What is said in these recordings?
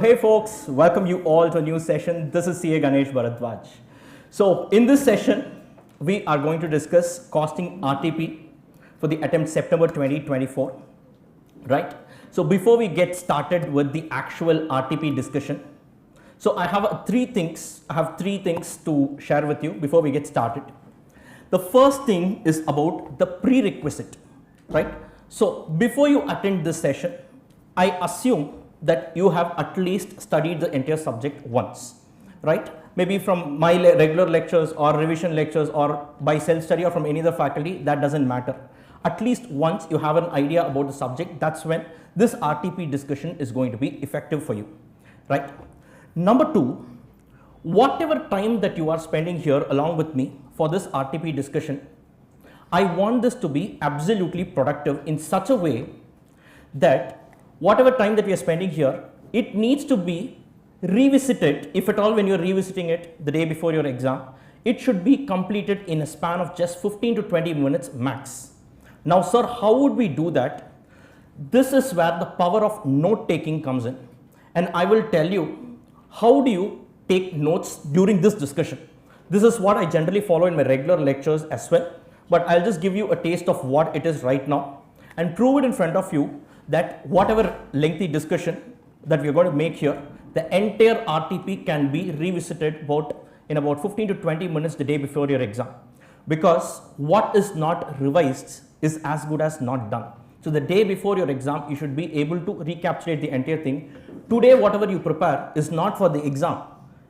Hey folks, welcome you all to a new session. This is CA Ganesh Bharadwaj. So in this session, we are going to discuss costing RTP for the attempt September 2024, right? So before we get started with the actual RTP discussion, so I have three things to share with you before we get started. The first thing is about the prerequisite, right? So before you attend this session, I assume that you have at least studied the entire subject once, right? Maybe from my regular lectures or revision lectures or by self-study or from any other faculty, that doesn't matter. At least once you have an idea about the subject, that's when this RTP discussion is going to be effective for you, right? Number two, whatever time that you are spending here along with me for this RTP discussion, I want this to be absolutely productive in such a way that whatever time that we are spending here, it needs to be revisited, if at all when you're revisiting it the day before your exam, it should be completed in a span of just 15 to 20 minutes max. Now, sir, how would we do that? This is where the power of note taking comes in. And I will tell you, how do you take notes during this discussion? This is what I generally follow in my regular lectures as well, but I'll just give you a taste of what it is right now and prove it in front of you that whatever lengthy discussion that we are going to make here, the entire RTP can be revisited in about 15 to 20 minutes the day before your exam. Because what is not revised is as good as not done. So the day before your exam, you should be able to recapitulate the entire thing. Today, whatever you prepare is not for the exam,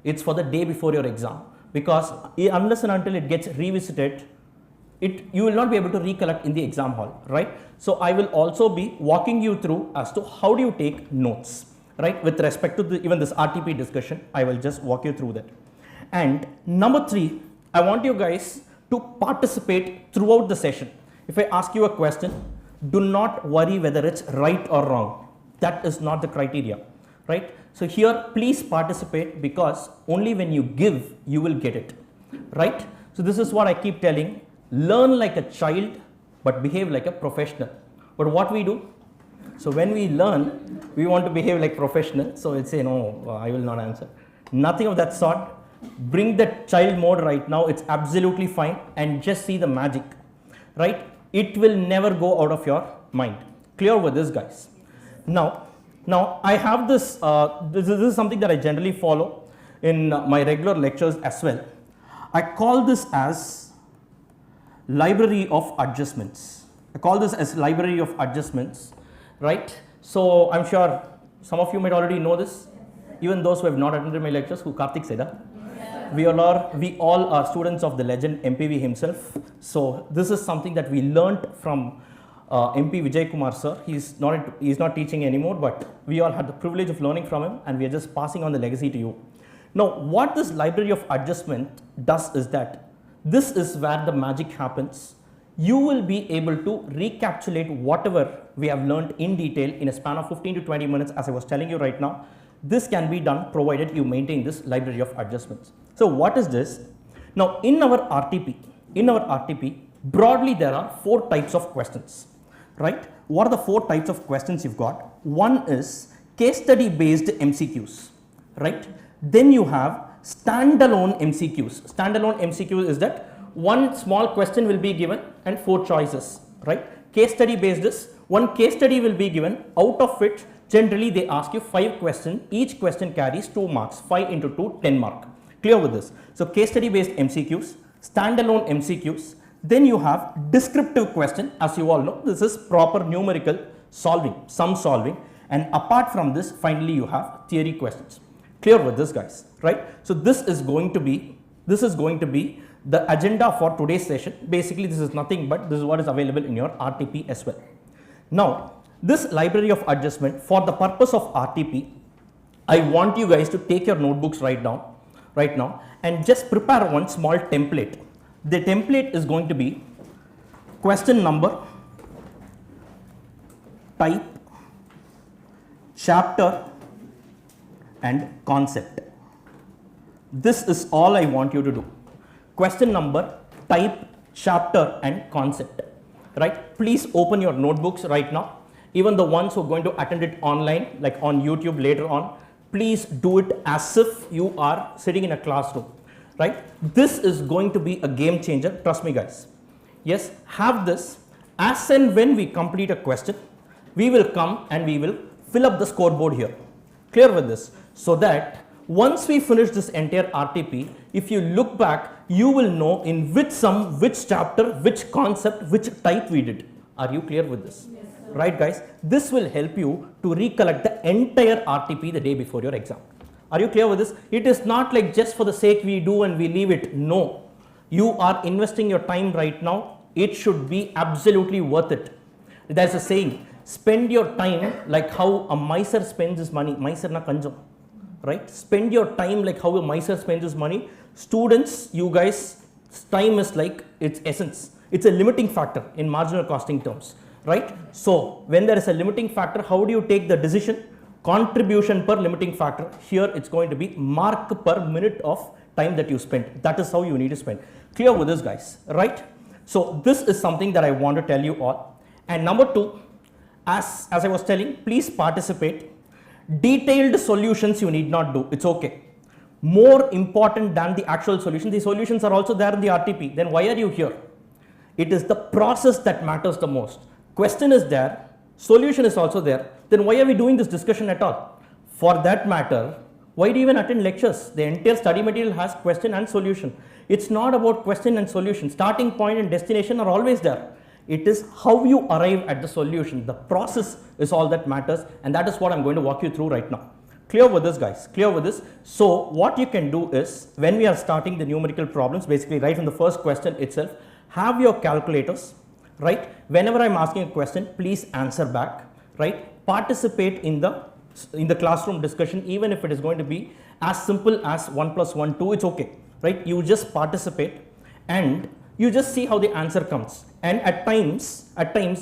it's for the day before your exam. Because unless and until it gets revisited, you will not be able to recollect in the exam hall, right? So I will also be walking you through as to how do you take notes, right? With respect to even this RTP discussion, I will just walk you through that. And number three, I want you guys to participate throughout the session. If I ask you a question, do not worry whether it's right or wrong. That is not the criteria, right? So here, please participate, because only when you give, you will get it, right? So this is what I keep telling. Learn like a child, but behave like a professional. But what we do? So when we learn, we want to behave like professional. So it's say, no, I will not answer. Nothing of that sort. Bring that child mode right now. It's absolutely fine. And just see the magic, right? It will never go out of your mind. Clear with this, guys. Now I have this, this is something that I generally follow in my regular lectures as well. I call this as library of adjustments. I call this as library of adjustments, right? So I'm sure some of you might already know this, even those who have not attended my lectures, who Karthik said that. Yeah. We all are students of the legend MPV himself. So this is something that we learnt from MP Vijay Kumar sir. He's not teaching anymore, but we all had the privilege of learning from him, and we are just passing on the legacy to you. Now, what this library of adjustment does is that this is where the magic happens. You will be able to recapitulate whatever we have learned in detail in a span of 15 to 20 minutes, as I was telling you right now. This can be done provided you maintain this library of adjustments. So what is this? Now in our RTP, broadly there are 4 types of questions, right? What are the 4 types of questions you've got? One is case study based MCQs, right? Then you have standalone MCQs. Standalone MCQs is that one small question will be given and 4 choices, right? Case study based is one case study will be given, out of which generally they ask you 5 questions. Each question carries 2 marks, 5 into 2, 10 mark. Clear with this? So case study based MCQs, standalone MCQs. Then you have descriptive question. As you all know, this is proper numerical solving, sum solving. And apart from this, finally you have theory questions. Clear with this, guys, right? So this is going to be the agenda for today's session. Basically, this is nothing but this is what is available in your RTP as well. Now, this library of adjustment, for the purpose of RTP, I want you guys to take your notebooks right now, and just prepare one small template. The template is going to be question number, type, chapter, and concept. This is all I want you to do. Question number, type, chapter, and concept, right? Please open your notebooks right now. Even the ones who are going to attend it online, like on YouTube later on, please do it as if you are sitting in a classroom, right? This is going to be a game changer, trust me guys. Yes, have this as and when we complete a question, we will come and we will fill up the scoreboard here. Clear with this? So that once we finish this entire RTP, if you look back, you will know in which sum, which chapter, which concept, which type we did. Are you clear with this? Yes, sir. Right guys, this will help you to recollect the entire RTP the day before your exam. Are you clear with this? It is not like just for the sake we do and we leave it. No, you are investing your time right now. It should be absolutely worth it. There's a saying, spend your time like how a miser spends his money. Miser na kanjam, right? Spend your time like how a miser spends his money. Students, you guys, time is like its essence. It's a limiting factor in marginal costing terms, right? So when there is a limiting factor, how do you take the decision? Contribution per limiting factor. Here it's going to be mark per minute of time that you spend. That is how you need to spend. Clear with this guys, right? So this is something that I want to tell you all. And number two, as I was telling, please participate. Detailed solutions you need not do. It's okay. More important than the actual solution. The solutions are also there in the RTP. Then why are you here? It is the process that matters the most. Question is there. Solution is also there. Then why are we doing this discussion at all? For that matter, why do you even attend lectures? The entire study material has question and solution. It's not about question and solution. Starting point and destination are always there. It is how you arrive at the solution. The process is all that matters, and that is what I'm going to walk you through right now. Clear with this guys? Clear with this? So what you can do is, when we are starting the numerical problems, basically right from the first question itself, have your calculators, right? Whenever I'm asking a question, please answer back, right? Participate in the classroom discussion, even if it is going to be as simple as 1 + 1, 2, it's okay, right? You just participate and you just see how the answer comes. And at times,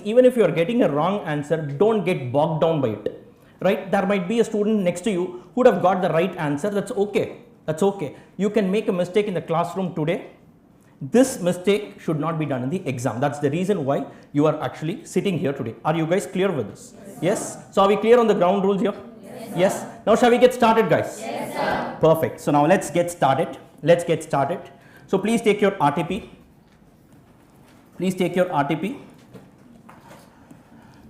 even if you are getting a wrong answer, don't get bogged down by it, right? There might be a student next to you who would have got the right answer. That's okay. That's okay. You can make a mistake in the classroom today. This mistake should not be done in the exam. That's the reason why you are actually sitting here today. Are you guys clear with this? Yes? So are we clear on the ground rules here? Yes? Now shall we get started guys? Yes, sir. Perfect. So now let's get started. Let's get started. So please take your RTP. Please take your RTP.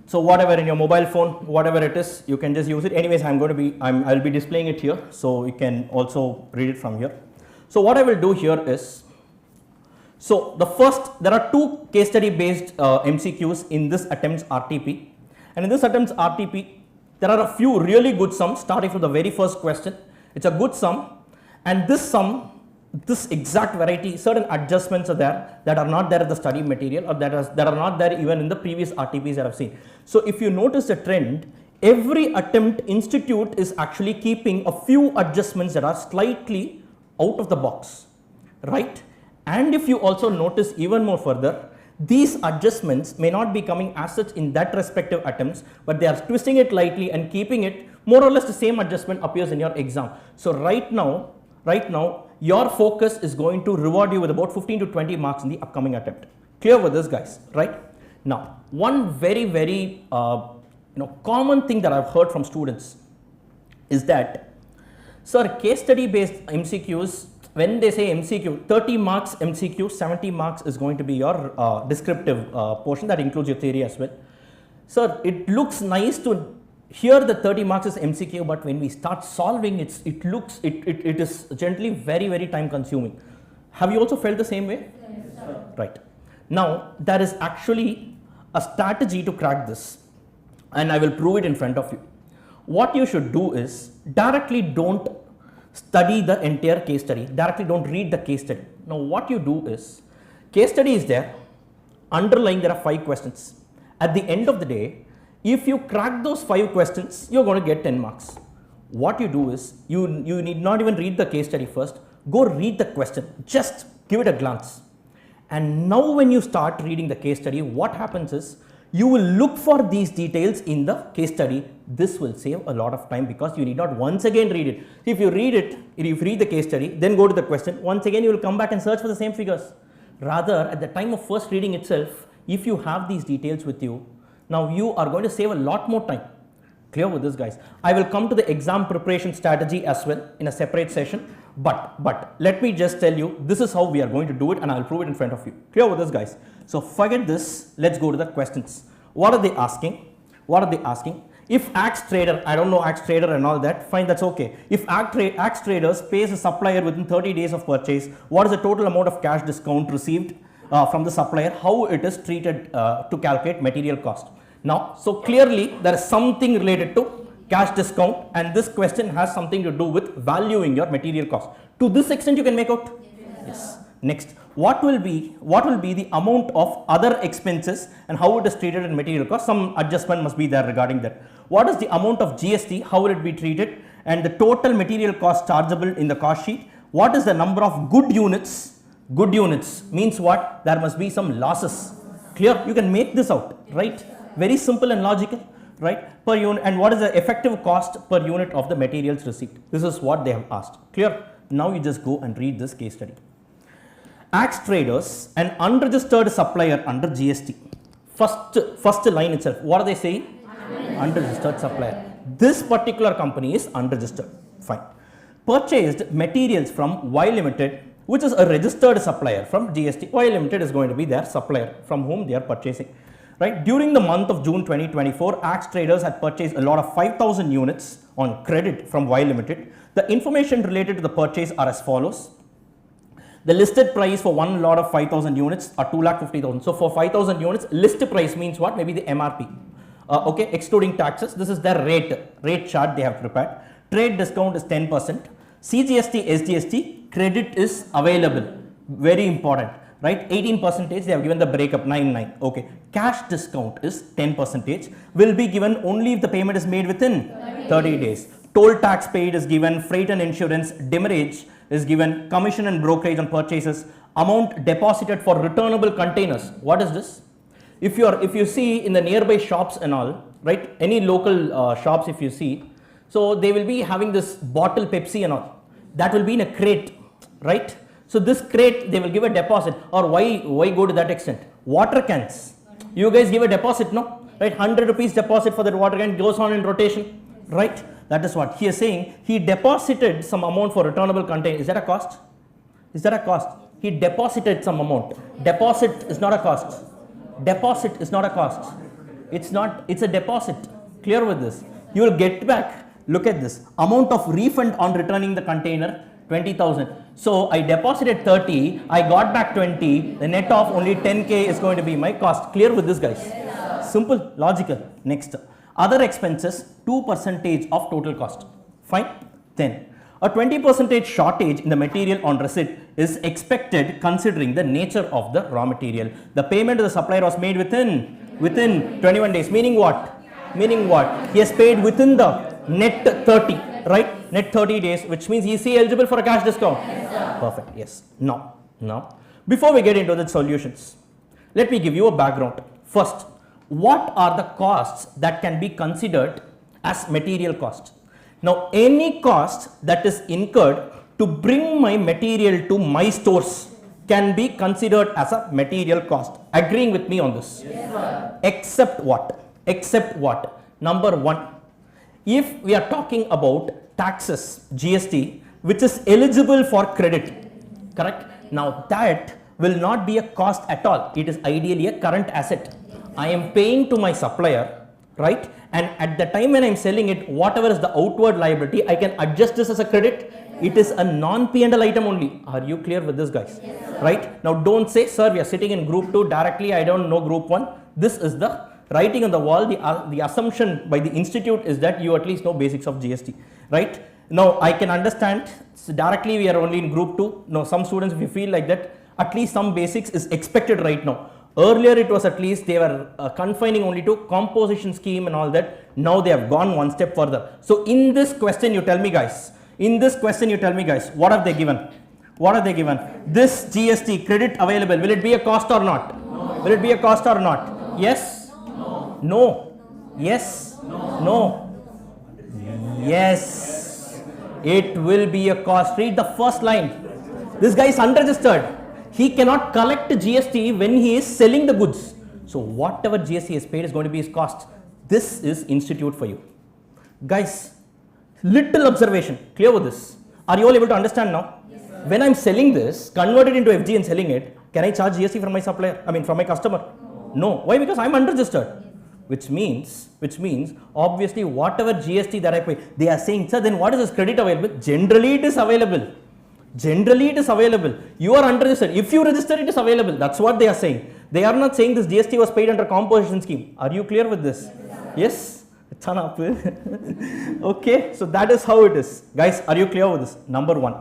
So whatever in your mobile phone, whatever it is, you can just use it. Anyways, I'll be displaying it here, so you can also read it from here. So what I will do here is, so there are two case study based MCQs in this attempt's RTP, and in this attempt's RTP, there are a few really good sums starting from the very first question. It's a good sum, and this sum, this exact variety, certain adjustments are there that are not there in the study material, or that are not there even in the previous RTPs that I've seen. So if you notice the trend, every attempt institute is actually keeping a few adjustments that are slightly out of the box, right? And if you also notice even more further, these adjustments may not be coming as such in that respective attempts, but they are twisting it lightly and keeping it more or less the same adjustment appears in your exam. So right now, your focus is going to reward you with about 15 to 20 marks in the upcoming attempt. Clear with this guys, right? Now, one very common thing that I've heard from students is that, sir, case study based MCQs, when they say MCQ, 30 marks MCQ, 70 marks is going to be your descriptive portion that includes your theory as well. Sir, it looks nice to hear the 30 marks is MCQ, but when we start solving it is generally very time consuming. Have you also felt the same way? Yes, sir. Right. Now, there is actually a strategy to crack this, and I will prove it in front of you. What you should do is directly don't study the entire case study. Directly don't read the case study. Now, what you do is, case study is there, underlying there are 5 questions. At the end of the day, if you crack those 5 questions, you're going to get 10 marks. What you do is, you need not even read the case study first. Go read the question. Just give it a glance. And now when you start reading the case study, what happens is, you will look for these details in the case study. This will save a lot of time because you need not once again read it. If you read the case study, then go to the question, once again you will come back and search for the same figures. Rather, at the time of first reading itself, if you have these details with you, now you are going to save a lot more time. Clear with this, guys? I will come to the exam preparation strategy as well in a separate session. But let me just tell you, this is how we are going to do it, and I will prove it in front of you. Clear with this, guys? So forget this. Let's go to the questions. What are they asking? What are they asking? If Axe Trader, I don't know Axe Trader and all that, fine, that's okay. If Axe Traders pays a supplier within 30 days of purchase, what is the total amount of cash discount received from the supplier? How it is treated to calculate material cost? Now, so clearly there is something related to cash discount, and this question has something to do with valuing your material cost. To this extent you can make out? Yes. Next, what will be the amount of other expenses and how it is treated in material cost? Some adjustment must be there regarding that. What is the amount of GST? How will it be treated? And the total material cost chargeable in the cost sheet. What is the number of good units? Good units means what? There must be some losses. Clear? You can make this out, right? Very simple and logical, right? Per unit. And what is the effective cost per unit of the materials received? This is what they have asked. Clear? Now you just go and read this case study. Axe Traders, an unregistered supplier under GST. First line itself, what are they saying? Unregistered supplier. This particular company is unregistered. Fine. Purchased materials from Y Limited, which is a registered supplier from GST. Y Limited is going to be their supplier from whom they are purchasing. Right? During the month of June 2024, Axe Traders had purchased a lot of 5,000 units on credit from Y Limited. The information related to the purchase are as follows. The listed price for one lot of 5,000 units are 2,50,000. So for 5,000 units, list price means what? Maybe the MRP. Okay, excluding taxes. This is their rate chart they have prepared. Trade discount is 10%. CGST, SGST, credit is available. Very important, right? 18% they have given the breakup 99. Okay, cash discount is 10%. Will be given only if the payment is made within 30 days. Toll tax paid is given. Freight and insurance, demurrage is given. Commission and brokerage on purchases. Amount deposited for returnable containers. What is this? If you see in the nearby shops and all, right? Any local shops, if you see, so they will be having this bottle Pepsi and all. That will be in a crate, right? So this crate they will give a deposit. Or why go to that extent? Water cans. You guys give a deposit, no? Right? 100 rupees deposit for that water can goes on in rotation, right? That is what he is saying. He deposited some amount for returnable container. Is that a cost? Is that a cost? He deposited some amount. Deposit is not a cost. Deposit is not a cost. It's not. It's a deposit. Clear with this? You will get back. Look at this. Amount of refund on returning the container, 20,000. So I deposited 30. I got back 20. The net of only 10K is going to be my cost. Clear with this, guys? Simple, logical. Next. Other expenses, 2% of total cost. Fine. Then a 20% shortage in the material on receipt is expected considering the nature of the raw material. The payment to the supplier was made within 21 days. Meaning what? Meaning what? He has paid within the net 30, right? Net 30 days, which means is he eligible for a cash discount? Yes, perfect. Yes. Now, before we get into the solutions, let me give you a background. First, what are the costs that can be considered as material cost? Now, any cost that is incurred to bring my material to my stores can be considered as a material cost. Agreeing with me on this? Yes, sir. Except what? Except what? Number one, if we are talking about taxes, GST, which is eligible for credit, correct? Now, that will not be a cost at all. It is ideally a current asset. I am paying to my supplier, right? And at the time when I am selling it, whatever is the outward liability, I can adjust this as a credit. It is a non-P&L item only. Are you clear with this, guys? Yes, right? Now, don't say, sir, we are sitting in group 2 directly. I don't know group 1. This is the writing on the wall. The assumption by the institute is that you at least know basics of GST, right? Now, I can understand. So directly we are only in group 2. Now, some students, if you feel like that, at least some basics is expected right now. Earlier it was at least they were confining only to composition scheme and all that. Now they have gone one step further. So in this question you tell me, guys, what have they given? What have they given? This GST credit available, will it be a cost or not? No. Will it be a cost or not? No. Yes? No. No. Yes? No. No. Yes. It will be a cost. Read the first line. This guy is unregistered. He cannot collect GST when he is selling the goods. So whatever GST is paid is going to be his cost. This is institute for you. Guys, little observation, clear with this. Are you all able to understand now? Yes, when I'm selling this, convert it into FG and selling it, can I charge GST from my supplier? I mean from my customer? No. Why? Because I'm unregistered. Which means obviously whatever GST that I pay, they are saying, sir, then what is this credit available? Generally it is available. Generally it is available. You are unregistered. If you register, it is available. That's what they are saying. They are not saying this GST was paid under composition scheme. Are you clear with this? Yes? Okay, so that is how it is. Guys, are you clear with this? Number one.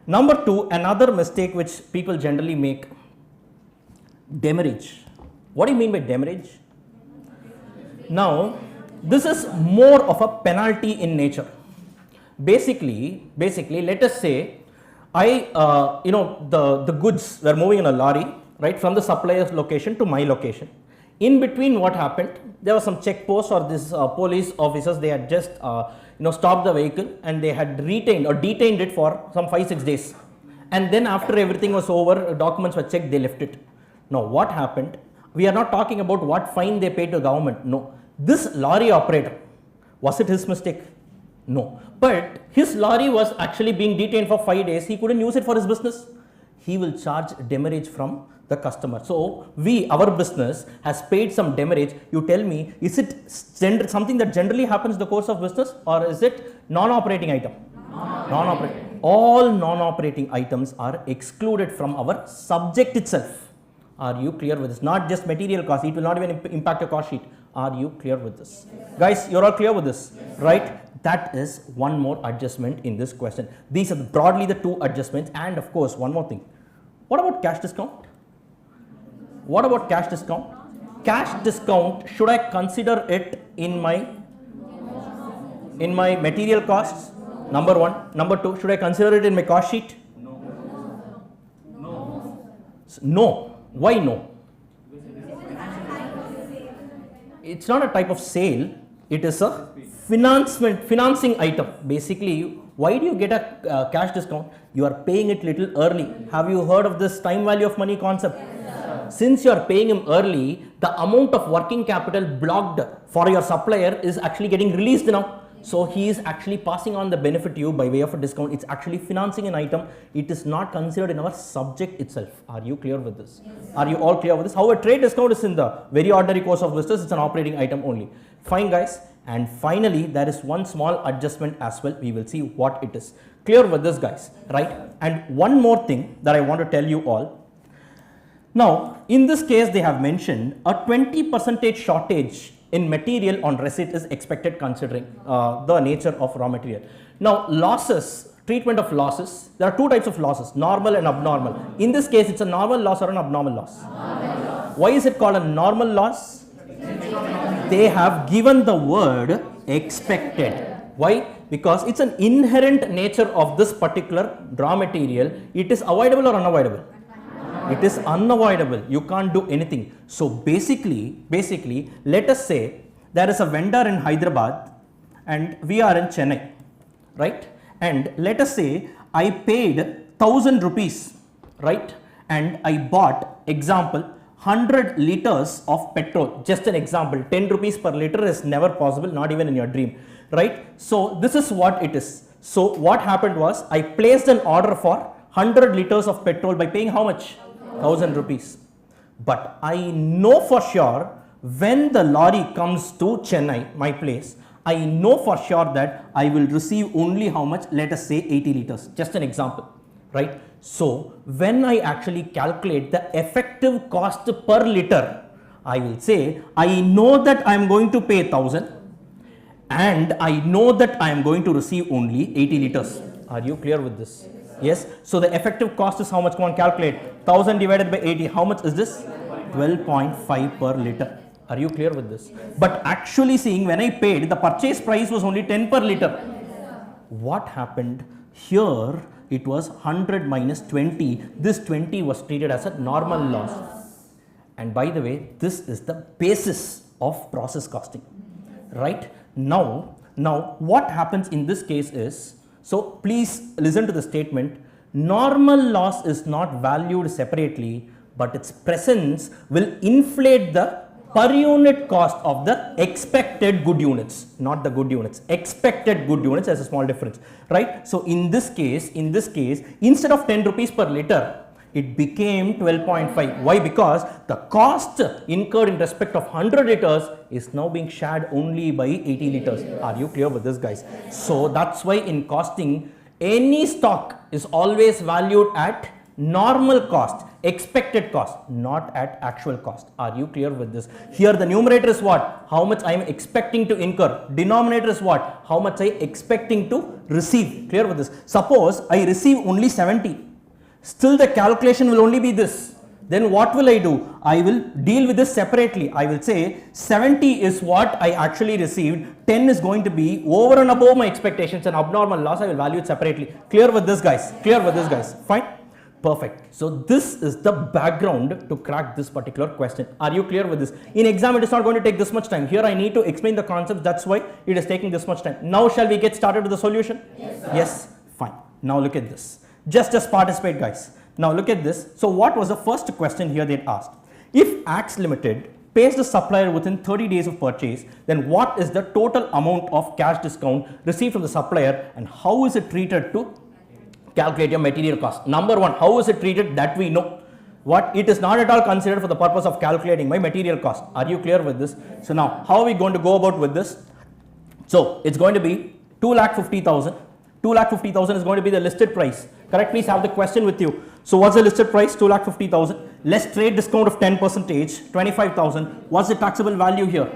Number two, another mistake which people generally make, demurrage. What do you mean by demurrage? Now, this is more of a penalty in nature. Basically, let us say, the goods were moving in a lorry, right, from the supplier's location to my location. In between, what happened? There was some check post or this police officers. They had just stopped the vehicle and they had retained or detained it for some 5-6 days. And then after everything was over, documents were checked, they left it. Now, what happened? We are not talking about what fine they paid to the government. No. This lorry operator, was it his mistake? No. But his lorry was actually being detained for 5 days. He couldn't use it for his business. He will charge demurrage from the customer. So, our business has paid some demurrage. You tell me, is it something that generally happens in the course of business, or is it non-operating item? Non-operating. All non-operating items are excluded from our subject itself. Are you clear with this? Not just material cost. It will not even impact your cost sheet. Are you clear with this? Yes. Guys, you're all clear with this, yes, right? That is one more adjustment in this question. These are broadly the two adjustments. And of course, one more thing. What about cash discount? What about cash discount? Cash discount, should I consider it in my material costs? Number one. Number two, should I consider it in my cost sheet? No. Why no? It's not a type of sale. It is a financing item. Basically, why do you get a cash discount? You are paying it little early. Have you heard of this time value of money concept? Yes, since you are paying him early, the amount of working capital blocked for your supplier is actually getting released now. So he is actually passing on the benefit to you by way of a discount. It's actually financing an item. It is not considered in our subject itself. Are you clear with this? Yes. Are you all clear with this? However, trade discount is in the very ordinary course of business. It's an operating item only. Fine, guys. And finally, there is one small adjustment as well. We will see what it is. Clear with this, guys, right? And one more thing that I want to tell you all. Now, in this case, they have mentioned a 20% shortage in material on receipt is expected considering the nature of raw material. Now, losses, treatment of losses, there are two types of losses, normal and abnormal. In this case, it's a normal loss or an abnormal loss. Why is it called a normal loss? They have given the word expected. Why? Because it's an inherent nature of this particular raw material. It is avoidable or unavoidable? It is unavoidable. You can't do anything. So basically, let us say there is a vendor in Hyderabad and we are in Chennai, right? And let us say I paid 1,000 rupees, right? And I bought, example, 100 liters of petrol. Just an example, 10 rupees per liter is never possible, not even in your dream, right? So this is what it is. So what happened was I placed an order for 100 liters of petrol by paying how much? 1,000 rupees. But I know for sure when the lorry comes to Chennai, my place, I know for sure that I will receive only how much? Let us say 80 liters. Just an example, right? So when I actually calculate the effective cost per liter, I will say I know that I am going to pay 1,000 and I know that I am going to receive only 80 liters. Are you clear with this? Yes. So the effective cost is how much? Come on, calculate. 1,000 divided by 80. How much is this? 12.5 per liter. Are you clear with this? But actually seeing when I paid, the purchase price was only 10 per liter. What happened? Here it was 100 minus 20. This 20 was treated as a normal loss. And by the way, this is the basis of process costing. Right? Now what happens in this case is, so please listen to the statement, normal loss is not valued separately, but its presence will inflate the per unit cost of the expected good units, not the good units, expected good units. There's a small difference, right? So in this case, instead of 10 rupees per liter, it became 12.5. Why? Because the cost incurred in respect of 100 liters is now being shared only by 80 liters. Are you clear with this, guys? So that's why in costing, any stock is always valued at normal cost, expected cost, not at actual cost. Are you clear with this? Here the numerator is what? How much I am expecting to incur. Denominator is what? How much I expecting to receive. Clear with this? Suppose I receive only 70. Still the calculation will only be this. Then what will I do? I will deal with this separately. I will say 70 is what I actually received. 10 is going to be over and above my expectations and abnormal loss. I will value it separately. Clear with this, guys? Clear with this, guys? Fine? Perfect. So this is the background to crack this particular question. Are you clear with this? In exam, it is not going to take this much time. Here I need to explain the concepts. That's why it is taking this much time. Now shall we get started with the solution? Yes, sir. Yes. Fine. Now look at this. Just participate, guys. Now look at this. So what was the first question here they asked? If Axe Limited pays the supplier within 30 days of purchase, then what is the total amount of cash discount received from the supplier and how is it treated to calculate your material cost? Number one, how is it treated? That we know. What? It is not at all considered for the purpose of calculating my material cost. Are you clear with this? So now, how are we going to go about with this? So it's going to be 2,50,000. 2,50,000 is going to be the listed price. Correct? Please have the question with you. So what's the listed price? 2,50,000. Less trade discount of 10%, 25,000. What's the taxable value here?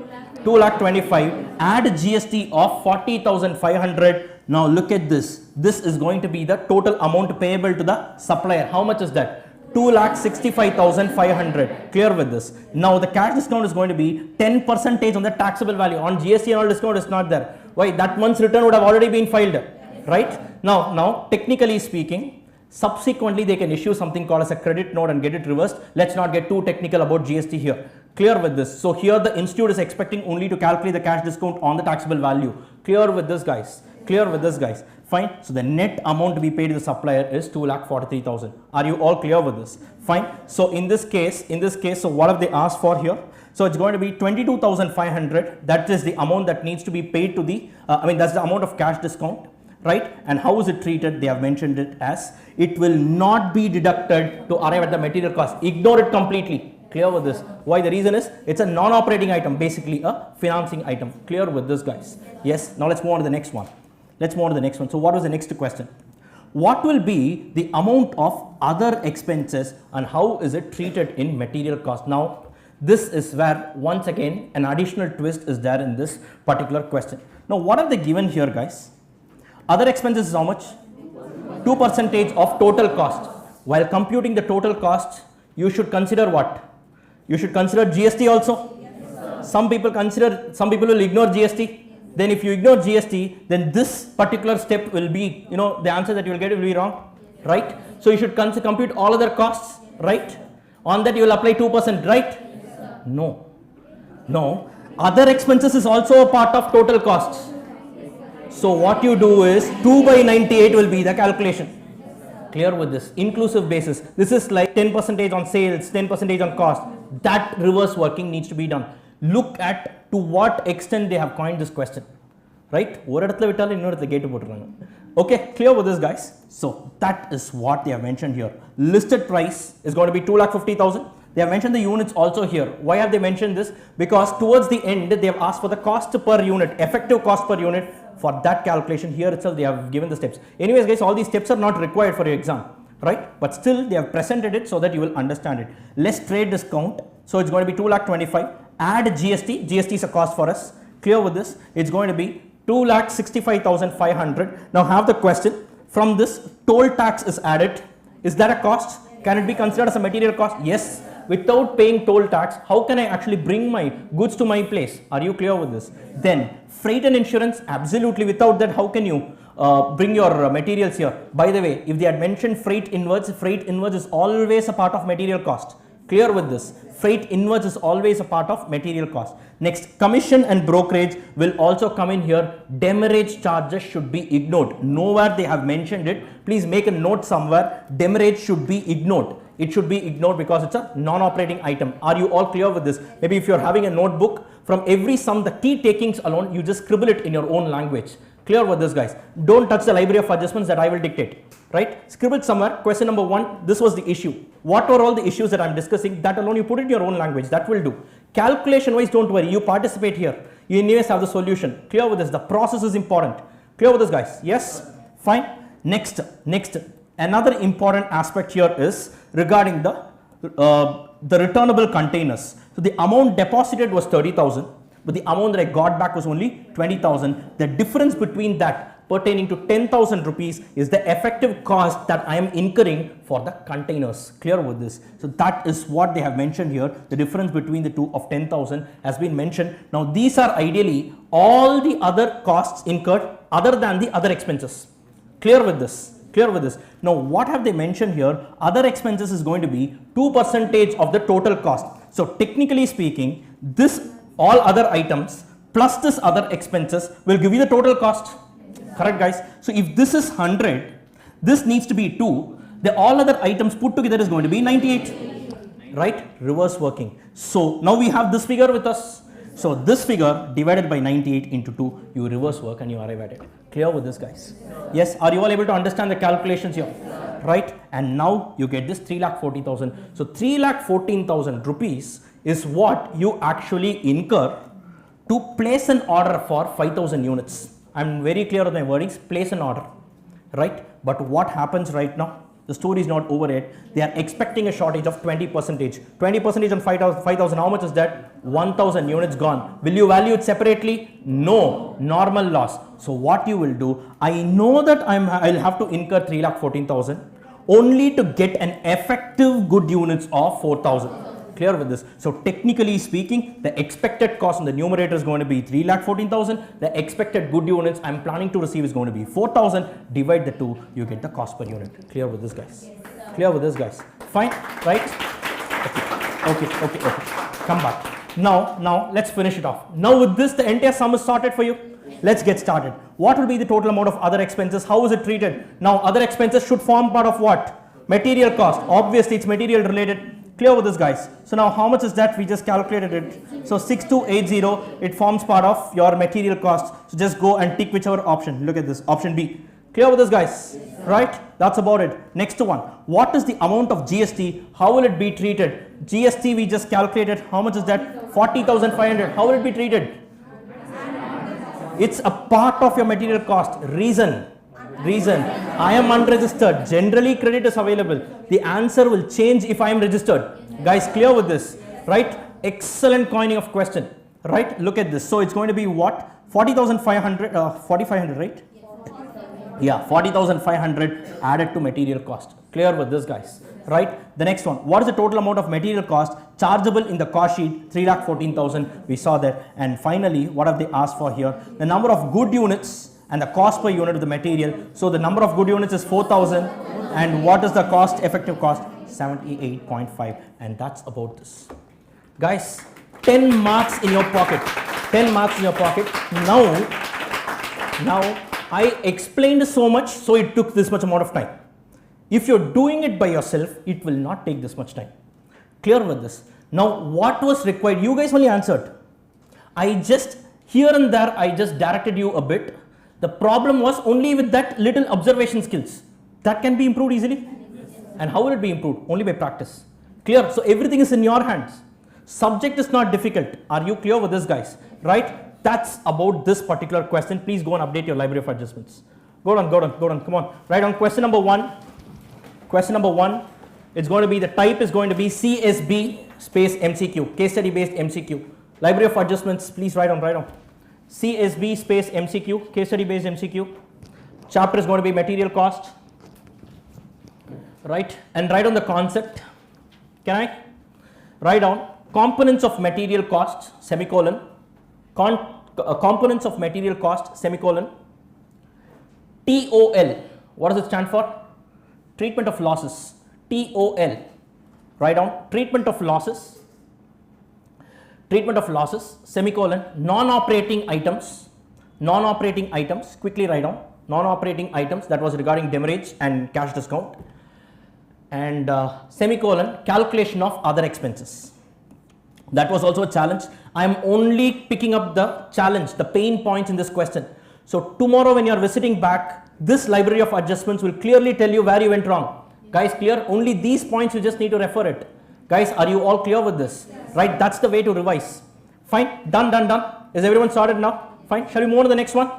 2,25,000. Add GST of 40,500. Now look at this. This is going to be the total amount payable to the supplier. How much is that? 2,65,500. Clear with this? Now the cash discount is going to be 10% on the taxable value. On GST and all discount is not there. Why? That month's return would have already been filed. Right? Now technically speaking, subsequently they can issue something called as a credit note and get it reversed. Let's not get too technical about GST here. Clear with this? So here the institute is expecting only to calculate the cash discount on the taxable value. Clear with this, guys? Clear with this, guys? Fine. So the net amount to be paid to the supplier is 2,43,000. Are you all clear with this? Fine. So in this case, so what have they asked for here? So it's going to be 22,500. That is the amount that needs to be paid to the, that's the amount of cash discount. Right? And how is it treated? They have mentioned it as it will not be deducted to arrive at the material cost. Ignore it completely. Clear with this? Why? The reason is it's a non-operating item, basically a financing item. Clear with this, guys? Yes. Now let's move on to the next one. So what was the next question? What will be the amount of other expenses and how is it treated in material cost? Now this is where once again an additional twist is there in this particular question. Now what have they given here, guys? Other expenses is how much? 2% of total cost. While computing the total cost, you should consider what? You should consider GST also. Yes, some people will ignore GST. Then if you ignore GST, then this particular step will be, the answer that you will get will be wrong, right? So you should compute all other costs, right? On that you will apply 2%, right? Yes, no. Other expenses is also a part of total costs. So what you do is 2 by 98 will be the calculation. Clear with this? Inclusive basis. This is like 10% on sales, 10% on cost. That reverse working needs to be done. Look at to what extent they have coined this question. Right? Okay, clear with this, guys? So that is what they have mentioned here. Listed price is going to be 2,50,000. They have mentioned the units also here. Why have they mentioned this? Because towards the end they have asked for the cost per unit, effective cost per unit. For that calculation here itself they have given the steps. Anyways, guys, all these steps are not required for your exam, right? But still they have presented it so that you will understand it. Less trade discount, so it's going to be 2,25,000. Add GST. GST is a cost for us. Clear with this? It's going to be 2,65,500. Now have the question. From this, toll tax is added. Is that a cost? Can it be considered as a material cost? Yes. Without paying toll tax, how can I actually bring my goods to my place? Are you clear with this? Then freight and insurance, absolutely. Without that, how can you bring your materials here? By the way, if they had mentioned freight inwards is always a part of material cost. Clear with this? Freight inwards is always a part of material cost. Next, commission and brokerage will also come in here. Demurrage charges should be ignored. Nowhere they have mentioned it. Please make a note somewhere. Demurrage should be ignored. It should be ignored because it's a non-operating item. Are you all clear with this? Maybe if you're having a notebook, from every sum, the key takings alone, you just scribble it in your own language. Clear with this, guys? Don't touch the library of adjustments that I will dictate. Right? Scribble somewhere. Question number 1, this was the issue. What are all the issues that I'm discussing? That alone you put it in your own language. That will do. Calculation wise, don't worry. You participate here. You anyways have the solution. Clear with this? The process is important. Clear with this, guys? Yes? Fine. Next. Another important aspect here is regarding the returnable containers. So the amount deposited was 30,000, but the amount that I got back was only 20,000. The difference between that pertaining to 10,000 rupees is the effective cost that I am incurring for the containers. Clear with this? So that is what they have mentioned here. The difference between the two of 10,000 has been mentioned. Now these are ideally all the other costs incurred other than the other expenses. Clear with this? Clear with this? Now what have they mentioned here? Other expenses is going to be 2% of the total cost. So technically speaking, this all other items plus this other expenses will give you the total cost. Correct, guys? So if this is 100, this needs to be 2. The all other items put together is going to be 98. Right? Reverse working. So now we have this figure with us. So this figure divided by 98 into 2, you reverse work and you arrive at it. Clear with this, guys? Yes? Are you all able to understand the calculations here? Right? And now you get this 3,40,000. So 3,14,000 rupees is what you actually incur to place an order for 5,000 units. I'm very clear on my wordings. Place an order. Right? But what happens right now? The story is not over yet. They are expecting a shortage of 20%. 20% on 5,000. How much is that? 1,000 units gone. Will you value it separately? No. Normal loss. So what you will do, I know that I'll have to incur 3,14,000 only to get an effective good units of 4,000. Clear with this? So technically speaking, the expected cost in the numerator is going to be 3,14,000. The expected good units I'm planning to receive is going to be 4,000. Divide the two, you get the cost per unit. Clear with this, guys? Clear with this, guys? Fine, right? Okay. Come back. Now let's finish it off. Now with this, the entire sum is sorted for you. Let's get started. What will be the total amount of other expenses? How is it treated? Now other expenses should form part of what? Material cost. Obviously, it's material related. Clear with this, guys? So now how much is that? We just calculated it. So 6280, it forms part of your material cost. So just go and tick whichever option. Look at this, option B. Clear with this, guys? Right? That's about it. Next one. What is the amount of GST? How will it be treated? GST we just calculated. How much is that? 40,500. How will it be treated? It's a part of your material cost. Reason. I am unregistered. Generally credit is available. The answer will change if I am registered. Guys, clear with this? Right? Excellent coining of question. Right? Look at this. So it's going to be what? 40,500, 4,500, right? Yeah, 40,500 added to material cost. Clear with this, guys? Right? The next one. What is the total amount of material cost chargeable in the cost sheet? 3,14,000. We saw that. And finally, what have they asked for here? The number of good units and the cost per unit of the material. So the number of good units is 4,000. And what is the cost, effective cost? 78.5. And that's about this. Guys, 10 marks in your pocket. 10 marks in your pocket. Now I explained so much, so it took this much amount of time. If you're doing it by yourself, it will not take this much time. Clear with this? Now, what was required? You guys only answered. Here and there, I just directed you a bit. The problem was only with that little observation skills. That can be improved easily. And how will it be improved? Only by practice. Clear? So everything is in your hands. Subject is not difficult. Are you clear with this, guys? Right? That's about this particular question. Please go and update your library of adjustments. Go on. Come on. Write on question number 1. Question number 1. It's going to be, the type is going to be CSB space MCQ. Case study based MCQ. Library of adjustments. Please write on. CSB space MCQ, case study based MCQ. Chapter is going to be material cost. Right? And write on the concept. Can I? Write down components of material cost, semicolon. Components of material cost, semicolon. TOL. What does it stand for? Treatment of losses. TOL. write down treatment of losses, semicolon, non-operating items, quickly write down, non-operating items, that was regarding demurrage and cash discount, and semicolon, calculation of other expenses. That was also a challenge. I am only picking up the challenge, the pain points in this question. So tomorrow when you are visiting back, this library of adjustments will clearly tell you where you went wrong. Guys, clear? Only these points you just need to refer it. Guys, are you all clear with this? Yes. Right? That's the way to revise. Fine? Done. Is everyone sorted now? Fine? Shall we move on to the next one?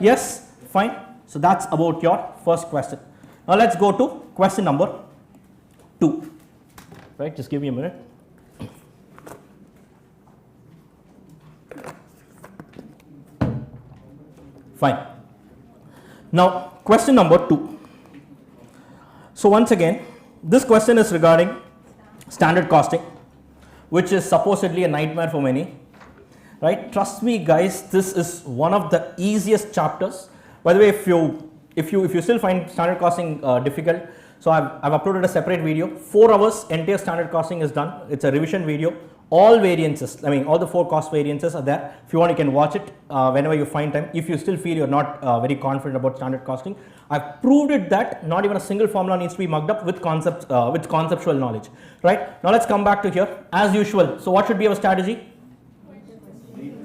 Yes? Fine? So that's about your first question. Now let's go to question number 2. Right? Just give me a minute. Fine. Now question number 2. So once again, this question is regarding standard costing, which is supposedly a nightmare for many, right? Trust me guys, this is one of the easiest chapters. By the way, if you still find standard costing difficult, so I've uploaded a separate video. 4 hours entire standard costing is done. It's a revision video. All variances, I mean all the 4 cost variances are there. If you want, you can watch it whenever you find time. If you still feel you're not very confident about standard costing, I've proved it that not even a single formula needs to be mugged up with conceptual knowledge. Right? Now let's come back to here as usual. So what should be our strategy?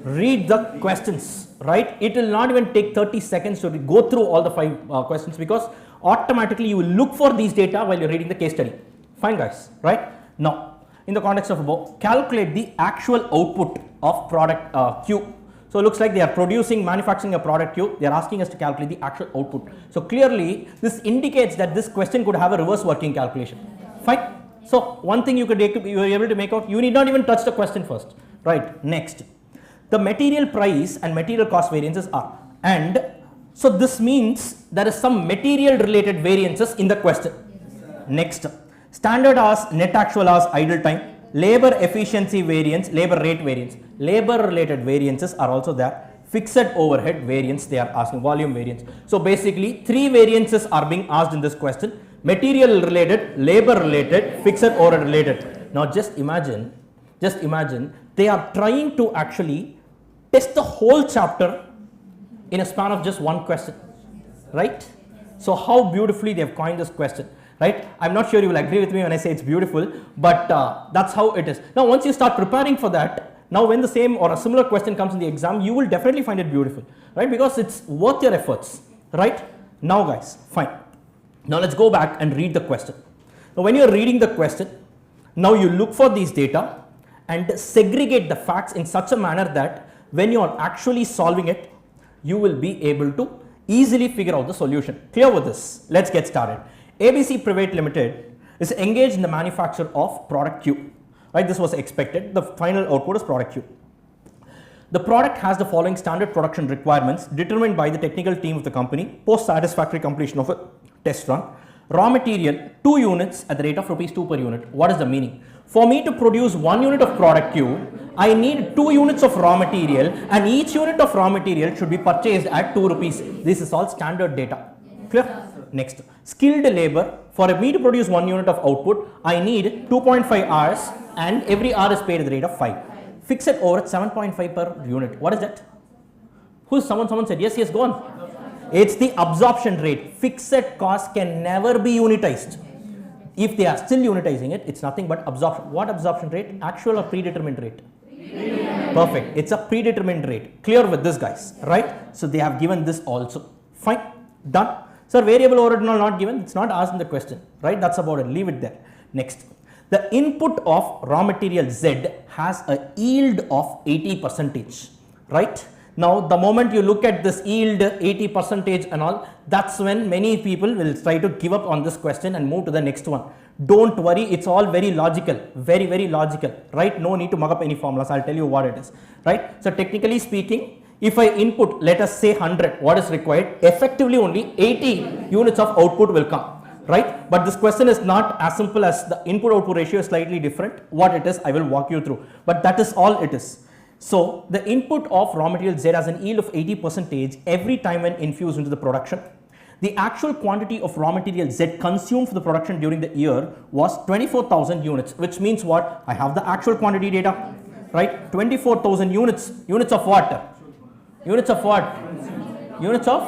Read the questions. Right? It will not even take 30 seconds to go through all the 5 questions, because automatically you will look for these data while you're reading the case study. Fine guys. Right? Now, in the context of above, calculate the actual output of product Q. So it looks like they are manufacturing a product Q. They are asking us to calculate the actual output. So clearly, this indicates that this question could have a reverse working calculation. Fine. So one thing you were able to make out, you need not even touch the question first. Right. Next, the material price and material cost variances are, and so this means there is some material related variances in the question. Next, standard hours, net actual hours, idle time, labor efficiency variance, labor rate variance, labor related variances are also there. Fixed overhead variance, they are asking, volume variance. So basically 3 variances are being asked in this question: material related, labor related, fixed overhead related. Now just imagine they are trying to actually test the whole chapter in a span of just 1 question, right? So how beautifully they have coined this question. Right? I'm not sure you will agree with me when I say it's beautiful, but that's how it is. Now once you start preparing for that, now when the same or a similar question comes in the exam, you will definitely find it beautiful, right? Because it's worth your efforts, right? Now guys, fine. Now let's go back and read the question. Now when you're reading the question, now you look for these data and segregate the facts in such a manner that when you are actually solving it, you will be able to easily figure out the solution. Clear with this? Let's get started. ABC Private Limited is engaged in the manufacture of product Q. Right, this was expected. The final output is product Q. The product has the following standard production requirements determined by the technical team of the company post satisfactory completion of a test run. Raw material 2 units at the rate of ₹2 per unit. What is the meaning? For me to produce 1 unit of product Q, I need 2 units of raw material, and each unit of raw material should be purchased at ₹2. This is all standard data. Clear? Next, skilled labor. For me to produce 1 unit of output, I need 2.5 hours, and every hour is paid at the rate of 5. Fixed overhead 7.5 per unit. What is that? Someone said yes, go on. It's the absorption rate. Fixed cost can never be unitized. If they are still unitizing it, it's nothing but absorption. What absorption rate? Actual or predetermined rate? Predetermined. Perfect. It's a predetermined rate. Clear with this, guys, right? So they have given this also. Fine. Done. Sir, variable overhead not given. It's not asked in the question, right? That's about it. Leave it there. Next. The input of raw material Z has a yield of 80%, right? Now, the moment you look at this yield 80% and all, that's when many people will try to give up on this question and move to the next one. Don't worry, it's all very logical, very, very logical, right? No need to mug up any formulas. I'll tell you what it is, right? So, technically speaking, if I input, let us say 100, what is required? Effectively only 80 units of output will come, right? But this question is not as simple as the input output ratio is slightly different. What it is, I will walk you through, but that is all it is. So, the input of raw material Z has an yield of 80% every time when infused into the production. The actual quantity of raw material Z consumed for the production during the year was 24,000 units, which means what? I have the actual quantity data, right? 24,000 units. Units of what? Units of what? Units of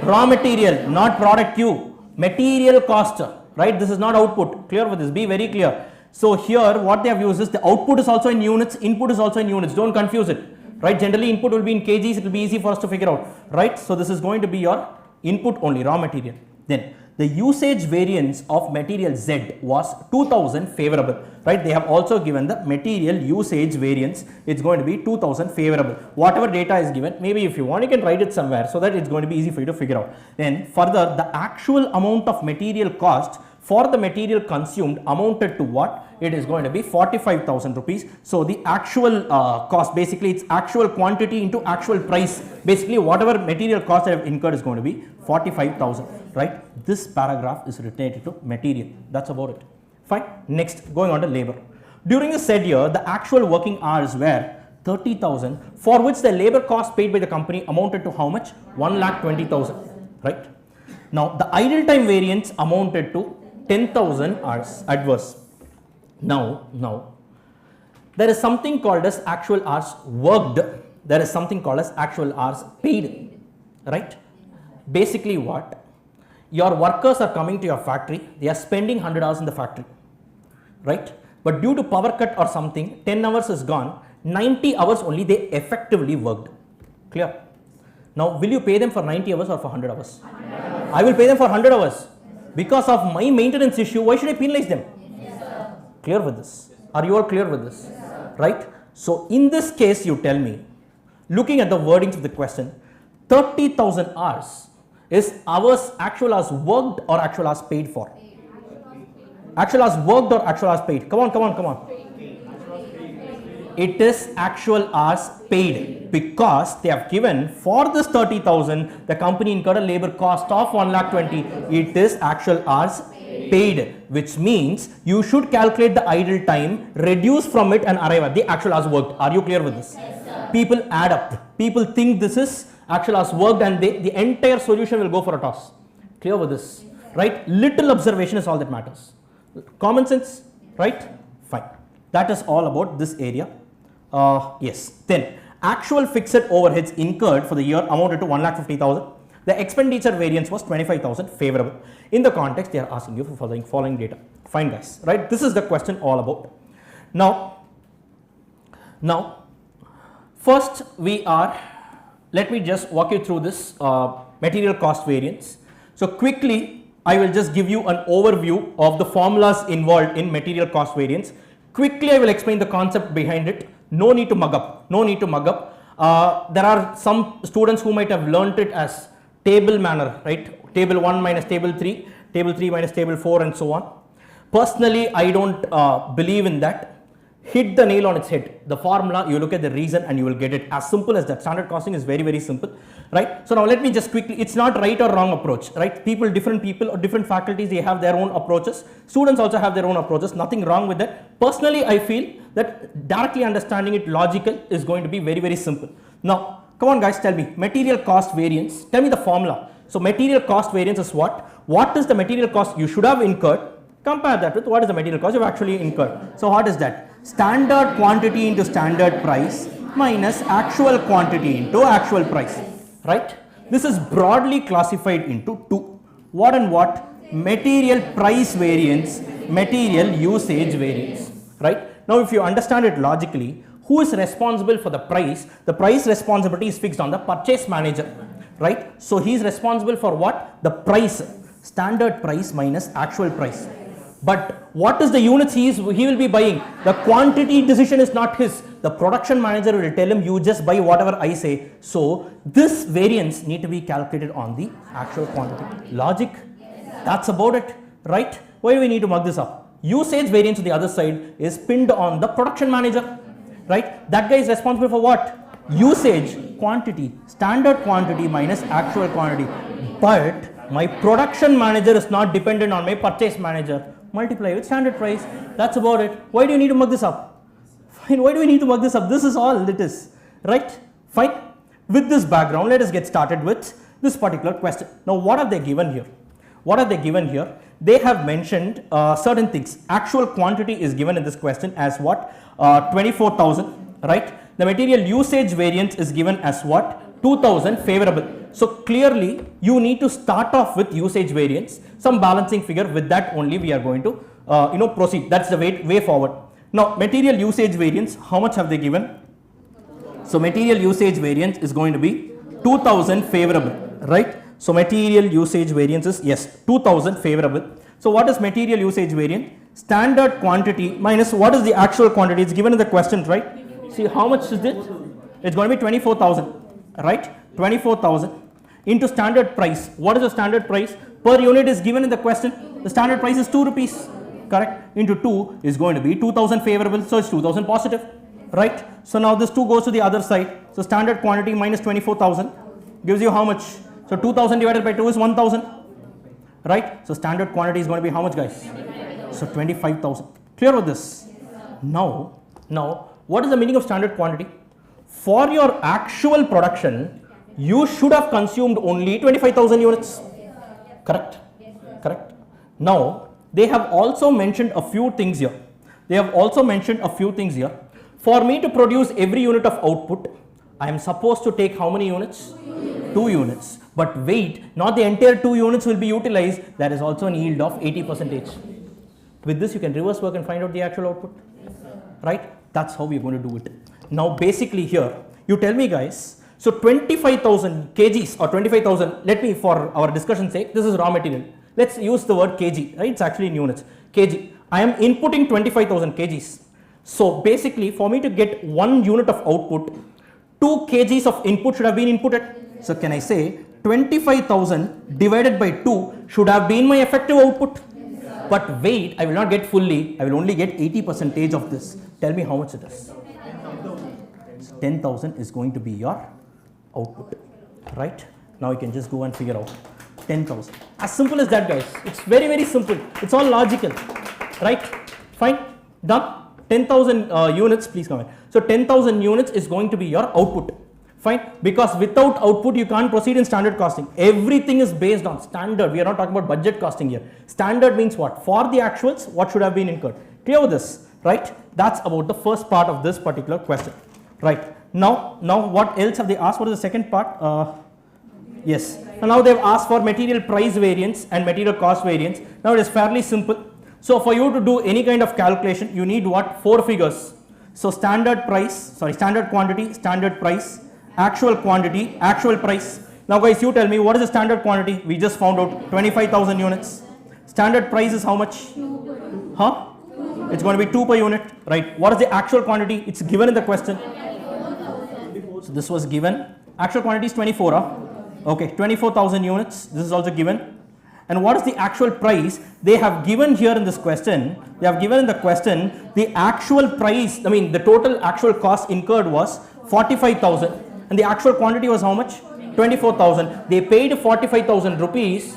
raw material, not product Q. Material cost, right? This is not output. Clear with this? Be very clear. So here what they have used is the output is also in units, input is also in units. Don't confuse it, right? Generally input will be in kgs. It will be easy for us to figure out, right? So this is going to be your input only, raw material. Then the usage variance of material Z was 2000 favorable, right? They have also given the material usage variance. It's going to be 2000 favorable. Whatever data is given, maybe if you want you can write it somewhere so that it's going to be easy for you to figure out. Then further, the actual amount of material cost for the material consumed amounted to what? It is going to be 45,000 rupees. So the actual cost, basically it's actual quantity into actual price. Basically whatever material cost I have incurred is going to be 45,000, right? This paragraph is related to material. That's about it. Fine. Next, going on to labor. During the said year, the actual working hours were 30,000, for which the labor cost paid by the company amounted to how much? 1,20,000, right? Now the idle time variance amounted to 10,000 hours adverse. Now there is something called as actual hours worked. There is something called as actual hours paid, right? Basically what? Your workers are coming to your factory, they are spending 100 hours in the factory, right? But due to power cut or something, 10 hours is gone, 90 hours only they effectively worked. Clear? Now will you pay them for 90 hours or for 100 hours? I will pay them for 100 hours. Because of my maintenance issue, why should I penalize them? Yes, sir. Clear with this? Are you all clear with this? Yes, right? So in this case, you tell me, looking at the wordings of the question, 30,000 hours is hours, actual hours worked or actual hours paid for? Actual hours worked or actual hours paid? Come on. It is actual hours paid because they have given for this 30,000 the company incurred a labor cost of 1,20,000. It is actual hours paid, which means you should calculate the idle time, reduce from it and arrive at the actual hours worked. Are you clear with this? Yes, people add up. People think this is actual hours worked and the entire solution will go for a toss. Clear with this? Right? Little observation is all that matters. Common sense, right? Fine. That is all about this area. Yes. Then actual fixed overheads incurred for the year amounted to 1,50,000. The expenditure variance was 25,000 favorable. In the context, they are asking you for following data. Fine, guys. Right? This is the question all about. Now, first let me just walk you through this material cost variance. So quickly, I will just give you an overview of the formulas involved in material cost variance. Quickly, I will explain the concept behind it. No need to mug up. There are some students who might have learnt it as table manner, right? Table 1 minus table 3, table 3 minus table 4 and so on. Personally, I don't believe in that. Hit the nail on its head. The formula, you look at the reason and you will get it. As simple as that. Standard costing is very, very simple, right? So now let me just quickly, it's not right or wrong approach, right? Different people or different faculties, they have their own approaches. Students also have their own approaches. Nothing wrong with that. Personally, I feel that directly understanding it logical is going to be very, very simple. Now, come on guys, tell me, material cost variance, tell me the formula. So material cost variance is what? What is the material cost you should have incurred? Compare that with what is the material cost you have actually incurred. So what is that? Standard quantity into standard price minus actual quantity into actual price, right? This is broadly classified into two. What and what? Material price variance, material usage variance, right? Now if you understand it logically, who is responsible for the price? The price responsibility is fixed on the purchase manager, right? So he is responsible for what? The price, standard price minus actual price. But what is the units he will be buying? The quantity decision is not his. The production manager will tell him, you just buy whatever I say. So this variance need to be calculated on the actual quantity. Logic? That's about it, right? Why do we need to mug this up? Usage variance on the other side is pinned on the production manager, right? That guy is responsible for what? Usage, quantity, standard quantity minus actual quantity. But my production manager is not dependent on my purchase manager. Multiply with standard price. That's about it. Why do you need to mug this up? Fine. Why do we need to mug this up? This is all it is, right? Fine. With this background, let us get started with this particular question. Now what are they given here? What are they given here? They have mentioned certain things. Actual quantity is given in this question as what? 24,000, right? The material usage variance is given as what? 2,000 favorable. So clearly you need to start off with usage variance, some balancing figure. With that only we are going to proceed. That's the way forward. Now material usage variance, how much have they given? So material usage variance is going to be 2,000 favorable, right? So material usage variance is, yes, 2,000 favorable. So what is material usage variance? Standard quantity minus what is the actual quantity? It's given in the question, right? See how much is it? It's going to be 24,000, right? 24,000 into standard price. What is the standard price? Per unit is given in the question. The standard price is 2 rupees, correct? Into 2 is going to be 2,000 favorable. So it's 2,000 positive, right? So now this 2 goes to the other side. So standard quantity minus 24,000 gives you how much? So 2,000 divided by 2 is 1,000, right? So standard quantity is going to be how much, guys? So 25,000. Clear with this? Now, what is the meaning of standard quantity? For your actual production, you should have consumed only 25,000 units. Correct? Correct. Now, they have also mentioned a few things here. For me to produce every unit of output, I am supposed to take how many units? 2 units. But wait, not the entire 2 units will be utilized. There is also an yield of 80%. With this, you can reverse work and find out the actual output, right? That's how we are going to do it. Now, basically here, you tell me, guys, so 25,000 kgs or 25,000, let me, for our discussion sake, this is raw material. Let's use the word kg, right? It's actually in units. Kg. I am inputting 25,000 kgs. So basically, for me to get 1 unit of output, 2 kgs of input should have been inputted. So can I say 25,000 divided by 2 should have been my effective output? But wait, I will not get fully, I will only get 80% of this. Tell me how much it is. 10,000 is going to be your output, right? Now you can just go and figure out 10,000. As simple as that, guys. It's very, very simple. It's all logical, right? Fine, done. 10,000 units, please come in. So 10,000 units is going to be your output. Fine, because without output you can't proceed in standard costing. Everything is based on standard. We are not talking about budget costing here. Standard means what? For the actuals, what should have been incurred? Clear with this, right? That's about the first part of this particular question, right? Now what else have they asked? What is the second part? Yes. And now they've asked for material price variance and material cost variance. Now it is fairly simple. So for you to do any kind of calculation, you need what? 4 figures. So standard quantity, standard price, actual quantity, actual price. Now guys, you tell me what is the standard quantity? We just found out 25,000 units. Standard price is how much? Huh? It's going to be 2 per unit, right? What is the actual quantity? It's given in the question. So this was given. Actual quantity is 24. Huh? Okay, 24,000 units. This is also given. And what is the actual price? They have given here in this question. They have given in the question the actual price. I mean, the total actual cost incurred was 45,000, and the actual quantity was how much? 24,000. They paid 45,000 rupees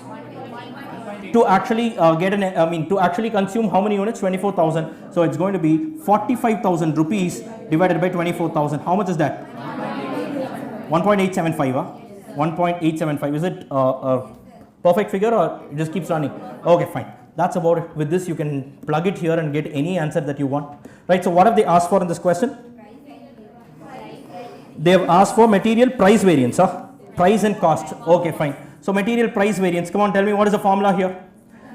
to actually to actually consume how many units? 24,000. So it's going to be 45,000 rupees divided by 24,000. How much is that? 1.875. 1.875. Is it perfect figure or it just keeps running? Okay, fine. That's about it. With this, you can plug it here and get any answer that you want. Right. So what have they asked for in this question? They have asked for material price variance. Price and cost. Okay, fine. So material price variance. Come on, tell me what is the formula here?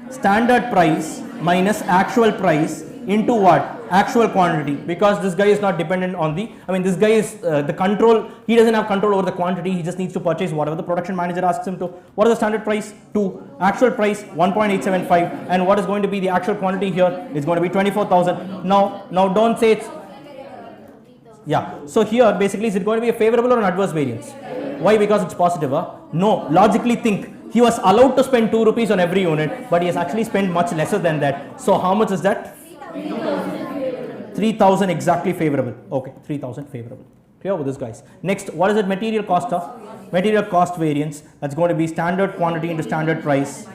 Standard price minus actual price into what? Actual quantity, because this guy is not dependent on the, this guy is the control, he doesn't have control over the quantity, he just needs to purchase whatever the production manager asks him to. What is the standard price? 2. Actual price 1.875, and what is going to be the actual quantity here? It's going to be 24,000. Now don't say it's, yeah, so here basically is it going to be a favorable or an adverse variance? Why? Because it's positive. No, logically think, he was allowed to spend 2 rupees on every unit, but he has actually spent much lesser than that. So how much is that? 3,000 exactly favorable. Okay, 3,000 favorable. Clear with this, guys. Next, what is it? Material cost of? Material cost variance. That's going to be standard quantity into standard price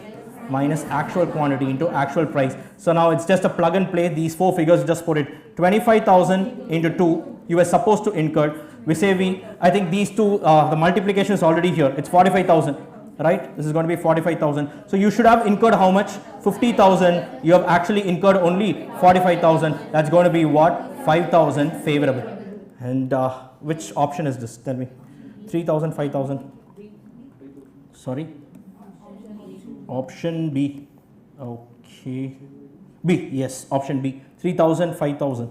minus actual quantity into actual price. So now it's just a plug and play. These 4 figures, just put it 25,000 into 2. You were supposed to incur. I think these two, the multiplication is already here. It's 45,000. right? This is going to be 45,000. So you should have incurred how much? 50,000. You have actually incurred only 45,000. That's going to be what? 5,000 favorable. And which option is this? Tell me. 3,000, 5,000. Sorry. Option B. Okay. B. Yes. Option B. 3,000, 5,000.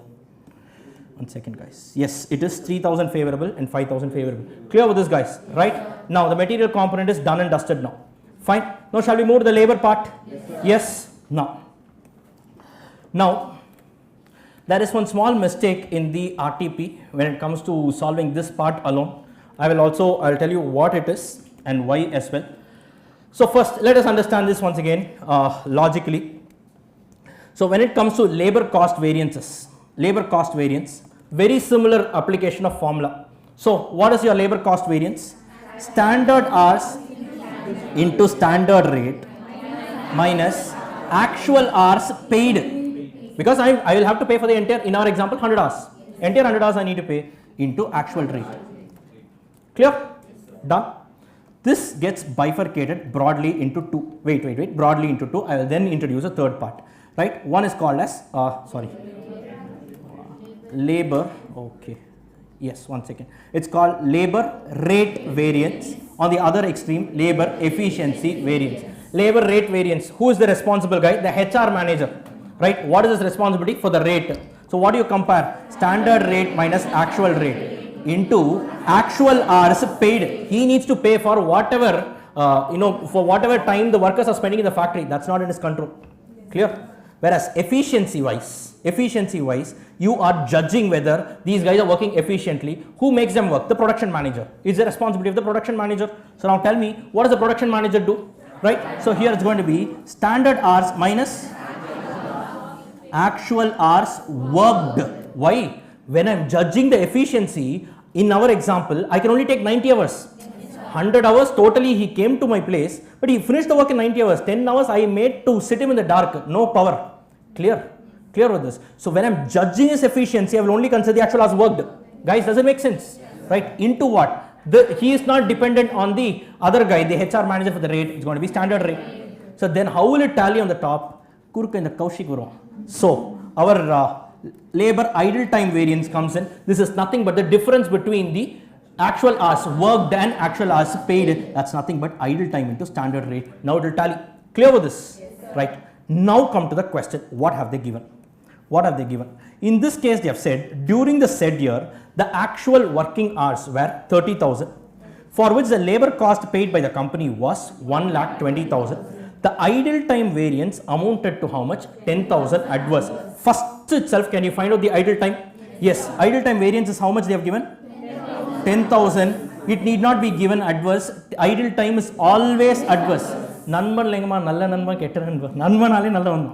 1 second, guys. Yes, it is 3,000 favorable and 5,000 favorable. Clear with this, guys, right? Now the material component is done and dusted now. Fine. Now shall we move to the labor part? Yes. Now there is one small mistake in the RTP when it comes to solving this part alone. I'll tell you what it is and why as well. So first, let us understand this once again logically. So when it comes to labor cost variance, very similar application of formula. So what is your labor cost variance? Standard hours into standard rate minus actual hours paid, because I will have to pay for the entire, in our example, 100 hours. Entire 100 hours I need to pay into actual rate. Clear? Done? This gets bifurcated broadly into two. Wait. Broadly into two. I will then introduce a third part. Right? One is called as, labor. Okay. Yes, 1 second. It's called labor rate variance. On the other extreme, labor efficiency variance. Labor rate variance. Who is the responsible guy? The HR manager. Right? What is his responsibility? For the rate. So what do you compare? Standard rate minus actual rate into actual hours paid. He needs to pay for whatever, for whatever time the workers are spending in the factory. That's not in his control. Clear? Whereas efficiency wise, you are judging whether these guys are working efficiently. Who makes them work? The production manager. It's the responsibility of the production manager. So now tell me, what does the production manager do? Right? So here it's going to be standard hours minus actual hours worked. Why? When I'm judging the efficiency, in our example, I can only take 90 hours. 100 hours totally he came to my place, but he finished the work in 90 hours. 10 hours I made to sit him in the dark, no power. Clear with this? So when I'm judging his efficiency, I will only consider the actual hours worked. Guys, does it make sense? Right? Into what? He is not dependent on the other guy, the HR manager for the rate. It's going to be standard rate. So then how will it tally on the top? So our labor idle time variance comes in. This is nothing but the difference between the actual hours worked and actual hours paid. That's nothing but idle time into standard rate. Now it will tally. Clear with this? Yes, right. Now come to the question. What have they given? In this case, they have said during the said year, the actual working hours were 30,000, for which the labor cost paid by the company was 1,20,000. The idle time variance amounted to how much? 10,000 adverse. First itself, can you find out the idle time? Yes, idle time variance is how much they have given? 10,000. It need not be given adverse. Idle time is always adverse.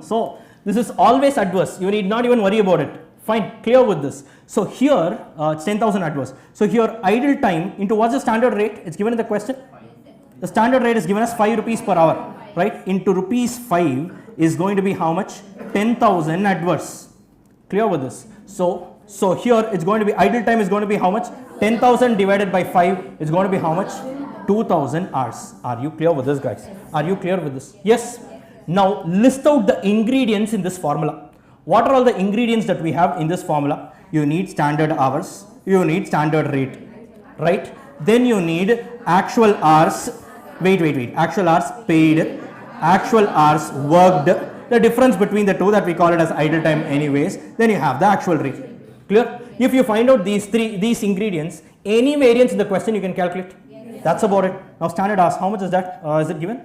So this is always adverse. You need not even worry about it. Fine, clear with this. So here it's 10,000 adverse. So here idle time into what's the standard rate? It's given in the question. The standard rate is given as 5 rupees per hour. Right? Into rupees 5 is going to be how much? 10,000 adverse. Clear with this? So here it's going to be idle time is going to be how much? 10,000 divided by 5 is going to be how much? 2,000 hours. Are you clear with this, guys? Are you clear with this? Yes. Now list out the ingredients in this formula. What are all the ingredients that we have in this formula? You need standard hours. You need standard rate. Right? Then you need actual hours. Wait. Actual hours paid. Actual hours worked. The difference between the two, that we call it as idle time anyways. Then you have the actual rate. Clear? If you find out these ingredients, any variance in the question you can calculate. Yes. That's about it. Now standard hours, how much is that? Is it given?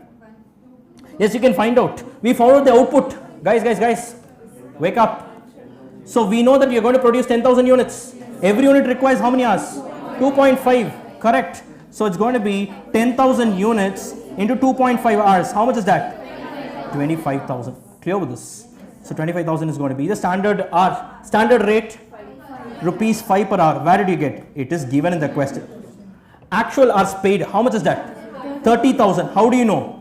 Yes, you can find out. We found out the output. Guys, wake up. So we know that we are going to produce 10,000 units. Every unit requires how many hours? 2.5. Correct. So it's going to be 10,000 units into 2.5 hours. How much is that? 25,000. Clear with this? So 25,000 is going to be the standard hour. Standard rate, rupees 5 per hour. Where did you get? It is given in the question. Actual hours paid, how much is that? 30,000. How do you know?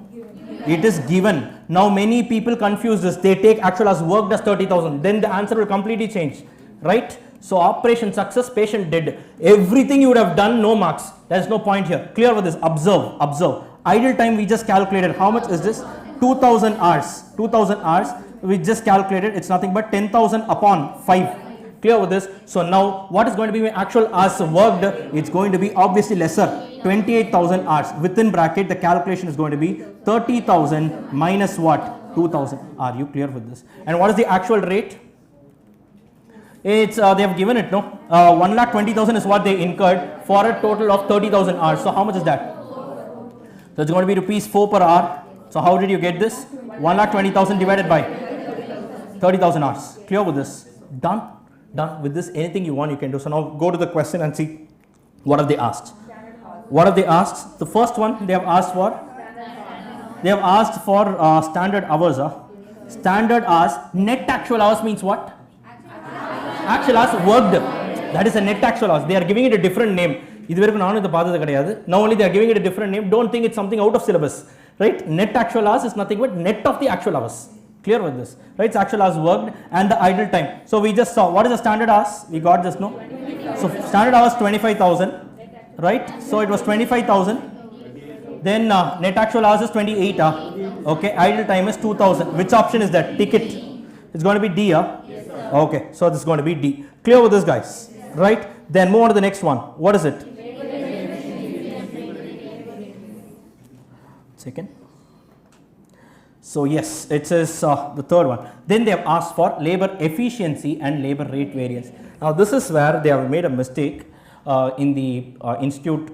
It is given. Now many people confuse this. They take actual hours worked as 30,000. Then the answer will completely change. Right? So operation success, patient dead. Everything you would have done, no marks. There is no point here. Clear with this? Observe. Idle time we just calculated. How much is this? 2000 hours. 2000 hours we just calculated. It's nothing but 10,000 upon 5. Clear with this? So now what is going to be my actual hours worked? It's going to be obviously lesser, 28,000 hours. Within bracket the calculation is going to be 30,000 minus what? 2,000. Are you clear with this? And what is the actual rate? It's they have given it, no? 1,20,000 is what they incurred for a total of 30,000 hours. So how much is that? So it's going to be rupees 4 per hour. So how did you get this? 1,20,000 divided by 30,000 hours. Clear with this? Done? Done with this. Anything you want you can do. So now go to the question and see what have they asked. What have they asked? The first one they have asked for. They have asked for standard hours. Standard hours. Net actual hours means what? Actual hours worked. That is a net actual hours. They are giving it a different name. Now only they are giving it a different name. Don't think it's something out of syllabus. Right? Net actual hours is nothing but net of the actual hours. Clear with this? Right? It's actual hours worked and the idle time. So we just saw what is the standard hours? We got this, no? So standard hours 25,000. Right? So it was 25,000. Then net actual hours is 28. Okay. Idle time is 2,000. Which option is that? Ticket. It's going to be D. Okay. So this is going to be D. Clear with this, guys? Right? Then move on to the next one. What is it? Second. So yes, it says the third one. Then they have asked for labor efficiency and labor rate variance. Now this is where they have made a mistake in the institute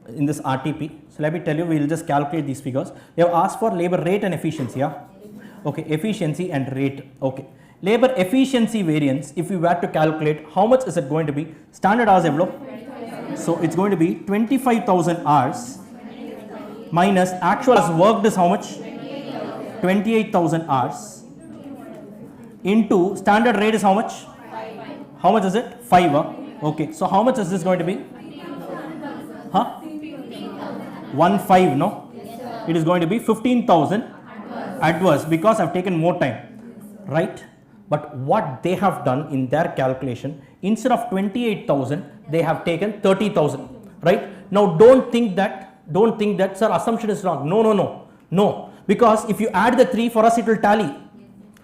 in this RTP. So let me tell you, we will just calculate these figures. They have asked for labor rate and efficiency. Okay, efficiency and rate. Okay, labor efficiency variance. If we were to calculate, how much is it going to be? Standard hours evlo? So it's going to be 25,000 hours minus actual hours worked is how much? 28,000 hours into standard rate is how much? How much is it? 5. Okay, so how much is this going to be? 1,500, no? It is going to be 15,000 adverse because I have taken more time, right? But what they have done in their calculation, instead of 28,000, they have taken 30,000, right? Now don't think that, sir, assumption is wrong. No. Because if you add the 3 for us, it will tally.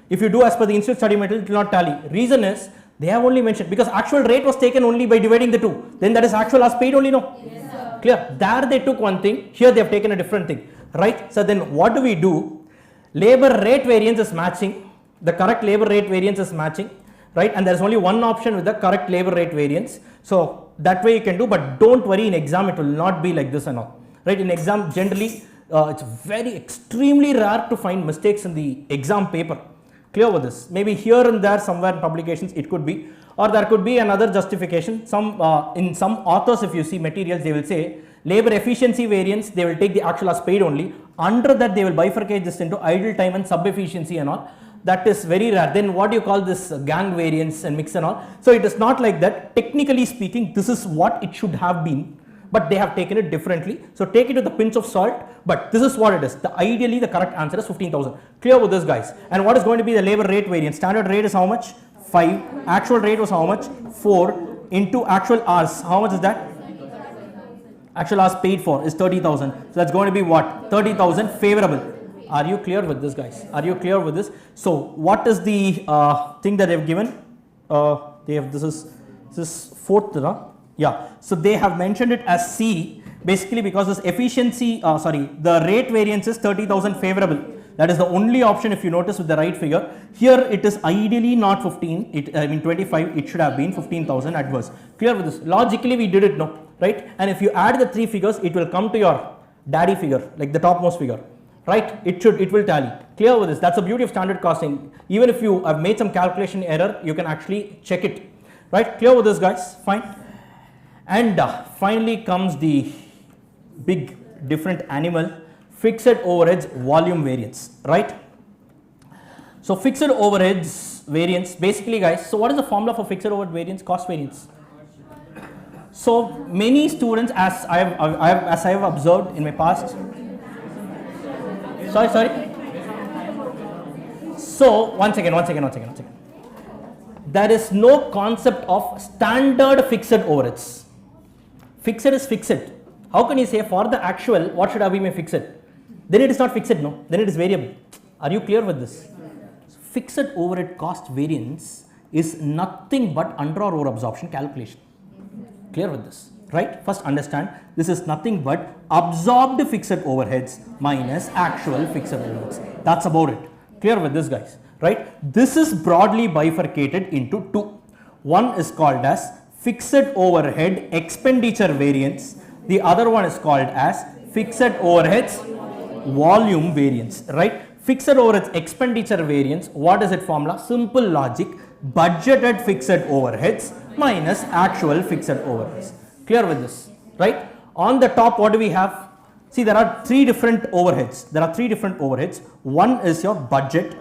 If you do as per the institute study material, it will not tally. Reason is, they have only mentioned, because actual rate was taken only by dividing the 2. Then that is actual hours paid only, no? Yes, sir. Clear? There they took one thing, here they have taken a different thing, right? So then what do we do? Labor rate variance is matching. The correct labor rate variance is matching, right? And there is only one option with the correct labor rate variance. So that way you can do, but don't worry, in exam it will not be like this and all, right? In exam generally, it's very extremely rare to find mistakes in the exam paper. Clear with this? Maybe here and there somewhere in publications it could be, or there could be another justification. In some authors, if you see materials, they will say labor efficiency variance, they will take the actual hours paid only. Under that they will bifurcate this into idle time and sub efficiency and all. That is very rare. Then what do you call this gang variance and mix and all? So it is not like that. Technically speaking, this is what it should have been, but they have taken it differently. So take it with a pinch of salt, but this is what it is. Ideally the correct answer is 15,000. Clear with this, guys? And what is going to be the labor rate variance? Standard rate is how much? 5. Actual rate was how much? 4 into actual hours. How much is that? Actual hours paid for is 30,000. So that's going to be what? 30,000 favorable. Are you clear with this, guys? Are you clear with this? So what is the thing that they've given? This is fourth, yeah. So they have mentioned it as C, basically because this efficiency, the rate variance is 30,000 favorable. That is the only option if you notice with the right figure. Here it is ideally not 25, it should have been 15,000 adverse. Clear with this? Logically we did it, no, right? And if you add the 3 figures, it will come to your daddy figure, like the topmost figure, right? It will tally. Clear with this? That's the beauty of standard costing. Even if you have made some calculation error, you can actually check it, right? Clear with this, guys? Fine. And finally comes the big different animal, fixed overheads volume variance, right? So fixed overheads variance, basically, guys, so what is the formula for fixed overhead variance? Cost variance. So many students, as I have observed in my past, sorry. So one second. There is no concept of standard fixed overheads. Fixed is fixed. How can you say for the actual, what should have been my fixed? Then it is not fixed, no? Then it is variable. Are you clear with this? Fixed overhead cost variance is nothing but under or over absorption calculation. Clear with this, right? First understand, this is nothing but absorbed fixed overheads minus actual fixed overheads. That's about it. Clear with this, guys, right? This is broadly bifurcated into two. One is called as fixed overhead expenditure variance. The other one is called as fixed overheads volume variance, right? Fixed overheads expenditure variance, what is it formula? Simple logic, budgeted fixed overheads minus actual fixed overheads. Clear with this, right? On the top, what do we have? See, there are three different overheads. One is your budget,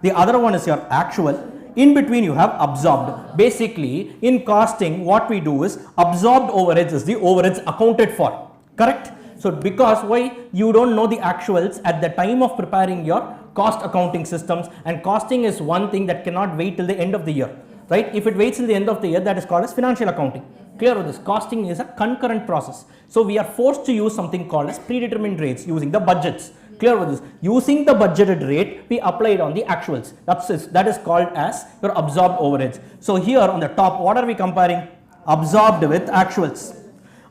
the other one is your actual. In between you have absorbed. Basically, in costing, what we do is absorbed overheads is the overheads accounted for. Correct? So, because why? You don't know the actuals at the time of preparing your cost accounting systems, and costing is one thing that cannot wait till the end of the year. Right? If it waits till the end of the year, that is called as financial accounting. Clear with this? Costing is a concurrent process. So, we are forced to use something called as predetermined rates using the budgets. Clear with this? Using the budgeted rate, we apply it on the actuals. That is called as your absorbed overheads. So here on the top, what are we comparing? Absorbed with actuals.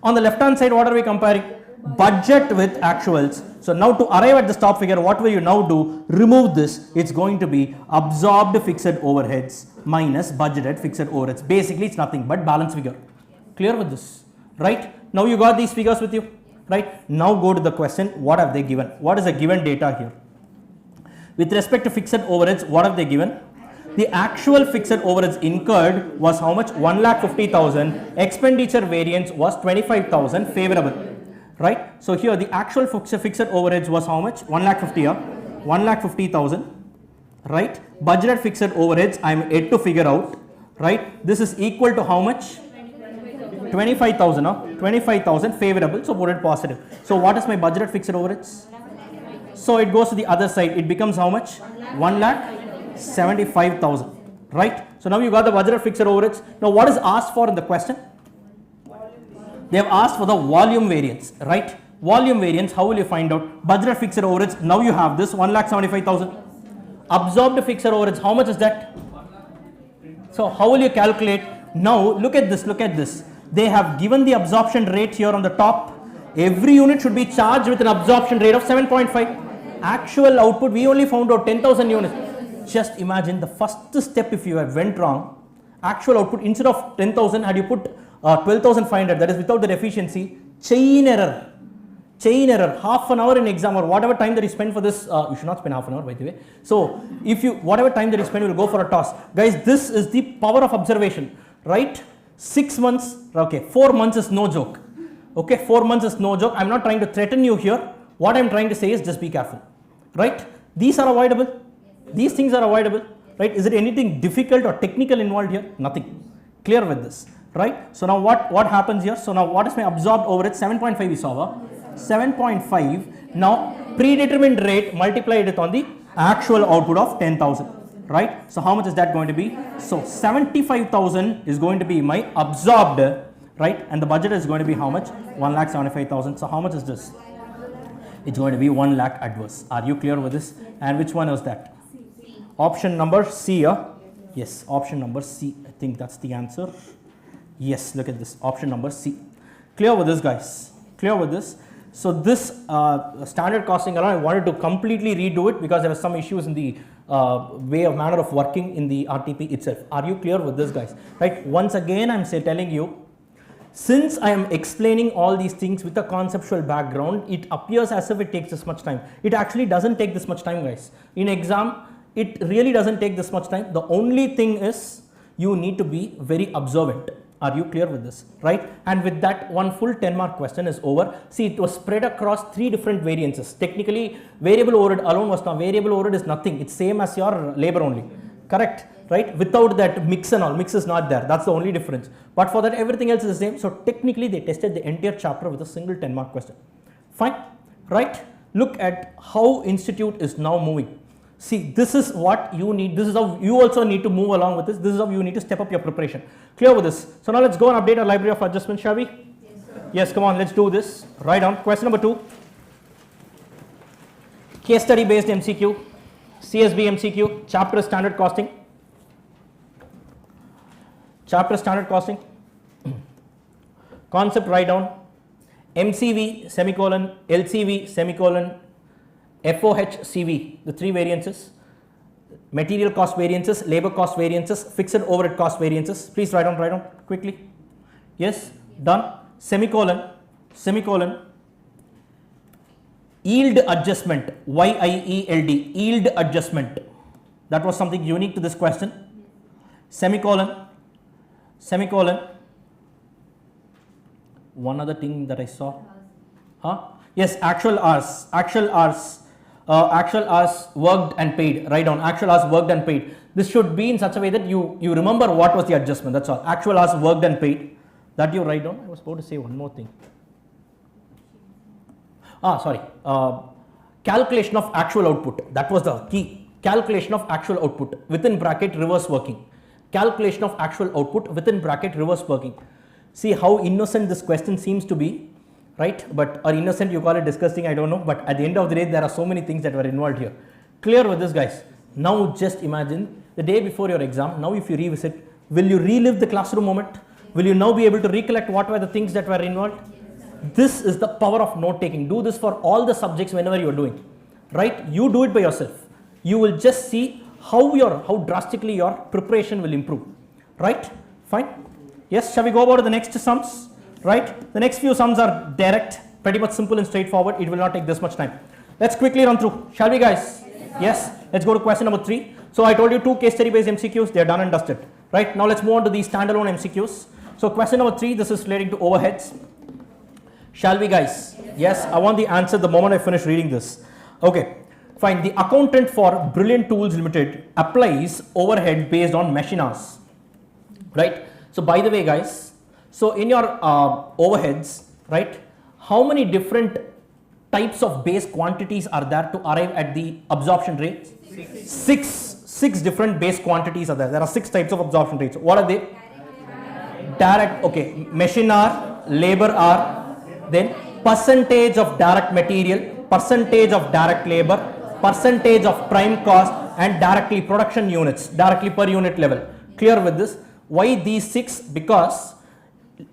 On the left hand side, what are we comparing? Budget with actuals. So now to arrive at this top figure, what will you now do? Remove this. It's going to be absorbed fixed overheads minus budgeted fixed overheads. Basically, it's nothing but balance figure. Clear with this? Right? Now you got these figures with you. Right? Now go to the question, what have they given? What is the given data here? With respect to fixed overheads, what have they given? The actual fixed overheads incurred was how much? 1,50,000. Expenditure variance was 25,000 favorable. Right? So here the actual fixed overheads was how much? 1,50,000. Right? Budgeted fixed overheads I am yet to figure out. Right? This is equal to how much? 25,000, 25,000 favorable, so put it positive. So what is my budgeted fixed overheads? So it goes to the other side, it becomes how much? 1,75,000, right? So now you got the budgeted fixed overheads. Now what is asked for in the question? They have asked for the volume variance, right? Volume variance, how will you find out? Budgeted fixed overheads, now you have this 1,75,000. Absorbed fixed overheads, how much is that? So how will you calculate? Now look at this. They have given the absorption rate here on the top. Every unit should be charged with an absorption rate of 7.5. Actual output, we only found out 10,000 units. Just imagine the first step if you have went wrong. Actual output, instead of 10,000, had you put 12,500, that is without the efficiency, chain error, half an hour in exam or whatever time that you spend for this, you should not spend half an hour by the way. So if you, whatever time that you spend, you will go for a toss. Guys, this is the power of observation, right? 6 months, okay, 4 months is no joke. Okay, 4 months is no joke. I'm not trying to threaten you here. What I'm trying to say is just be careful, right? These are avoidable. These things are avoidable, right? Is it anything difficult or technical involved here? Nothing. Clear with this, right? So now what happens here? So now what is my absorbed overhead? 7.5 we saw, 7.5. Now predetermined rate multiplied it on the actual output of 10,000. Right? So how much is that going to be? So 75,000 is going to be my absorbed, right? And the budget is going to be how much? 1,75,000. So how much is this? It's going to be 1 lakh adverse. Are you clear with this? And which one was that? Option number C. Yes, option number C. I think that's the answer. Yes, look at this. Option number C. Clear with this, guys? Clear with this? So this standard costing alone, I wanted to completely redo it because there were some issues in the manner of working in the RTP itself. Are you clear with this, guys? Right? Once again, I'm telling you, since I am explaining all these things with a conceptual background, it appears as if it takes this much time. It actually doesn't take this much time, guys. In exam, it really doesn't take this much time. The only thing is you need to be very observant. Are you clear with this, right? And with that, one full 10-mark question is over. See, it was spread across 3 different variances. Technically, variable overhead alone was not. Variable overhead is nothing. It's same as your labor only. Correct, right? Without that mix and all, mix is not there. That's the only difference. But for that, everything else is the same. So technically, they tested the entire chapter with a single 10-mark question. Fine, right? Look at how institute is now moving. See, this is what you need. This is how you also need to move along with this. This is how you need to step up your preparation. Clear with this? So now let's go and update our library of adjustments, shall we? Yes, sir. Yes, come on, let's do this. Write down. Question number 2. Case study based MCQ. CSB MCQ. Chapter standard costing. Chapter standard costing. Concept write down. MCV semicolon, LCV semicolon, FOHCV, the 3 variances. Material cost variances, labor cost variances, fixed overhead cost variances. Please write down quickly. Yes, done. Semicolon, yield adjustment, YIELD, yield adjustment. That was something unique to this question. Semicolon. One other thing that I saw. Yes, actual hours worked and paid. Write down actual hours worked and paid. This should be in such a way that you remember what was the adjustment. That's all. Actual hours worked and paid. That you write down. I was about to say one more thing. Calculation of actual output. That was the key. Calculation of actual output within bracket reverse working. Calculation of actual output within bracket reverse working. See how innocent this question seems to be, right? But or innocent you call it disgusting, I don't know. But at the end of the day, there are so many things that were involved here. Clear with this, guys? Now just imagine the day before your exam. Now if you revisit, will you relive the classroom moment? Will you now be able to recollect what were the things that were involved? This is the power of note taking. Do this for all the subjects whenever you are doing, right? You do it by yourself. You will just see how drastically your preparation will improve, right? Fine. Yes, shall we go over to the next sums, right? The next few sums are direct, pretty much simple and straightforward. It will not take this much time. Let's quickly run through, shall we, guys? Yes. Let's go to question number 3. So I told you 2 case study based MCQs, they are done and dusted, right? Now let's move on to these standalone MCQs. So question number 3, this is relating to overheads. Shall we, guys? Yes, I want the answer the moment I finish reading this. Okay, fine. The accountant for Brilliant Tools Limited applies overhead based on machine hours, right? So by the way, guys, so in your overheads, right, how many different types of base quantities are there to arrive at the absorption rate? 6 different base quantities are there. There are 6 types of absorption rates. What are they? Direct, okay, machine hour, labor hour, then percentage of direct material, percentage of direct labor, percentage of prime cost, and directly production units, directly per unit level. Clear with this? Why these 6? Because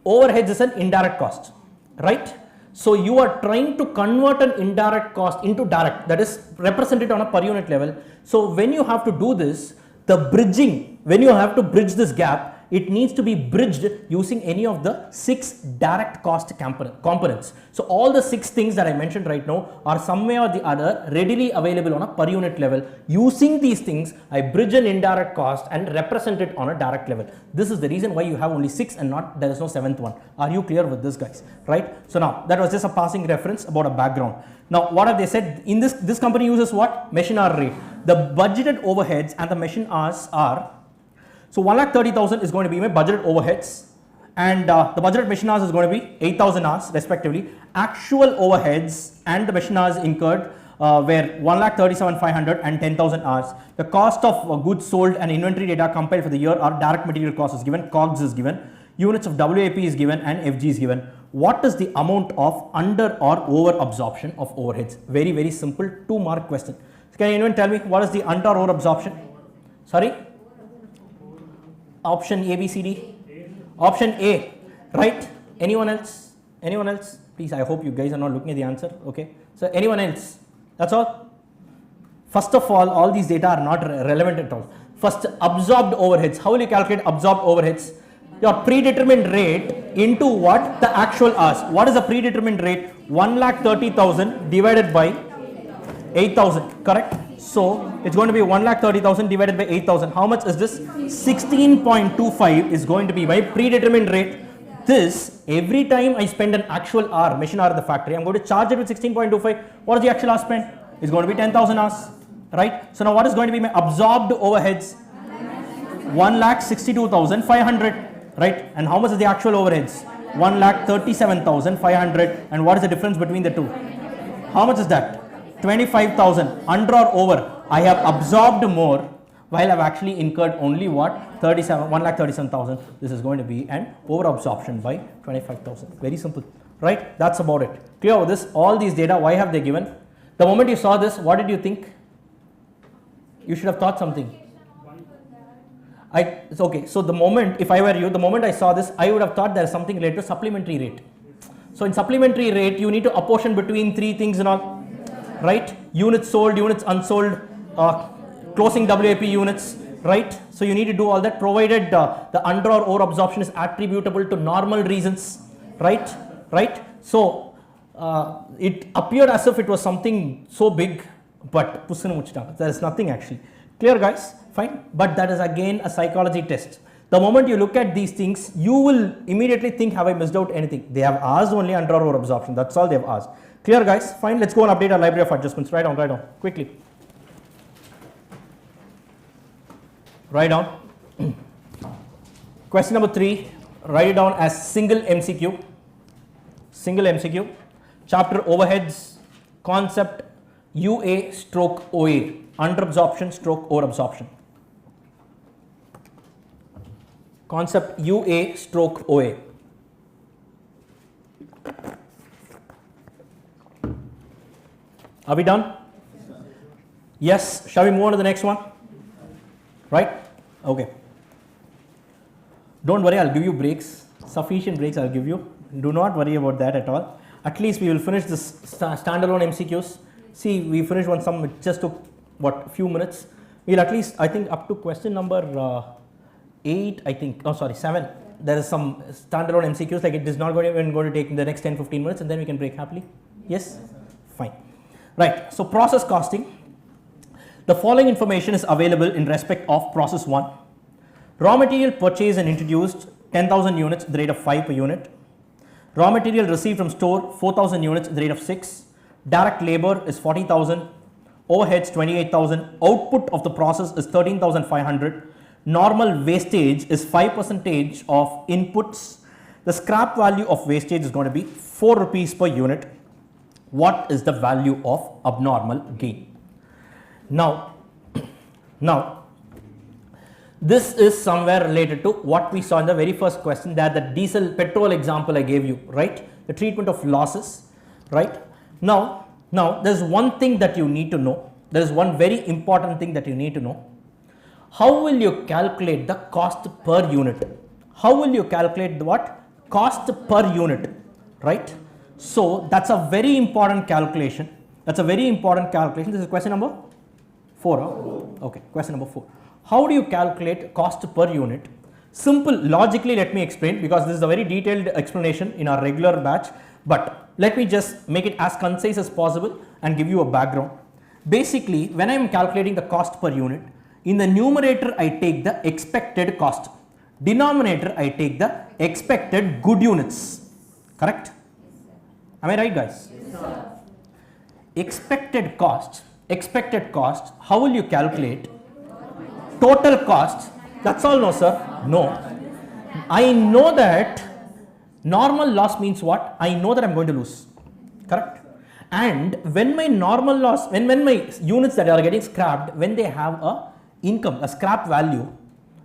overheads is an indirect cost, right? So you are trying to convert an indirect cost into direct, that is represented on a per unit level. So when you have to do this, the bridging, when you have to bridge this gap, it needs to be bridged using any of the 6 direct cost components. So all the 6 things that I mentioned right now are some way or the other readily available on a per unit level. Using these things, I bridge an indirect cost and represent it on a direct level. This is the reason why you have only 6 and not there is no 7th one. Are you clear with this, guys? Right? So now that was just a passing reference about a background. Now what have they said? In this company uses what? Machine hour rate. The budgeted overheads and the machine hours are, so 1,30,000 is going to be my budgeted overheads, and the budgeted machine hours is going to be 8,000 hours respectively. Actual overheads and the machine hours incurred were 1,37,500 and 10,000 hours. The cost of goods sold and inventory data compiled for the year are direct material cost is given, COGS is given, units of WAP is given, and FG is given. What is the amount of under or over absorption of overheads? Very, very simple 2-mark question. So can anyone tell me what is the under or over absorption? Sorry? Option A, B, C, D? Option A, right? Anyone else? Anyone else? Please, I hope you guys are not looking at the answer. Okay. So anyone else? That's all? First of all these data are not relevant at all. First, absorbed overheads. How will you calculate absorbed overheads? Your predetermined rate into what? The actual hours. What is the predetermined rate? 1,30,000 divided by 8,000, correct? So it's going to be 1,30,000 divided by 8,000. How much is this? 16.25 is going to be my predetermined rate. This, every time I spend an actual hour, machine hour at the factory, I'm going to charge it with 16.25. What is the actual hour spent? It's going to be 10,000 hours, right? So now what is going to be my absorbed overheads? 1,62,500, right? And how much is the actual overheads? 1,37,500. And what is the difference between the two? How much is that? 25,000. Under or over? I have absorbed more while I've actually incurred only what 1,37,000. This is going to be an over absorption by 25,000. Very simple, right? That's about it. Clear with this? All these data, why have they given? The moment you saw this, what did you think? You should have thought something. It's okay. So the moment, if I were you, the moment I saw this, I would have thought there is something related to supplementary rate. So in supplementary rate, you need to apportion between three things and all, right? Units sold, units unsold, closing WAP units, right? So you need to do all that, provided the under or over absorption is attributable to normal reasons, right? Right? So it appeared as if it was something so big, but there is nothing actually. Clear, guys? Fine. But that is again a psychology test. The moment you look at these things, you will immediately think, have I missed out anything? They have asked only under or over absorption. That's all they have asked. Clear, guys? Fine. Let's go and update our library of adjustments. Write down, quickly. Write down. Question number 3, write it down as single MCQ. Single MCQ. Chapter overheads, concept UA stroke OA. Under absorption stroke over absorption. Concept UA stroke OA. Are we done? Yes. Shall we move on to the next one? Right? Okay. Don't worry, I'll give you breaks. Sufficient breaks I'll give you. Do not worry about that at all. At least we will finish this standalone MCQs. See, we finished one sum, it just took what, a few minutes. We'll at least, I think, up to question number 8, I think, oh sorry, 7. There is some standalone MCQs, like it is not going to take in the next 10-15 minutes, and then we can break happily. Yes? Fine. Right. So process costing. The following information is available in respect of process 1. Raw material purchased and introduced 10,000 units at the rate of 5 per unit. Raw material received from store 4,000 units at the rate of 6. Direct labor is 40,000. Overheads 28,000. Output of the process is 13,500. Normal wastage is 5% of inputs. The scrap value of wastage is going to be 4 rupees per unit. What is the value of abnormal gain? Now, this is somewhere related to what we saw in the very first question, that the diesel petrol example I gave you, right? The treatment of losses, right? Now there's one thing that you need to know. There is one very important thing that you need to know. How will you calculate the cost per unit? How will you calculate the what? Cost per unit, right? So that's a very important calculation. That's a very important calculation. This is question number 4. Huh? Okay, question number 4. How do you calculate cost per unit? Simple, logically, let me explain, because this is a very detailed explanation in our regular batch, but let me just make it as concise as possible and give you a background. Basically, when I am calculating the cost per unit, in the numerator I take the expected cost. Denominator I take the expected good units. Correct? Am I right, guys? Yes, sir. Expected cost, how will you calculate? Total cost. That's all, no sir? No. I know that normal loss means what? I know that I'm going to lose. Correct? And when my normal loss, when my units that are getting scrapped, when they have a income, a scrap value,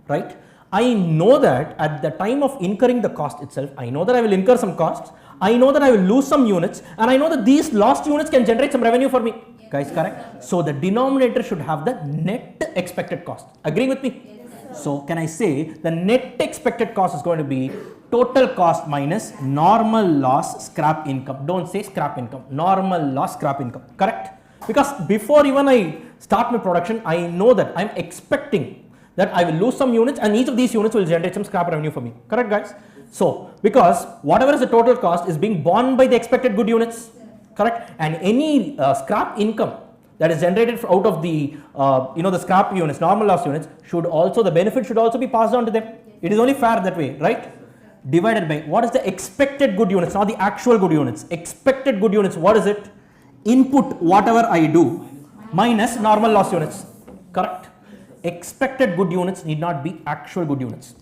right? I know that at the time of incurring the cost itself, I know that I will incur some costs, I know that I will lose some units, and I know that these lost units can generate some revenue for me. Yes. Guys, correct? So the denominator should have the net expected cost. Agree with me? Yes, so can I say the net expected cost is going to be total cost minus normal loss scrap income. Don't say scrap income, normal loss scrap income. Correct? Because before even I start my production, I know that I'm expecting that I will lose some units, and each of these units will generate some scrap revenue for me. Correct, guys? So, because whatever is the total cost is being borne by the expected good units, correct? And any scrap income that is generated out of the, the scrap units, normal loss units, should also, the benefit should also be passed on to them. It is only fair that way, right? Divided by, what is the expected good units, not the actual good units. Expected good units, what is it? Input, whatever I do, minus normal loss units, correct? Expected good units need not be actual good units,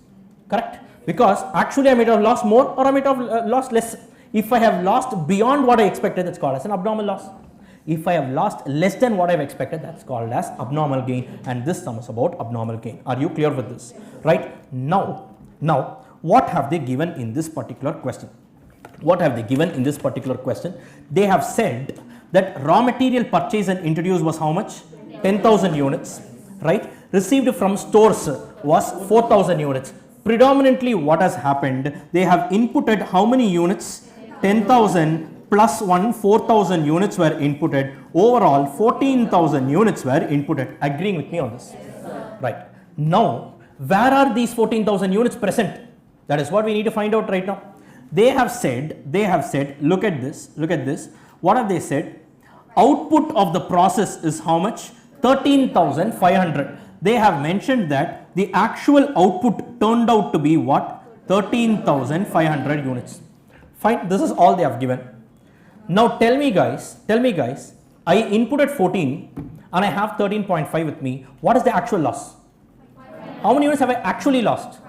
correct? Because actually I might have lost more or I might have lost less. If I have lost beyond what I expected, that's called as an abnormal loss. If I have lost less than what I've expected, that's called as abnormal gain, and this sum is about abnormal gain. Are you clear with this? Right? Now, what have they given in this particular question? What have they given in this particular question? They have said that raw material purchase and introduced was how much? 10,000 units, right? Received from stores was 4,000 units. Predominantly what has happened, they have inputted how many units? 10,000 plus 4,000 units were inputted. Overall 14,000 units were inputted. Agreeing with me on this? Right. Now, where are these 14,000 units present? That is what we need to find out right now. They have said, look at this. What have they said? Output of the process is how much? 13,500. They have mentioned that the actual output turned out to be what? 13,500 units. Fine, this is all they have given. Now tell me guys, I inputted 14 and I have 13.5 with me. What is the actual loss? How many units have I actually lost?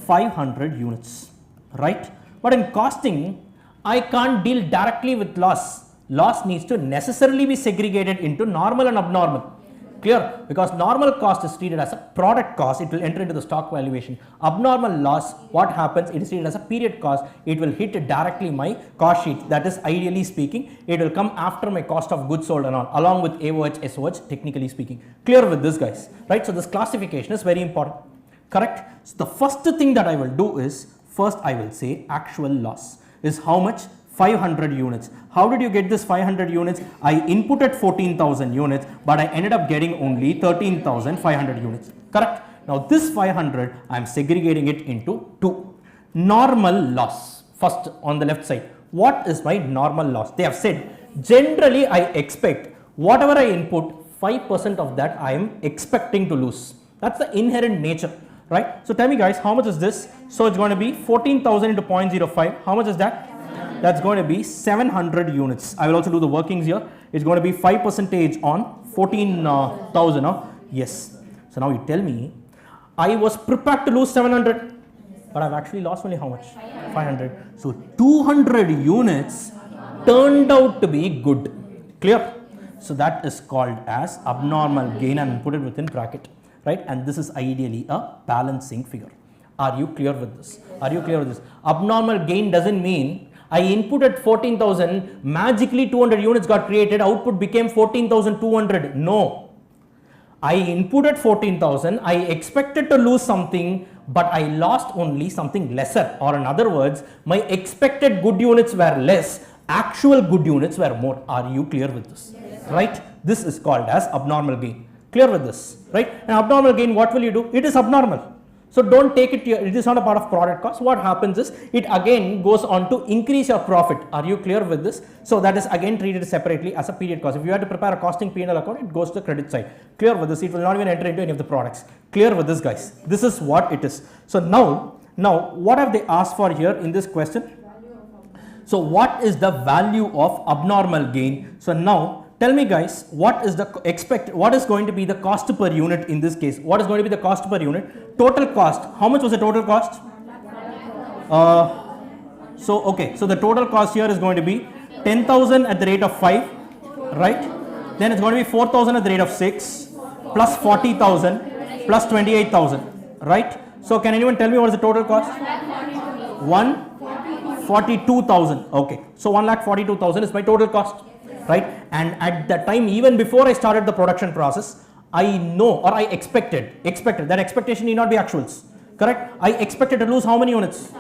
500 units, right? But in costing, I can't deal directly with loss. Loss needs to necessarily be segregated into normal and abnormal. Clear? Because normal cost is treated as a product cost, it will enter into the stock valuation. Abnormal loss, what happens? It is treated as a period cost, it will hit directly my cost sheet. That is, ideally speaking, it will come after my cost of goods sold and all, along with AOH, SOH, technically speaking. Clear with this, guys? Right? So this classification is very important. Correct? So the first thing that I will do is, first I will say actual loss is how much? 500 units. How did you get this 500 units? I inputted 14,000 units, but I ended up getting only 13,500 units. Correct? Now this 500, I am segregating it into two. Normal loss. First on the left side. What is my normal loss? They have said, generally I expect whatever I input, 5% of that I am expecting to lose. That's the inherent nature. Right? So tell me guys, how much is this? So it's going to be 14,000 into 0.05. How much is that? That's going to be 700 units. I will also do the workings here. It's going to be 5% on 14,000. Yes. So now you tell me, I was prepared to lose 700, but I've actually lost only how much? 500. So 200 units turned out to be good. Clear? So that is called as abnormal gain, and put it within bracket. Right? And this is ideally a balancing figure. Are you clear with this? Are you clear with this? Abnormal gain doesn't mean I inputted 14,000, magically 200 units got created, output became 14,200. No. I inputted 14,000, I expected to lose something, but I lost only something lesser. Or in other words, my expected good units were less, actual good units were more. Are you clear with this? Yes. Right? This is called as abnormal gain. Clear with this? Right? And abnormal gain, what will you do? It is abnormal. So don't take it, it is not a part of product cost. What happens is, it again goes on to increase your profit. Are you clear with this? So that is again treated separately as a period cost. If you had to prepare a costing P&L account, it goes to the credit side. Clear with this? It will not even enter into any of the products. Clear with this, guys? This is what it is. So now what have they asked for here in this question? So what is the value of abnormal gain? So now tell me guys, what is going to be the cost per unit in this case? What is going to be the cost per unit? Total cost. How much was the total cost? So the total cost here is going to be 10,000 at the rate of 5, right? Then it's going to be 4,000 at the rate of 6, plus 40,000, plus 28,000, right? So can anyone tell me what is the total cost? 142,000. Okay, so 1,42,000 is my total cost. Right? And at that time, even before I started the production process, I know, or I expected, that expectation need not be actuals. Correct? I expected to lose how many units?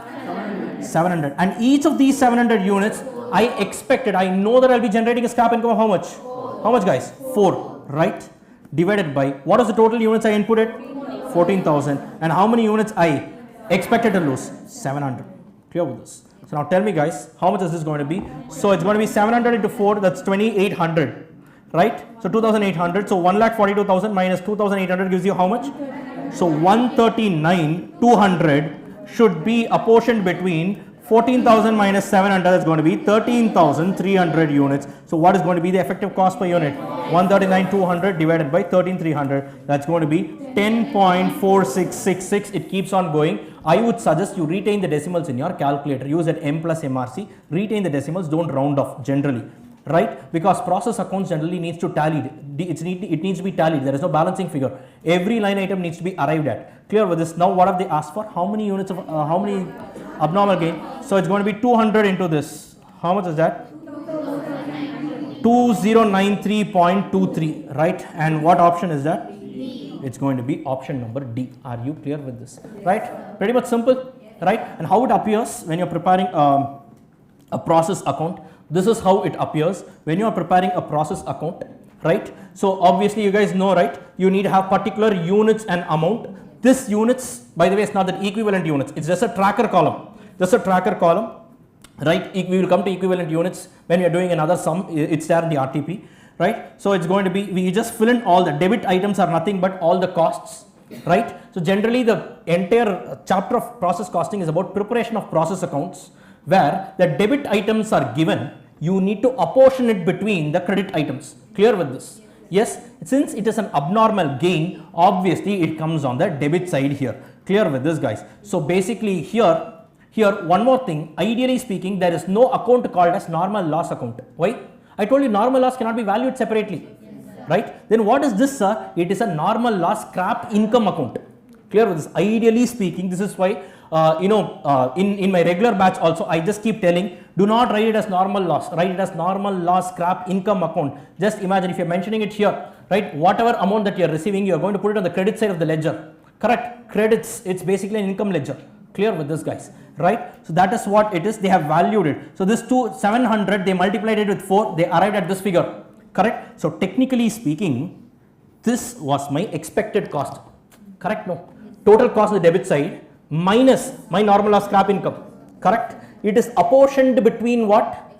700. And each of these 700 units, I know that I'll be generating a scrap income of how much? How much, guys? 4. Right? Divided by, what is the total units I inputted? 14,000. And how many units I expected to lose? 700. Clear with this? So now tell me guys, how much is this going to be? So it's going to be 700 into 4, that's 2,800, right? So 2,800, so 1,42,000 minus 2,800 gives you how much? So 139,200 should be apportioned between 14,000 minus 700, that's going to be 13,300 units. So what is going to be the effective cost per unit? 139,200 divided by 13,300, that's going to be 10.4666. It keeps on going. I would suggest you retain the decimals in your calculator. Use that M plus MRC. Retain the decimals, don't round off generally. right? Because process accounts generally needs to tally. It needs to be tallied. There is no balancing figure. Every line item needs to be arrived at. Clear with this? Now what have they asked for? How many units of how many abnormal gain? So it's going to be 200 into this. How much is that? 2093.23, right? And what option is that? D. It's going to be option number D. Are you clear with this? Right? Pretty much simple, right? And how it appears when you're preparing a process account. This is how it appears when you are preparing a process account, right? So obviously you guys know, right? You need to have particular units and amount. This units, by the way, it's not that equivalent units. It's just a tracker column. Just a tracker column. Right, we will come to equivalent units when we are doing another sum. It's there in the RTP, right? So it's going to be, we just fill in all the debit items are nothing but all the costs, right? So generally the entire chapter of process costing is about preparation of process accounts, where the debit items are given, you need to apportion it between the credit items. Clear with this? Yes, since it is an abnormal gain, obviously it comes on the debit side here. Clear with this, guys? So basically here one more thing, ideally speaking, there is no account called as normal loss account. Why? I told you normal loss cannot be valued separately, right? Then what is this, sir? It is a normal loss scrap income account. Clear with this? Ideally speaking, this is why in my regular batch also I just keep telling, do not write it as normal loss, write it as normal loss scrap income account. Just imagine if you're mentioning it here, right? Whatever amount that you're receiving, you're going to put it on the credit side of the ledger. Correct? Credits, it's basically an income ledger. Clear with this, guys? Right? So that is what it is. They have valued it. So this 700, they multiplied it with 4, they arrived at this figure. Correct? So technically speaking, this was my expected cost. Correct? No. Total cost on the debit side minus my normal loss scrap income. Correct? It is apportioned between what?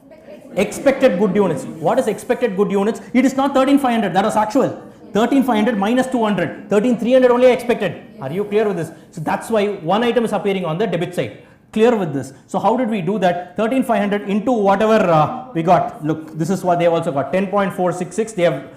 Expected good units. What is expected good units? It is not 13,500. That was actual. 13,500 minus 200. 13,300 only I expected. Are you clear with this? So that's why one item is appearing on the debit side. Clear with this? So how did we do that? 13,500 into whatever we got. Look, this is what they have also got. 10.466. They have.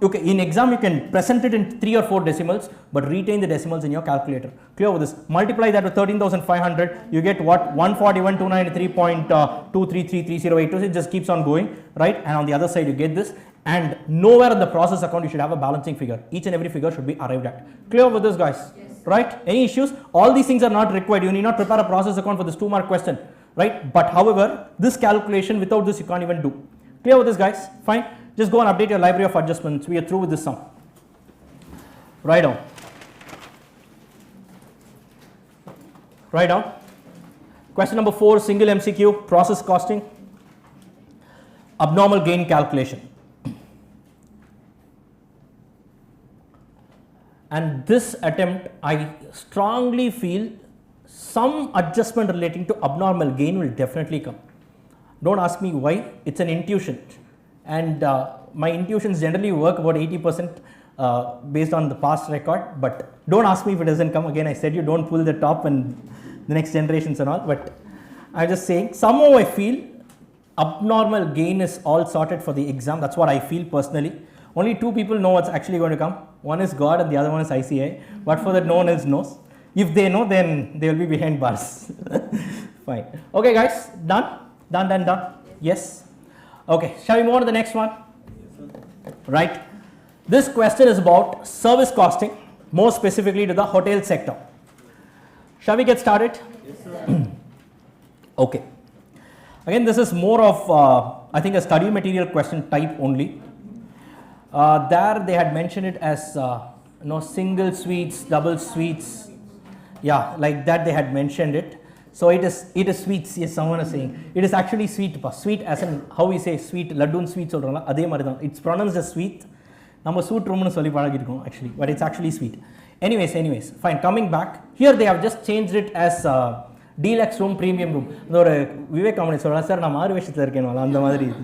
Okay, in exam you can present it in 3 or 4 decimals, but retain the decimals in your calculator. Clear with this? Multiply that with 13,500, you get what? 141,293.233308. It just keeps on going, right? And on the other side you get this, and nowhere in the process account you should have a balancing figure. Each and every figure should be arrived at. Clear with this, guys? Yes. Right? Any issues? All these things are not required. You need not prepare a process account for this 2-mark question, right? But however, this calculation without this you can't even do. Clear with this, guys? Fine. Just go and update your library of adjustments. We are through with this sum. Write down. Write down. Question number 4, single MCQ, process costing, abnormal gain calculation. And this attempt, I strongly feel some adjustment relating to abnormal gain will definitely come. Don't ask me why, it's an intuition. And my intuitions generally work about 80% based on the past record, but don't ask me if it doesn't come. Again, I said you don't pull the top and the next generations and all, but I'm just saying somehow I feel abnormal gain is all sorted for the exam. That's what I feel personally. Only 2 people know what's actually going to come. One is God and the other one is ICI, but for that no one else knows. If they know, then they will be behind bars. Fine. Okay guys, done? Done? Yes? Okay, shall we move on to the next one? Right. This question is about service costing, more specifically to the hotel sector. Shall we get started? Yes, sir. Okay. Again, this is more of, I think, a study material question type only. There they had mentioned it as single suites, double suites. Yeah, like that they had mentioned it. So it is sweets. Yes, someone is saying it is actually sweet. Sweet as in how we say sweet. Laddoon sweet solranga. Adhe maridhan. It's pronounced as sweet. Nama sweet room nu solli palagirukom actually, but it's actually sweet. Anyways, fine. Coming back here, they have just changed it as deluxe room, premium room. Vivek Kamani solra sir na maaru veshithila iruken wala andha madri.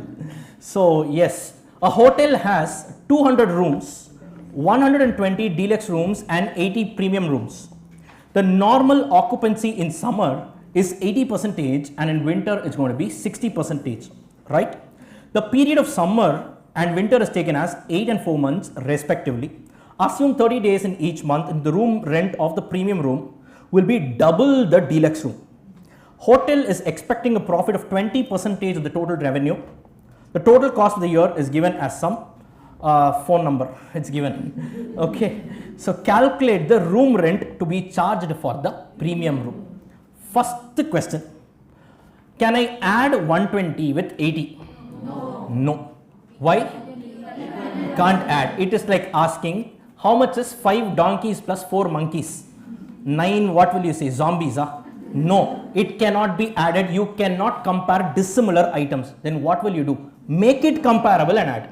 So yes, a hotel has 200 rooms, 120 deluxe rooms, and 80 premium rooms. The normal occupancy in summer is 80% and in winter it's going to be 60%, right? The period of summer and winter is taken as 8 and 4 months respectively. Assume 30 days in each month, and the room rent of the premium room will be double the deluxe room. Hotel is expecting a profit of 20% of the total revenue. The total cost of the year is given as some phone number, it's given. Okay, so calculate the room rent to be charged for the premium room. First question, can I add 120 with 80? No. Why? Can't add. It is like asking how much is 5 donkeys plus 4 monkeys? 9, what will you say, zombies? No, it cannot be added. You cannot compare dissimilar items. Then what will you do? Make it comparable and add,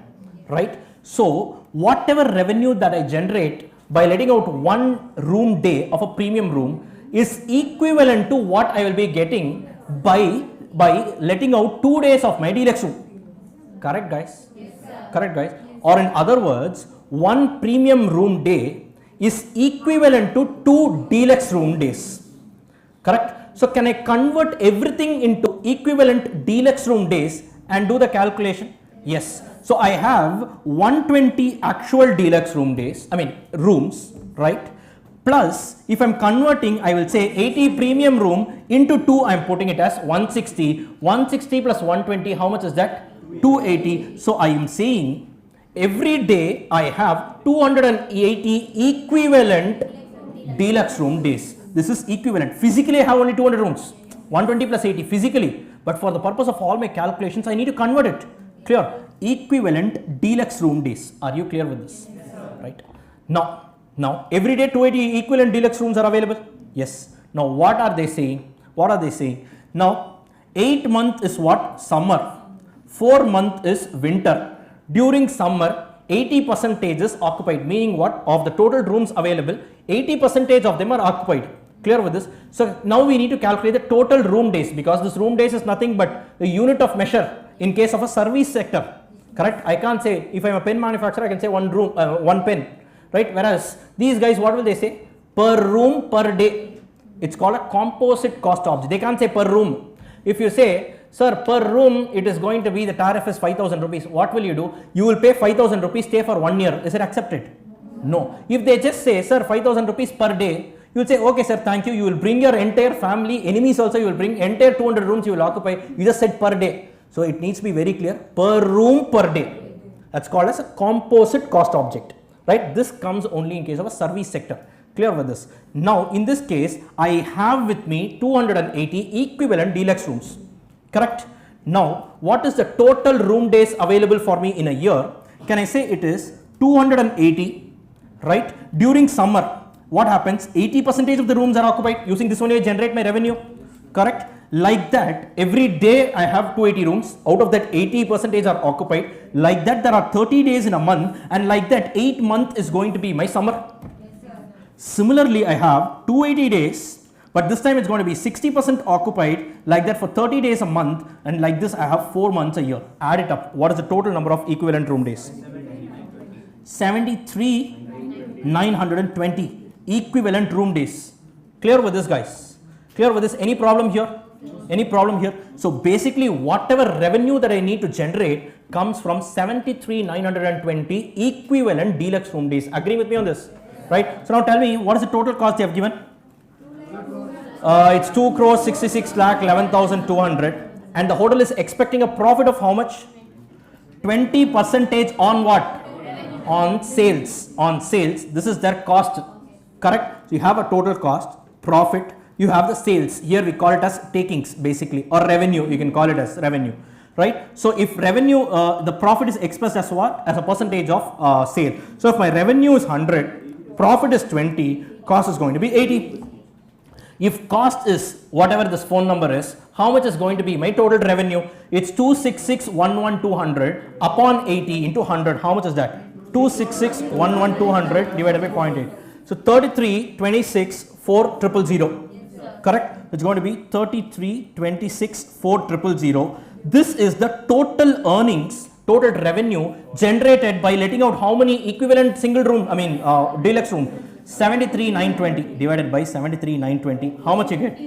right? So whatever revenue that I generate by letting out 1 room day of a premium room is equivalent to what I will be getting by letting out 2 days of my deluxe room. Correct, guys? Yes, sir. Correct, guys? Or in other words, 1 premium room day is equivalent to 2 deluxe room days. Correct? So can I convert everything into equivalent deluxe room days and do the calculation? Yes. So I have 120 actual deluxe room days, rooms, right? Plus, if I'm converting, I will say 80 premium room into 2, I'm putting it as 160. 160 plus 120, how much is that? 280. So I am saying every day I have 280 equivalent deluxe room days. This is equivalent. Physically I have only 200 rooms, 120 plus 80 physically, but for the purpose of all my calculations I need to convert it. Clear? Equivalent deluxe room days. Are you clear with this? Yes, right? Now every day 280 equivalent deluxe rooms are available. Yes. Now what are they saying? What are they saying? Now 8 months is what? Summer. 4 months is winter. During summer 80% is occupied, meaning what? Of the total rooms available, 80% of them are occupied. Clear with this? So now we need to calculate the total room days, because this room days is nothing but the unit of measure in case of a service sector. Correct? I can't say, if I'm a pen manufacturer, I can say 1 room, 1 pen, right? Whereas these guys, what will they say? Per room per day. It's called a composite cost object. They can't say per room. If you say, sir, per room it is going to be, the tariff is 5,000 rupees. What will you do? You will pay 5,000 rupees, stay for 1 year. Is it accepted? No. If they just say, sir, 5,000 rupees per day, you will say, okay, sir, thank you. You will bring your entire family, enemies also you will bring, entire 200 rooms you will occupy. You just said per day. So it needs to be very clear, per room per day. That's called as a composite cost object, right? This comes only in case of a service sector. Clear with this? Now in this case, I have with me 280 equivalent deluxe rooms. Correct? Now what is the total room days available for me in a year? Can I say it is 280, right? During summer, what happens? 80% of the rooms are occupied. Using this only I generate my revenue. Correct? Like that, every day I have 280 rooms. Out of that, 80% are occupied. Like that, there are 30 days in a month, and like that, 8 months is going to be my summer. Similarly, I have 280 days, but this time it's going to be 60% occupied. Like that, for 30 days a month, and like this, I have 4 months a year. Add it up. What is the total number of equivalent room days? 73,920 equivalent room days. Clear with this, guys? Clear with this? Any problem here? Any problem here? So basically whatever revenue that I need to generate comes from 73,920 equivalent deluxe room days. Agree with me on this, right? So now tell me, what is the total cost they have given? It's 2 crores 66 lakh 11,200, and the hotel is expecting a profit of how much? 20% on what? On sales. On sales. This is their cost. Correct? So you have a total cost, profit. You have the sales. Here we call it as takings basically, or revenue. You can call it as revenue, right? So if revenue, the profit is expressed as what? As a percentage of sale. So if my revenue is 100, profit is 20, cost is going to be 80. If cost is whatever this phone number is, how much is going to be my total revenue? It's 266,11,200 upon 80 into 100. How much is that? 266,11,200 divided by 0.8. So 33,26,4,000. Correct? It's going to be 33,26,4,000. This is the total earnings, total revenue generated by letting out how many equivalent single room, deluxe room? 73,920 divided by 73,920. How much you get?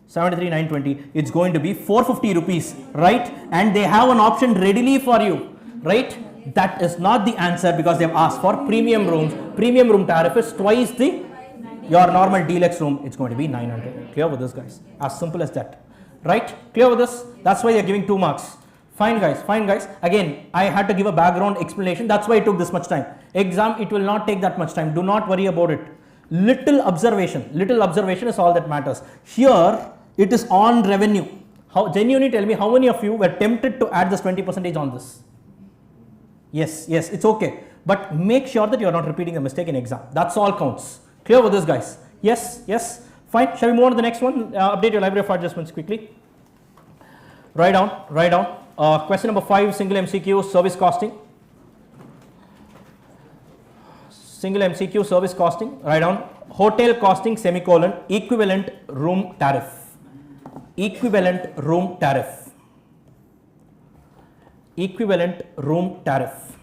73,920. It's going to be 450 rupees, right? And they have an option readily for you, right? That is not the answer, because they have asked for premium rooms. Premium room tariff is twice your normal deluxe room. It's going to be 900. Clear with this, guys? As simple as that, right? Clear with this? That's why they are giving 2 marks. Fine guys. Again, I had to give a background explanation. That's why it took this much time. Exam, it will not take that much time. Do not worry about it. Little observation is all that matters. Here, it is on revenue. How, genuinely tell me, how many of you were tempted to add this 20% on this? Yes, it's okay. But make sure that you are not repeating the mistake in exam. That's all counts. Clear with this, guys? Yes. Fine. Shall we move on to the next one? Update your library of adjustments quickly. Write down. Question number 5, single MCQ, service costing. Single MCQ, service costing. Write down. Hotel costing, semicolon, equivalent room tariff. Equivalent room tariff. Equivalent room tariff.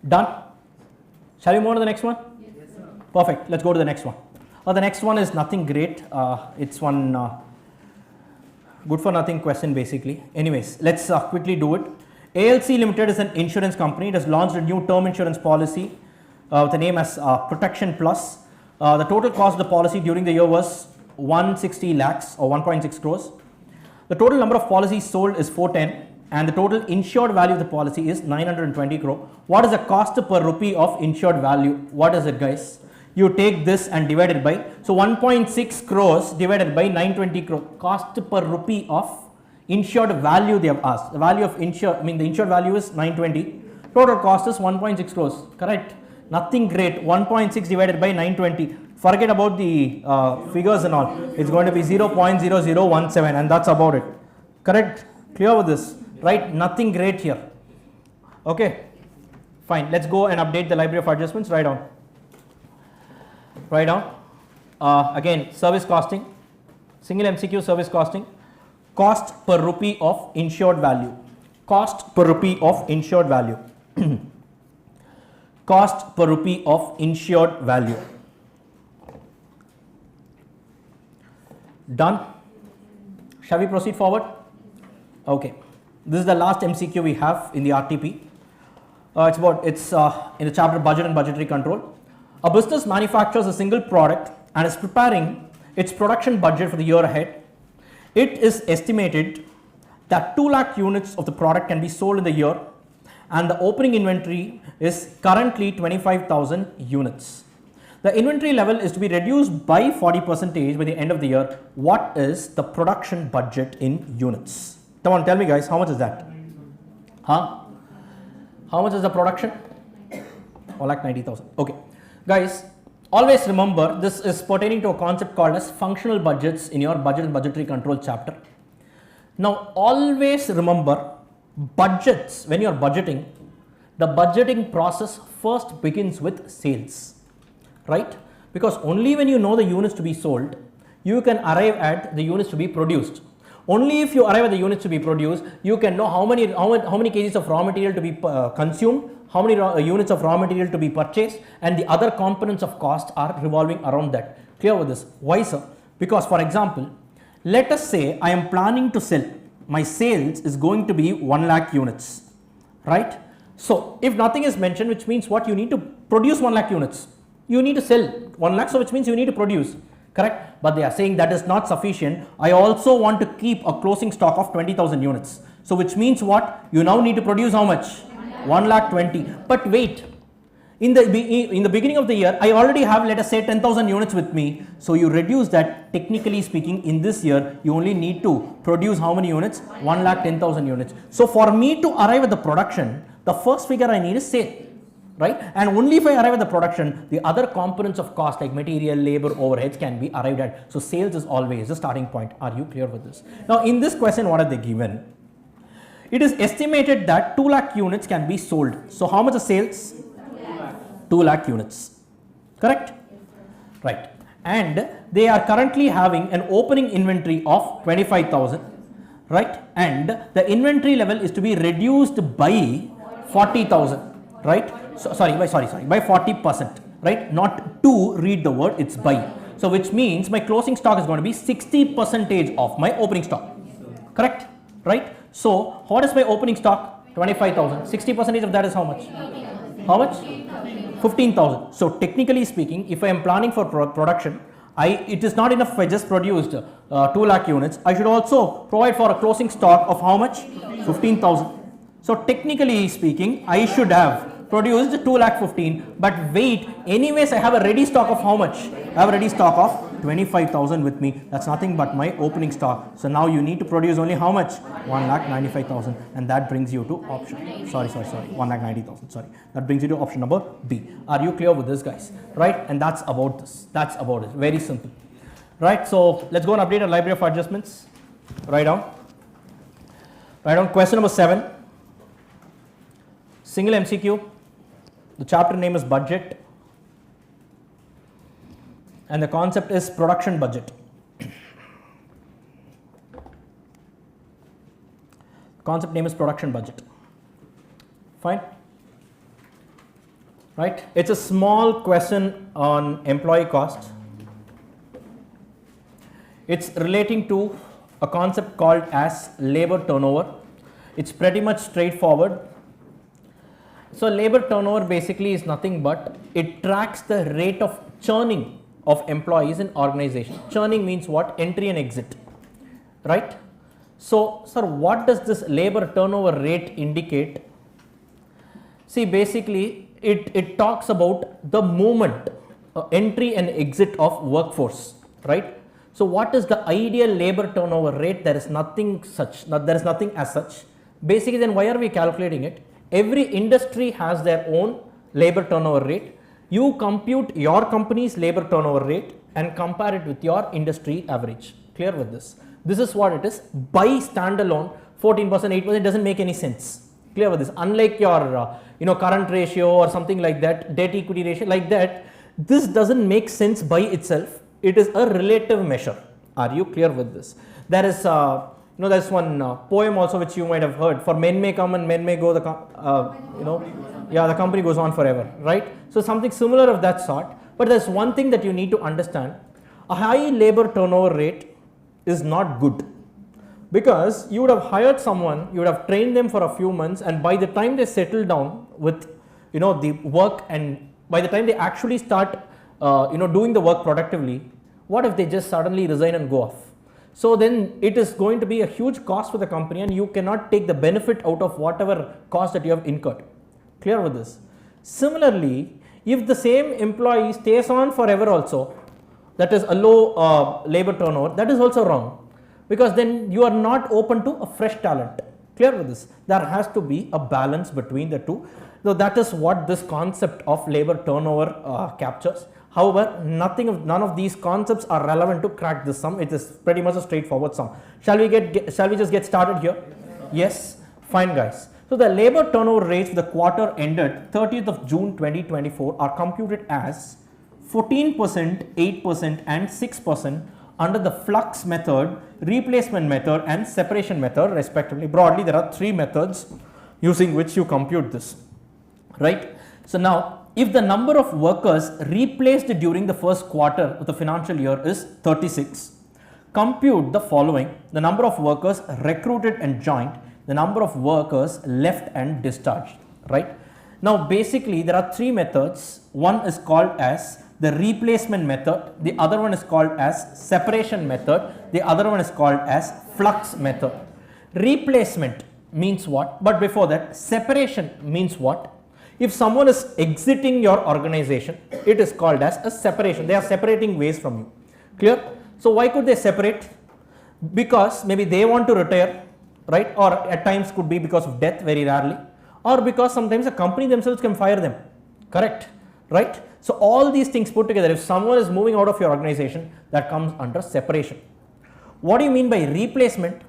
Done? Shall we move on to the next one? Yes, sir. Perfect. Let's go to the next one. The next one is nothing great. It's one good for nothing question basically. Anyways, let's quickly do it. ALC Limited is an insurance company. It has launched a new term insurance policy with the name as Protection Plus. The total cost of the policy during the year was 160 lakhs or 1.6 crores. The total number of policies sold is 410 and the total insured value of the policy is 920 crore. What is the cost per rupee of insured value? What is it, guys? You take this and divide it by, so 1.6 crores divided by 920 crore. Cost per rupee of insured value they have asked. The value of insured, the insured value is 920. Total cost is 1.6 crores. Correct? Nothing great. 1.6 divided by 920. Forget about the figures and all. It's going to be 0.0017 and that's about it. Correct? Clear with this? Right? Nothing great here. Okay. Fine. Let's go and update the library of adjustments. Write down. Again, service costing, single MCQ service costing, cost per rupee of insured value, cost per rupee of insured value, cost per rupee of insured value. Done? Shall we proceed forward? Okay, this is the last MCQ we have in the RTP. It's in the chapter budget and budgetary control. A business manufactures a single product and is preparing its production budget for the year ahead. It is estimated that 2 lakh units of the product can be sold in the year and the opening inventory is currently 25,000 units. The inventory level is to be reduced by 40% by the end of the year. What is the production budget in units? Come on, tell me guys, how much is that? How much is the production? 1,90,000. Okay. Guys, always remember this is pertaining to a concept called as functional budgets in your budget and budgetary control chapter. Now, always remember budgets, when you are budgeting, the budgeting process first begins with sales, right? Because only when you know the units to be sold, you can arrive at the units to be produced. Only if you arrive at the units to be produced, you can know how many kgs of raw material to be consumed, how many units of raw material to be purchased, and the other components of cost are revolving around that. Clear with this? Why, sir? Because for example, let us say I am planning to sell, my sales is going to be 1 lakh units, right? So if nothing is mentioned, which means what? You need to produce 1 lakh units. You need to sell 1 lakh, so which means you need to produce, correct? But they are saying that is not sufficient. I also want to keep a closing stock of 20,000 units. So which means what? You now need to produce how much? 1,20,000. But wait, in the beginning of the year, I already have, let us say, 10,000 units with me. So you reduce that. Technically speaking, in this year, you only need to produce how many units? 1,10,000 units. So for me to arrive at the production, the first figure I need is sale, right? And only if I arrive at the production, the other components of cost like material, labor, overheads can be arrived at. So sales is always the starting point. Are you clear with this? Now in this question, what are they given? It is estimated that 2 lakh units can be sold. So how much is sales? 2 lakh units. Correct? Right. And they are currently having an opening inventory of 25,000. Right? And the inventory level is to be reduced by 40,000. Right? So, by 40%. Right? Not to read the word, it's by. So which means my closing stock is going to be 60% of my opening stock. Correct? Right? So what is my opening stock? 25,000. 60% of that is how much? How much? 15,000. So technically speaking, if I am planning for production, It is not enough if I just produced 2 lakh units. I should also provide for a closing stock of how much? 15,000. So technically speaking, I should have produced 2 lakh 15, but wait, anyways I have a ready stock of how much? I have a ready stock of 25,000 with me. That's nothing but my opening stock. So now you need to produce only how much? 1,95,000, and that brings you to option. Sorry, 1,90,000. Sorry, that brings you to option number B. Are you clear with this, guys? Right, and that's about this. That's about it. Very simple. Right, so let's go and update our library of adjustments. Write down. Question number 7. Single MCQ. The chapter name is budget, and the concept is production budget. Concept name is production budget. Fine. Right. It's a small question on employee cost. It's relating to a concept called as labor turnover. It's pretty much straightforward. So labor turnover basically is nothing but it tracks the rate of churning of employees in organization. Churning means what? Entry and exit, right? So sir, what does this labor turnover rate indicate? See, basically it talks about the movement, entry and exit of workforce, right? So what is the ideal labor turnover rate? There is nothing as such. Basically, then why are we calculating it? Every industry has their own labor turnover rate. You compute your company's labor turnover rate and compare it with your industry average. Clear with this? This is what it is. By standalone, 14%, 8% doesn't make any sense. Clear with this? Unlike your current ratio or something like that, debt equity ratio like that, this doesn't make sense by itself. It is a relative measure. Are you clear with this? There is there's one poem also which you might have heard. For men may come and men may go, the company goes on forever, right? So something similar of that sort. But there's one thing that you need to understand. A high labor turnover rate is not good, because you would have hired someone, you would have trained them for a few months, and by the time they settle down with the work, and by the time they actually start doing the work productively, what if they just suddenly resign and go off? So then it is going to be a huge cost for the company, and you cannot take the benefit out of whatever cost that you have incurred. Clear with this? Similarly, if the same employee stays on forever also, that is a low labor turnover, that is also wrong, because then you are not open to a fresh talent. Clear with this? There has to be a balance between the two. So that is what this concept of labor turnover captures. However, none of these concepts are relevant to crack this sum. It is pretty much a straightforward sum. Shall we just get started here? Yes. Fine, guys. So the labor turnover rates for the quarter ended 30th of June 2024 are computed as 14%, 8% and 6% under the flux method, replacement method and separation method respectively. Broadly, there are 3 methods using which you compute this, right? So now, if the number of workers replaced during the first quarter of the financial year is 36, compute the following: the number of workers recruited and joined, the number of workers left and discharged, right? Now basically there are 3 methods. One is called as the replacement method, the other one is called as separation method, the other one is called as flux method. Replacement means what? But before that, separation means what? If someone is exiting your organization, it is called as a separation. They are separating ways from you. Clear? So why could they separate? Because maybe they want to retire, right? Or at times could be because of death, very rarely, or because sometimes the company themselves can fire them. Correct? Right? So all these things put together, if someone is moving out of your organization, that comes under separation. What do you mean by replacement?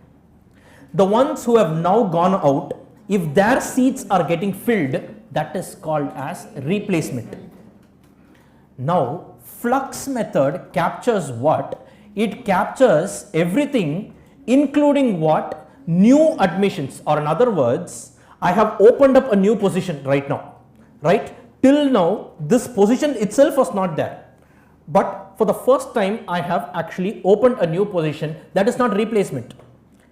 The ones who have now gone out, if their seats are getting filled, that is called as replacement. Now, flux method captures what? It captures everything, including what? New admissions, or in other words, I have opened up a new position right now, right? Till now, this position itself was not there. But for the first time, I have actually opened a new position. That is not replacement.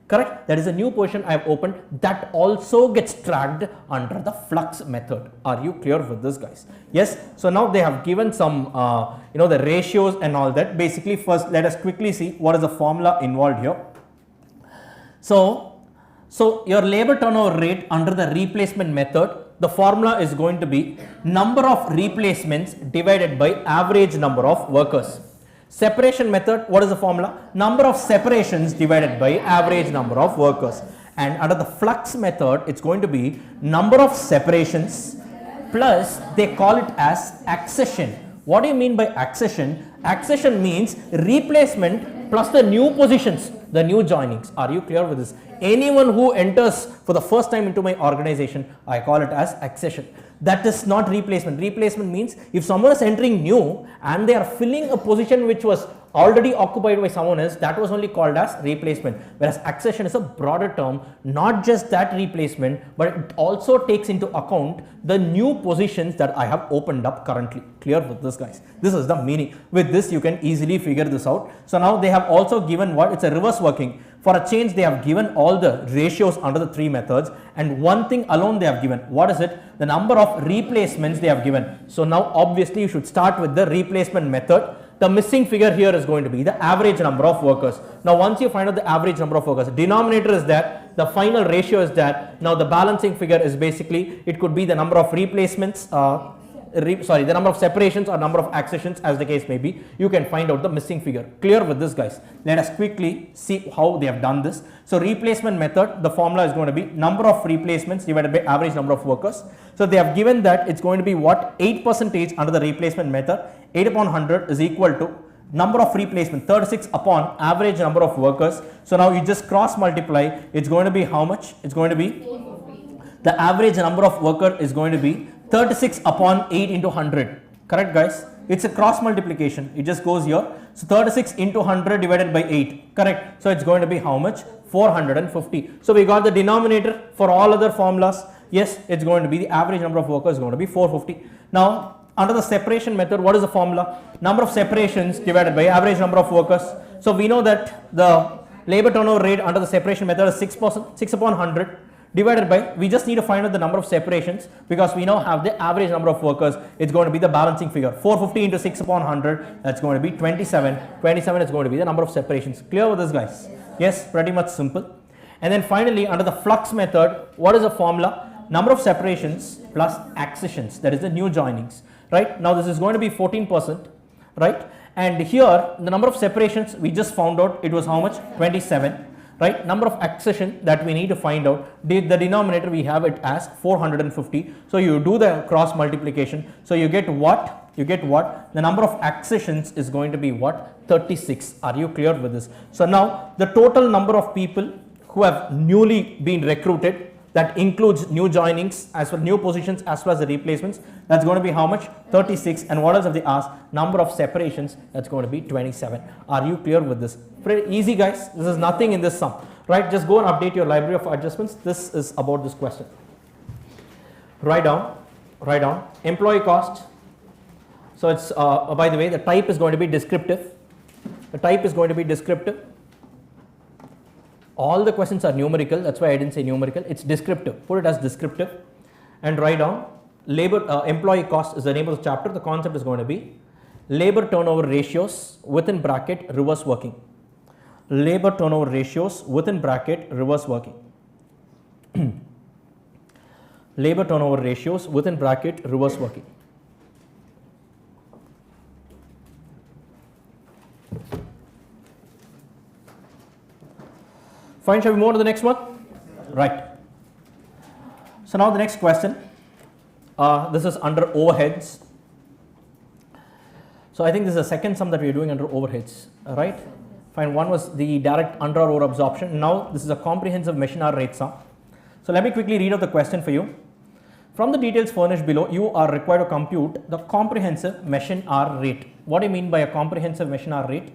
Correct? That is a new position I have opened that also gets tracked under the flux method. Are you clear with this, guys? Yes. So now they have given some, the ratios and all that. Basically, first let us quickly see what is the formula involved here. So your labor turnover rate under the replacement method, the formula is going to be number of replacements divided by average number of workers. Separation method, what is the formula? Number of separations divided by average number of workers. And under the flux method, it's going to be number of separations plus they call it as accession. What do you mean by accession? Accession means replacement plus the new positions, the new joinings. Are you clear with this? Anyone who enters for the first time into my organization, I call it as accession. That is not replacement. Replacement means if someone is entering new and they are filling a position which was already occupied by someone else, that was only called as replacement. Whereas accession is a broader term, not just that replacement, but it also takes into account the new positions that I have opened up currently. Clear with this, guys? This is the meaning. With this, you can easily figure this out. So now they have also given what? It's a reverse working. For a change, they have given all the ratios under the three methods, and one thing alone they have given. What is it? The number of replacements they have given. So now obviously you should start with the replacement method. The missing figure here is going to be the average number of workers. Now once you find out the average number of workers, denominator is that, the final ratio is that. Now the balancing figure is basically, it could be the number of replacements, the number of separations or number of accessions as the case may be. You can find out the missing figure. Clear with this, guys? Let us quickly see how they have done this. So replacement method, the formula is going to be number of replacements divided by average number of workers. So they have given that it's going to be what? 8% under the replacement method. 8 upon 100 is equal to number of replacement, 36 upon average number of workers. So now you just cross multiply. It's going to be how much? It's going to be, the average number of worker is going to be 36 upon 8 into 100. Correct, guys? It's a cross multiplication. It just goes here. So 36 into 100 divided by 8. Correct. So it's going to be how much? 450. So we got the denominator for all other formulas. Yes, it's going to be the average number of workers is going to be 450. Now, under the separation method, what is the formula? Number of separations divided by average number of workers. So we know that the labor turnover rate under the separation method is 6%, 6 upon 100 divided by, we just need to find out the number of separations because we now have the average number of workers. It's going to be the balancing figure. 450 into 6 upon 100, that's going to be 27. 27 is going to be the number of separations. Clear with this, guys? Yes, pretty much simple. And then finally, under the flux method, what is the formula? Number of separations plus accessions, that is the new joinings. Right? Now this is going to be 14%, right? And here the number of separations we just found out, it was how much? 27, right? Number of accession that we need to find out, the denominator we have it as 450. So you do the cross multiplication. So you get what? You get what? The number of accessions is going to be what? 36. Are you clear with this? So now the total number of people who have newly been recruited, that includes new joinings as well new positions as well as the replacements, that's going to be how much? 36. And what else have they asked? Number of separations, that's going to be 27. Are you clear with this? Pretty easy, guys. This is nothing in this sum, right? Just go and update your library of adjustments. This is about this question. Write down employee cost. So it's by the way, the type is going to be descriptive. The type is going to be descriptive. All the questions are numerical, that's why I didn't say numerical, it's descriptive. Put it as descriptive and write down employee cost is the name of the chapter. The concept is going to be labor turnover ratios within bracket reverse working. Labor turnover ratios within bracket reverse working. Labor turnover ratios within bracket reverse working. Fine, shall we move on to the next one? Right. So now the next question, this is under overheads. So I think this is the second sum that we are doing under overheads, right? Fine, one was the direct under or over absorption. Now this is a comprehensive machine hour rate sum. So let me quickly read out the question for you. From the details furnished below, you are required to compute the comprehensive machine hour rate. What do you mean by a comprehensive machine hour rate?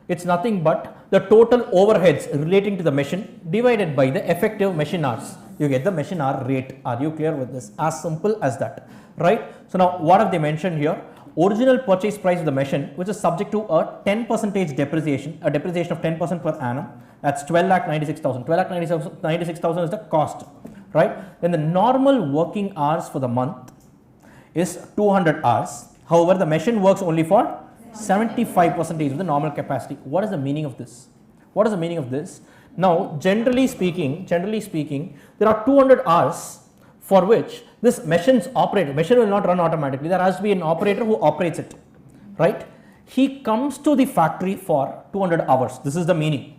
It's nothing but the total overheads relating to the machine divided by the effective machine hours. You get the machine hour rate. Are you clear with this? As simple as that, right? So now what have they mentioned here? Original purchase price of the machine, which is subject to a 10% depreciation, a depreciation of 10% per annum, That's 12,96,000. 12,96,000 is the cost, right? Then the normal working hours for the month is 200 hours. However, the machine works only for 75% of the normal capacity. What is the meaning of this? What is the meaning of this? Now, generally speaking, there are 200 hours for which this machine's operator, machine will not run automatically. There has to be an operator who operates it, right? He comes to the factory for 200 hours. This is the meaning.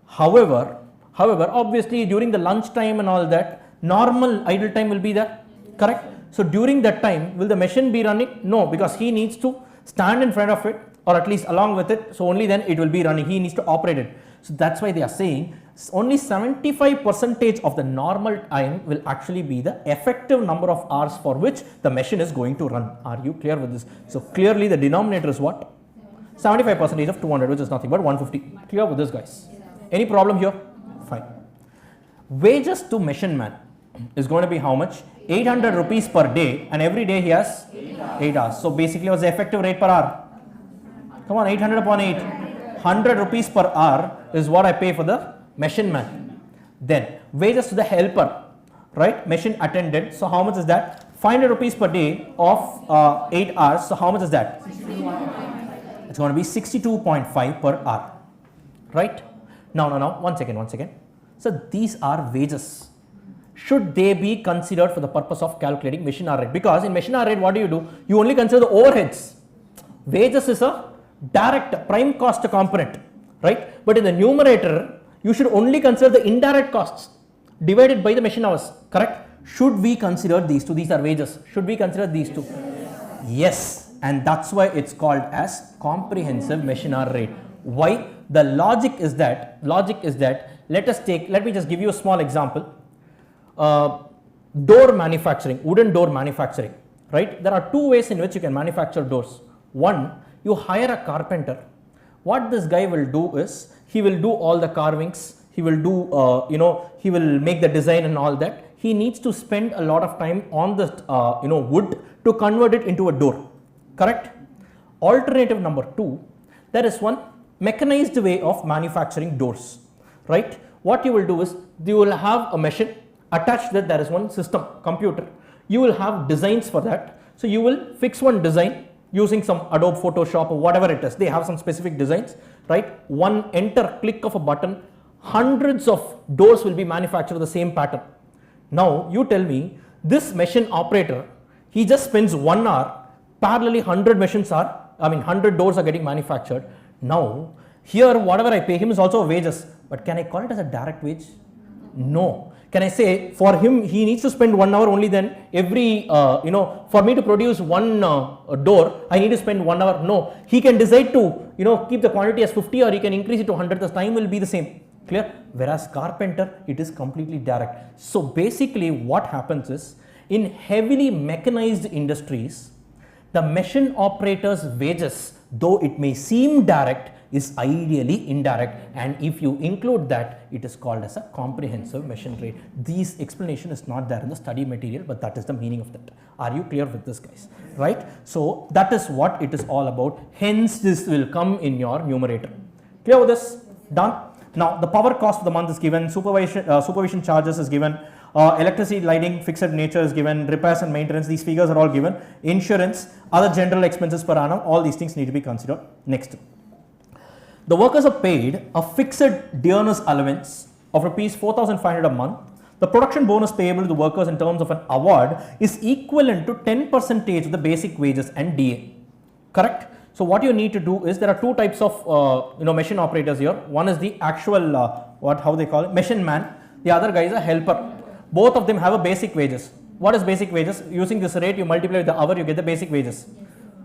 However, obviously during the lunch time and all that, normal idle time will be there, correct? So during that time, will the machine be running? No, because he needs to stand in front of it or at least along with it. So only then it will be running. He needs to operate it. So that's why they are saying only 75% of the normal time will actually be the effective number of hours for which the machine is going to run. Are you clear with this? So clearly the denominator is what? 75% of 200, which is nothing but 150. Clear with this, guys? Any problem here? Fine. Wages to machine man is going to be how much? 800 rupees per day, and every day he has 8 hours. So basically what's the effective rate per hour? Come on, 800 upon 8. 100 rupees per hour is what I pay for the machine man. Then wages to the helper, right? Machine attendant. So how much is that? 500 rupees per day of 8 hours. So how much is that? It's going to be 62.5 per hour, right? Now, one second. So these are wages. Should they be considered for the purpose of calculating machine hour rate? Because in machine hour rate, what do? You only consider the overheads. Wages is a direct prime cost component, right? But in the numerator, you should only consider the indirect costs divided by the machine hours, correct? Should we consider these two? These are wages. Should we consider these two? Yes, and that's why it's called as comprehensive machine hour rate. Why? The logic is that, let me just give you a small example. Door manufacturing, wooden door manufacturing, right? There are two ways in which you can manufacture doors. One, you hire a carpenter. What this guy will do is, he will do all the carvings, he will do, he will make the design and all that. He needs to spend a lot of time on the, wood to convert it into a door, correct? Alternative number two, there is one mechanized way of manufacturing doors, right? What you will do is, you will have a machine, attached that there is one system, computer. You will have designs for that. So you will fix one design using some Adobe Photoshop or whatever it is. They have some specific designs, right? One enter click of a button, hundreds of doors will be manufactured with the same pattern. Now you tell me, this machine operator, he just spends 1 hour, parallelly 100 doors are getting manufactured. Now here whatever I pay him is also wages, but can I call it as a direct wage? No. Can I say for him he needs to spend 1 hour only, then every for me to produce one door I need to spend 1 hour? No, he can decide to keep the quantity as 50 or he can increase it to 100. The time will be the same. Clear? Whereas carpenter, it is completely direct. So basically what happens is, in heavily mechanized industries, the machine operator's wages, though it may seem direct, is ideally indirect, and if you include that, it is called as a comprehensive machine rate. This explanation is not there in the study material, but that is the meaning of that. Are you clear with this, guys? Right? So that is what it is all about. Hence this will come in your numerator. Clear with this? Done? Now the power cost for the month is given, supervision charges is given, electricity, lighting, fixed nature is given, repairs and maintenance, these figures are all given, insurance, other general expenses per annum, all these things need to be considered. Next. The workers are paid a fixed diurnus allowance of rupees 4,500 a month. The production bonus payable to the workers in terms of an award is equivalent to 10% of the basic wages and DA. Correct? So what you need to do is, there are two types of machine operators here. One is the actual how they call it, machine man. The other guy is a helper. Both of them have a basic wages. What is basic wages? Using this rate, you multiply with the hour, you get the basic wages.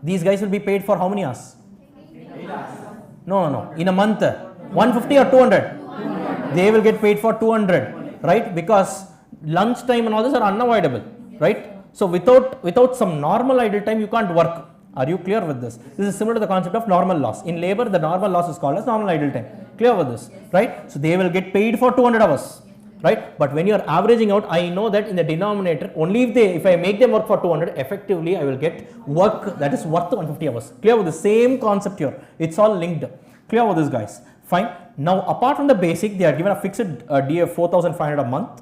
These guys will be paid for how many hours? 8 hours. No. In a month, 150 or 200? They will get paid for 200, right? Because lunch time and all this are unavoidable, right? So without some normal idle time, you can't work. Are you clear with this? This is similar to the concept of normal loss. In labor, the normal loss is called as normal idle time. Clear with this, right? So they will get paid for 200 hours, right? But when you are averaging out, I know that in the denominator, only if I make them work for 200, effectively I will get work that is worth 150 hours. Clear with the same concept here. It's all linked. Clear with this, guys? Fine. Now, apart from the basic, they are given a fixed DA of 4,500 a month.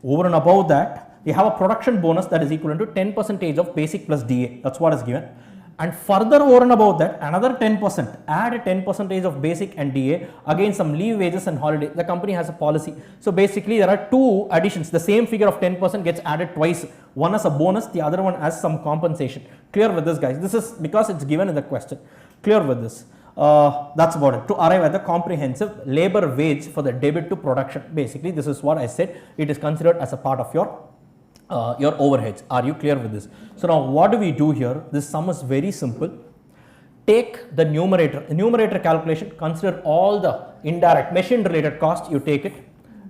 Over and above that, they have a production bonus that is equivalent to 10% of basic plus DA. That's what is given. And further over and above that, another 10%, add a 10% of basic and DA, again some leave, wages and holiday. The company has a policy. So basically there are two additions. The same figure of 10% gets added twice. One as a bonus, the other one as some compensation. Clear with this, guys? This is because it's given in the question. Clear with this? That's about it. To arrive at the comprehensive labor wage for the debit to production. Basically, this is what I said. It is considered as a part of your overheads. Are you clear with this? So now what do we do here? This sum is very simple. Take the numerator calculation, consider all the indirect machine related cost, you take it,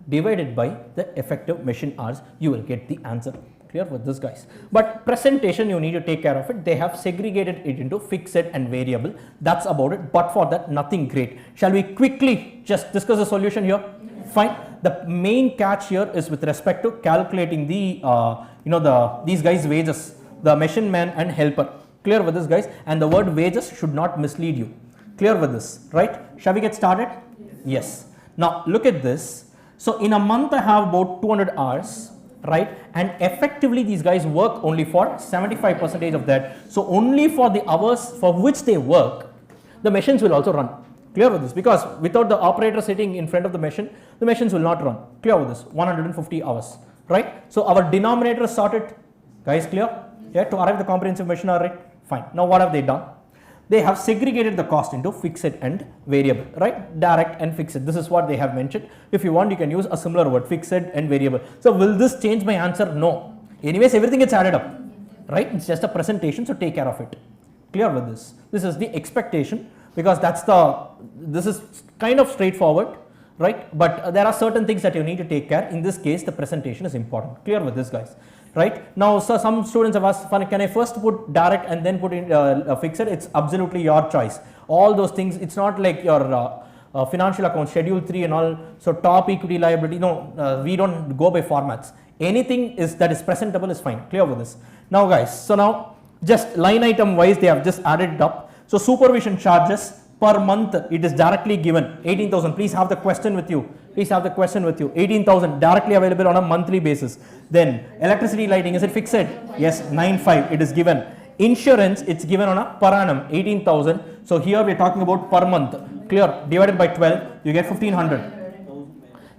divided by the effective machine hours, you will get the answer. Clear with this, guys? But presentation, you need to take care of it. They have segregated it into fixed and variable. That's about it. But for that, nothing great. Shall we quickly just discuss the solution here? Fine. The main catch here is with respect to calculating the these guys' wages, the machine man and helper. Clear with this, guys? And the word wages should not mislead you. Clear with this, right? Shall we get started? Yes. Now look at this. So in a month I have about 200 hours, right? And effectively these guys work only for 75% of that. So only for the hours for which they work, the machines will also run. Clear with this? Because without the operator sitting in front of the machines will not run. Clear with this? 150 hours, right? So our denominator is sorted. Guys, clear? Yeah, to arrive at the comprehensive machine hour rate. Fine. Now what have they done? They have segregated the cost into fixed and variable, right? Direct and fixed. This is what they have mentioned. If you want, you can use a similar word, fixed and variable. So will this change my answer? No. Anyways, everything gets added up, right? It's just a presentation, so take care of it. Clear with this? This is the expectation, because this is kind of straightforward, right? But there are certain things that you need to take care. In this case, the presentation is important. Clear with this, guys? Right now, so some students have asked, can I first put direct and then put in fixed? It's absolutely your choice. All those things, it's not like your financial account, schedule 3 and all. So top equity liability, no, we don't go by formats. Anything that is presentable is fine. Clear with this? Now guys, so now just line item wise, they have just added it up. So supervision charges per month, it is directly given 18,000. Please have the question with you. 18,000 directly available on a monthly basis. Then electricity lighting, is it fixed? Yes, 9,500 it is given. Insurance, it's given on a per annum 18,000. So here we are talking about per month. Clear? Divided by 12, you get 1,500.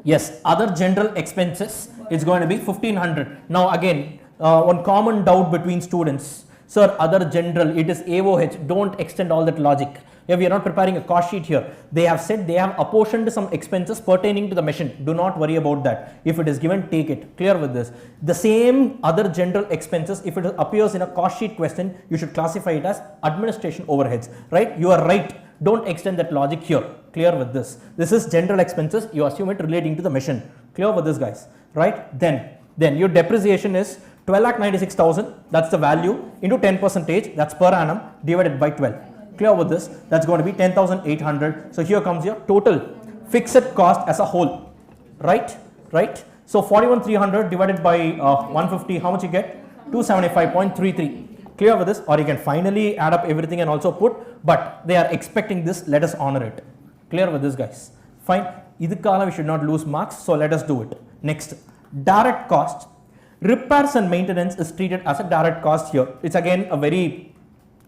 Yes, other general expenses, it's going to be 1,500. Now again, one common doubt between students. Sir, other general, it is AOH. Don't extend all that logic. Yeah, we are not preparing a cost sheet here. They have said they have apportioned some expenses pertaining to the machine. Do not worry about that. If it is given, take it. Clear with this? The same other general expenses, if it appears in a cost sheet question, you should classify it as administration overheads. Right? You are right. Don't extend that logic here. Clear with this? This is general expenses. You assume it relating to the machine. Clear with this, guys? Right? Then your depreciation is 12,96,000. That's the value into 10%. That's per annum divided by 12. Clear with this? That's going to be 10,800. So here comes your total fixed cost as a whole, right? So 41,300 divided by 150, how much you get? 275.33. Clear with this? Or you can finally add up everything and also put, but they are expecting this, let us honor it. Clear with this, guys? Fine. Idukala we should not lose marks, so let us do it. Next, direct cost. Repairs and maintenance is treated as a direct cost here. It's again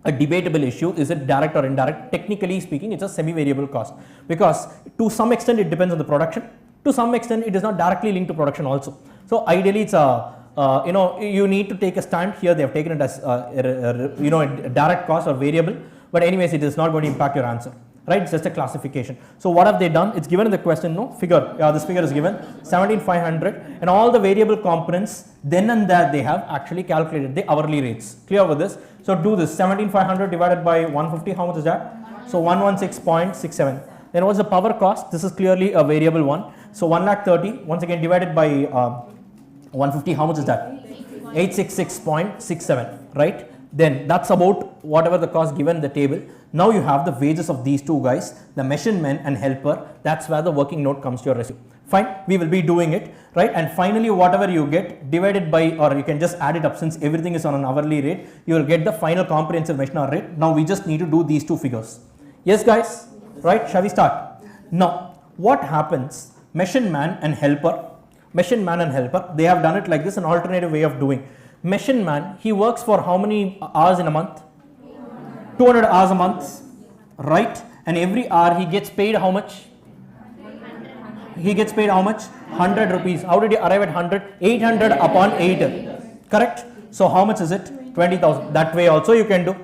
a debatable issue. Is it direct or indirect? Technically speaking, it's a semi-variable cost, because to some extent it depends on the production. To some extent it is not directly linked to production also. So ideally it's you need to take a stand here. They have taken it as a direct cost or variable, but anyways it is not going to impact your answer. Right? It's just a classification. So what have they done? It's given in the question, no? Figure. Yeah, this figure is given 17,500, and all the variable components then and there they have actually calculated the hourly rates. Clear with this? So do this 17,500 divided by 150. How much is that? So 116.67. Then what's the power cost? This is clearly a variable one. So 1,30,000 once again divided by 150. How much is that? 866.67. Right? Then that's about whatever the cost given in the table. Now you have the wages of these two guys, the machine man and helper. That's where the working note comes to your resume. Fine, we will be doing it, right? And finally, whatever you get divided by, or you can just add it up, since everything is on an hourly rate, you will get the final comprehensive machine hour rate. Now we just need to do these two figures. Yes, guys, right? Shall we start? Now, what happens? Machine man and helper, they have done it like this, an alternative way of doing. Machine man, he works for how many hours in a month? 200 hours a month, right? And every hour he gets paid how much? He gets paid how much? 100 rupees. How did he arrive at 100? 800 upon 8. Correct? So how much is it? 20,000. That way also you can do.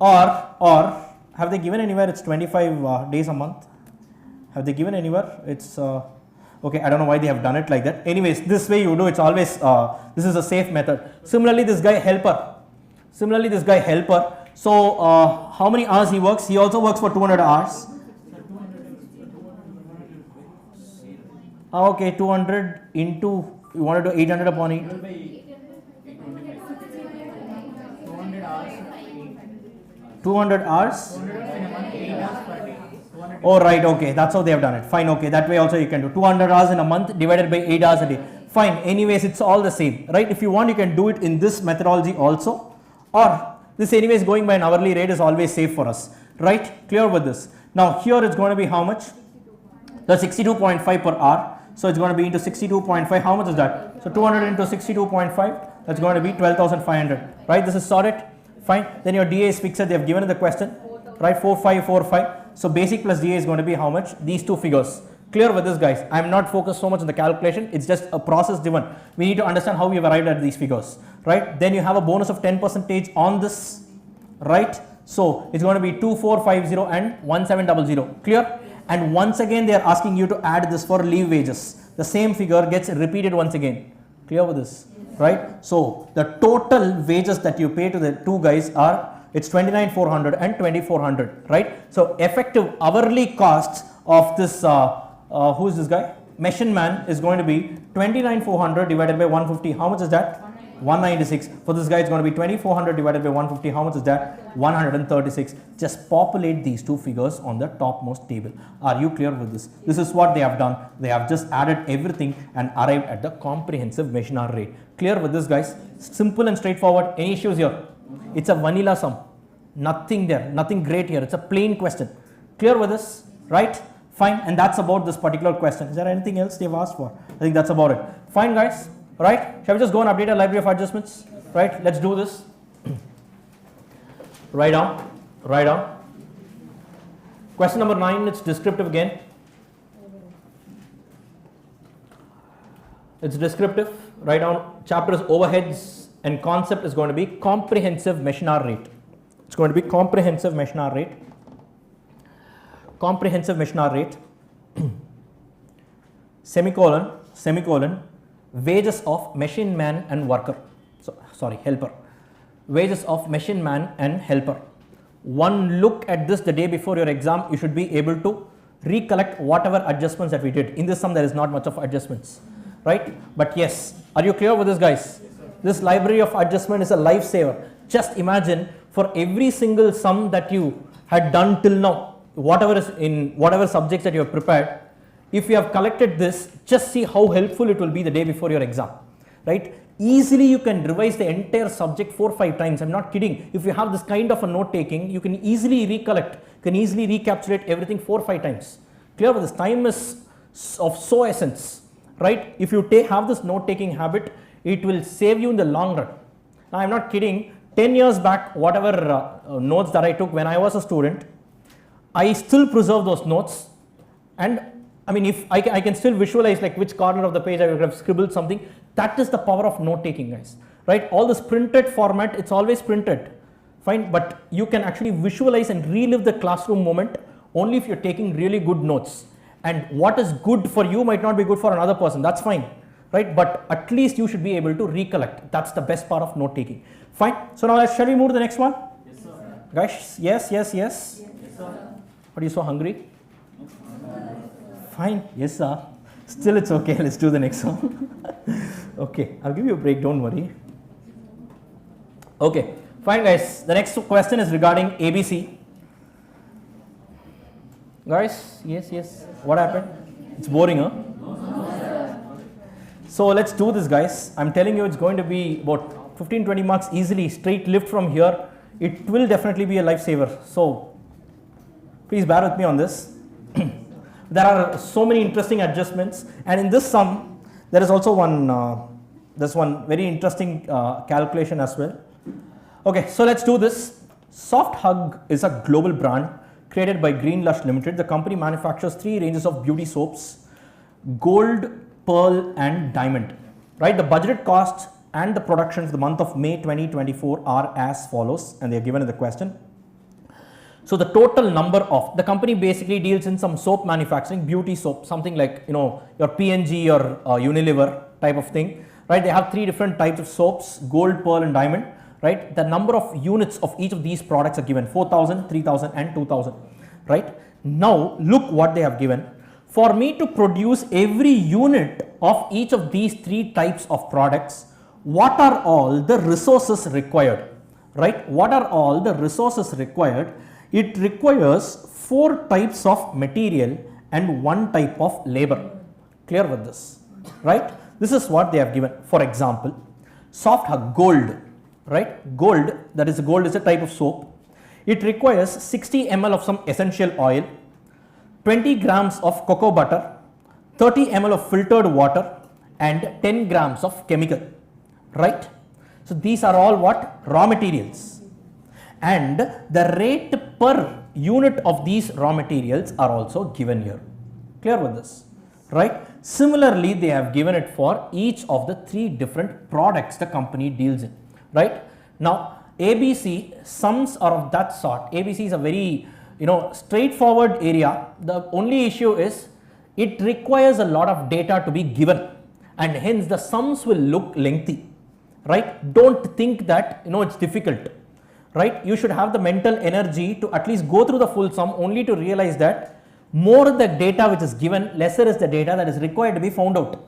Or have they given anywhere it's 25 days a month? Have they given anywhere? It's okay, I don't know why they have done it like that. Anyways, this way you do, it's always, this is a safe method. Similarly, this guy helper. So how many hours he works? He also works for 200 hours. Okay, 200 into, you want to do 800 upon 8? 200 hours? Oh, right, okay, that's how they have done it. Fine, okay, that way also you can do 200 hours in a month divided by 8 hours a day. Fine, anyways, it's all the same, right? If you want, you can do it in this methodology also, or this anyways going by an hourly rate is always safe for us, right? Clear with this. Now, here it's going to be how much? The 62.5 per hour. So it's going to be into 62.5. How much is that? So 200 into 62.5. That's going to be 12,500. Right? This is sorted. Fine. Then your DA is fixed. They have given in the question. Right? 4545. So basic plus DA is going to be how much? These two figures. Clear with this, guys. I am not focused so much on the calculation. It's just a process given. We need to understand how we have arrived at these figures. Right? Then you have a bonus of 10% on this. Right? So it's going to be 2450 and 1700. Clear? And once again they are asking you to add this for leave wages. The same figure gets repeated once again. Clear with this? Right? So the total wages that you pay to the two guys are, it's 29,400 and 2,400. Right? So effective hourly costs of this, who is this guy? Machine man is going to be 29,400 divided by 150. How much is that? 196. For this guy it's going to be 2,400 divided by 150. How much is that? 136. Just populate these two figures on the topmost table. Are you clear with this? This is what they have done. They have just added everything and arrived at the comprehensive machine hour rate. Clear with this, guys? Simple and straightforward. Any issues here? It's a vanilla sum. Nothing there. Nothing great here. It's a plain question. Clear with this? Right? Fine. And that's about this particular question. Is there anything else they've asked for? I think that's about it. Fine, guys. Right? Shall we just go and update our library of adjustments? Right? Let's do this. Write down. Question number 9, it's descriptive again. It's descriptive. Write down. Chapter is overheads and concept is going to be comprehensive machine hour rate. It's going to be comprehensive machine hour rate. Comprehensive machine hour rate. Semicolon. Wages of machine man and worker. Helper. Wages of machine man and helper. One look at this the day before your exam, you should be able to recollect whatever adjustments that we did. In this sum, there is not much of adjustments, right? But yes, are you clear with this, guys? This library of adjustment is a lifesaver. Just imagine for every single sum that you had done till now, whatever is in whatever subjects that you have prepared, if you have collected this, just see how helpful it will be the day before your exam, right? Easily you can revise the entire subject 4 or 5 times. I'm not kidding. If you have this kind of a note taking, you can easily recollect, can easily recapitulate everything 4 or 5 times. Clear with this? Time is of so essence, right? If you have this note taking habit, it will save you in the long run. Now I'm not kidding. 10 years back, whatever notes that I took when I was a student, I still preserve those notes, and I mean, if I can still visualize like which corner of the page I would have scribbled something. That is the power of note taking, guys, right? All this printed format, it's always printed, fine, but you can actually visualize and relive the classroom moment only if you're taking really good notes. And what is good for you might not be good for another person, that's fine, right? But at least you should be able to recollect. That's the best part of note taking. Fine. So now shall we move to the next one? Yes, sir. Guys, yes. Yes, sir. What, are you so hungry? Fine. Yes, sir. Still it's okay. Let's do the next one. Okay. I'll give you a break. Don't worry. Okay. Fine, guys. The next question is regarding ABC. Guys, yes. What happened? It's boring, huh? So let's do this, guys. I'm telling you, it's going to be about 15-20 marks easily. Straight lift from here. It will definitely be a lifesaver. So please bear with me on this. There are so many interesting adjustments, and in this sum, there is also one very interesting calculation as well. Okay, so let's do this. Soft Hug is a global brand created by Green Lush Limited. The company manufactures 3 ranges of beauty soaps: gold, pearl, and diamond. Right? The budgeted cost and the production for the month of May 2024 are as follows, and they are given in the question. So the total number of, the company basically deals in some soap manufacturing, beauty soap, something like, your P&G or Unilever type of thing, right? They have 3 different types of soaps: gold, pearl, and diamond, right? The number of units of each of these products are given: 4,000, 3,000, and 2,000, right? Now look what they have given. For me to produce every unit of each of these 3 types of products, what are all the resources required, right? What are all the resources required? It requires 4 types of material and 1 type of labor. Clear with this, right? This is what they have given. For example, Soft Hug Gold, right? Gold, that is, gold is a type of soap. It requires 60 ml of some essential oil, 20 grams of cocoa butter, 30 ml of filtered water, and 10 grams of chemical, right? So these are all what? Raw materials. And the rate per unit of these raw materials are also given here. Clear with this, right? Similarly, they have given it for each of the 3 different products the company deals in, right? Now, ABC sums are of that sort. ABC is a very, straightforward area. The only issue is it requires a lot of data to be given, and hence the sums will look lengthy, right? Don't think that, it's difficult. Right? You should have the mental energy to at least go through the full sum, only to realize that more the data which is given, lesser is the data that is required to be found out.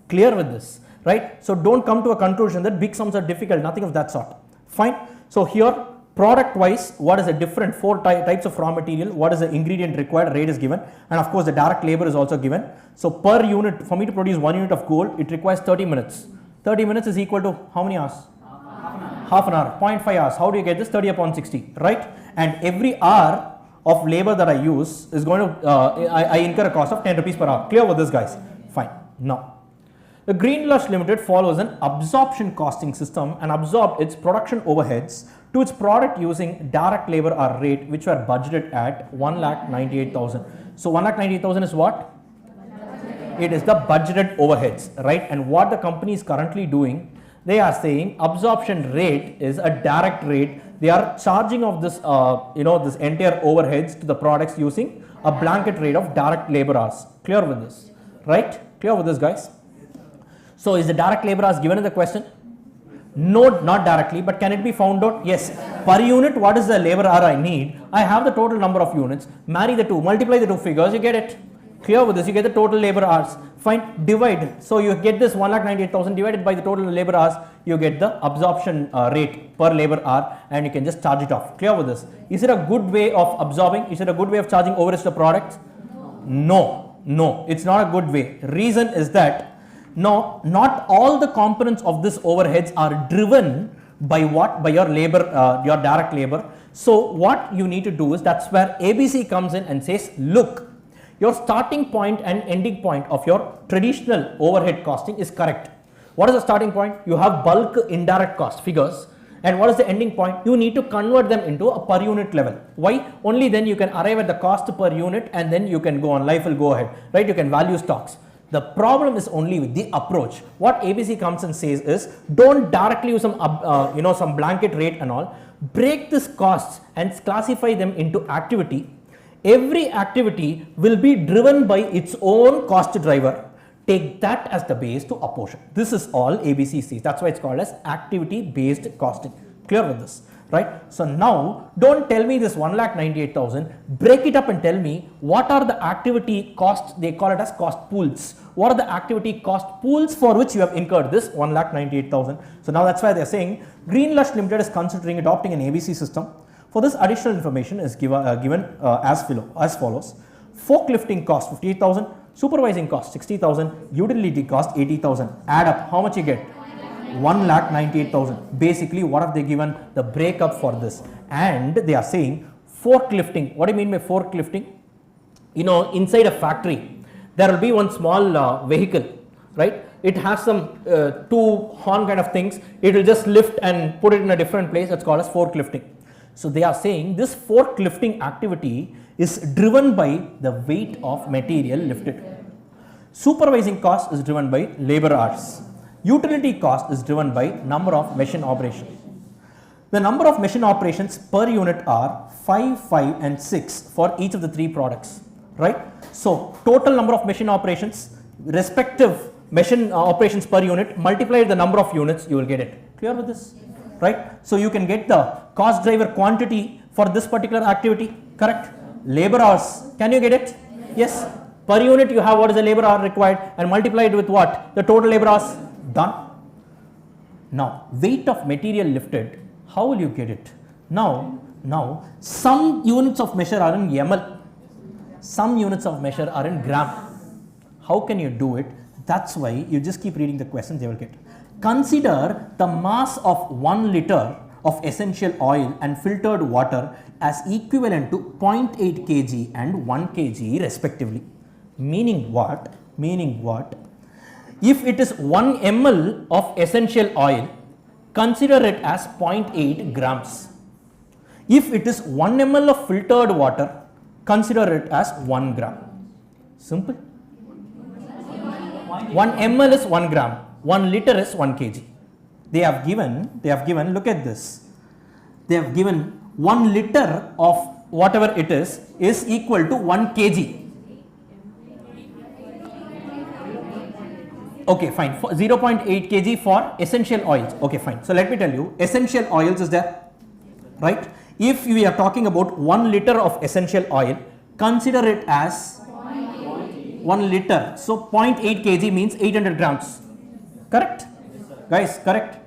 Clear with this, right? So don't come to a conclusion that big sums are difficult, nothing of that sort. Fine. So here, product wise, what is the different 4 types of raw material, what is the ingredient required, rate is given, and of course the direct labor is also given. So per unit, for me to produce 1 unit of gold, it requires 30 minutes. 30 minutes is equal to how many hours? Half an hour, 0.5 hours. How do you get this? 30 upon 60, right? And every hour of labor that I use is going to, I incur a cost of 10 rupees per hour. Clear with this, guys? Fine. Now, the Green Lush Limited follows an absorption costing system and absorbed its production overheads to its product using direct labor or rate, which were budgeted at 1,98,000. So 1,98,000 is what? It is the budgeted overheads, right? And what the company is currently doing, they are saying absorption rate is a direct rate. They are charging of this, this entire overheads to the products using a blanket rate of direct labor hours. Clear with this, right? Clear with this, guys? So is the direct labor hours given in the question? No, not directly, but can it be found out? Yes. Per unit, what is the labor hour I need? I have the total number of units. Marry the 2, multiply the 2 figures, you get it. Clear with this, you get the total labor hours. Fine, divide. So you get this 1,98,000 divided by the total labor hours, you get the absorption rate per labor hour, and you can just charge it off. Clear with this. Is it a good way of absorbing? Is it a good way of charging overheads to the product? No, it's not a good way. Reason is that no, not all the components of this overheads are driven by what? By your labor, your direct labor. So what you need to do is, that's where ABC comes in and says, look, your starting point and ending point of your traditional overhead costing is correct. What is the starting point? You have bulk indirect cost figures. And what is the ending point? You need to convert them into a per unit level. Why? Only then you can arrive at the cost per unit, and then you can go on, life will go ahead, right? You can value stocks. The problem is only with the approach. What ABC comes and says is, don't directly use some, some blanket rate and all. Break this costs and classify them into activity. Every activity will be driven by its own cost driver. Take that as the base to apportion. This is all ABC says. That's why it's called as activity based costing. Clear with this, right? So now don't tell me this 1,98,000. Break it up and tell me what are the activity costs. They call it as cost pools. What are the activity cost pools for which you have incurred this 1,98,000? So now that's why they're saying Green Lush Limited is considering adopting an ABC system. For this, additional information is given as follows. Forklifting cost 58,000, supervising cost 60,000, utility cost 80,000. Add up, how much you get? 1,98,000. Basically, what have they given? The breakup for this. And they are saying forklifting. What do you mean by forklifting? inside a factory, there will be one small vehicle, right? It has some two horn kind of things. It will just lift and put it in a different place. That's called as forklifting. So they are saying this forklifting activity is driven by the weight of material lifted. Supervising cost is driven by labor hours. Utility cost is driven by number of machine operations. The number of machine operations per unit are 5, 5 and 6 for each of the 3 products, right? So total number of machine operations, respective machine operations per unit, multiply the number of units, you will get it. Clear with this? Right? So you can get the cost driver quantity for this particular activity, correct? Labor hours, can you get it? Yes. Per unit you have what is the labor hour required and multiply it with what? The total labor hours, done. Now weight of material lifted, how will you get it? Now some units of measure are in ml, some units of measure are in gram. How can you do it? That's why you just keep reading the questions, they will get. Consider the mass of 1 liter of essential oil and filtered water as equivalent to 0.8 kg and 1 kg respectively. Meaning what? Meaning what? If it is 1 ml of essential oil, consider it as 0.8 grams. If it is 1 ml of filtered water, consider it as 1 gram. Simple. 1 ml is 1 gram. 1 liter is 1 kg. They have given, look at this. They have given 1 liter of whatever it is equal to 1 kg. Okay, fine. 0.8 kg for essential oils. Okay, fine. So let me tell you, essential oils is there, right? If we are talking about 1 liter of essential oil, consider it as 1 liter. So 0.8 kg means 800 grams. Correct? Guys, correct?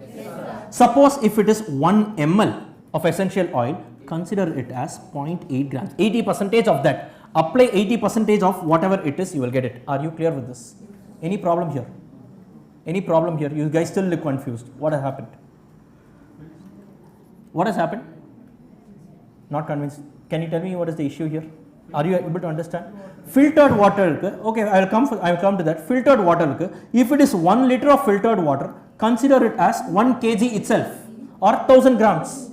Suppose if it is 1 ml of essential oil, consider it as 0.8 grams. 80% of that. Apply 80% of whatever it is, you will get it. Are you clear with this? Any problem here? Any problem here? You guys still look confused. What has happened? What has happened? Not convinced. Can you tell me what is the issue here? Are you able to understand? Filtered water, okay, I will come to that. Filtered water, if it is 1 liter of filtered water, consider it as 1 kg itself or 1000 grams,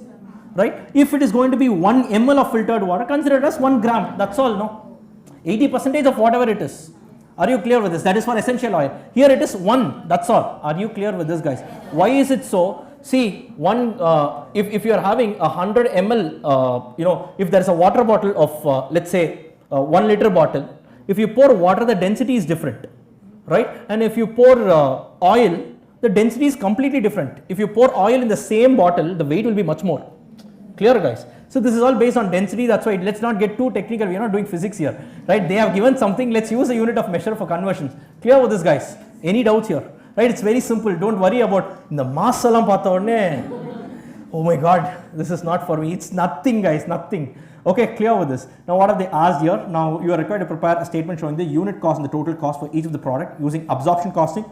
right? If it is going to be 1 ml of filtered water, consider it as 1 gram. That's all, no? 80% of whatever it is. Are you clear with this? That is for essential oil. Here it is 1, that's all. Are you clear with this, guys? Why is it so? See, if you are having 100 ml, if there is a water bottle of, let's say, 1 liter bottle, if you pour water, the density is different, right? And if you pour oil, the density is completely different. If you pour oil in the same bottle, the weight will be much more. Clear, guys? So this is all based on density. That's why let's not get too technical. We are not doing physics here, right? They have given something. Let's use a unit of measure for conversions. Clear with this, guys? Any doubts here? Right? It's very simple. Don't worry about the mass salam paatha odne. Oh my God, this is not for me. It's nothing, guys. Nothing. Okay, clear with this. Now what have they asked here? Now you are required to prepare a statement showing the unit cost and the total cost for each of the product using absorption costing.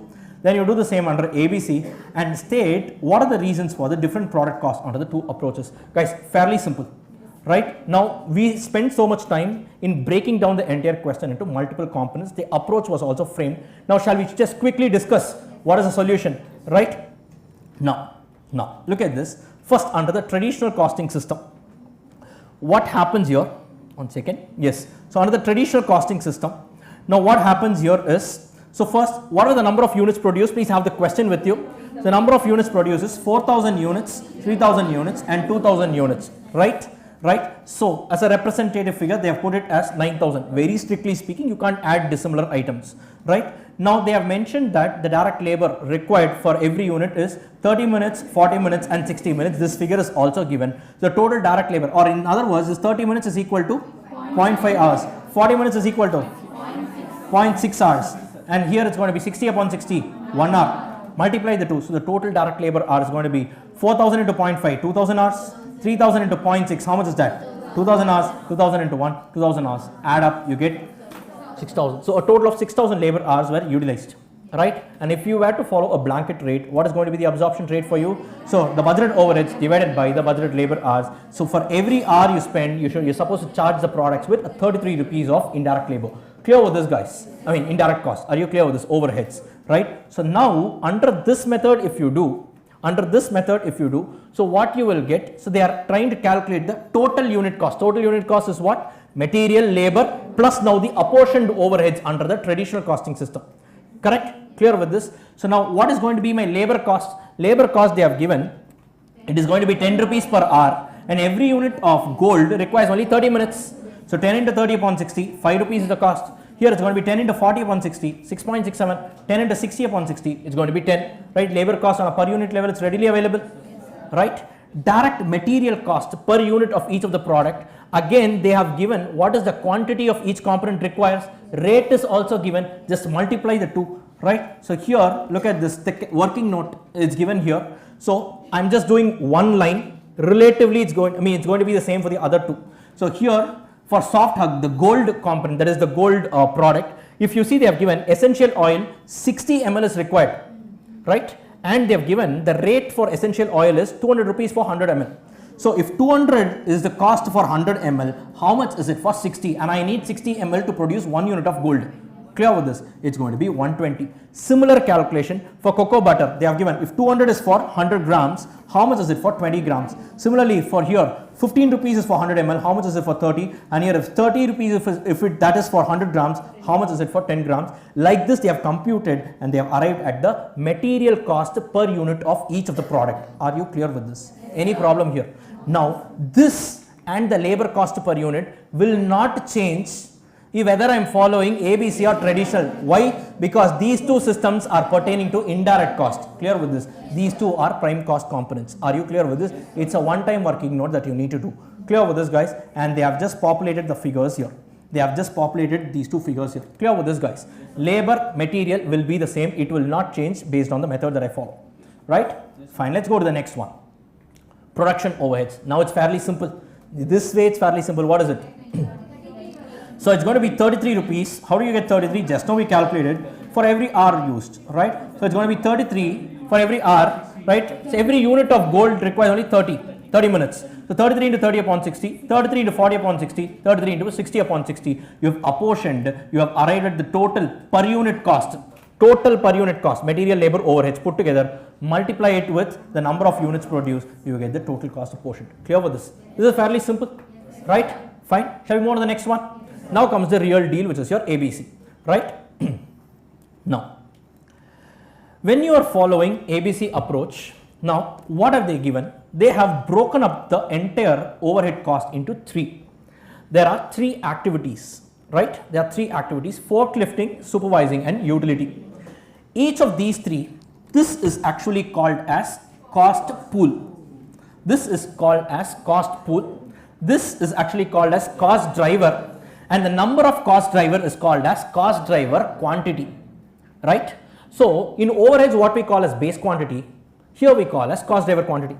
Then you do the same under ABC and state what are the reasons for the different product cost under the two approaches. Guys, fairly simple, right? Now we spent so much time in breaking down the entire question into multiple components. The approach was also framed. Now shall we just quickly discuss what is the solution, right? Now look at this. First, under the traditional costing system, what happens here? 1 second. Yes. So under the traditional costing system, now what happens here is, so first, what are the number of units produced? Please have the question with you. The number of units produced is 4,000 units, 3,000 units and 2,000 units, right? Right. So as a representative figure, they have put it as 9,000. Very strictly speaking, you can't add dissimilar items, right? Now they have mentioned that the direct labor required for every unit is 30 minutes, 40 minutes and 60 minutes. This figure is also given. The total direct labor, or in other words, is 30 minutes is equal to 0.5 hours. 40 minutes is equal to 0.6 hours. And here it's going to be 60 upon 60, 1 hour. Multiply the two. So the total direct labor hour is going to be 4,000 into 0.5, 2,000 hours. 3,000 into 0.6, how much is that? 2,000 hours, 2,000 into 1, 2,000 hours. Add up, you get 6,000. So a total of 6,000 labor hours were utilized. right? And if you were to follow a blanket rate, what is going to be the absorption rate for you? So the budgeted overheads divided by the budgeted labor hours. So for every hour you spend, you're supposed to charge the products with 33 rupees of indirect labor. Clear with this, guys? I mean indirect cost. Are you clear with this? Overheads, right? So now under this method, if you do, so what you will get, so they are trying to calculate the total unit cost. Total unit cost is what? Material, labor, plus now the apportioned overheads under the traditional costing system. Correct? Clear with this? So now what is going to be my labor cost? Labor cost they have given, it is going to be 10 rupees per hour, and every unit of gold requires only 30 minutes. So 10 into 30 upon 60, 5 rupees is the cost. Here it's going to be 10 into 40 upon 60, 6.67, 10 into 60 upon 60, it's going to be 10, right? Labor cost on a per unit level, it's readily available, right? Direct material cost per unit of each of the product. Again, they have given what is the quantity of each component requires. Rate is also given, just multiply the two, right? So here, look at this, the working note is given here. So I'm just doing one line. Relatively, it's going to be the same for the other two. So here, for soft hug, the gold component, that is the gold product, if you see they have given essential oil 60 ml is required, right? And they have given the rate for essential oil is 200 rupees for 100 ml. So if 200 is the cost for 100 ml, how much is it for 60? And I need 60 ml to produce 1 unit of gold. Clear with this? It's going to be 120. Similar calculation for cocoa butter. They have given if 200 is for 100 grams, how much is it for 20 grams? Similarly for here, 15 rupees is for 100 ml, how much is it for 30? And here if 30 rupees that is for 100 grams, how much is it for 10 grams? Like this they have computed and they have arrived at the material cost per unit of each of the product. Are you clear with this? Any problem here? Now this and the labor cost per unit will not change whether I am following ABC or traditional. Why? Because these two systems are pertaining to indirect cost. Clear with this? These two are prime cost components. Are you clear with this? It's a one-time working note that you need to do. Clear with this, guys? And they have just populated the figures here. They have just populated these two figures here. Clear with this, guys? Labor, material will be the same. It will not change based on the method that I follow. Right? Fine. Let's go to the next one. Production overheads. Now it's fairly simple. This way it's fairly simple. What is it? So it's going to be 33 rupees. How do you get 33? Just now we calculated for every hour used, right? So it's going to be 33 for every hour, right? So every unit of gold requires only 30 minutes. So 33 into 30 upon 60, 33 into 40 upon 60, 33 into 60 upon 60. You have apportioned, you have arrived at the total per unit cost, material, labor, overheads put together, multiply it with the number of units produced, you get the total cost apportioned. Clear with this? This is fairly simple, right? Fine. Shall we move on to the next one? Now comes the real deal, which is your ABC, right? Now, when you are following ABC approach, now what have they given? They have broken up the entire overhead cost into three. There are three activities, right? There are three activities: forklifting, supervising, and utility. Each of these three, this is actually called as cost pool. This is called as cost pool. This is actually called as cost driver. And the number of cost driver is called as cost driver quantity, right? So in overheads, what we call as base quantity, here we call as cost driver quantity,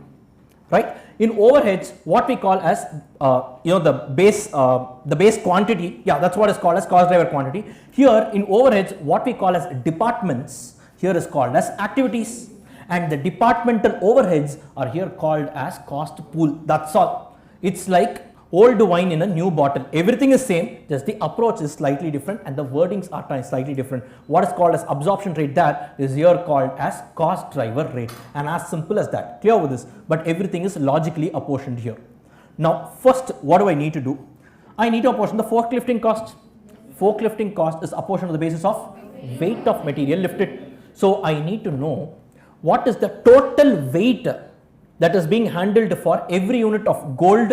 right? In overheads, what we call as the base quantity, yeah, that's what is called as cost driver quantity. Here in overheads, what we call as departments, here is called as activities, and the departmental overheads are here called as cost pool. That's all. It's like old wine in a new bottle. Everything is same, just the approach is slightly different and the wordings are slightly different. What is called as absorption rate, that is here called as cost driver rate, and as simple as that. Clear with this? But everything is logically apportioned here. Now first, what do I need to do? I need to apportion the forklifting cost. Forklifting cost is apportioned on the basis of weight of material lifted. So I need to know what is the total weight that is being handled for every unit of gold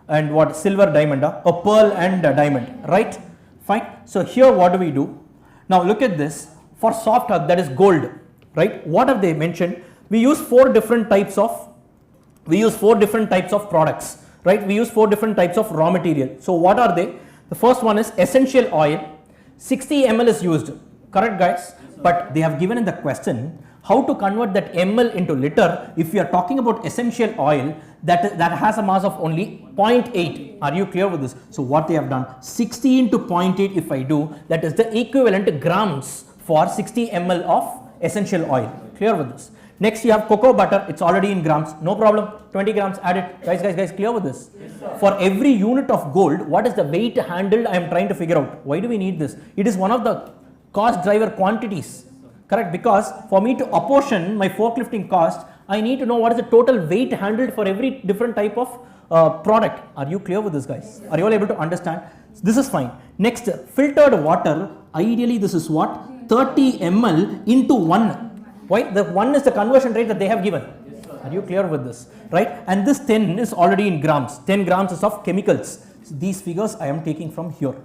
and what silver, diamond, a pearl and a diamond, right? Fine. So here what do we do? Now look at this. For soft hug, that is gold, right? What have they mentioned? We use four different types of products, right? We use four different types of raw material. So what are they? The first one is essential oil. 60 ml is used, correct, guys? But they have given in the question how to convert that ml into liter if we are talking about essential oil that has a mass of only 0.8. Are you clear with this? So what they have done, 60 into 0.8 if I do, that is the equivalent grams for 60 ml of essential oil. Clear with this? Next you have cocoa butter, it's already in grams, no problem, 20 grams, add it. Guys, clear with this? Yes, for every unit of gold, what is the weight handled? I am trying to figure out. Why do we need this? It is one of the cost driver quantities, correct? Because for me to apportion my forklifting cost, I need to know what is the total weight handled for every different type of product. Are you clear with this, guys? Are you all able to understand? This is fine. Next, filtered water, ideally this is what? 30 ml into 1. Why? The 1 is the conversion rate that they have given. Yes, are you clear with this? Right? And this 10 is already in grams. 10 grams is of chemicals. So these figures I am taking from here.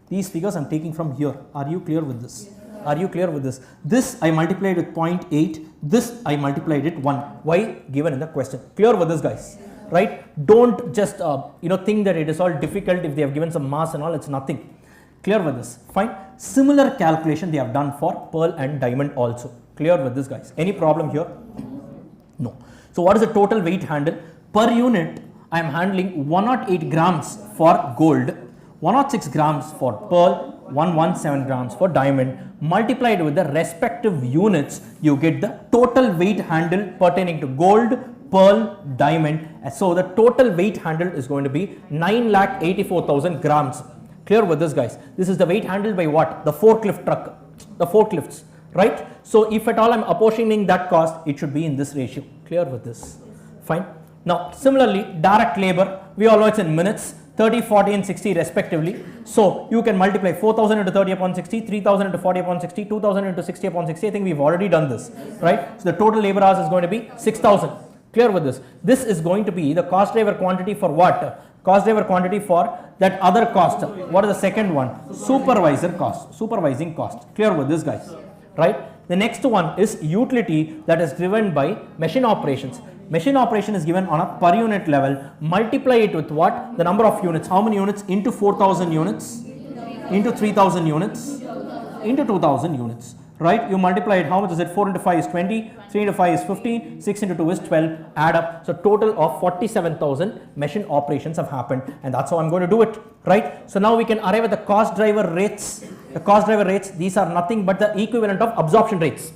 These figures I am taking from here. Are you clear with this? Yes, are you clear with this? This I multiplied with 0.8. This I multiplied with 1. Why? Given in the question. Clear with this, guys? Right? Don't just think that it is all difficult if they have given some mass and all. It's nothing. Clear with this? Fine. Similar calculation they have done for pearl and diamond also. Clear with this, guys? Any problem here? No. So what is the total weight handle? Per unit, I am handling 108 grams for gold, 106 grams for pearl, 117 grams for diamond. Multiplied with the respective units, you get the total weight handle pertaining to gold, pearl, diamond. So the total weight handle is going to be 9,84,000 grams. Clear with this, guys? This is the weight handled by what? The forklift truck, the forklifts. Right? So if at all I am apportioning that cost, it should be in this ratio. Clear with this? Fine. Now similarly, direct labor, we all know it's in minutes, 30, 40 and 60 respectively. So you can multiply 4,000 into 30 upon 60, 3,000 into 40 upon 60, 2,000 into 60 upon 60. I think we've already done this, right? So the total labor hours is going to be 6,000. Clear with this? This is going to be the cost driver quantity for what? Cost driver quantity for that other cost. What is the second one? Supervisor cost, supervising cost. Clear with this, guys? Right? The next one is utility, that is driven by machine operations. Machine operation is given on a per unit level. Multiply it with what? The number of units. How many units? Into 4,000 units, into 3,000 units, into 2,000 units. Right? You multiply it. How much is it? 4 into 5 is 20, 3 into 5 is 15, 6 into 2 is 12. Add up. So total of 47,000 machine operations have happened, and that's how I'm going to do it. Right? So now we can arrive at the cost driver rates. The cost driver rates, these are nothing but the equivalent of absorption rates.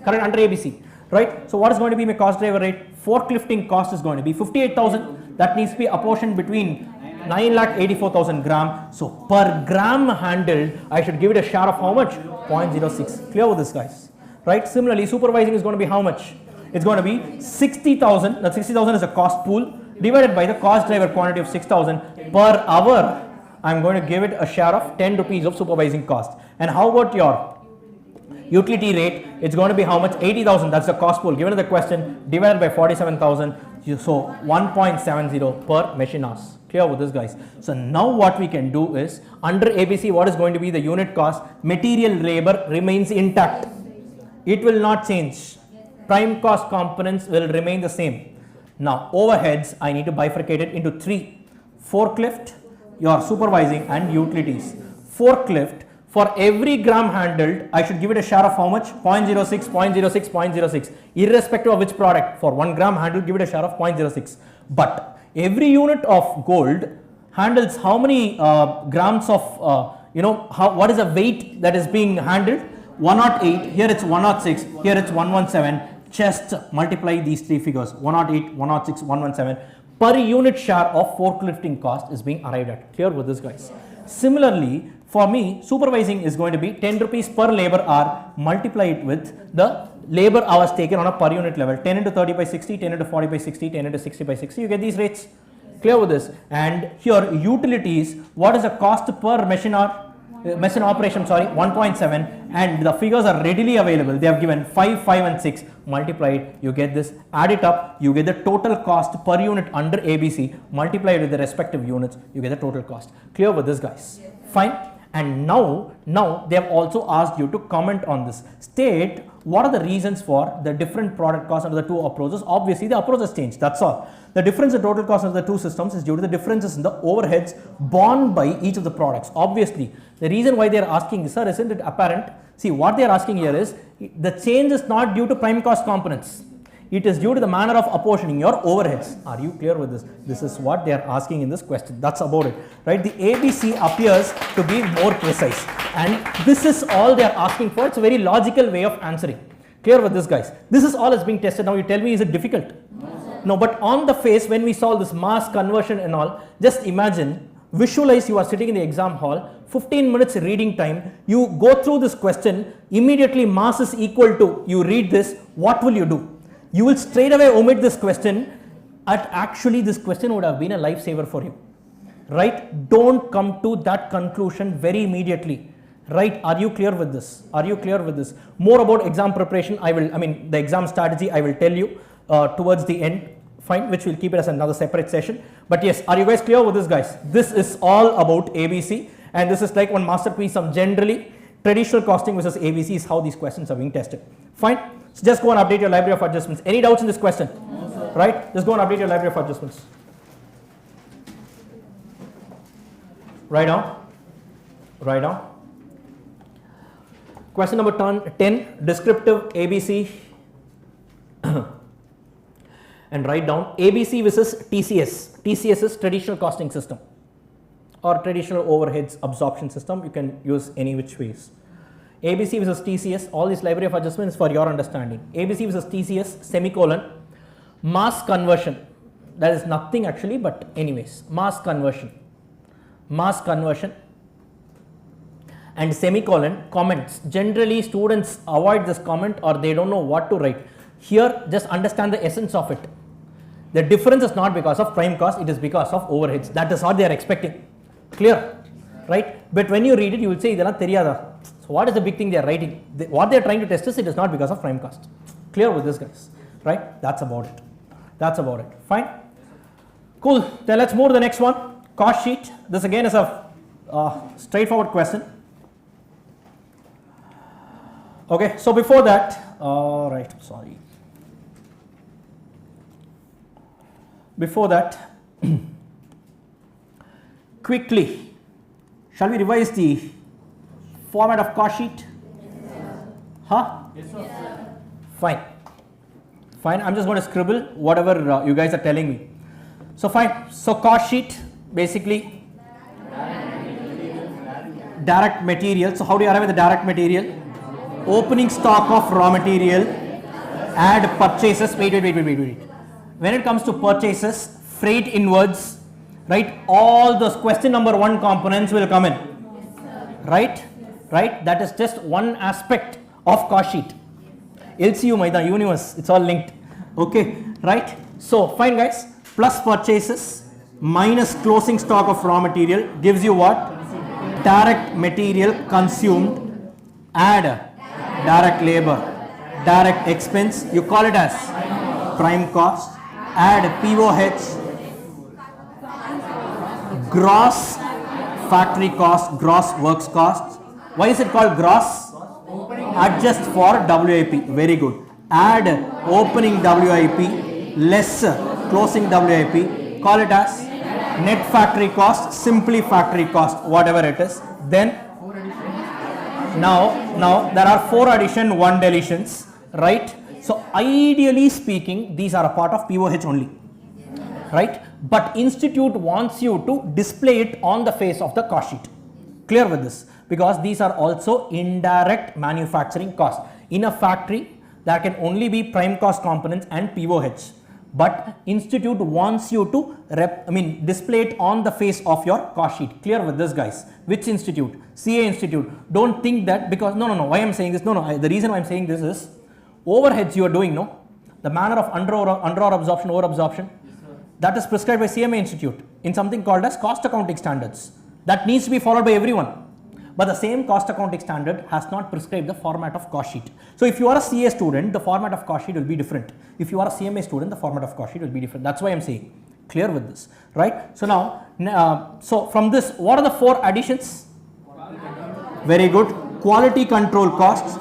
Correct? Under ABC. Right? So what is going to be my cost driver rate? Forklifting cost is going to be 58,000. That needs to be apportioned between 9,84,000 gram. So per gram handled, I should give it a share of how much? 0.06. Clear with this, guys? Right? Similarly, supervising is going to be how much? It's going to be 60,000. That 60,000 is a cost pool divided by the cost driver quantity of 6,000 per hour. I'm going to give it a share of 10 rupees of supervising cost. And how about your utility rate? It's going to be how much? 80,000. That's the cost pool given in the question, divided by 47,000. So 1.70 per machine hours. Clear with this, guys? So now what we can do is, under ABC, what is going to be the unit cost? Material labor remains intact. It will not change. Prime cost components will remain the same. Now overheads, I need to bifurcate it into 3. Forklift, your supervising, and utilities. Forklift, for every gram handled, I should give it a share of how much? 0.06, 0.06, 0.06. Irrespective of which product, for 1 gram handled, give it a share of 0.06. But every unit of gold handles how many grams of, what is the weight that is being handled? 108, here it's 106, here it's 117. Just multiply these 3 figures, 108, 106, 117. Per unit share of forklifting cost is being arrived at. Clear with this, guys? Similarly, for me, supervising is going to be 10 rupees per labor hour. Multiply it with the labor hours taken on a per unit level. 10 into 30 by 60, 10 into 40 by 60, 10 into 60 by 60. You get these rates. Clear with this? And here utilities, what is the cost per machine hour? Machine operation, 1.7, and the figures are readily available. They have given 5, 5 and 6. Multiply it, you get this. Add it up, you get the total cost per unit under ABC. Multiply it with the respective units, you get the total cost. Clear with this, guys? Fine. And now they have also asked you to comment on this. State what are the reasons for the different product costs under the 2 approaches. Obviously the approach has changed, that's all. The difference in total cost of the 2 systems is due to the differences in the overheads borne by each of the products. Obviously, the reason why they are asking this, sir, isn't it apparent? See, what they are asking here is, the change is not due to prime cost components. It is due to the manner of apportioning your overheads. Are you clear with this? This is what they are asking in this question. That's about it, right? The ABC appears to be more precise, and this is all they are asking for. It's a very logical way of answering. Clear with this, guys? This is all is being tested. Now you tell me, is it difficult? No, but on the face, when we solve this mass conversion and all, just imagine, visualize you are sitting in the exam hall, 15 minutes reading time, you go through this question, immediately mass is equal to, you read this, what will you do? You will straight away omit this question, and actually this question would have been a lifesaver for you, right? Don't come to that conclusion very immediately, right? Are you clear with this? Are you clear with this? More about exam preparation, the exam strategy, I will tell you towards the end, fine, which we'll keep it as another separate session. But yes, are you guys clear with this, guys? This is all about ABC, and this is like one masterpiece of generally traditional costing versus ABC is how these questions are being tested. Fine. So just go and update your library of adjustments. Any doubts in this question? No, right? Just go and update your library of adjustments. Right now. Right now. Question number 10, descriptive ABC. And write down ABC versus TCS. TCS is traditional costing system or traditional overheads absorption system. You can use any which ways. ABC versus TCS, all this library of adjustments for your understanding. ABC versus TCS, semicolon, mass conversion. That is nothing actually, but anyways, mass conversion, and semicolon, comments. Generally students avoid this comment or they don't know what to write. Here just understand the essence of it. The difference is not because of prime cost, it is because of overheads. That is what they are expecting. Clear? Right? But when you read it, you will say, idella theriyada. So what is the big thing they are writing? What they are trying to test is it is not because of prime cost. Clear with this, guys? Right? That's about it. That's about it. Fine? Cool. Then let's move to the next one. Cost sheet. This again is a straightforward question. Okay. So before that, sorry. Before that, quickly, shall we revise the format of cost sheet? Huh? Yes, sir. Fine. Fine. I'm just going to scribble whatever you guys are telling me. So fine. So cost sheet basically direct material. So how do you arrive at the direct material? Opening stock of raw material, add purchases. Wait. When it comes to purchases, freight inwards, right? All those question number 1 components will come in. Right? Right? That is just one aspect of cost sheet. LCU, Maida, universe, it's all linked. Okay, right? So fine, guys. Plus purchases minus closing stock of raw material gives you what? Direct material consumed, add direct labor, direct expense, you call it as prime cost, add POH, gross factory cost, gross works cost. Why is it called gross? Adjust for WIP. Very good. Add opening WIP less closing WIP. Call it as net factory cost, simply factory cost, whatever it is. Then now there are 4 addition, 1 deletions, right? So ideally speaking, these are a part of POH only, right? But institute wants you to display it on the face of the cost sheet. Clear with this? Because these are also indirect manufacturing costs. In a factory, there can only be prime cost components and POH. But institute wants you to display it on the face of your cost sheet. Clear with this, guys? Which institute? CA institute. Don't think that because no. Why I'm saying this? No. The reason why I'm saying this is overheads you are doing, no? The manner of under absorption, over absorption, that is prescribed by CMA Institute in something called as cost accounting standards. That needs to be followed by everyone. But the same cost accounting standard has not prescribed the format of cost sheet. So if you are a CA student, the format of cost sheet will be different. If you are a CMA student, the format of cost sheet will be different. That's why I'm saying. Clear with this, right? So now, so from this, what are the 4 additions? Very good. Quality control costs,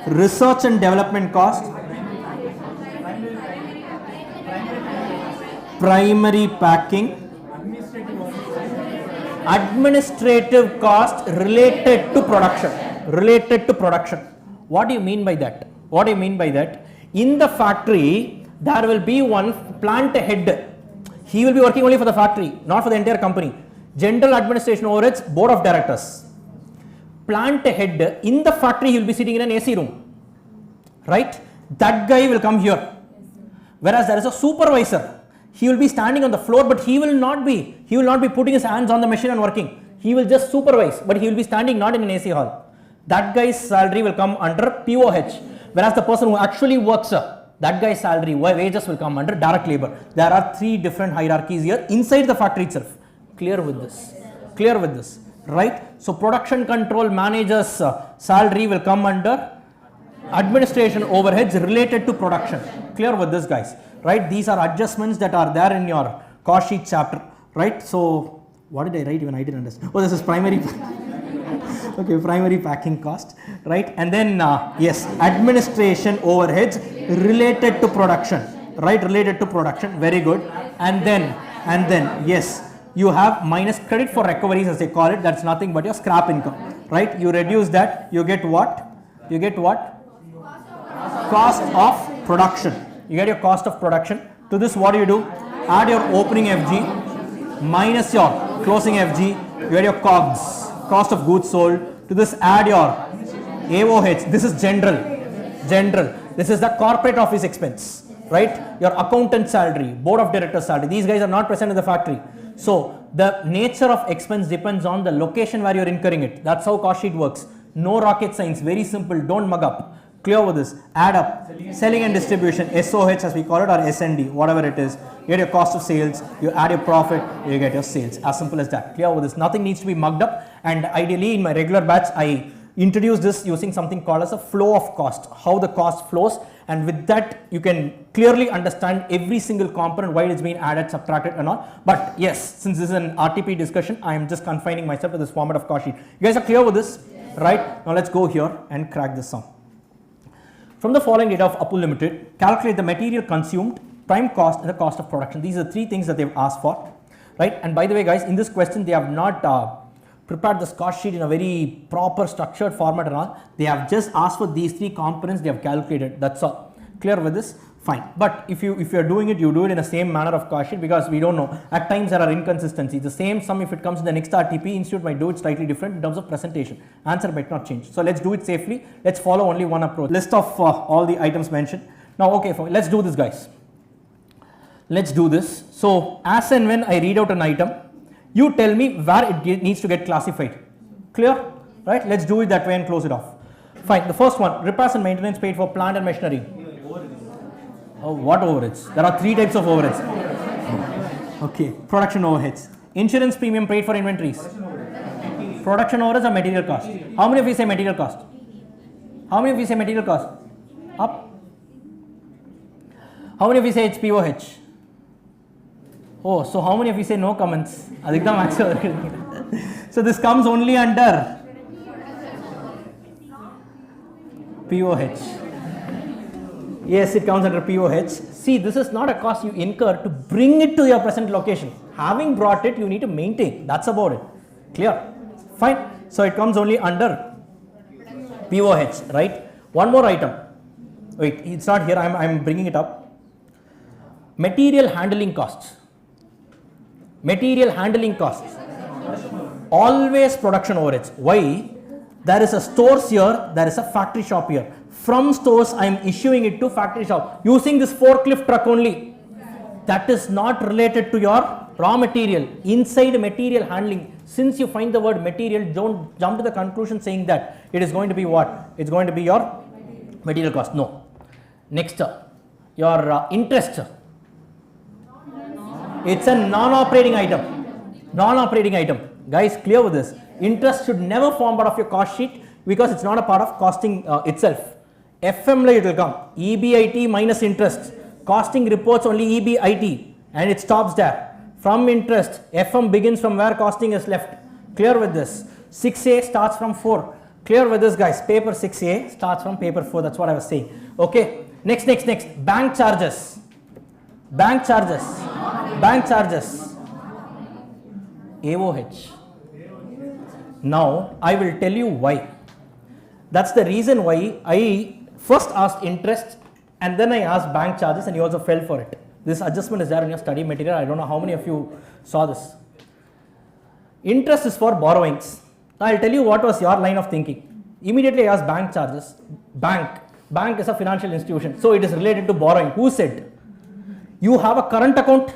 research and development cost, primary packing, administrative cost related to production. What do you mean by that? In the factory, there will be one plant head. He will be working only for the factory, not for the entire company. General administration overheads, board of directors. Plant head, in the factory, he will be sitting in an AC room. Right? That guy will come here. Whereas there is a supervisor. He will be standing on the floor, but he will not be putting his hands on the machine and working. He will just supervise, but he will be standing not in an AC hall. That guy's salary will come under POH. Whereas the person who actually works, that guy's salary, wages will come under direct labor. There are 3 different hierarchies here inside the factory itself. Clear with this? Clear with this? Right? So production control manager's salary will come under administration overheads related to production. Clear with this, guys? Right? These are adjustments that are there in your cost sheet chapter. Right? So what did I write even I didn't understand? Oh, this is primary. Okay, primary packing cost, right? And then yes, administration overheads related to production, right? Related to production, very good. And then yes, you have minus credit for recoveries, as they call it. That's nothing but your scrap income, right? You reduce that, you get what? You get what? Cost of production. You get your cost of production. To this, what do? Add your opening FG minus your closing FG. You get your COGS, cost of goods sold. To this, add your AOH. This is general. This is the corporate office expense, right? Your accountant salary, board of directors salary. These guys are not present in the factory. So the nature of expense depends on the location where you're incurring it. That's how cost sheet works. No rocket science. Very simple. Don't mug up. Clear with this. Add up. Selling and distribution, SOH as we call it, or SND, whatever it is. You get your cost of sales, you add your profit, you get your sales. As simple as that. Clear with this. Nothing needs to be mugged up. And ideally, in my regular batch, I introduce this using something called as a flow of cost. How the cost flows. And with that, you can clearly understand every single component, why it's being added, subtracted and all. But yes, since this is an RTP discussion, I am just confining myself to this format of cost sheet. You guys are clear with this? Yes. Right? Now let's go here and crack this sum. From the following data of Apple Limited, calculate the material consumed, prime cost and the cost of production. These are the 3 things that they've asked for, right? And by the way, guys, in this question, they have not prepared this cost sheet in a very proper structured format and all. They have just asked for these 3 components they have calculated. That's all. Clear with this? Fine. But if you're doing it, you do it in the same manner of cost sheet, because we don't know. At times there are inconsistencies. The same sum, if it comes to the next RTP, institute might do it slightly different in terms of presentation. Answer might not change. So let's do it safely. Let's follow only one approach. List of all the items mentioned. Now, okay, let's do this, guys. Let's do this. So as and when I read out an item, you tell me where it needs to get classified. Clear? Right? Let's do it that way and close it off. Fine. The first one, repairs and maintenance paid for plant and machinery. Oh, what overheads? There are 3 types of overheads. Okay, production overheads. Insurance premium paid for inventories. Production overheads or material cost? How many of you say material cost? How many of you say material cost? Up. How many of you say it's POH? Oh, so how many of you say no comments? So this comes only under POH. Yes, it comes under POH. See, this is not a cost you incur to bring it to your present location. Having brought it, you need to maintain. That's about it. Clear? Fine. So it comes only under POH, right? One more item. Wait, it's not here. I'm bringing it up. Material handling costs. Material handling costs. Always production overheads. Why? There is a stores here. There is a factory shop here. From stores, I am issuing it to factory shop using this forklift truck only. That is not related to your raw material. Inside material handling, since you find the word material, don't jump to the conclusion saying that it is going to be what? It's going to be your material cost. No. Next, your interest. It's a non-operating item. Non-operating item. Guys, clear with this. Interest should never form part of your cost sheet because it's not a part of costing itself. FM it will come. EBIT minus interest. Costing reports only EBIT and it stops there. From interest, FM begins from where costing is left. Clear with this. 6A starts from 4. Clear with this, guys. Paper 6A starts from paper 4. That's what I was saying. Okay. Next. Bank charges. Bank charges. Bank charges. AOH. Now, I will tell you why. That's the reason why I first asked interest And then I asked bank charges and you also fell for it. This adjustment is there in your study material. I don't know how many of you saw this. Interest is for borrowings. I'll tell you what was your line of thinking. Immediately I asked bank charges. Bank is a financial institution, so it is related to borrowing. Who said? You have a current account.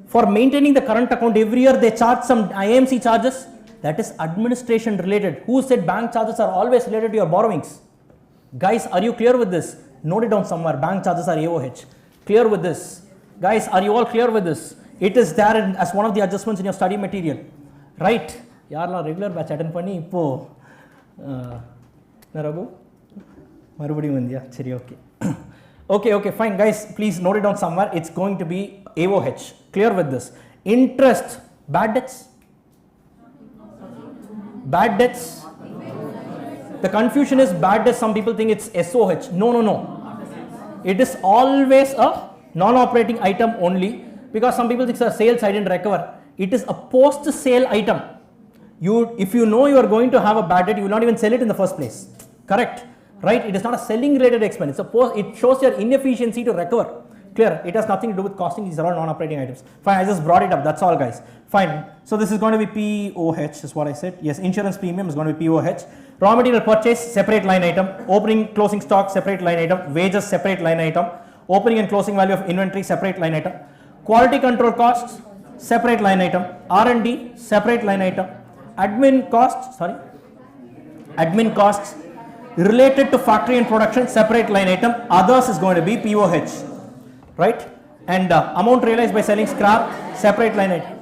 For maintaining the current account every year they charge some IMC charges. That is administration related. Who said bank charges are always related to your borrowings? Guys, are you clear with this? Note it down somewhere. Bank charges are AOH. Clear with this? Guys, are you all clear with this? It is there as one of the adjustments in your study material. Right? Yarla regular batch attend panni ippo naragu marubadiyum vandiya seri okay. Okay, fine guys, please note it down somewhere. It's going to be AOH. Clear with this? Interest, bad debts. Bad debts. The confusion is bad debts. Some people think it's SOH. No. It is always a non-operating item only, because some people think it's a sales I didn't recover. It is a post-sale item. If you know you are going to have a bad debt, you will not even sell it in the first place. Correct? Right? It is not a selling related expense. It shows your inefficiency to recover. Clear? It has nothing to do with costing. These are all non-operating items. Fine, I just brought it up. That's all, guys. Fine. So this is going to be POH, is what I said. Yes, insurance premium is going to be POH. Raw material purchase, separate line item. Opening, closing stock, separate line item. Wages, separate line item. Opening and closing value of inventory, separate line item. Quality control costs, separate line item. R&D, separate line item. Admin costs related to factory and production, separate line item. Others is going to be POH. Right? And amount realized by selling scrap, separate line item.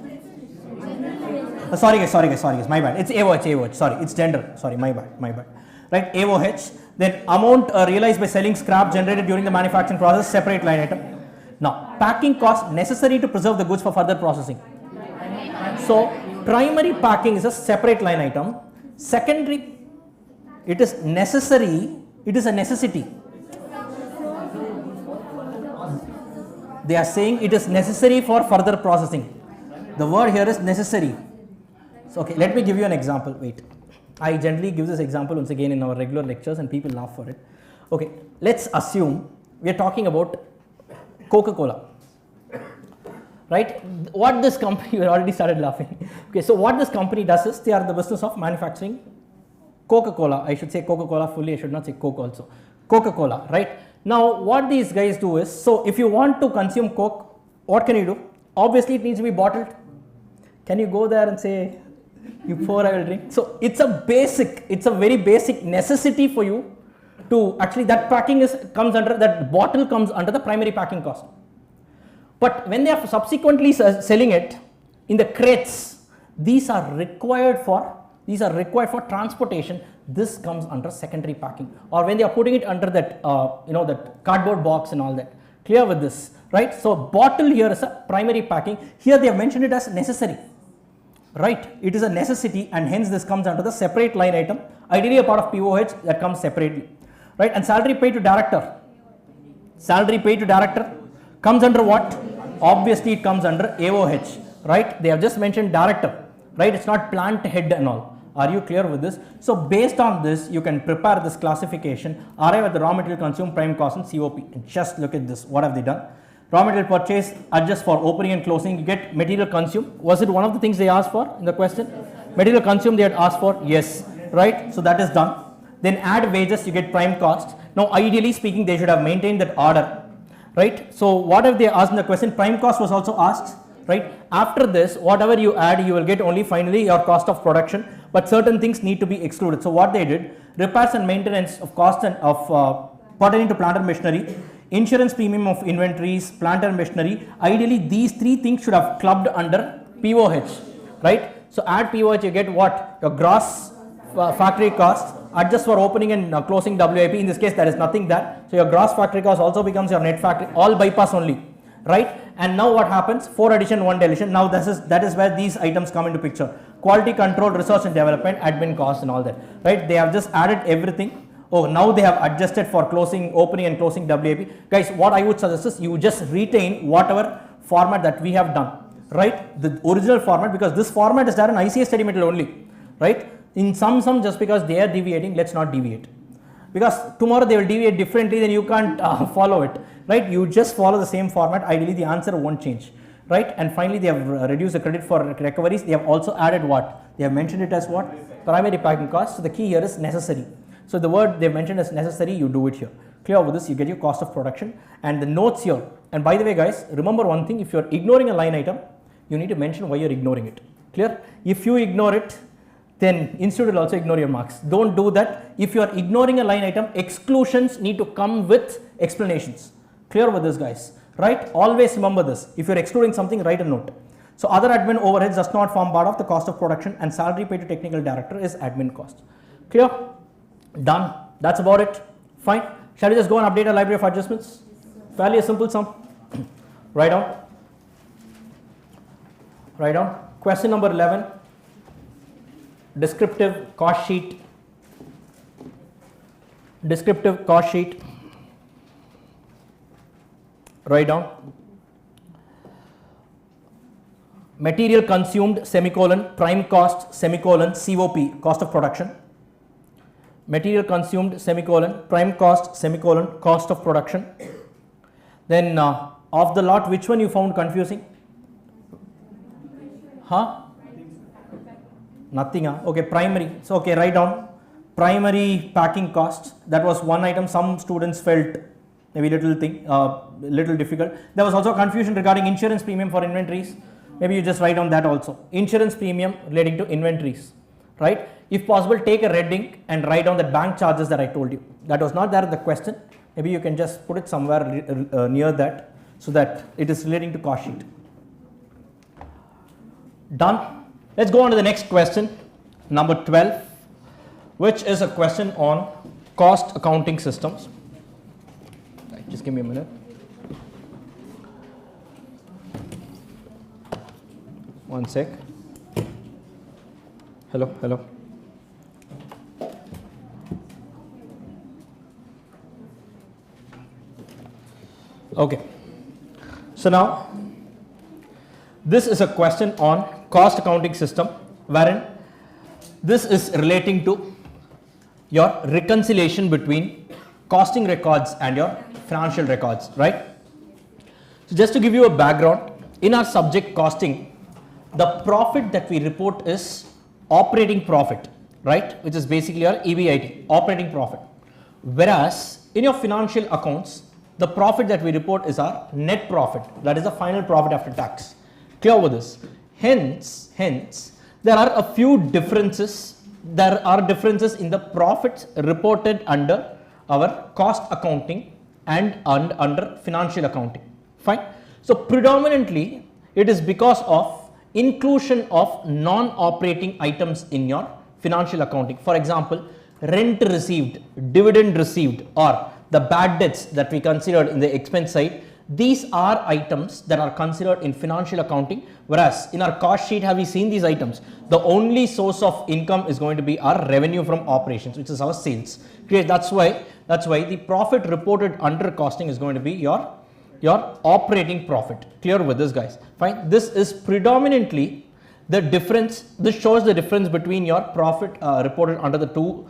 Sorry guys, my bad. It's AOH, sorry, it's general. Sorry, my bad. Right? AOH. Then amount realized by selling scrap generated during the manufacturing process, separate line item. Now, packing cost necessary to preserve the goods for further processing. So, primary packing is a separate line item. Secondary, it is necessary, it is a necessity. They are saying it is necessary for further processing. The word here is necessary. So, okay, let me give you an example. Wait. I generally give this example once again in our regular lectures and people laugh for it. Okay, let's assume we are talking about Coca-Cola. Right? What this company, we already started laughing. Okay, so what this company does is they are in the business of manufacturing Coca-Cola. I should say Coca-Cola fully, I should not say Coke also. Coca-Cola, right? Now, what these guys do is, so if you want to consume Coke, what can you do? Obviously, it needs to be bottled. Can you go there and say, you pour, I will drink? So, it's a very basic necessity for you to actually, that packing that bottle comes under the primary packing cost. But when they are subsequently selling it in the crates, these are required for transportation. This comes under secondary packing, or when they are putting it under that that cardboard box and all that. Clear with this, right? So bottle here is a primary packing. Here they have mentioned it as necessary, right? It is a necessity, and hence this comes under the separate line item. Ideally a part of POH that comes separately, right? And salary paid to director. Salary paid to director comes under what? Obviously it comes under AOH, right? They have just mentioned director, right? It's not plant head and all. Are you clear with this? So based on this, you can prepare this classification, arrive at the raw material consumed, prime cost and COP. And just look at this. What have they done? Raw material purchase, adjust for opening and closing, you get material consumed. Was it one of the things they asked for in the question? Material consumed they had asked for? Yes, right? So that is done. Then add wages, you get prime cost. Now ideally speaking, they should have maintained that order, right? So what have they asked in the question? Prime cost was also asked, right? After this, whatever you add, you will get only finally your cost of production, but certain things need to be excluded. So what they did, repairs and maintenance of cost and pertaining to plant and machinery, insurance premium of inventories, plant and machinery. Ideally, these three things should have clubbed under POH, right? So add POH, you get what? Your gross factory cost, adjust for opening and closing WIP. In this case, there is nothing there. So your gross factory cost also becomes your net factory, all bypass only, right? And now what happens? 4 addition, 1 deletion. Now that is where these items come into picture. Quality control, research and development, admin costs and all that, right? They have just added everything. Oh, now they have adjusted for closing, opening and closing WIP. Guys, what I would suggest is you just retain whatever format that we have done, right? The original format, because this format is there in ICS study material only, right? In some just because they are deviating, let's not deviate. because tomorrow they will deviate differently, then you can't follow it, right? You just follow the same format. Ideally, the answer won't change, right? And finally, they have reduced the credit for recoveries. They have also added what? They have mentioned it as what? Primary packing cost. So the key here is necessary. So the word they have mentioned as necessary, you do it here. Clear with this, you get your cost of production and the notes here. And by the way, guys, remember one thing: if you are ignoring a line item, you need to mention why you are ignoring it. Clear? If you ignore it, then institute will also ignore your marks. Don't do that. If you are ignoring a line item, exclusions need to come with explanations. Clear with this, guys, right? Always remember this. If you are excluding something, write a note. So other admin overheads does not form part of the cost of production, and salary paid to technical director is admin cost. Clear? Done. That's about it. Fine. Shall we just go and update our library of adjustments? Fairly a simple sum. Write down. Write down. Question number 11. Descriptive cost sheet. Descriptive cost sheet. Write down. Material consumed semicolon prime cost semicolon COP, cost of production. Material consumed semicolon prime cost semicolon cost of production. Then of the lot, which one you found confusing? Huh? Nothing. Okay, primary. So okay, write down primary packing cost. That was one item some students felt maybe little difficult. There was also confusion regarding insurance premium for inventories. Maybe you just write down that also. Insurance premium relating to inventories, right? If possible, take a red ink and write down the bank charges that I told you. That was not there in the question. Maybe you can just put it somewhere near that so that it is relating to cost sheet. Done. Let's go on to the next question, number 12, which is a question on cost accounting systems. Right, just give me a minute. One sec. Hello, hello. Okay. So now, this is a question on cost accounting system, wherein this is relating to your reconciliation between costing records and your financial records, right? So just to give you a background, in our subject costing, the profit that we report is operating profit, right? Which is basically your EBIT, operating profit. Whereas in your financial accounts, the profit that we report is our net profit, that is the final profit after tax. Clear with this? Hence, there are a few differences. There are differences in the profits reported under our cost accounting and under financial accounting. Fine. So predominantly, it is because of inclusion of non-operating items in your financial accounting. For example, rent received, dividend received, or the bad debts that we considered in the expense side. These are items that are considered in financial accounting, whereas in our cost sheet, have we seen these items? The only source of income is going to be our revenue from operations, which is our sales. Okay, that's why the profit reported under costing is going to be your operating profit. Clear with this, guys? Fine. This is predominantly the difference. This shows the difference between your profit reported under the two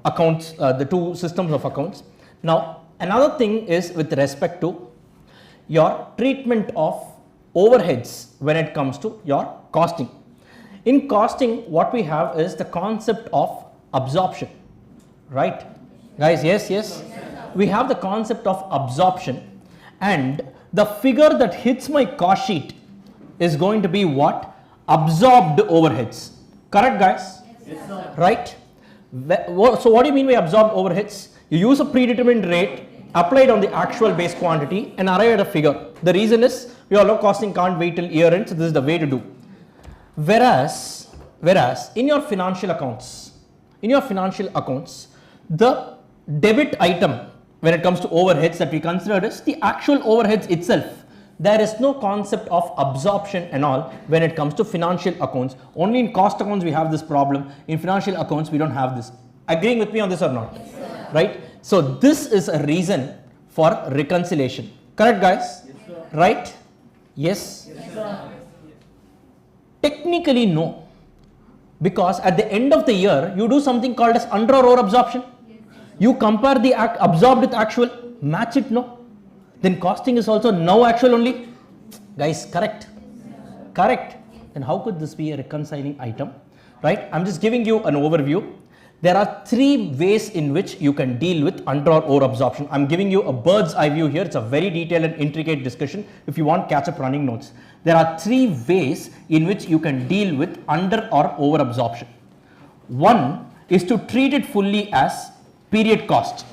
accounts, the two systems of accounts. Now, another thing is with respect to your treatment of overheads when it comes to your costing. In costing, what we have is the concept of absorption, right? Guys, yes. We have the concept of absorption, and the figure that hits my cost sheet is going to be what? Absorbed overheads. Correct, guys? Yes, sir. Right? So what do you mean by absorbed overheads? You use a predetermined rate applied on the actual base quantity and arrive at a figure. The reason is we all know costing can't wait till year end, so this is the way to do. Whereas in your financial accounts, the debit item when it comes to overheads that we considered is the actual overheads itself. There is no concept of absorption and all when it comes to financial accounts. Only in cost accounts we have this problem. In financial accounts we don't have this. Agreeing with me on this or not? Yes, right? So this is a reason for reconciliation. Correct, guys? Yes, sir. Right? Yes? Yes, sir. Technically no. Because at the end of the year, you do something called as under or over absorption. Yes. You compare the absorbed with actual, match it, no? Then costing is also now actual only. Guys, correct? Correct. Then how could this be a reconciling item? Right? I'm just giving you an overview. There are three ways in which you can deal with under or over absorption. I'm giving you a bird's eye view here. It's a very detailed and intricate discussion. If you want catch up running notes, there are three ways in which you can deal with under or over absorption. One is to treat it fully as period cost,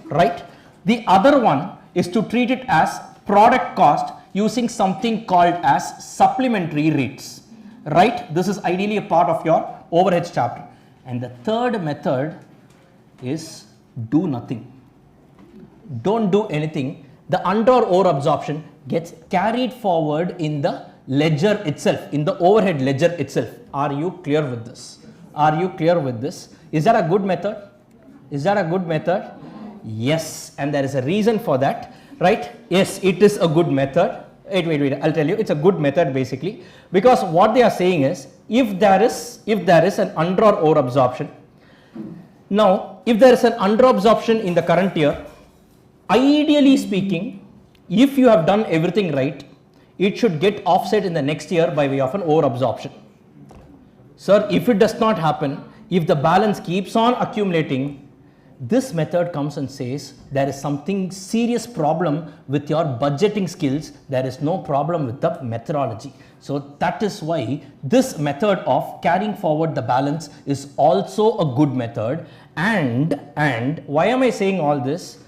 right? The other one is to treat it as product cost using something called as supplementary rates, right? This is ideally a part of your overheads chapter. And the third method is do nothing. Don't do anything. The under or over absorption gets carried forward in the ledger itself, in the overhead ledger itself. Are you clear with this? Are you clear with this? Is that a good method? Is that a good method? Yes, and there is a reason for that, right? Yes, it is a good method. Wait, I'll tell you, it's a good method basically, because what they are saying is, if there is an under or over absorption, now if there is an under absorption in the current year, ideally speaking, if you have done everything right, it should get offset in the next year by way of an over absorption. Sir, if it does not happen, if the balance keeps on accumulating, this method comes and says there is something serious problem with your budgeting skills. There is no problem with the methodology. So that is why this method of carrying forward the balance is also a good method. And why am I saying all this?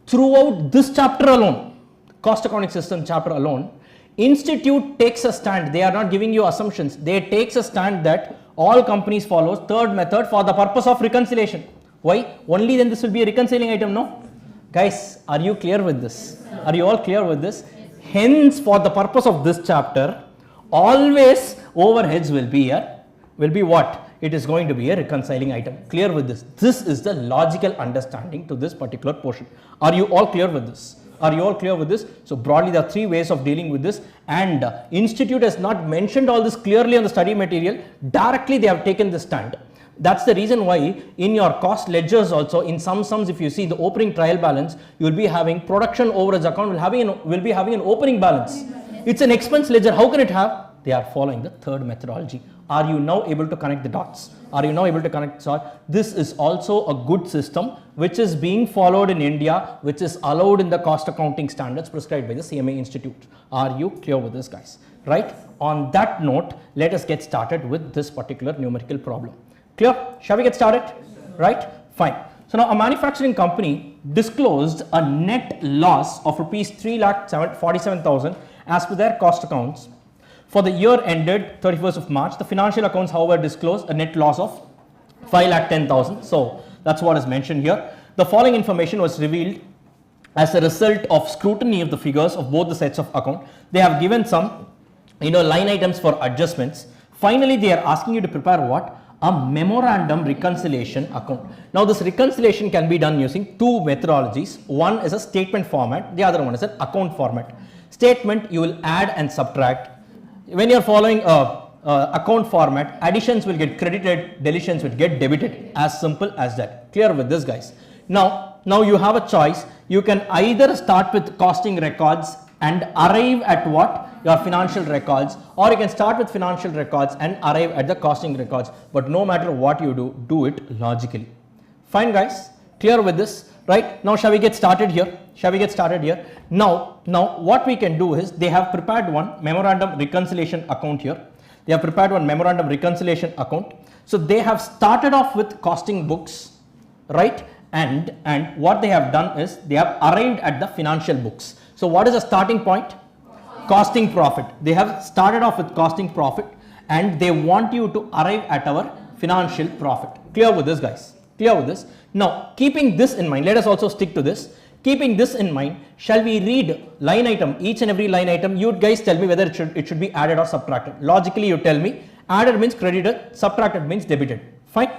Throughout this chapter alone, cost accounting system chapter alone, Institute takes a stand. They are not giving you assumptions. They takes a stand that all companies follow third method for the purpose of reconciliation. Why? Only then this will be a reconciling item, no? Guys, are you clear with this? Are you all clear with this? Hence, for the purpose of this chapter, always overheads will be what? It is going to be a reconciling item. Clear with this? This is the logical understanding to this particular portion. Are you all clear with this? Are you all clear with this? So broadly, there are three ways of dealing with this, and Institute has not mentioned all this clearly on the study material. Directly, they have taken this stand. That's the reason why in your cost ledgers also, in some sums, if you see the opening trial balance, you will be having production overheads account will be having an opening balance. It's an expense ledger. How can it have? They are following the third methodology. Are you now able to connect the dots? Are you now able to connect the dots? This is also a good system which is being followed in India, which is allowed in the cost accounting standards prescribed by the CMA Institute. Are you clear with this, guys? Right? On that note, let us get started with this particular numerical problem. Clear? Shall we get started? Right? Fine. So now a manufacturing company disclosed a net loss of rupees 3,47,000 as per their cost accounts. For the year ended 31st of March, the financial accounts, however, disclosed a net loss of 5,10,000. So that's what is mentioned here. The following information was revealed as a result of scrutiny of the figures of both the sets of account. They have given some, line items for adjustments. Finally, they are asking you to prepare what? A memorandum reconciliation account. Now, this reconciliation can be done using two methodologies. One is a statement format. The other one is an account format. Statement, you will add and subtract. When you are following account format, additions will get credited, deletions will get debited. As simple as that. Clear with this, guys? Now you have a choice. You can either start with costing records and arrive at what? Your financial records, or you can start with financial records and arrive at the costing records. But no matter what you do, do it logically. Fine, guys? Clear with this? Right? Now, shall we get started here? Shall we get started here? Now what we can do is, they have prepared one memorandum reconciliation account here. They have prepared one memorandum reconciliation account. So they have started off with costing books, right? And what they have done is, they have arrived at the financial books. So what is the starting point? Costing profit. They have started off with costing profit, and they want you to arrive at our financial profit. Clear with this, guys? Clear with this? Now, keeping this in mind, let us also stick to this. Keeping this in mind, shall we read line item, each and every line item? You guys tell me whether it should be added or subtracted. Logically, you tell me. Added means credited, subtracted means debited. Fine?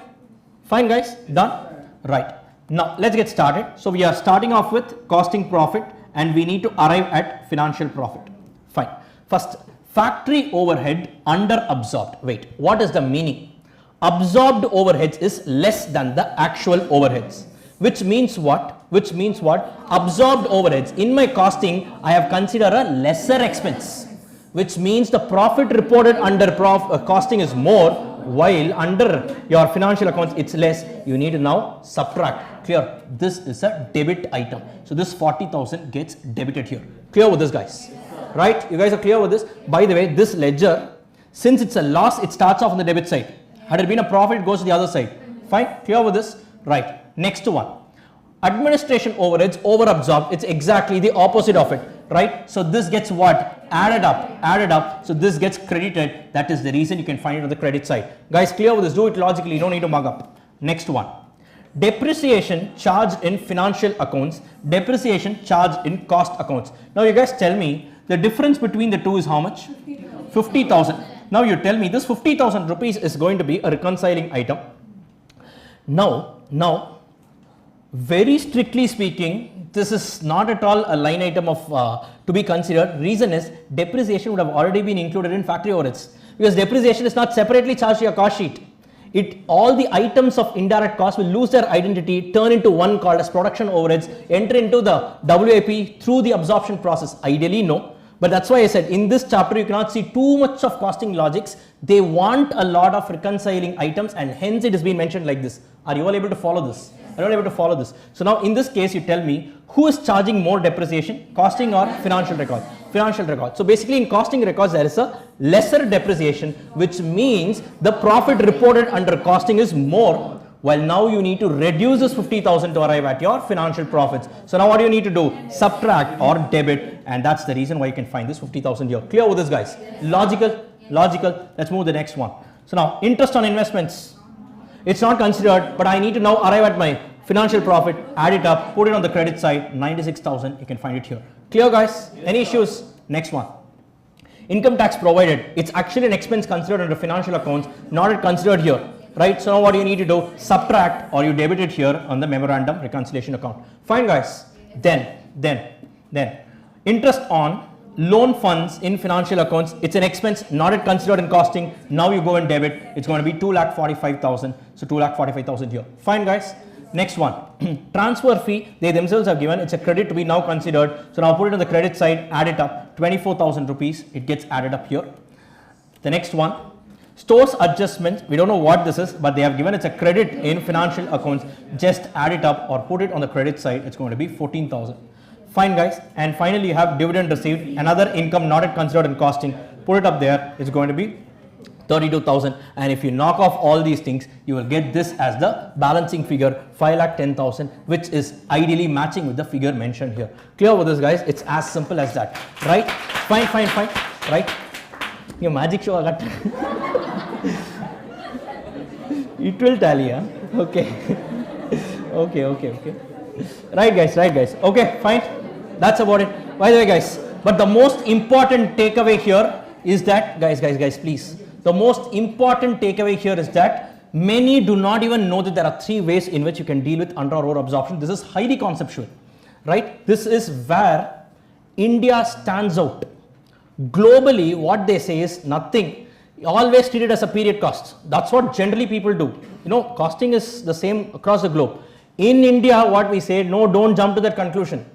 Fine, guys? Done? Right. Now, let's get started. So, we are starting off with costing profit, and we need to arrive at financial profit. Fine. First, factory overhead under absorbed. Wait, what is the meaning? Absorbed overheads is less than the actual overheads. which means what? Which means what? Absorbed overheads. In my costing, I have considered a lesser expense, which means the profit reported under costing is more, while under your financial accounts it's less. You need to now subtract. Clear? This is a debit item. So this 40,000 gets debited here. Clear with this, guys? Right? You guys are clear with this? By the way, this ledger, since it's a loss, it starts off on the debit side. Had it been a profit, it goes to the other side. Fine? Clear with this? Right. Next one. Administration overheads over absorbed. It's exactly the opposite of it. Right? So this gets what? Added up. So this gets credited. That is the reason you can find it on the credit side. Guys, clear with this? Do it logically. You don't need to mug up. Next one. Depreciation charged in financial accounts. Depreciation charged in cost accounts. Now you guys tell me the difference between the two is how much? 50,000. Now you tell me this 50,000 rupees is going to be a reconciling item. Now, very strictly speaking, this is not at all a line item of to be considered. Reason is depreciation would have already been included in factory overheads, because depreciation is not separately charged to your cost sheet. All the items of indirect cost will lose their identity, turn into one called as production overheads, enter into the WAP through the absorption process. Ideally, no. But that's why I said in this chapter you cannot see too much of costing logics. They want a lot of reconciling items, and hence it has been mentioned like this. Are you all able to follow this? Are you all able to follow this? So now in this case you tell me who is charging more depreciation, costing or financial records? Financial records. So basically in costing records there is a lesser depreciation, which means the profit reported under costing is more, while now you need to reduce this 50,000 to arrive at your financial profits. So now what do you need to do? Subtract or debit, and that's the reason why you can find this 50,000 here. Clear with this, guys? Logical? Let's move to the next one. So now interest on investments. It's not considered, but I need to now arrive at my financial profit, add it up, put it on the credit side, 96,000, you can find it here. Clear, guys? Any issues? Next one. Income tax provided. It's actually an expense considered under financial accounts, not considered here. Right? So now what do you need to do? Subtract or you debit it here on the memorandum reconciliation account. Fine, guys. Then interest on loan funds in financial accounts. It's an expense not considered in costing. Now you go and debit. It's going to be 2,45,000. So 2,45,000 here. Fine, guys. Next one. Transfer fee. They themselves have given. It's a credit to be now considered. So now put it on the credit side. Add it up. 24,000 rupees. It gets added up here. The next one. Stores adjustments, we don't know what this is, but they have given it's a credit in financial accounts. Just add it up or put it on the credit side. It's going to be 14,000. Fine, guys. And finally, you have dividend received, another income not considered in costing. Put it up there. It's going to be 32,000. And if you knock off all these things, you will get this as the balancing figure, 5,10,000, which is ideally matching with the figure mentioned here. Clear with this, guys? It's as simple as that, right? Fine. Right? Your magic show, I got. It will tally, huh? Okay. Okay. Right, guys. Okay, fine. That's about it. By the way, guys, but the most important takeaway here is that, guys, please. The most important takeaway here is that many do not even know that there are 3 ways in which you can deal with under or over absorption. This is highly conceptual, right? This is where India stands out. Globally, what they say is nothing. Always treat it as a period cost. That's what generally people do. You know, costing is the same across the globe. In India, what we say, no, don't jump to that conclusion.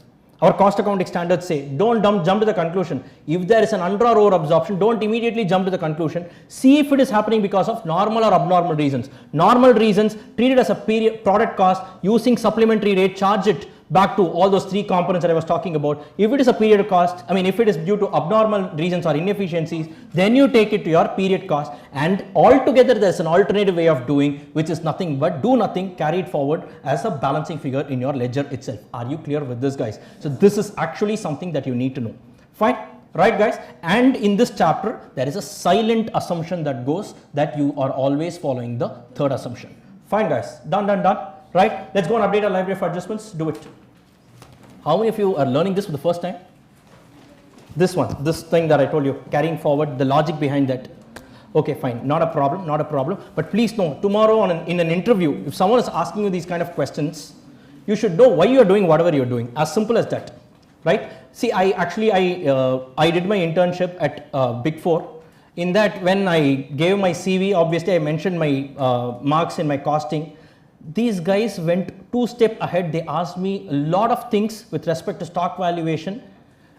Our cost accounting standards say, don't jump to the conclusion. If there is an under or over absorption, don't immediately jump to the conclusion. See if it is happening because of normal or abnormal reasons. Normal reasons, treat it as a period product cost, using supplementary rate, charge it back to all those 3 components that I was talking about. If it is a period cost, if it is due to abnormal reasons or inefficiencies, then you take it to your period cost, and altogether there's an alternative way of doing, which is nothing but do nothing, carry it forward as a balancing figure in your ledger itself. Are you clear with this, guys? So this is actually something that you need to know. Fine. Right, guys? And in this chapter, there is a silent assumption that goes that you are always following the 3rd assumption. Fine, guys. Done. Right? Let's go and update our library for adjustments. Do it. How many of you are learning this for the first time? This thing that I told you, carrying forward the logic behind that. Okay, fine. Not a problem. But please know, tomorrow in an interview, if someone is asking you these kind of questions, you should know why you are doing whatever you are doing. As simple as that. Right? See, I did my internship at Big Four. In that, when I gave my CV, obviously I mentioned my marks in my costing. these guys went 2 steps ahead. They asked me a lot of things with respect to stock valuation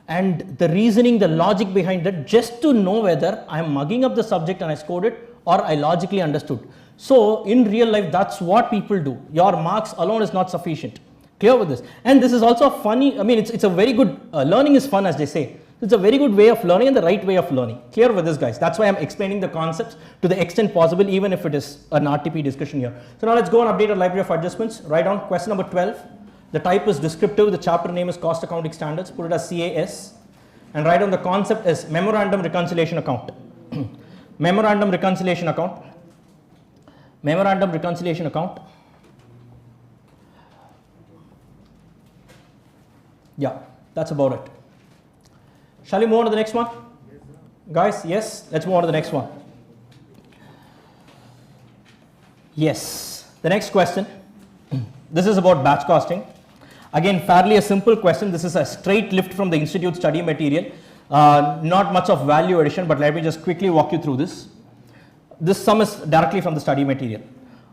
and the reasoning, the logic behind it, just to know whether I am mugging up the subject and I scored it or I logically understood. So in real life, that's what people do. Your marks alone is not sufficient. Clear with this? And this is also funny. I mean, it's a very good, learning is fun, as they say. It's a very good way of learning and the right way of learning. Clear with this, guys? That's why I'm explaining the concepts to the extent possible, even if it is an RTP discussion here. So now let's go and update our library of adjustments. Write down question number 12. The type is descriptive. The chapter name is Cost Accounting Standards. Put it as CAS. And write down the concept is Memorandum Reconciliation Account. Memorandum Reconciliation Account. Memorandum Reconciliation Account. Yeah, that's about it. Shall we move on to the next one? Guys, yes, let's move on to the next one. Yes, the next question. This is about batch costing. Again, fairly a simple question. This is a straight lift from the Institute study material. Not much of value addition, but let me just quickly walk you through this. This sum is directly from the study material.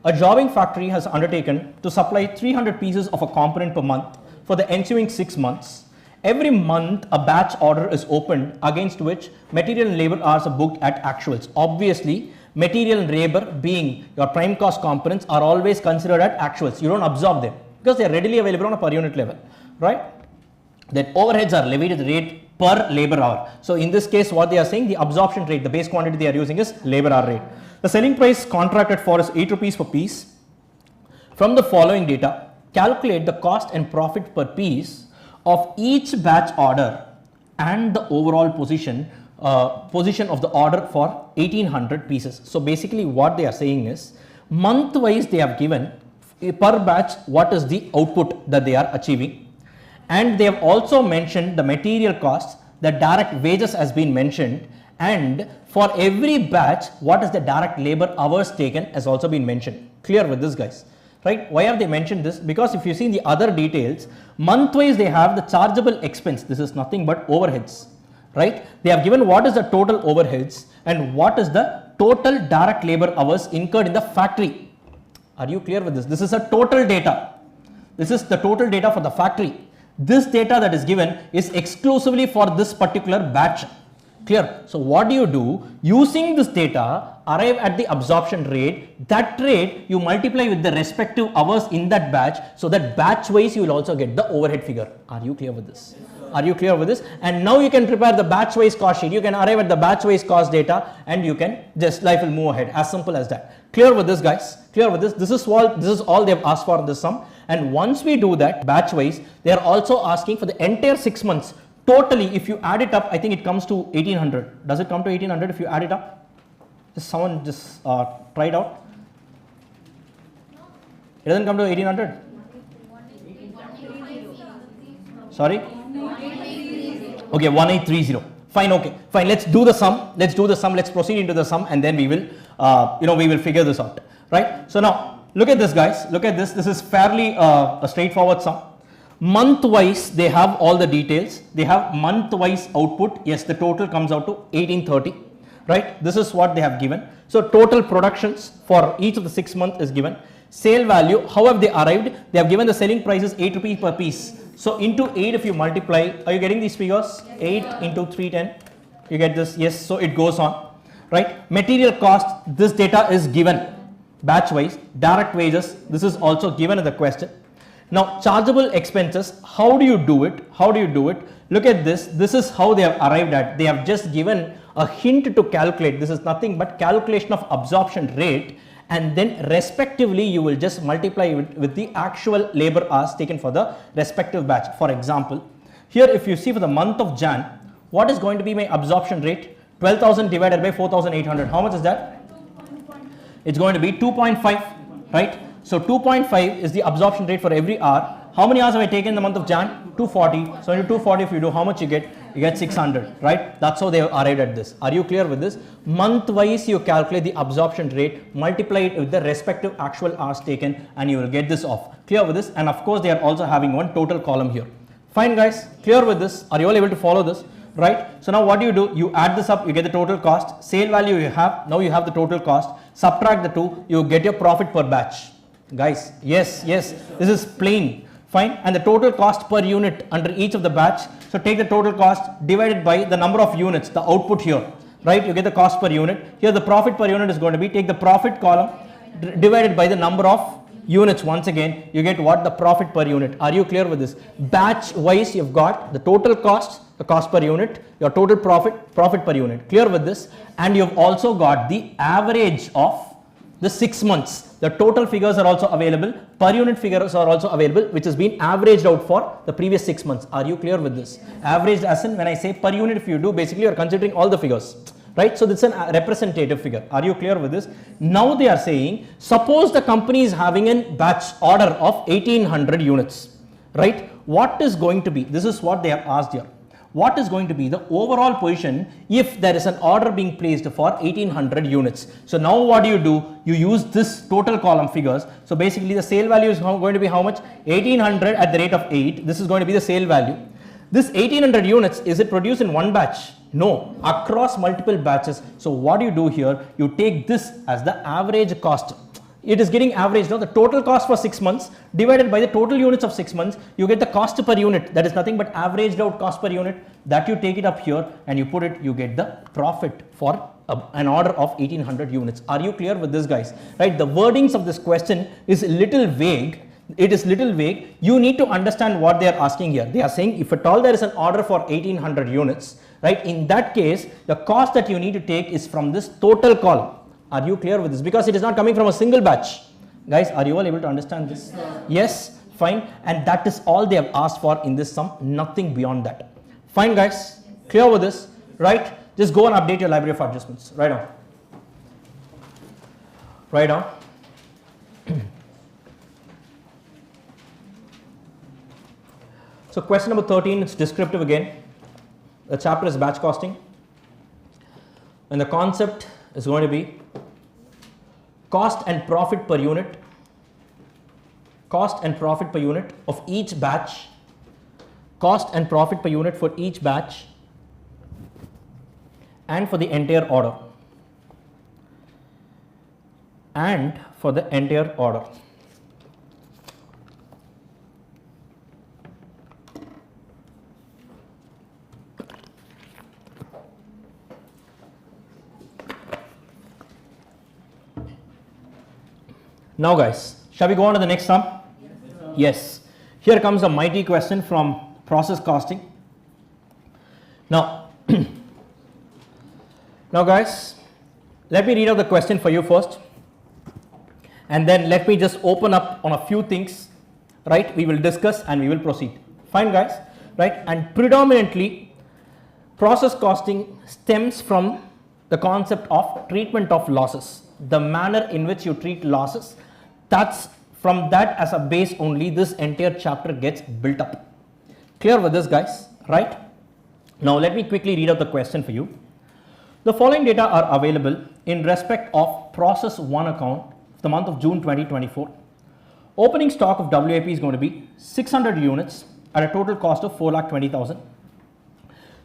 A jobbing factory has undertaken to supply 300 pieces of a component per month for the ensuing 6 months. Every month, a batch order is opened against which material and labor hours are booked at actuals. Obviously, material and labor, being your prime cost components, are always considered at actuals. You don't absorb them because they are readily available on a per unit level, right? Then overheads are levied at the rate per labor hour. So in this case, what they are saying, the absorption rate, the base quantity they are using is labor hour rate. The selling price contracted for is 8 rupees per piece. From the following data, calculate the cost and profit per piece of each batch order and the overall position of the order for 1800 pieces. So basically what they are saying is, month wise they have given per batch what is the output that they are achieving, and they have also mentioned the material costs, the direct wages has been mentioned, and for every batch what is the direct labor hours taken has also been mentioned. Clear with this, guys? Right? Why have they mentioned this? Because if you see in the other details, month-wise they have the chargeable expense. This is nothing but overheads, right? They have given what is the total overheads and what is the total direct labor hours incurred in the factory. Are you clear with this? This is a total data. This is the total data for the factory. This data that is given is exclusively for this particular batch. Clear? So what do? Using this data, arrive at the absorption rate. That rate you multiply with the respective hours in that batch, so that batch wise you will also get the overhead figure. Are you clear with this? Are you clear with this? And now you can prepare the batch wise cost sheet. You can arrive at the batch wise cost data and you can just, life will move ahead. As simple as that. Clear with this, guys? Clear with this? This is all they have asked for in this sum. And once we do that batch wise, they are also asking for the entire 6 months. Totally, if you add it up, I think it comes to 1800. Does it come to 1800 if you add it up? Someone just try it out. It doesn't come to 1800. Sorry? Okay, 1830. Fine, okay. Fine, let's do the sum. Let's proceed into the sum and then we will, we will figure this out. Right? So now, look at this, guys. Look at this. This is fairly a straightforward sum. Month wise they have all the details. They have month wise output. Yes, the total comes out to 1830, right? This is what they have given. So total productions for each of the 6 months is given. Sale value, how have they arrived? They have given the selling price is 8 rupees per piece. So into 8 if you multiply, are you getting these figures? 8 into 310, you get this. Yes, so it goes on, right? Material cost, this data is given batch wise. Direct wages, this is also given in the question. Now chargeable expenses, how do you do it? Look at this. This is how they have arrived at. They have just given a hint to calculate. This is nothing but calculation of absorption rate, and then respectively you will just multiply it with the actual labor hours taken for the respective batch. For example, here if you see for the month of Jan, what is going to be my absorption rate? 12,000 divided by 4,800. How much is that? It's going to be 2.5, right? So 2.5 is the absorption rate for every hour. How many hours have I taken in the month of Jan? 240. So into 240 if you do, how much you get? You get 600, right? That's how they have arrived at this. Are you clear with this? Month wise you calculate the absorption rate, multiply it with the respective actual hours taken, and you will get this off. Clear with this? And of course they are also having one total column here. Fine, guys, clear with this? Are you all able to follow this? Right? So now what do? You add this up, you get the total cost. Sale value you have, now you have the total cost. Subtract the two, you get your profit per batch. Guys, yes, this is plain, fine, and the total cost per unit under each of the batch. So take the total cost divided by the number of units, the output here, right? You get the cost per unit. Here the profit per unit is going to be, take the profit column divided by the number of units. Once again, you get what? The profit per unit. Are you clear with this? Batch wise, you've got the total cost, the cost per unit, your total profit per unit. Clear with this? And you've also got the average of the 6 months. The total figures are also available, per unit figures are also available, which has been averaged out for the previous 6 months. Are you clear with this? Averaged as in, when I say per unit, if you do, basically you are considering all the figures, right? So this is a representative figure. Are you clear with this? Now they are saying, suppose the company is having a batch order of 1800 units, right? What is going to be, this is what they have asked here. What is going to be the overall position if there is an order being placed for 1800 units? So now what do? You use this total column figures. So basically the sale value is going to be how much? 1800 at the rate of 8. This is going to be the sale value. This 1800 units, is it produced in one batch? No, across multiple batches. So what do here? You take this as the average cost. It is getting averaged now, the total cost for 6 months divided by the total units of 6 months, you get the cost per unit. That is nothing but averaged out cost per unit. That you take it up here and you put it, you get the profit for an order of 1800 units. Are you clear with this, guys? Right? The wordings of this question is little vague. It is little vague. You need to understand what they are asking here. They are saying if at all there is an order for 1800 units, right? In that case, the cost that you need to take is from this total column. Are you clear with this? Because it is not coming from a single batch. Guys, are you all able to understand this? Yes, fine. And that is all they have asked for in this sum, nothing beyond that. Fine, guys, clear with this, right? Just go and update your library of adjustments. Right on. Right on. So question number 13, it's descriptive again. The chapter is batch costing. And the concept is going to be cost and profit per unit, cost and profit per unit of each batch, cost and profit per unit for each batch and for the entire order, and for the entire order. Now guys, shall we go on to the next sum? Yes. Here comes a mighty question from process costing. Now, now guys, let me read out the question for you first, and then let me just open up on a few things, right? We will discuss and we will proceed. Fine, guys, right? And predominantly, process costing stems from the concept of treatment of losses, the manner in which you treat losses. That's from that as a base only this entire chapter gets built up. Clear with this, guys, right? Now let me quickly read out the question for you. The following data are available in respect of process 1 account for the month of June 2024. Opening stock of WIP is going to be 600 units at a total cost of 4,20,000.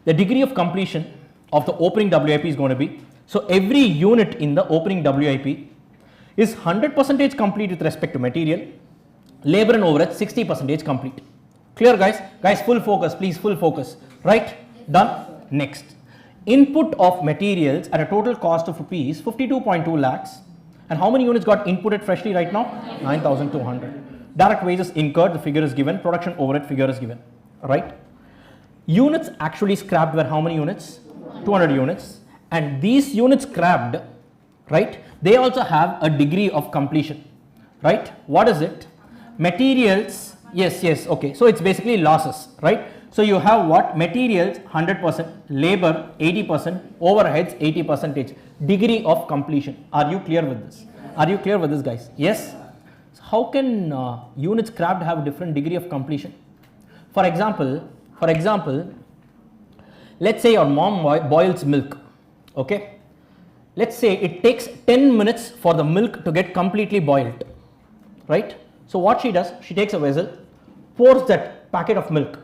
The degree of completion of the opening WIP is going to be, so every unit in the opening WIP is 100% complete with respect to material, labor and overhead 60% complete. Clear, guys? Guys, full focus, please, full focus. Right? Done? Next. Input of materials at a total cost of rupees 52.2 lakhs. And how many units got inputted freshly right now? 9,200. Direct wages incurred, the figure is given. Production overhead figure is given. Right? Units actually scrapped were how many units? 200 units. And these units scrapped, right, they also have a degree of completion, right? What is it? Materials, yes, okay. So it's basically losses, right? So you have what? Materials 100%, labor 80%, overheads 80%, degree of completion. Are you clear with this? Are you clear with this, guys? Yes? So how can units scrapped have a different degree of completion? For example, let's say your mom boils milk, okay? Let's say it takes 10 minutes for the milk to get completely boiled, right? So what she does, she takes a vessel, pours that packet of milk.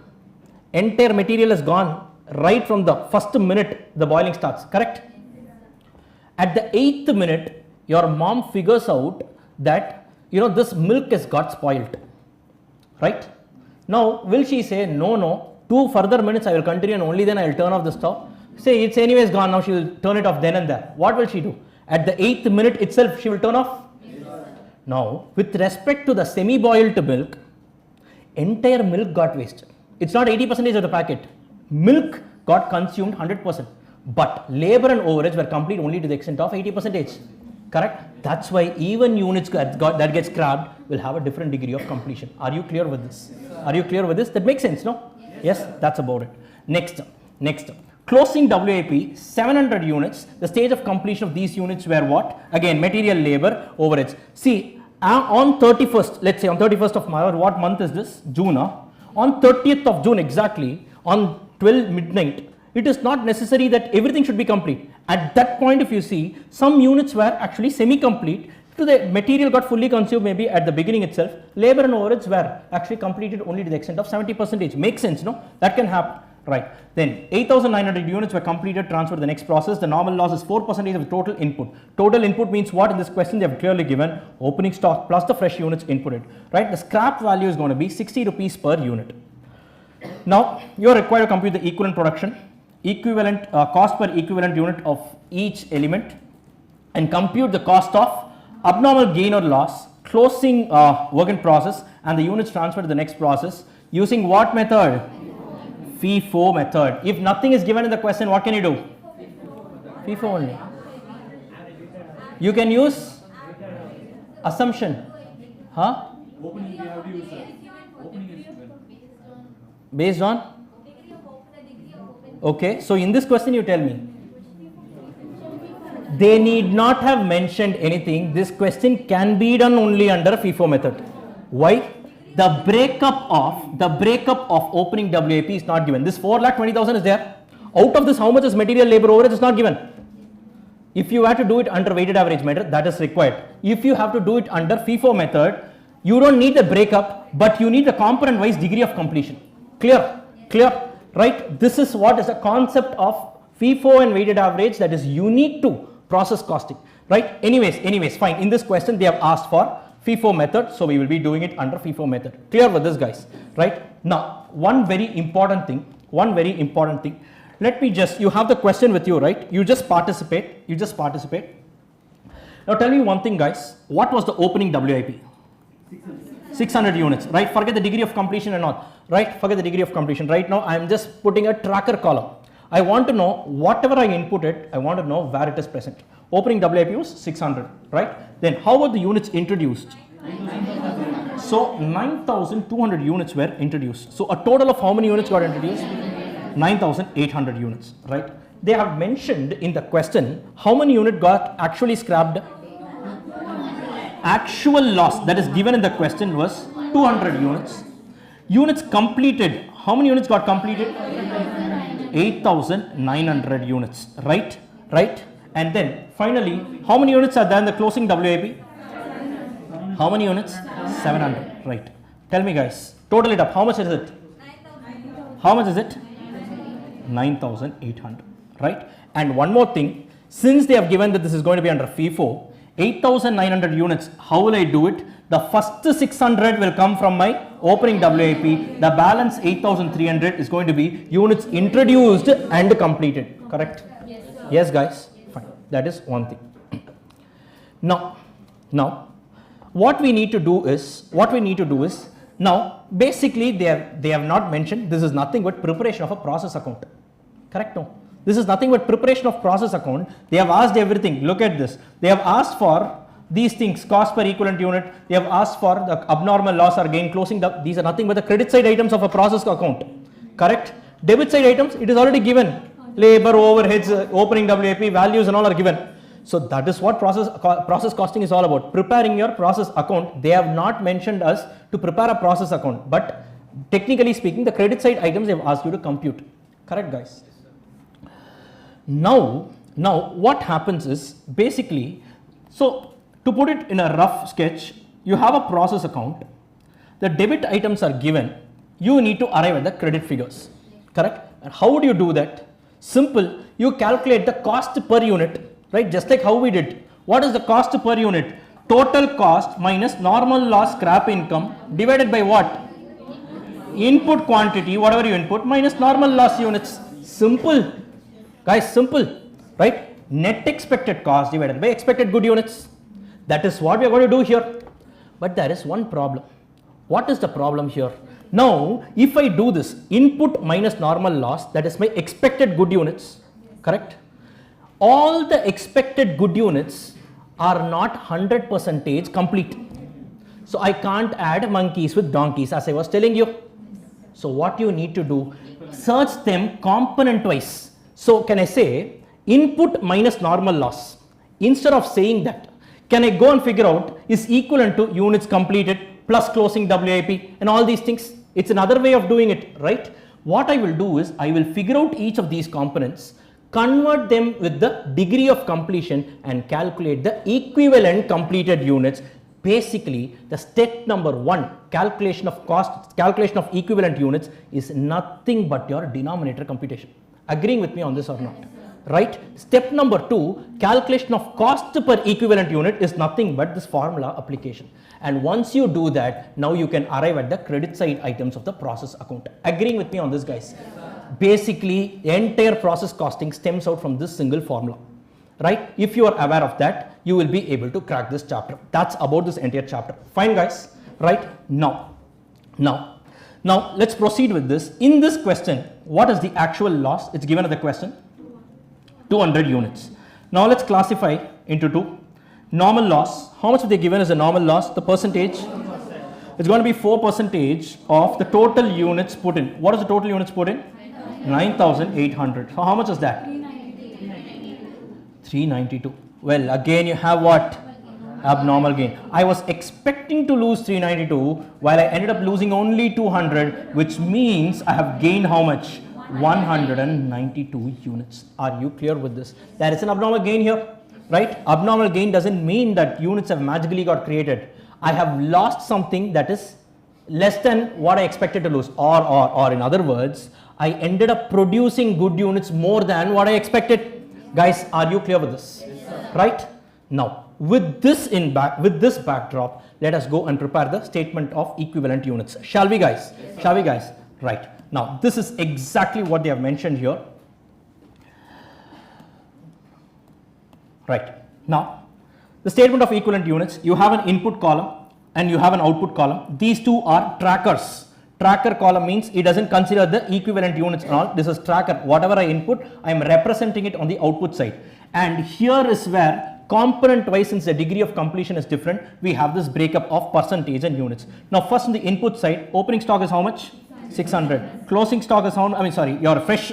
Entire material is gone right from the first minute the boiling starts, correct? At the 8th minute, your mom figures out that you know, this milk has got spoiled, right? Now, will she say, no, 2 further minutes I will continue and only then I will turn off the stove? Say, it's anyways gone now, she will turn it off then and there. What will she do? At the 8th minute itself, she will turn off? Yes. Now, with respect to the semi-boiled milk, entire milk got wasted. It's not 80% of the packet. Milk got consumed 100%. But labor and overheads were complete only to the extent of 80%. Correct? That's why even units that get scrapped will have a different degree of completion. Are you clear with this? Are you clear with this? That makes sense, no? Yes, that's about it. Next. Closing WIP, 700 units. The stage of completion of these units were what? Again, material, labor, overheads. See, on 31st, let's say on 31st of March, what month is this? June. On 30th of June exactly, on 12 midnight, it is not necessary that everything should be complete. At that point, if you see, some units were actually semi-complete. So the material got fully consumed maybe at the beginning itself. Labor and overheads were actually completed only to the extent of 70%. Makes sense, no? That can happen. Right. Then 8,900 units were completed, transferred to the next process. The normal loss is 4% of the total input. Total input means what? In this question they have clearly given opening stock plus the fresh units inputted. Right. The scrap value is going to be 60 rupees per unit. Now you are required to compute the equivalent production, equivalent cost per equivalent unit of each element, and compute the cost of abnormal gain or loss, closing work in process, and the units transferred to the next process using what method? FIFO method. If nothing is given in the question, what can you do? FIFO only. You can use assumption. Huh? Based on? Okay, so in this question you tell me. They need not have mentioned anything. This question can be done only under FIFO method. Why? The breakup of opening WIP is not given. This 4,20,000 is there. Out of this, how much is material, labor, overhead is not given. If you have to do it under weighted average method, that is required. If you have to do it under FIFO method, you don't need the breakup, but you need the component wise degree of completion. Clear? Clear? Right? This is what is the concept of FIFO and weighted average that is unique to process costing. Right? Anyways, fine. In this question, they have asked for FIFO method, so we will be doing it under FIFO method. Clear with this, guys? Right? Now, one very important thing. Let me just, you have the question with you, right? You just participate. Now tell me one thing, guys. What was the opening WIP? 600 units, right? Forget the degree of completion and all, right? Forget the degree of completion. Right now, I am just putting a tracker column. I want to know whatever I inputted, I want to know where it is present. Opening WIP was 600, right? Then how were the units introduced? So 9,200 units were introduced. So a total of how many units got introduced? 9,800 units, right? They have mentioned in the question how many units got actually scrapped. Actual loss that is given in the question was 200 units. Units completed, how many units got completed? 8,900 units, right? And then finally, how many units are there in the closing WIP? How many units? 700, right? Tell me, guys, total it up. How much is it? How much is it? 9,800, right? And one more thing, since they have given that this is going to be under FIFO, 8,900 units, how will I do it? The first 600 will come from my opening WIP. The balance 8,300 is going to be units introduced and completed. Correct? Yes, guys. Fine. That is one thing. Now, what we need to do is now basically they have not mentioned this is nothing but preparation of a process account. Correct? No. This is nothing but preparation of process account. They have asked everything. Look at this. They have asked for these things, cost per equivalent unit. They have asked for the abnormal loss or gain closing. These are nothing but the credit side items of a process account. Correct? Debit side items, it is already given. Labor, overheads, opening WIP, values and all are given. So that is what process costing is all about. Preparing your process account. They have not mentioned us to prepare a process account. But technically speaking, the credit side items they have asked you to compute. Correct, guys? Now what happens is basically, so to put it in a rough sketch, you have a process account, the debit items are given, you need to arrive at the credit figures, correct? And how would you do that? Simple, you calculate the cost per unit, right? Just like how we did. What is the cost per unit? total cost minus normal loss scrap income divided by what? Input quantity, whatever you input, minus normal loss units. Simple. Guys, simple, right? Net expected cost divided by expected good units. That is what we are going to do here. But there is one problem. What is the problem here? Now, if I do this, input minus normal loss, that is my expected good units, correct? All the expected good units are not 100% complete. So I can't add monkeys with donkeys, as I was telling you. So what you need to do, search them component wise. So can I say input minus normal loss? Instead of saying that, can I go and figure out is equivalent to units completed plus closing WIP and all these things? It's another way of doing it, right? What I will do is I will figure out each of these components, convert them with the degree of completion and calculate the equivalent completed units. Basically, the step number 1, calculation of cost, calculation of equivalent units, is nothing but your denominator computation. Agreeing with me on this or not? Right? Step number 2, calculation of cost per equivalent unit, is nothing but this formula application. And once you do that, now you can arrive at the credit side items of the process account. Agreeing with me on this, guys? Basically, the entire process costing stems out from this single formula. Right? If you are aware of that, you will be able to crack this chapter. That's about this entire chapter. Fine, guys? Right? Now let's proceed with this. In this question, what is the actual loss? It's given at the question, 200 units. Now let's classify into two. Normal loss, how much have they given as a normal loss? The percentage, it's going to be 4% of the total units put in. What is the total units put in? 9,800. So how much is that? 392. Well, again you have what? Abnormal gain. I was expecting to lose 392 while I ended up losing only 200, which means I have gained how much? 192 units. Are you clear with this? There is an abnormal gain here, right? Abnormal gain doesn't mean that units have magically got created. I have lost something that is less than what I expected to lose, or in other words, I ended up producing good units more than what I expected. Guys, are you clear with this? Yes, right? Now, with this backdrop, let us go and prepare the statement of equivalent units. Shall we, guys? Yes, shall we, guys? Right. Now, this is exactly what they have mentioned here. Right. Now, the statement of equivalent units, you have an input column and you have an output column. These two are trackers. Tracker column means it doesn't consider the equivalent units and all. This is tracker. Whatever I input, I am representing it on the output side. And here is where component wise, since the degree of completion is different, we have this breakup of percentage and units. Now, first on the input side, opening stock is how much? 600. Closing stock is how much? Your fresh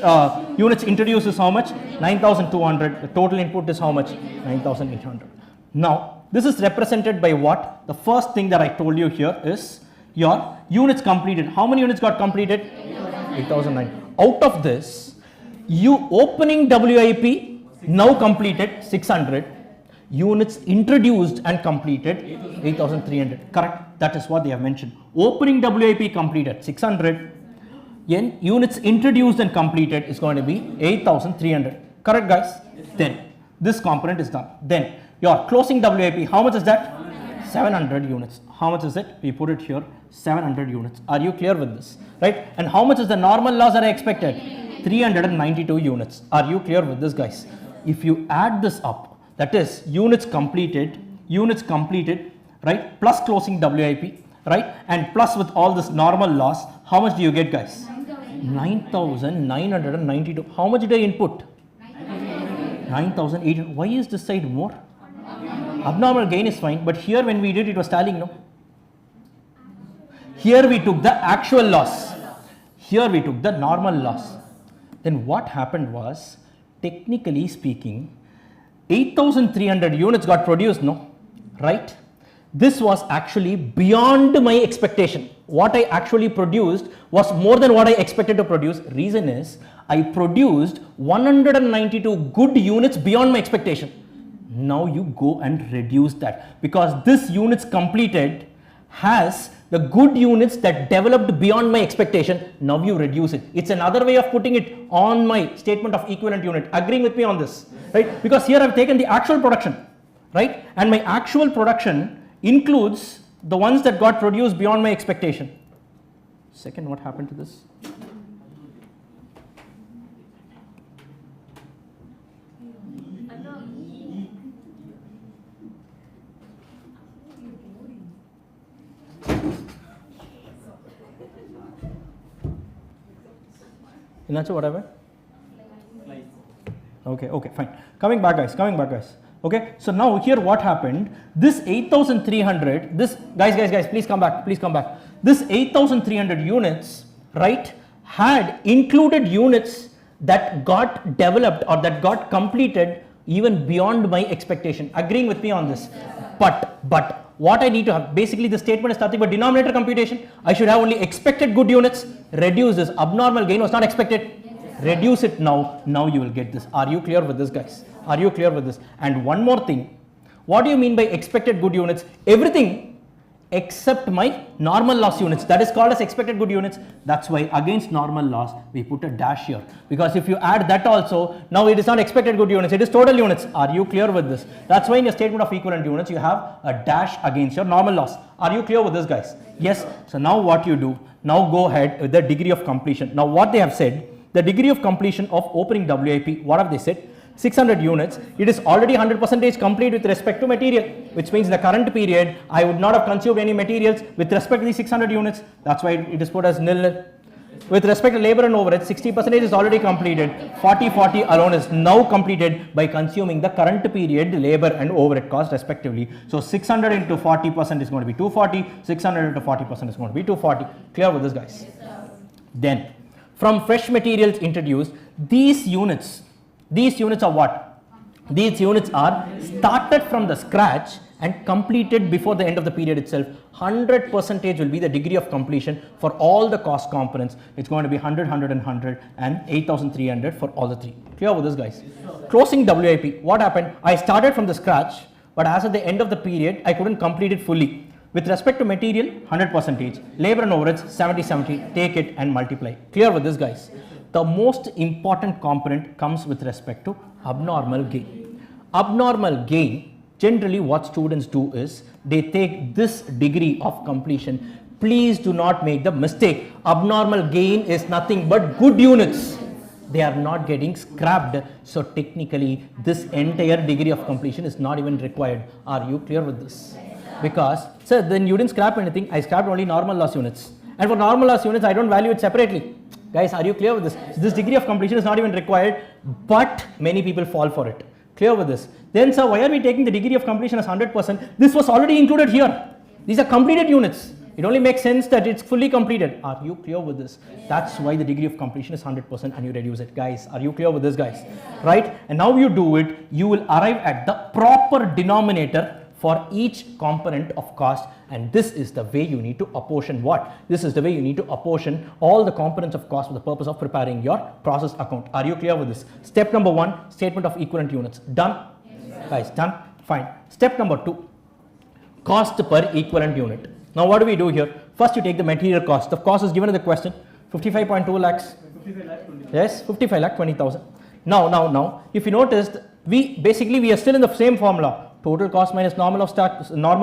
units introduced is how much? 9,200. The total input is how much? 9,800. Now, this is represented by what? The first thing that I told you here is your units completed. How many units got completed? 8,009. Out of this, you opening WIP now completed 600. Units introduced and completed 8,300. Correct? That is what they have mentioned. Opening WIP completed 600. Units introduced and completed is going to be 8,300. Correct, guys? Yes. Then this component is done. Then your closing WIP, how much is that? 700 units. How much is it? We put it here, 700 units. Are you clear with this? Right? And how much is the normal loss that I expected? 392 units. Are you clear with this, guys? If you add this up, that is units completed, right, plus closing WIP, right, and plus with all this normal loss, how much do you get, guys? 9,992. How much did I input? 9,800. Why is this side more? Abnormal gain is fine, but here when we did it was tallying, no? Here we took the actual loss. Here we took the normal loss. Then what happened was, technically speaking, 8,300 units got produced, no? Right? This was actually beyond my expectation. What I actually produced was more than what I expected to produce. Reason is, I produced 192 good units beyond my expectation. Now you go and reduce that, because this units completed has the good units that developed beyond my expectation. Now you reduce it. It's another way of putting it on my statement of equivalent unit. Agreeing with me on this, right? Because here I've taken the actual production, right? And my actual production includes the ones that got produced beyond my expectation. Second, what happened to this? Inachu, whatever. Okay, fine. Coming back guys. Okay, so now here what happened, this 8,300, this, guys, please come back. This 8,300 units, right, had included units that got developed or that got completed even beyond my expectation. Agreeing with me on this? But what I need to have, basically the statement is nothing but denominator computation. I should have only expected good units, reduce this, abnormal gain was not expected, reduce it now you will get this. Are you clear with this, guys? Are you clear with this? And one more thing, what do you mean by expected good units? Everything except my normal loss units, that is called as expected good units. That's why against normal loss we put a dash here, because if you add that also, now it is not expected good units, it is total units. Are you clear with this? That's why in your statement of equivalent units you have a dash against your normal loss. Are you clear with this, guys? Yes. So now what you do, now go ahead with the degree of completion. Now what they have said, the degree of completion of opening WIP, what have they said? 600 units, it is already 100% complete with respect to material, which means in the current period I would not have consumed any materials with respect to the 600 units. That's why it is put as nil. With respect to labor and overhead, 60% is already completed, 40 alone is now completed by consuming the current period labor and overhead cost respectively. So 600 into 40% is going to be 240, 600 into 40% is going to be 240. Clear with this, guys? Then from fresh materials introduced, these units are what? These units are started from the scratch and completed before the end of the period itself. 100% will be the degree of completion for all the cost components. It's going to be 100, 100 and 100 and 8,300 for all the three. Clear with this, guys? Closing WIP, what happened? I started from the scratch, but as at the end of the period, I couldn't complete it fully. With respect to material, 100%, labor and overheads, 70, take it and multiply. Clear with this, guys? The most important component comes with respect to abnormal gain. Abnormal gain, generally what students do is they take this degree of completion. Please do not make the mistake. Abnormal gain is nothing but good units. They are not getting scrapped. So technically this entire degree of completion is not even required. Are you clear with this? Because, sir, then you didn't scrap anything. I scrapped only normal loss units. And for normal loss units, I don't value it separately. Guys, are you clear with this? This degree of completion is not even required, but many people fall for it. Clear with this? Then, sir, why are we taking the degree of completion as 100%? This was already included here. These are completed units. It only makes sense that it's fully completed. Are you clear with this? That's why the degree of completion is 100% and you reduce it. Guys, are you clear with this, guys? Right? And now you do it, you will arrive at the proper denominator for each component of cost, and this is the way you need to apportion what? This is the way you need to apportion all the components of cost for the purpose of preparing your process account. Are you clear with this? Step number 1, statement of equivalent units. Done? Yes, guys, done? Fine. Step number 2, cost per equivalent unit. Now what do we do here? First you take the material cost. The cost is given in the question, 55.2 lakhs. 55 lakh 20. Yes, 55 lakh 20,000. Now, if you noticed, we are still in the same formula. Total cost minus normal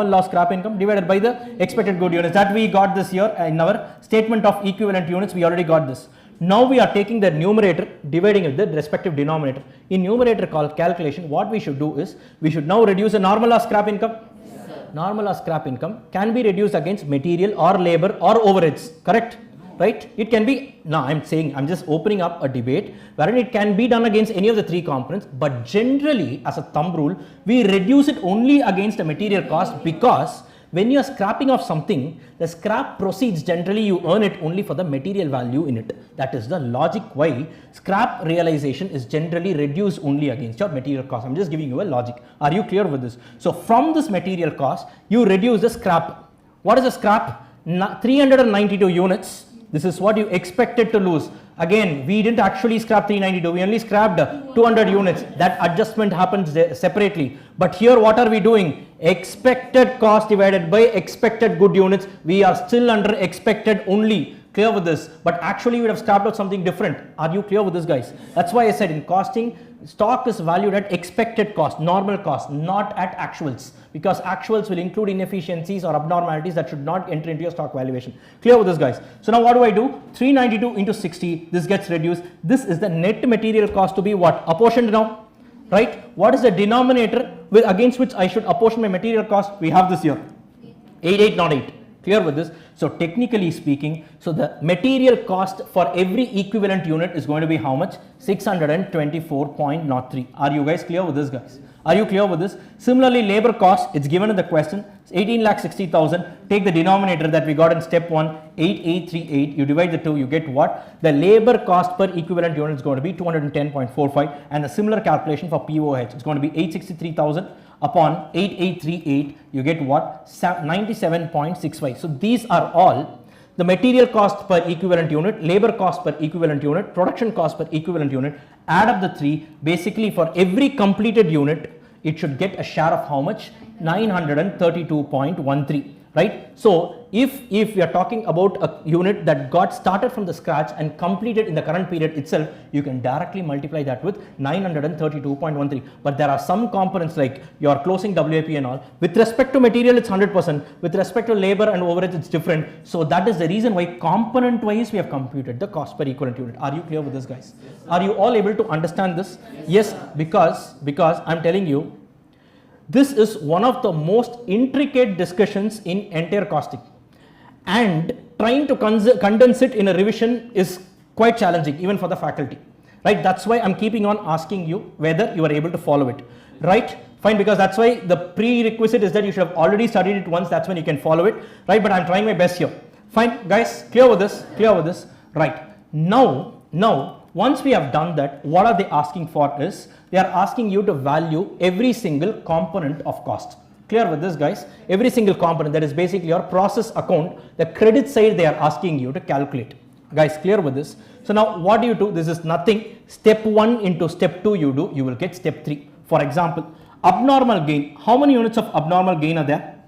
loss scrap income divided by the expected good units. That we got this year in our statement of equivalent units. We already got this. Now we are taking the numerator, dividing it with the respective denominator. In numerator calculation, what we should do is we should now reduce the normal loss scrap income. Yes, normal loss scrap income can be reduced against material or labor or overheads. Correct? Right? It can be, now I'm just opening up a debate wherein it can be done against any of the three components, but generally as a thumb rule, we reduce it only against the material cost, because when you are scrapping off something, the scrap proceeds generally you earn it only for the material value in it. That is the logic why scrap realization is generally reduced only against your material cost. I'm just giving you a logic. Are you clear with this? So from this material cost, you reduce the scrap. What is the scrap? 392 units. This is what you expected to lose. Again, we didn't actually scrap 392, we only scrapped 200 units. That adjustment happens separately. But here what are we doing? Expected cost divided by expected good units. We are still under expected only. Clear with this? But actually we would have scrapped out something different. Are you clear with this, guys? That's why I said in costing, stock is valued at expected cost, normal cost, not at actuals, because actuals will include inefficiencies or abnormalities that should not enter into your stock valuation. Clear with this, guys? So now what do? 392 into 60, this gets reduced. This is the net material cost to be what? Apportioned now, right? What is the denominator against which I should apportion my material cost? We have this here, 8808. Clear with this? So technically speaking, so the material cost for every equivalent unit is going to be how much? 624.03. Are you guys clear with this, guys? Are you clear with this? Similarly, labor cost, it's given in the question, 18,60,000. Take the denominator that we got in step 1, 8838. You divide the two, you get what? The labor cost per equivalent unit is going to be 210.45, and a similar calculation for POH. It's going to be 863,000 upon 8838, you get what? 97.65. So these are all the material cost per equivalent unit, labor cost per equivalent unit, production cost per equivalent unit. Add up the three. Basically, for every completed unit, it should get a share of how much? 932.13. Right? So if we are talking about a unit that got started from the scratch and completed in the current period itself, you can directly multiply that with 932.13. But there are some components like your closing WIP and all. With respect to material, it's 100%. With respect to labor and overhead, it's different. So that is the reason why component wise we have computed the cost per equivalent unit. Are you clear with this, guys? Are you all able to understand this? Yes, because I'm telling you, this is one of the most intricate discussions in entire costing, and trying to condense it in a revision is quite challenging even for the faculty, right? That's why I'm keeping on asking you whether you are able to follow it, right? Fine, because that's why the prerequisite is that you should have already studied it once, that's when you can follow it, right? But I'm trying my best here. Fine, guys, clear with this, right? Now, once we have done that, what are they asking for is, they are asking you to value every single component of cost. Clear with this, guys? Every single component, that is basically your process account, the credit side they are asking you to calculate. Guys, clear with this? So now what do you do? This is nothing. Step 1 into step 2 you do, you will get step 3. For example, abnormal gain. How many units of abnormal gain are there?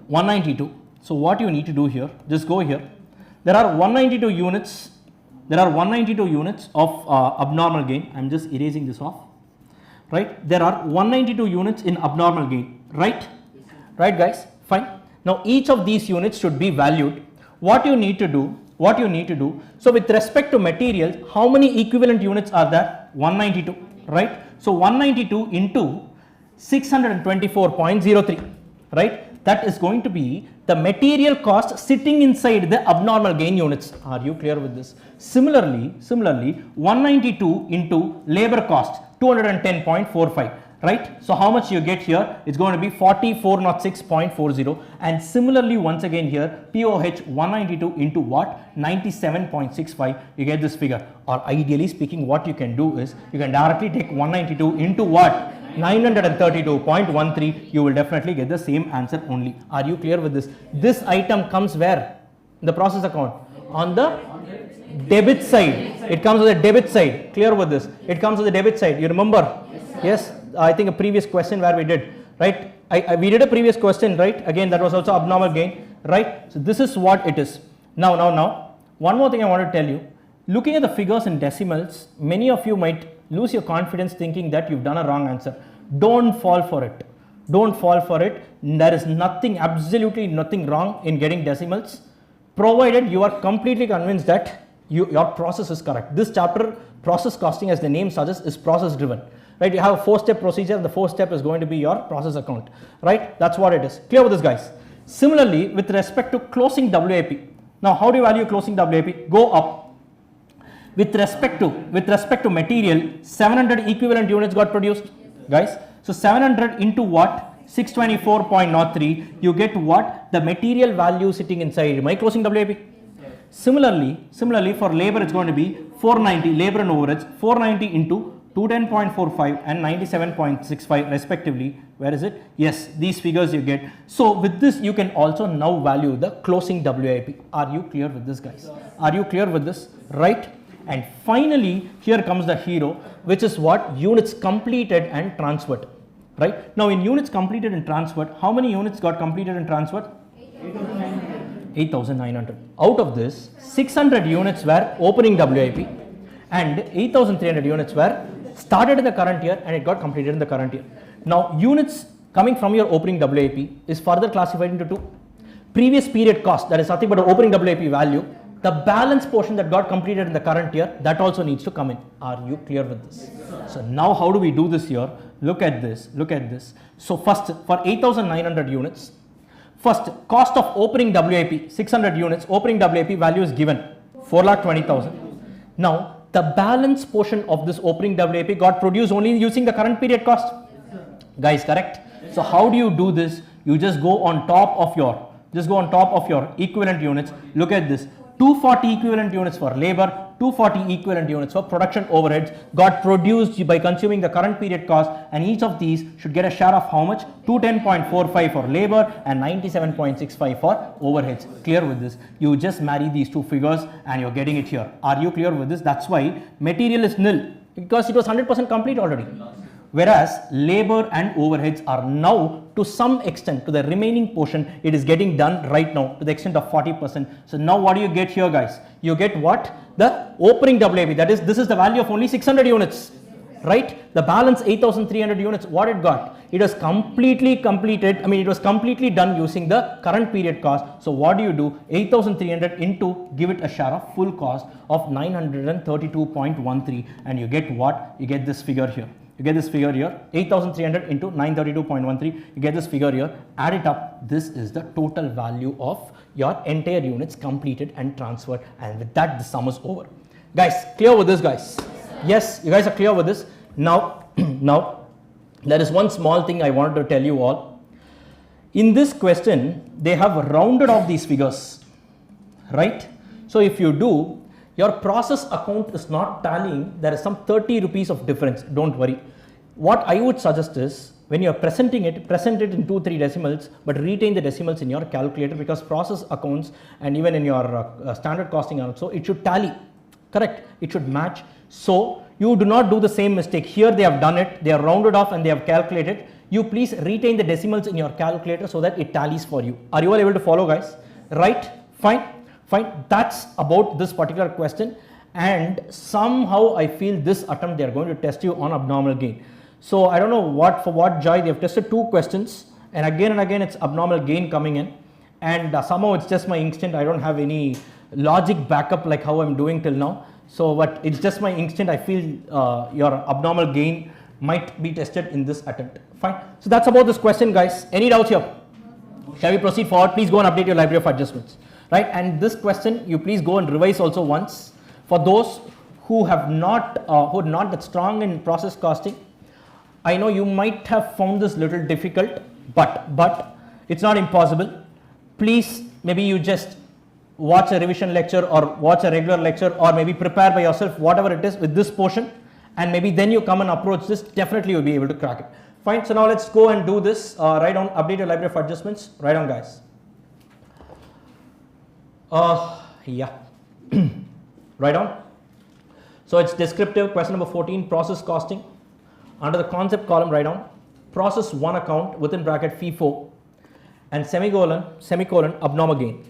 192. So what you need to do here, just go here. There are 192 units. There are 192 units of abnormal gain. I'm just erasing this off, right? There are 192 units in abnormal gain, right? Right, guys? Fine. Now each of these units should be valued. What you need to do, so with respect to materials, how many equivalent units are there? 192, right? So 192 into 624.03, right? That is going to be the material cost sitting inside the abnormal gain units. Are you clear with this? Similarly, 192 into labor cost, 210.45, right? So how much you get here? It's going to be 4406.40. And similarly, once again here, POH 192 into what? 97.65. You get this figure. Or ideally speaking, what you can do is, you can directly take 192 into what? 932.13, you will definitely get the same answer only. Are you clear with this? This item comes where? In the process account. On the debit side. It comes on the debit side. Clear with this? It comes on the debit side. You remember? Yes. I think a previous question where we did, right? We did a previous question, right? Again, that was also abnormal gain, right? So this is what it is. Now, one more thing I want to tell you. Looking at the figures in decimals, many of you might lose your confidence thinking that you've done a wrong answer. Don't fall for it. Don't fall for it. There is nothing, absolutely nothing wrong in getting decimals, provided you are completely convinced that your process is correct. This chapter, process costing, as the name suggests, is process driven, right? You have a 4-step procedure, and the 4th step is going to be your process account, right? That's what it is. Clear with this, guys? Similarly, with respect to closing WIP. Now, how do you value closing WIP? Go up. With respect to material, 700 equivalent units got produced, guys. So 700 into what? 624.03. You get what? The material value sitting inside my closing WIP. Similarly, for labor, it's going to be 490, labor and overheads, 490 into 210.45 and 97.65 respectively. Where is it? Yes, these figures you get. So with this, you can also now value the closing WIP. Are you clear with this, guys? Are you clear with this? Right? And finally, here comes the hero, which is what? Units completed and transferred, right? Now in units completed and transferred, how many units got completed and transferred? 8,900. Out of this, 600 units were opening WIP and 8,300 units were started in the current year and it got completed in the current year. Now units coming from your opening WAP is further classified into two. Previous period cost, that is nothing but the opening WAP value. The balance portion that got completed in the current year, that also needs to come in. Are you clear with this? So now how do we do this here? Look at this, look at this. So first for 8,900 units, first cost of opening WAP, 600 units, opening WAP value is given, 4,20,000. Now the balance portion of this opening WAP got produced only using the current period cost. Guys, correct? So how do you do this? You just go on top of your equivalent units. Look at this. 240 equivalent units for labor, 240 equivalent units for production overheads got produced by consuming the current period cost, and each of these should get a share of how much? 210.45 for labor and 97.65 for overheads. Clear with this? You just marry these two figures and you're getting it here. Are you clear with this? That's why material is nil, because it was 100% complete already. Whereas labor and overheads are now to some extent, to the remaining portion, it is getting done right now to the extent of 40%. So now what do you get here, guys? You get what? The opening WAP, that is, this is the value of only 600 units, right? The balance 8,300 units, what it got? It was completely completed, it was completely done using the current period cost. So what do? 8,300 into, give it a share of full cost of 932.13, and you get what? You get this figure here. You get this figure here, 8,300 into 932.13, you get this figure here, add it up, this is the total value of your entire units completed and transferred, and with that the sum is over. Guys, clear with this, guys? Yes, you guys are clear with this? Now, now there is one small thing I wanted to tell you all. In this question, they have rounded off these figures, right? So if you do, your process account is not tallying, there is some 30 rupees of difference, don't worry. What I would suggest is, when you are presenting it, present it in 2-3 decimals, but retain the decimals in your calculator, because process accounts and even in your standard costing also, it should tally, correct? It should match. So you do not do the same mistake. Here they have done it, they have rounded off and they have calculated. You please retain the decimals in your calculator so that it tallies for you. Are you all able to follow, guys? Right? Fine. Fine, that's about this particular question, and somehow I feel this attempt they are going to test you on abnormal gain. So I don't know for what joy they have tested 2 questions, and again it's abnormal gain coming in, and somehow it's just my instinct. I don't have any logic backup like how I'm doing till now. So but it's just my instinct. I feel your abnormal gain might be tested in this attempt. Fine. So that's about this question, guys. Any doubts here? Shall we proceed forward? Please go and update your library of adjustments. Right, and this question you please go and revise also once. For those who are not that strong in process costing, I know you might have found this little difficult, but it's not impossible. Please, maybe you just watch a revision lecture or watch a regular lecture, or maybe prepare by yourself whatever it is with this portion, and maybe then you come and approach this. Definitely you'll be able to crack it. Fine. So now let's go and do this. Write down, update your library of adjustments. Write down, guys. Yeah, write down. So it's descriptive, question number 14, process costing. Under the concept column, write down process 1 account within bracket FIFO and semicolon abnormal gain,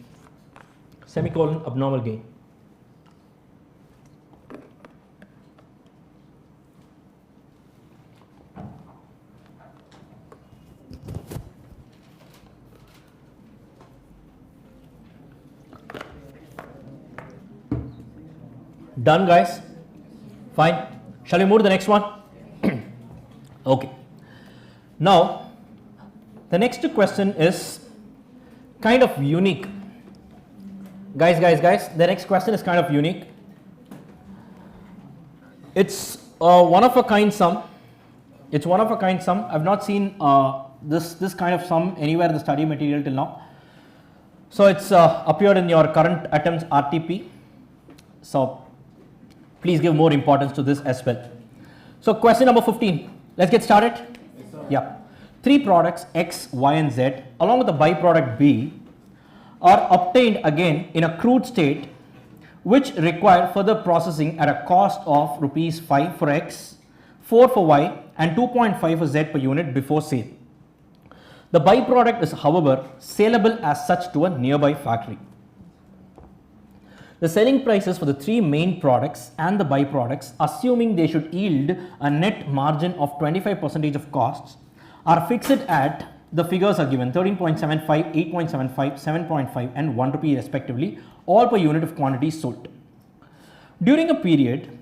semicolon abnormal gain. Done, guys? Fine. Shall we move to the next one? Okay. Now, the next question is kind of unique. Guys, the next question is kind of unique. It's one of a kind sum. It's one of a kind sum. I've not seen this kind of sum anywhere in the study material till now. So it's appeared in your current attempts RTP. So please give more importance to this as well. So question number 15. Let's get started. Yeah. 3 products X, Y and Z along with the byproduct B are obtained again in a crude state, which require further processing at a cost of rupees 5 for X, 4 for Y and 2.5 for Z per unit before sale. The byproduct is, however, saleable as such to a nearby factory. The selling prices for the three main products and the byproducts, assuming they should yield a net margin of 25% of costs, are fixed at, the figures are given, 13.75, 8.75, 7.5 and 1 rupee respectively, all per unit of quantity sold. During a period,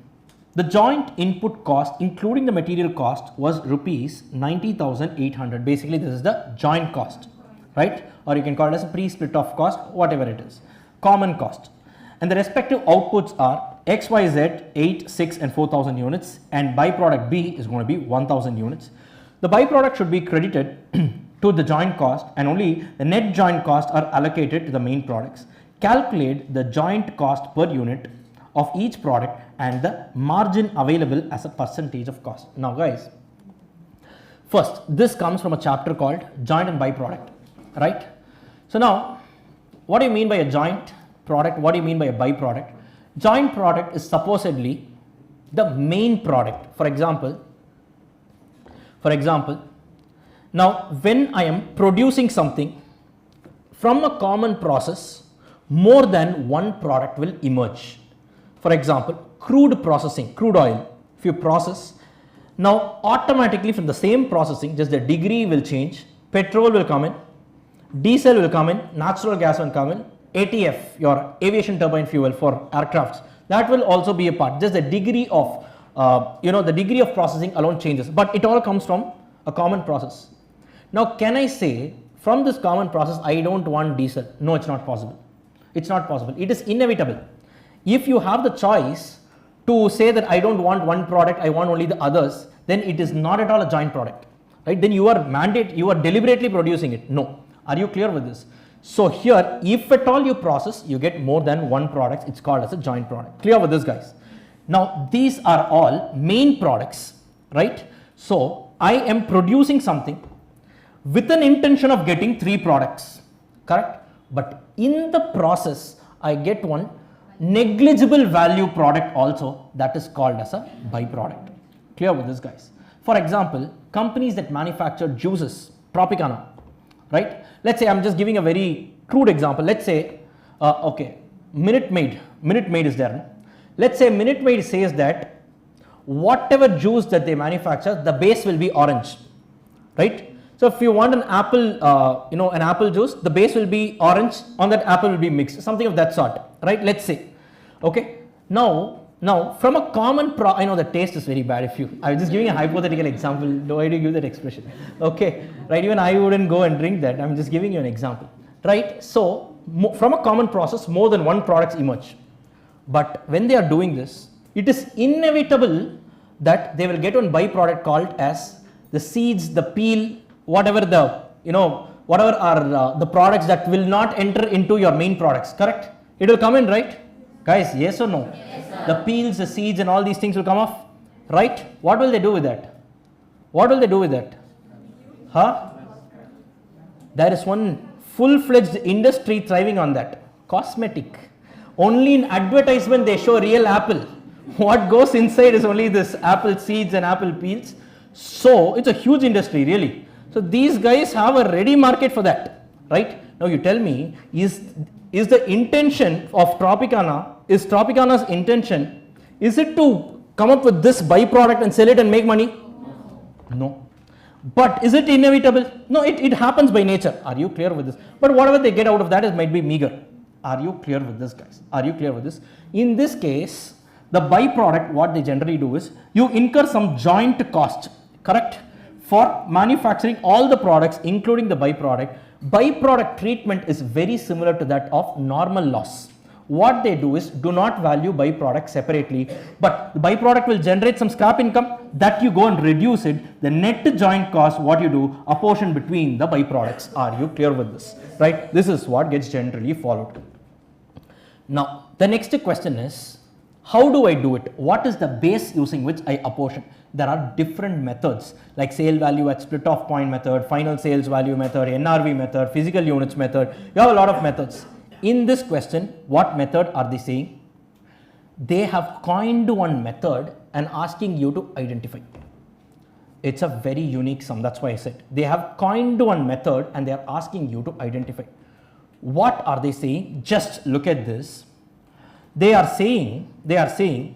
the joint input cost including the material cost was rupees 90,800. Basically this is the joint cost, right? Or you can call it as a pre-split off cost, whatever it is, common cost. And the respective outputs are XYZ 8, 6 and 4,000 units, and byproduct B is going to be 1,000 units. The byproduct should be credited to the joint cost, and only the net joint costs are allocated to the main products. Calculate the joint cost per unit of each product and the margin available as a percentage of cost. Now guys, first this comes from a chapter called joint and byproduct, right? So now what do you mean by a joint product? What do you mean by a byproduct? Joint product is supposedly the main product. For example, now when I am producing something from a common process, more than one product will emerge. For example, crude processing, crude oil, if you process, now automatically from the same processing, just the degree will change, petrol will come in, diesel will come in, natural gas will come in, ATF, your aviation turbine fuel for aircrafts, that will also be a part. Just the degree of the degree of processing alone changes, but it all comes from a common process. Now can I say from this common process I don't want diesel? No, it's not possible. It's not possible. It is inevitable. If you have the choice to say that I don't want one product, I want only the others, then it is not at all a joint product, right? Then you are deliberately producing it. No. Are you clear with this? So here, if at all you process, you get more than one product, it's called as a joint product. Clear with this, guys? Now these are all main products, right? So I am producing something with an intention of getting three products, correct? But in the process, I get one negligible value product also, that is called as a byproduct. Clear with this, guys? For example, companies that manufacture juices, Tropicana, right? Let's say I'm just giving a very crude example. Let's say, Minute Maid is there. Let's say Minute Maid says that whatever juice that they manufacture, the base will be orange, right? So if you want an apple, an apple juice, the base will be orange, on that apple will be mixed, something of that sort, right? Let's say, okay. Now from a common I know the taste is very bad. I was just giving a hypothetical example. Why do you give that expression? Okay, right? Even I wouldn't go and drink that. I'm just giving you an example, right? So from a common process, more than one products emerge. But when they are doing this, it is inevitable that they will get one byproduct called as the seeds, the peel, whatever whatever are the products that will not enter into your main products, correct? It will come in, right? Guys, yes or no? Yes, the peels, the seeds and all these things will come off, right? What will they do with that? What will they do with that? Huh? There is one full-fledged industry thriving on that. Cosmetic. Only in advertisement they show real apple. What goes inside is only this apple seeds and apple peels. So it's a huge industry, really. So these guys have a ready market for that, right? Now you tell me, is the intention of Tropicana's intention, is it to come up with this byproduct and sell it and make money? No. But is it inevitable? No, it happens by nature. Are you clear with this? But whatever they get out of that is might be meager. Are you clear with this, guys? Are you clear with this? In this case, the byproduct, what they generally do is, you incur some joint cost, correct? For manufacturing all the products, including the byproduct. Byproduct treatment is very similar to that of normal loss. What they do is, do not value byproduct separately, but the byproduct will generate some scrap income that you go and reduce it. The net joint cost, what you do, apportion between the byproducts. Are you clear with this? Right? This is what gets generally followed. Now, the next question is, how do I do it? What is the base using which I apportion? There are different methods like sale value at split off point method, final sales value method, NRV method, physical units method. You have a lot of methods. In this question, what method are they saying? They have coined one method and asking you to identify. It's a very unique sum. That's why I said they have coined one method and they are asking you to identify. What are they saying? Just look at this. they are saying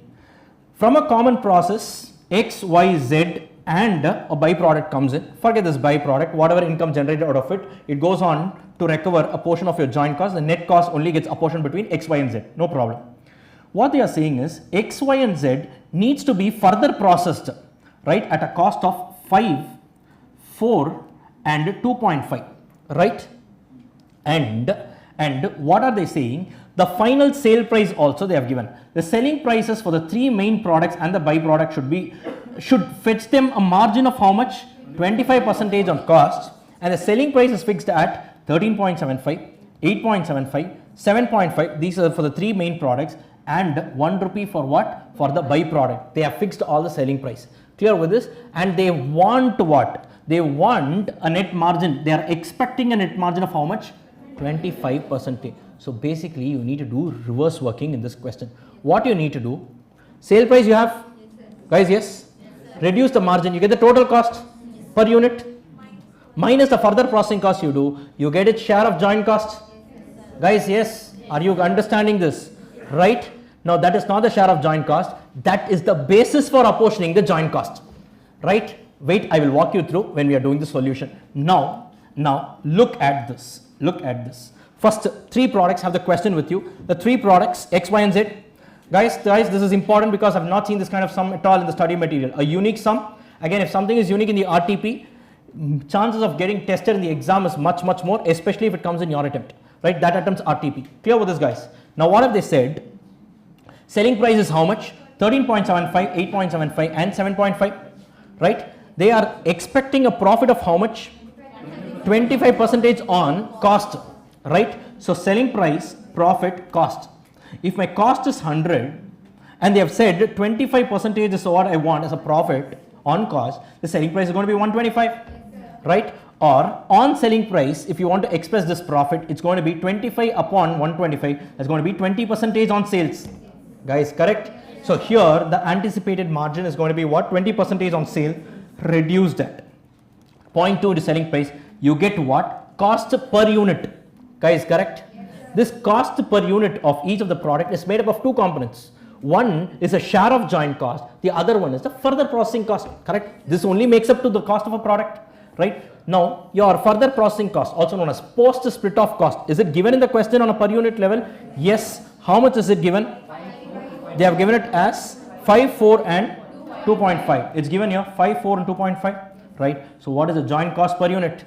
from a common process X, Y, Z and a byproduct comes in. Forget this byproduct, whatever income generated out of it, it goes on to recover a portion of your joint cost. The net cost only gets apportioned between X, Y and Z, no problem. What they are saying is X, Y and Z needs to be further processed, right, at a cost of 5, 4 and 2.5, right? And what are they saying? The final sale price also they have given. The selling prices for the three main products and the byproduct should fetch them a margin of how much? 25% on cost, and the selling price is fixed at 13.75, 8.75, 7.5. These are for the three main products, and 1 rupee for what? For the byproduct. They have fixed all the selling price. Clear with this? And they want what? They want a net margin. They are expecting a net margin of how much? 25%. So basically you need to do reverse working in this question. What you need to do? Sale price you have? Guys, yes? Reduce the margin. You get the total cost per unit minus the further processing cost you do. You get its share of joint cost. Guys, yes? Are you understanding this? Right? Now that is not the share of joint cost. That is the basis for apportioning the joint cost. Right? Wait, I will walk you through when we are doing the solution. Now look at this. Look at this. First, three products have the question with you. The three products X, Y and Z. Guys, this is important because I have not seen this kind of sum at all in the study material. A unique sum. Again, if something is unique in the RTP, chances of getting tested in the exam is much more, especially if it comes in your attempt. Right? That attempt's RTP. Clear with this, guys? Now what have they said? Selling price is how much? 13.75, 8.75 and 7.5. Right? They are expecting a profit of how much? 25% on cost. Right? So selling price, profit, cost. If my cost is 100 and they have said 25% is what I want as a profit on cost, the selling price is going to be 125. Right? Or on selling price, if you want to express this profit, it's going to be 25 upon 125. That's going to be 20% on sales. Guys, correct? So here the anticipated margin is going to be what? 20% on sale, reduced at 0.2 to selling price. You get what? Cost per unit. Guys, correct? This cost per unit of each of the product is made up of two components. One is a share of joint cost. The other one is the further processing cost. Correct? This only makes up to the cost of a product. Right? Now, your further processing cost, also known as post split off cost, is it given in the question on a per unit level? Yes. How much is it given? They have given it as 5, 4 and 2.5. It's given here 5, 4 and 2.5. Right? So what is the joint cost per unit?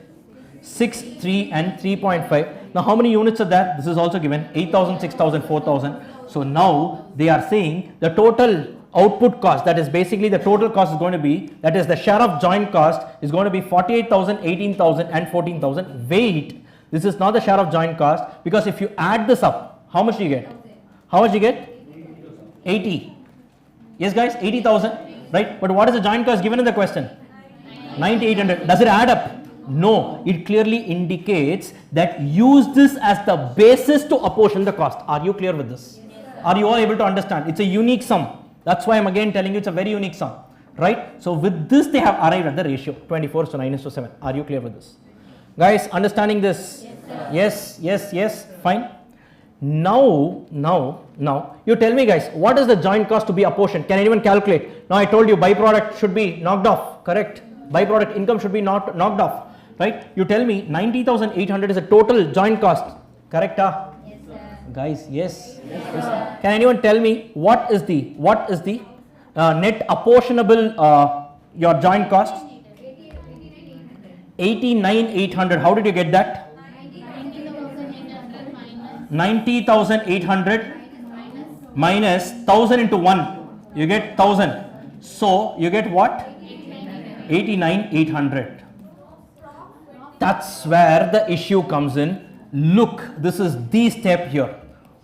6, 3 and 3.5. Now how many units are there? This is also given 8,000, 6,000, 4,000. So now they are saying the total output cost, that is basically the total cost is going to be, that is the share of joint cost is going to be 48,000, 18,000 and 14,000. Wait, this is not the share of joint cost, because if you add this up, how much do you get? How much do you get? 80. Yes guys, 80,000, right? But what is the joint cost given in the question? 9,800. Does it add up? No, it clearly indicates that use this as the basis to apportion the cost. Are you clear with this? Are you all able to understand? It's a unique sum. That's why I'm again telling you it's a very unique sum, right? So with this they have arrived at the ratio 24:9:7. Are you clear with this? Guys, understanding this? Yes, yes, fine. Now you tell me guys, what is the joint cost to be apportioned? Can anyone calculate? Now I told you byproduct should be knocked off, correct? Byproduct income should be knocked off. Right? You tell me 90,800 is a total joint cost. Correct? Yes, sir. Guys, yes. Yes. Can anyone tell me what is the net apportionable your joint cost? 89,800. How did you get that? 90,800 minus 1,000 into 1. You get 1,000. So you get what? 89,800. That's where the issue comes in. Look, this is the step here.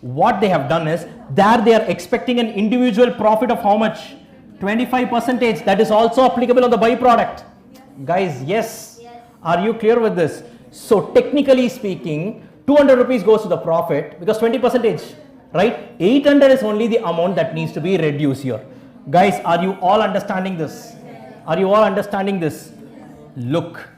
What they have done is, there they are expecting an individual profit of how much? 25%. That is also applicable on the byproduct. Guys, yes. Are you clear with this? So technically speaking, 200 rupees goes to the profit because 20%, right? 800 is only the amount that needs to be reduced here. Guys, are you all understanding this? Are you all understanding this? Look,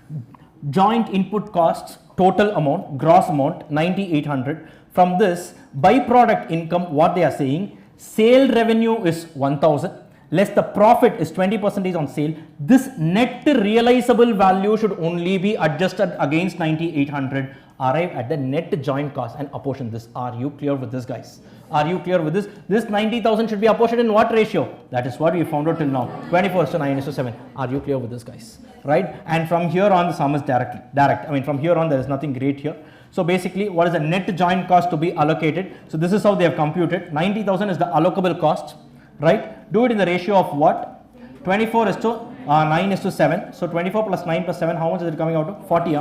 joint input costs, total amount, gross amount 90,800, From this byproduct income, what they are saying, sale revenue is 1000 less the profit is 20% on sale. This net realizable value should only be adjusted against 9800, arrive at the net joint cost and apportion this. Are you clear with this, guys? Are you clear with this? This 90,000 should be apportioned in what ratio? That is what we found out till now, 24:9:7. Are you clear with this, guys? Right? And from here on the sum is direct. I mean, from here on there is nothing great here. So basically, what is the net joint cost to be allocated? So this is how they have computed. 90,000 is the allocable cost, right? Do it in the ratio of what? 24:9:7. So 24 plus 9 plus 7, how much is it coming out to? 40.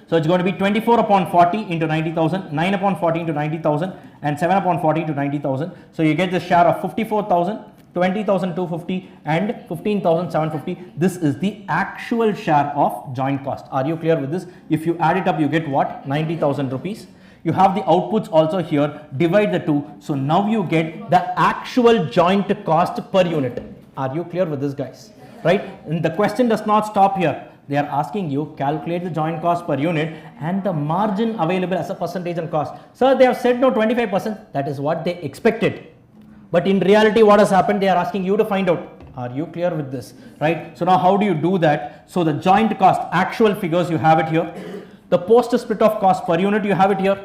So it's going to be 24 upon 40 into 90,000, 9 upon 40 into 90,000, and 7 upon 40 into 90,000. So you get the share of 54,000, 20,250, and 15,750. This is the actual share of joint cost. Are you clear with this? If you add it up, you get what? 90,000 rupees. You have the outputs also here, divide the two. So now you get the actual joint cost per unit. Are you clear with this, guys? Right? And the question does not stop here. They are asking you calculate the joint cost per unit and the margin available as a percentage on cost. So they have said no 25%. That is what they expected. But in reality, what has happened? They are asking you to find out. Are you clear with this? Right? So now how do you do that? So the joint cost, actual figures, you have it here. The post split of cost per unit, you have it here.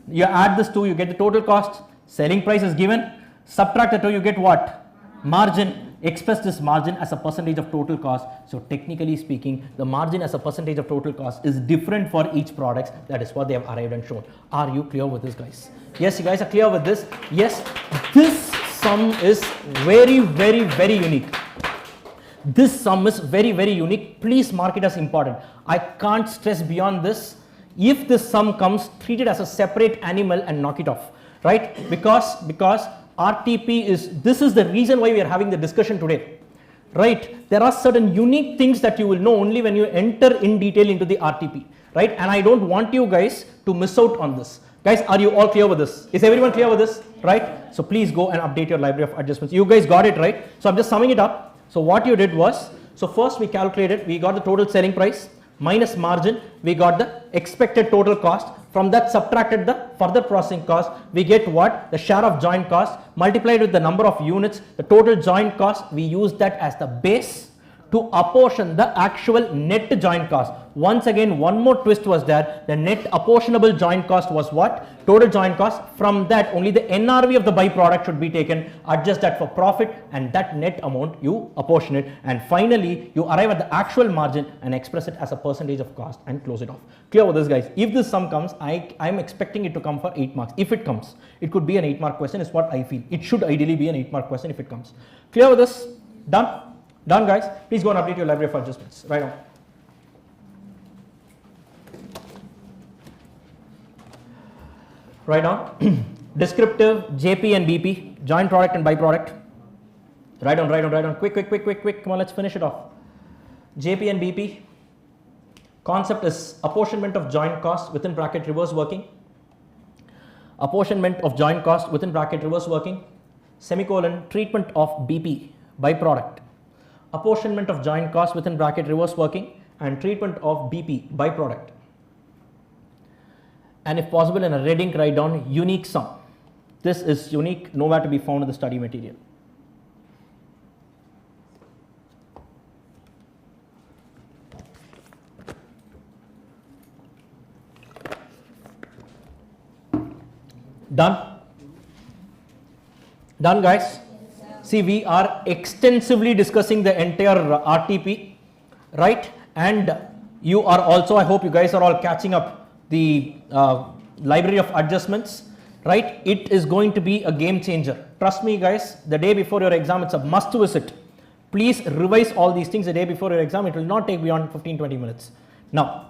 You add this two, you get the total cost. Selling price is given. Subtract the two, you get what? Margin. Express this margin as a percentage of total cost. So technically speaking, the margin as a percentage of total cost is different for each product. That is what they have arrived and shown. Are you clear with this, guys? Yes, you guys are clear with this? Yes, this sum is very unique. This sum is very unique. Please mark it as important. I can't stress beyond this. If this sum comes, treat it as a separate animal and knock it off, right? Because RTP this is the reason why we are having the discussion today, right? There are certain unique things that you will know only when you enter in detail into the RTP, right? And I don't want you guys to miss out on this. Guys, are you all clear with this? Is everyone clear with this, right? So please go and update your library of adjustments. You guys got it, right? So I'm just summing it up. So what you did was, so first we calculated, we got the total selling price minus margin, we got the expected total cost. From that subtracted the further processing cost, we get what? The share of joint cost multiplied with the number of units, the total joint cost, we use that as the base to apportion the actual net joint cost. Once again, one more twist was there. The net apportionable joint cost was what? Total joint cost. From that, only the NRV of the byproduct should be taken, adjust that for profit, and that net amount you apportion it. And finally, you arrive at the actual margin and express it as a percentage of cost and close it off. Clear with this, guys? If this sum comes, I'm expecting it to come for 8 marks. If it comes, it could be an 8-mark question, is what I feel. It should ideally be an 8-mark question if it comes. Clear with this? Done? Done, guys? Please go and update your library of adjustments right now. Right now, descriptive, JP and BP, joint product and byproduct. Write down. Quick. Come on, let's finish it off. JP and BP. Concept is apportionment of joint cost within bracket reverse working. Apportionment of joint cost within bracket reverse working. Semicolon, treatment of BP, byproduct. Apportionment of joint cost within bracket reverse working and treatment of BP, byproduct. And if possible, in a red ink, write down unique sum. This is unique, nowhere to be found in the study material. Done? Done, guys? See, we are extensively discussing the entire RTP, right? And you are also, I hope you guys are all catching up the library of adjustments, right? It is going to be a game changer. Trust me, guys, the day before your exam, it's a must visit. Please revise all these things the day before your exam. It will not take beyond 15-20 minutes. Now,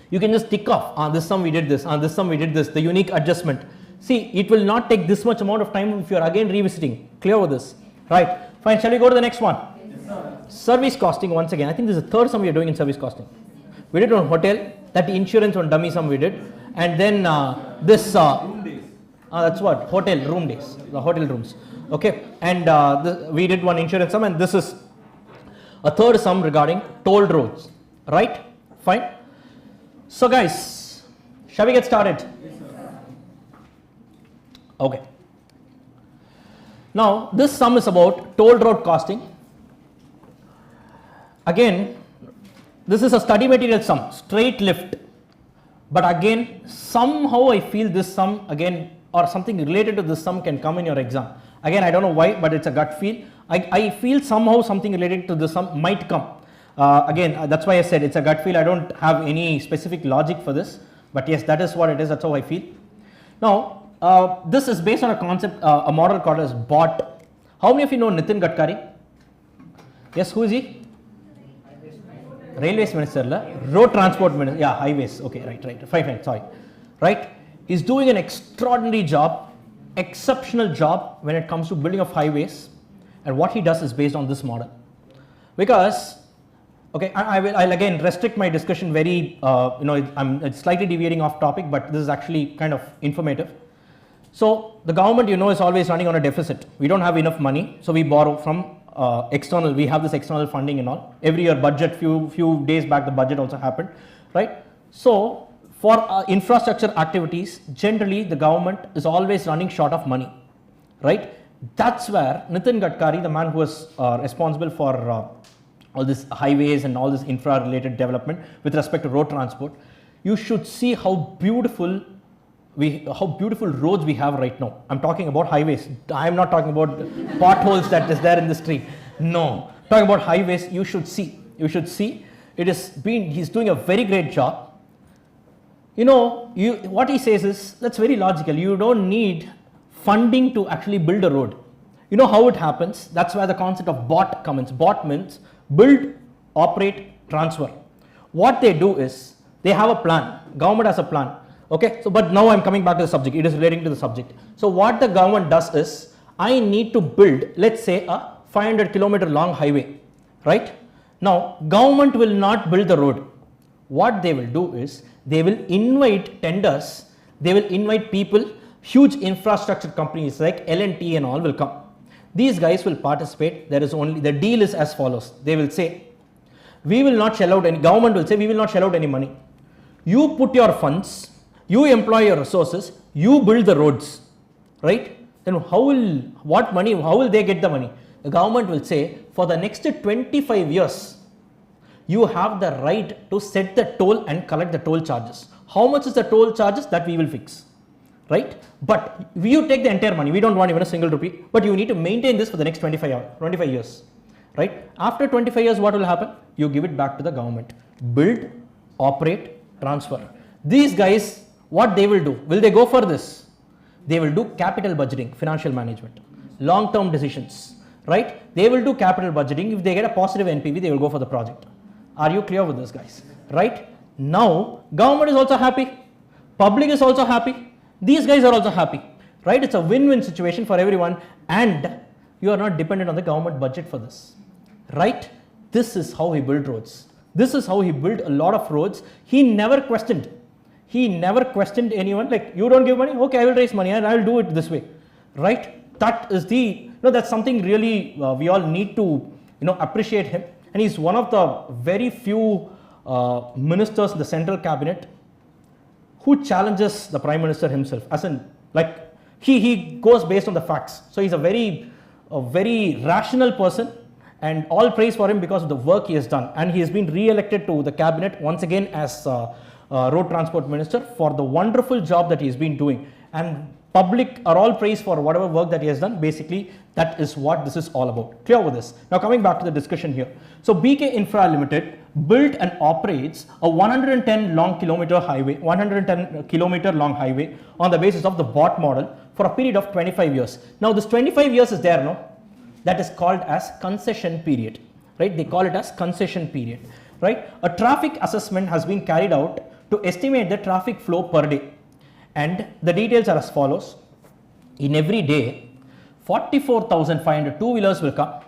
you can just tick off, on this sum we did this, on this sum we did this, the unique adjustment. See, it will not take this much amount of time if you are again revisiting. Clear with this? Right. Fine. Shall we go to the next one? Yes, service costing once again. I think this is the third sum we are doing in service costing. We did on hotel, that insurance on dummy sum we did, and then room days. That's what? Hotel room days, the hotel rooms. Okay. And we did one insurance sum, and this is a third sum regarding tolled roads. Right? Fine. So guys, shall we get started? Yes, Okay. Now this sum is about toll road costing. Again, this is a study material sum, straight lift. But again, somehow I feel this sum again or something related to this sum can come in your exam. Again, I don't know why, but it's a gut feel. I feel somehow something related to this sum might come. Again, that's why I said it's a gut feel. I don't have any specific logic for this, but yes, that is what it is. That's how I feel. Now, this is based on a concept, a model called as BOT. How many of you know Nitin Gadkari? Yes, who is he? Railways Minister, Road Transport Minister, yeah, highways, okay, right, fine, sorry, right, is doing an extraordinary job, exceptional job when it comes to building of highways, and what he does is based on this model. Because, okay, I'll again restrict my discussion very, I'm slightly deviating off topic, but this is actually kind of informative. So, the government, is always running on a deficit. We don't have enough money, so we borrow from external, we have this external funding and all. Every year budget, few days back the budget also happened, right? So for infrastructure activities, generally the government is always running short of money, right? That's where Nitin Gadkari, the man who is responsible for all this highways and all this infra related development with respect to road transport, you should see how beautiful roads we have right now. I'm talking about highways. I'm not talking about potholes that is there in the street. No, talking about highways. You should see. He's doing a very great job. What he says is that's very logical. You don't need funding to actually build a road. You know how it happens. That's where the concept of BOT comes. BOT means build, operate, transfer. What they do is they have a plan. Government has a plan. Okay, so but now I'm coming back to the subject. It is relating to the subject. So what the government does is, I need to build, let's say, a 500 kilometer long highway, right? Now, government will not build the road. What they will do is, they will invite tenders, they will invite people, huge infrastructure companies like L&T and all will come. These guys will participate. The deal is as follows. They will say, government will say, we will not shell out any money. You put your funds, you employ your resources, you build the roads, right? Then how will they get the money? The government will say, for the next 25 years, you have the right to set the toll and collect the toll charges. How much is the toll charges? That we will fix, right? But you take the entire money. We don't want even a single rupee, but you need to maintain this for the next 25 years, right? After 25 years, what will happen? You give it back to the government. Build, operate, transfer. These guys, what they will do? Will they go for this? They will do capital budgeting, financial management, long-term decisions, right? They will do capital budgeting. If they get a positive NPV, they will go for the project. Are you clear with this, guys? Right? Now, government is also happy. Public is also happy. These guys are also happy, right? It's a win-win situation for everyone, and you are not dependent on the government budget for this, right? This is how he built roads. This is how he built a lot of roads. He never questioned anyone, like, you don't give money, okay, I will raise money and I will do it this way, right? That is that's something really we all need to appreciate him. And he's one of the very few ministers in the central cabinet who challenges the prime minister himself, as in, like, he goes based on the facts. So he's a very rational person, and all praise for him because of the work he has done. And he has been re-elected to the cabinet once again as road transport minister for the wonderful job that he has been doing. And public are all praised for whatever work that he has done. Basically, that is what this is all about. Clear with this? Now coming back to the discussion here. So BK Infra Limited built and operates a 110 kilometer long highway on the basis of the BOT model for a period of 25 years. Now this 25 years is there, no? That is called as concession period, right? They call it as concession period, right? A traffic assessment has been carried out to estimate the traffic flow per day. And the details are as follows. In every day, 44,500 two-wheelers will come.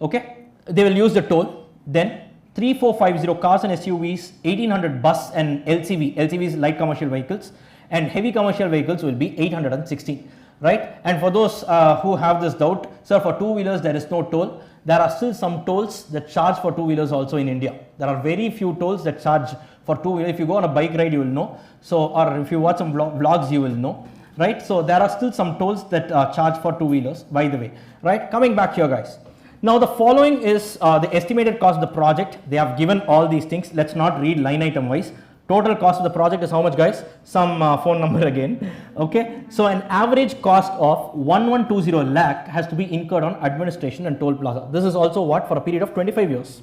Okay, they will use the toll. Then 3450 cars and SUVs, 1800 bus and LCVs light commercial vehicles, and heavy commercial vehicles will be 816. Right? And for those who have this doubt, sir, for two-wheelers there is no toll. There are still some tolls that charge for two-wheelers also in India. There are very few tolls that charge for two-wheelers. If you go on a bike ride, you will know. So, or if you watch some vlogs, you will know. right? So there are still some tolls that charge for two-wheelers, by the way, right? Coming back here, guys. Now the following is the estimated cost of the project. They have given all these things. Let's not read line item wise. Total cost of the project is how much, guys? Some phone number again. Okay, so an average cost of 1120 lakh has to be incurred on administration and toll plaza. This is also what, for a period of 25 years.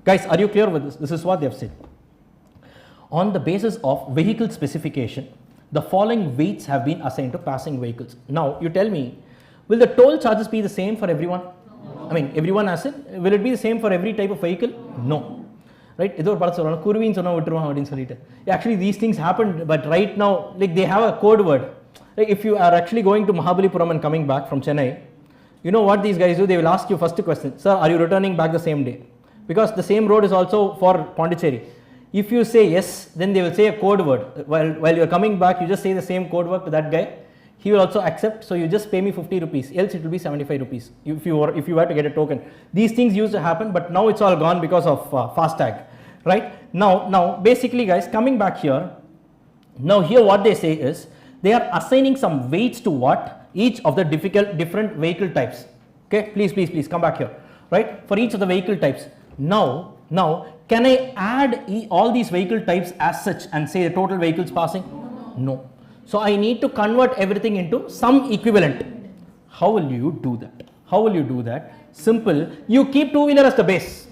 Guys, are you clear with this? This is what they have said. On the basis of vehicle specification, the following weights have been assigned to passing vehicles. Now you tell me, will the toll charges be the same for everyone? No. I mean, everyone has it. Will it be the same for every type of vehicle? No. Right? Actually, these things happened, but right now, like, they have a code word. Like, if you are actually going to Mahabalipuram and coming back from Chennai, you know what these guys do? They will ask you first question, sir, are you returning back the same day? Because the same road is also for Pondicherry. If you say yes, then they will say a code word. While you are coming back, you just say the same code word to that guy. He will also accept, so you just pay me 50 rupees, else it will be 75 rupees if you were to get a token. These things used to happen, but now it's all gone because of FASTag, right? Now basically, guys, coming back here, now here what they say is, they are assigning some weights to what? Each of the different vehicle types. Okay, please come back here, right? For each of the vehicle types. Now, can I add all these vehicle types as such and say the total vehicles passing? No. So I need to convert everything into some equivalent. How will you do that? Simple. You keep two-wheeler as the base,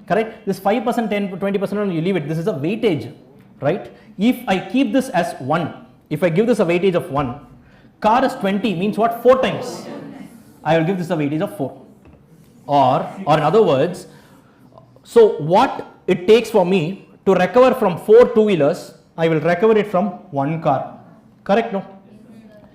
correct? This 5%, 10, 20% you leave it. This is a weightage, right? If I keep this as 1, if I give this a weightage of 1, car is 20 means what? 4 times. I will give this a weightage of 4. Or in other words, so what it takes for me to recover from 4 two-wheelers, I will recover it from 1 car. Correct, no?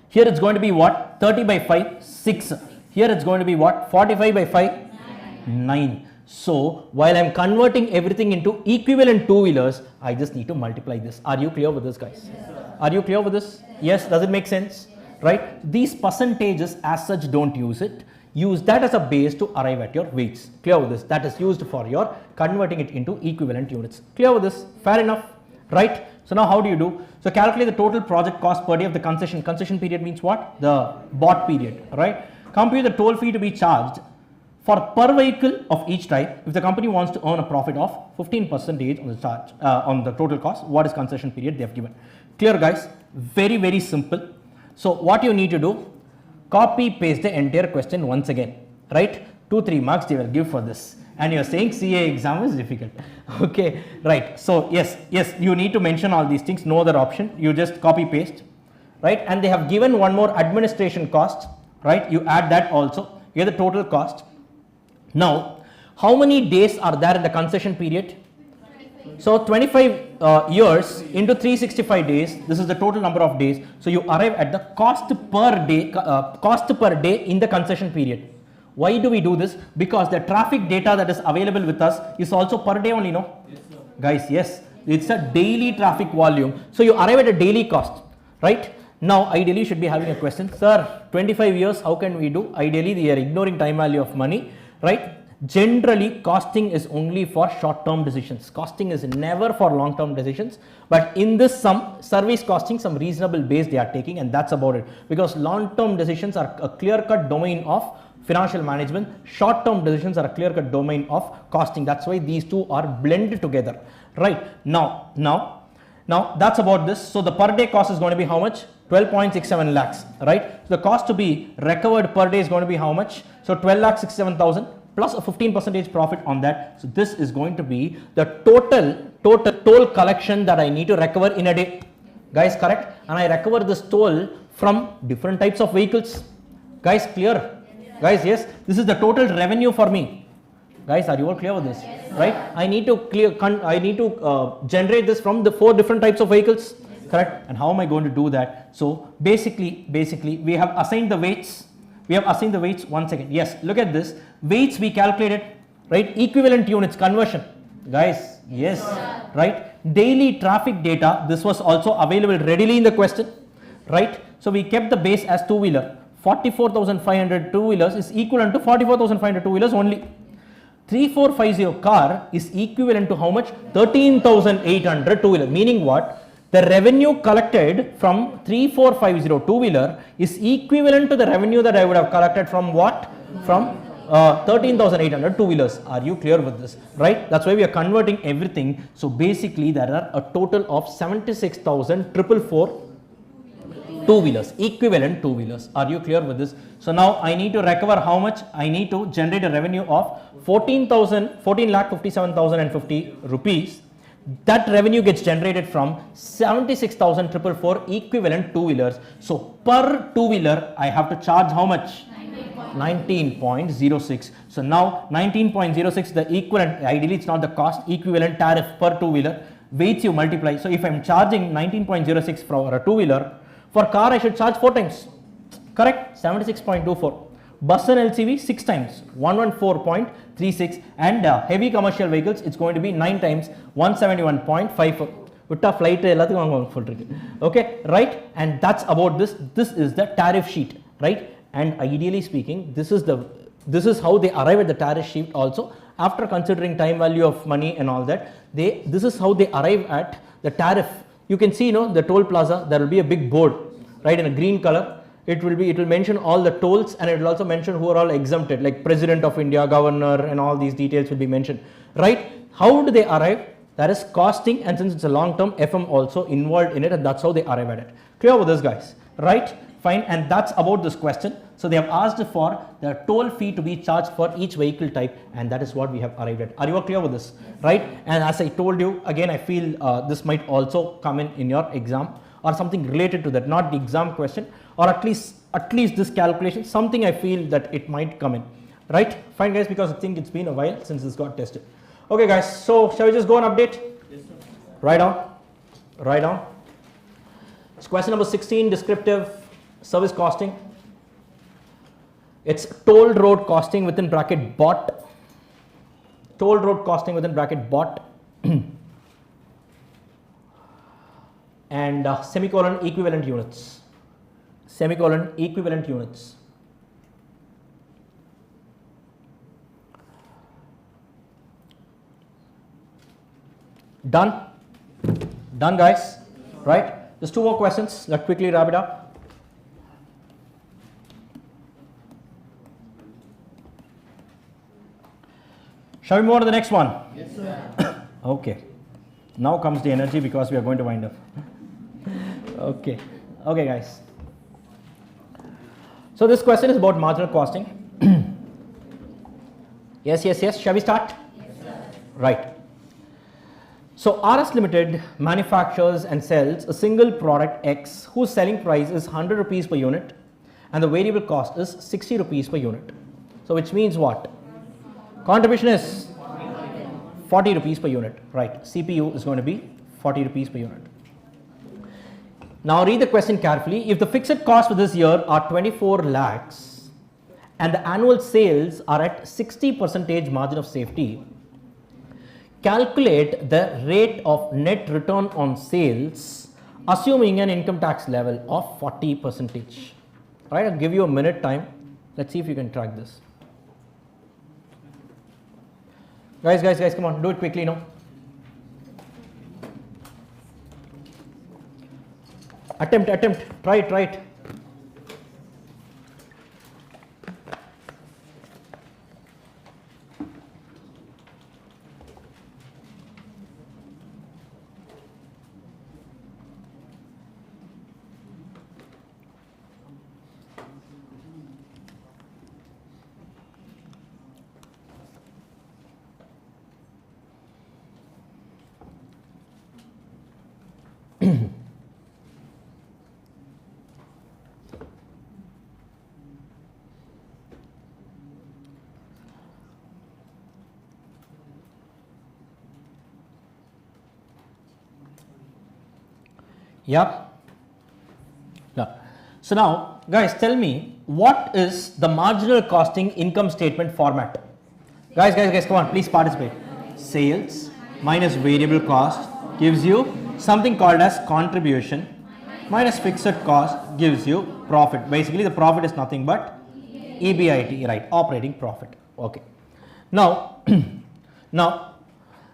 Here it's going to be what? 30 by 5, 6. Here it's going to be what? 45 by 5, 9. So while I'm converting everything into equivalent two-wheelers, I just need to multiply this. Are you clear with this, guys? Yes, are you clear with this? Yes, does it make sense? Right? These percentages as such, don't use it. Use that as a base to arrive at your weights. Clear with this? That is used for your converting it into equivalent units. Clear with this? Fair enough, right? So now how do you do? So calculate the total project cost per day of the concession. Concession period means what? The bought period, right? Compute the toll fee to be charged for per vehicle of each type if the company wants to earn a profit of 15% on the charge on the total cost. What is concession period they have given? Clear, guys? Very, very simple. So what you need to do, copy paste the entire question once again, right? 2-3 marks they will give for this. And you are saying CA exam is difficult. Okay, right. So yes, you need to mention all these things, no other option. You just copy paste, right? And they have given one more administration cost, right? You add that also. You get the total cost. Now, how many days are there in the concession period? So 25 years into 365 days. This is the total number of days. So you arrive at the cost per day in the concession period. Why do we do this? Because the traffic data that is available with us is also per day only, no? Yes, sir. Guys, yes, it's a daily traffic volume. So you arrive at a daily cost, right? Now, ideally, you should be having a question, sir, 25 years, how can we do? Ideally, they are ignoring time value of money, right? Generally, costing is only for short-term decisions. Costing is never for long-term decisions. But in this service costing, some reasonable base they are taking, and that's about it. Because long-term decisions are a clear-cut domain of financial management. Short-term decisions are a clear-cut domain of costing. That's why these two are blended together, right? Now that's about this. So the per day cost is going to be how much? 12.67 lakhs, right? So the cost to be recovered per day is going to be how much? So 12,67,000 plus a 15% profit on that. So this is going to be the total toll collection that I need to recover in a day. Guys, correct? And I recover this toll from different types of vehicles. Guys, clear? Guys, yes, this is the total revenue for me. Guys, are you all clear with this? Yes, right? I need to generate this from the 4 different types of vehicles. Yes, correct? And how am I going to do that? So basically, we have assigned the weights. Once again. Yes, look at this. Weights we calculated, right? Equivalent units conversion. Guys, yes, right? Daily traffic data. This was also available readily in the question, right? So we kept the base as two-wheeler. 44,500 two-wheelers is equivalent to 44,500 two-wheelers only. 3450 car is equivalent to how much? 13,800 two-wheelers. Meaning what? the revenue collected from 3450 two-wheeler is equivalent to the revenue that I would have collected from what? From 13,800 two-wheelers. Are you clear with this? Right? That's why we are converting everything. So basically there are a total of 76,444 two-wheelers, equivalent two-wheelers. Are you clear with this? So now I need to recover how much? I need to generate a revenue of 14,57,050 rupees. That revenue gets generated from 76,444 equivalent two-wheelers. So per two-wheeler I have to charge how much? 19.06. So now 19.06 the equivalent, ideally it's not the cost, equivalent tariff per two-wheeler, weights you multiply. So if I am charging 19.06 for a two-wheeler, for car I should charge 4 times, correct? 76.24. Bus and LCV 6 times, 114.36, and heavy commercial vehicles it's going to be 9 times, 171.54. Vitta flight ellathukku full trick. Okay, right? And that's about this. This is the tariff sheet, right? And ideally speaking, this is how they arrive at the tariff sheet also. After considering time value of money and all that, this is how they arrive at the tariff. You can see, the toll plaza, there will be a big board, right, in a green color. It will mention all the tolls, and it will also mention who are all exempted, like President of India, Governor, and all these details will be mentioned, right? How do they arrive? That is costing, and since it's a long term, FM also involved in it, and that's how they arrive at it. Clear with this, guys, right? Fine, and that's about this question. So they have asked for the toll fee to be charged for each vehicle type, and that is what we have arrived at. Are you all clear with this, right? And as I told you, again, I feel this might also come in your exam or something related to that, not the exam question, or at least this calculation, something I feel that it might come in, right? Fine, guys, because I think it's been a while since this got tested. Okay, guys, so shall we just go and update? Yes, sir. Write down. It's question number 16, descriptive service costing. It's toll road costing within bracket bought. Toll road costing within bracket bought. And semicolon equivalent units. Semicolon equivalent units. Done? Done, guys? Right? Just 2 more questions. Let's quickly wrap it up. Shall we move on to the next one? Yes, sir. Okay. Now comes the energy because we are going to wind up. Okay. Okay, guys. So this question is about marginal costing. Yes. Shall we start? Yes, sir. Right. So RS Limited manufactures and sells a single product X whose selling price is 100 rupees per unit and the variable cost is 60 rupees per unit. So which means what? Contribution is 40 rupees per unit, right? CPU is going to be 40 rupees per unit. Now read the question carefully. If the fixed costs for this year are 24 lakhs and the annual sales are at 60% margin of safety, calculate the rate of net return on sales assuming an income tax level of 40%. Right? I'll give you a minute time. Let's see if you can track this. Guys, come on, do it quickly now. Attempt, try it. Yeah. So now, guys, tell me, what is the marginal costing income statement format? Guys, come on, please participate. Sales minus variable cost gives you something called as contribution minus fixed cost gives you profit. Basically, the profit is nothing but EBIT, right? Operating profit. Okay. Now,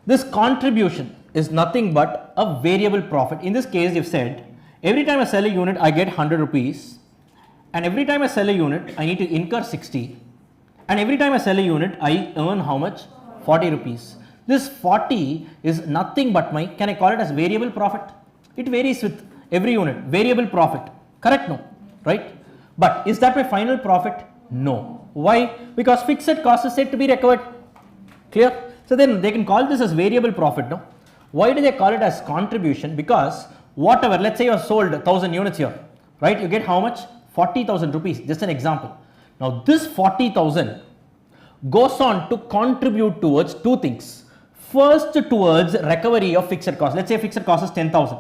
this contribution, is nothing but a variable profit. In this case, you've said every time I sell a unit, I get 100 rupees, and every time I sell a unit, I need to incur 60, and every time I sell a unit, I earn how much? 40 rupees. This 40 is nothing but my, can I call it as variable profit? It varies with every unit, variable profit. Correct? No, right? But is that my final profit? No. Why? Because fixed cost is said to be recovered. Clear? So then they can call this as variable profit, no? Why do they call it as contribution? Because whatever, let's say you have sold 1000 units here, right? You get how much? 40,000 rupees, just an example. Now this 40,000 goes on to contribute towards two things. First, towards recovery of fixed cost. Let's say fixed cost is 10,000.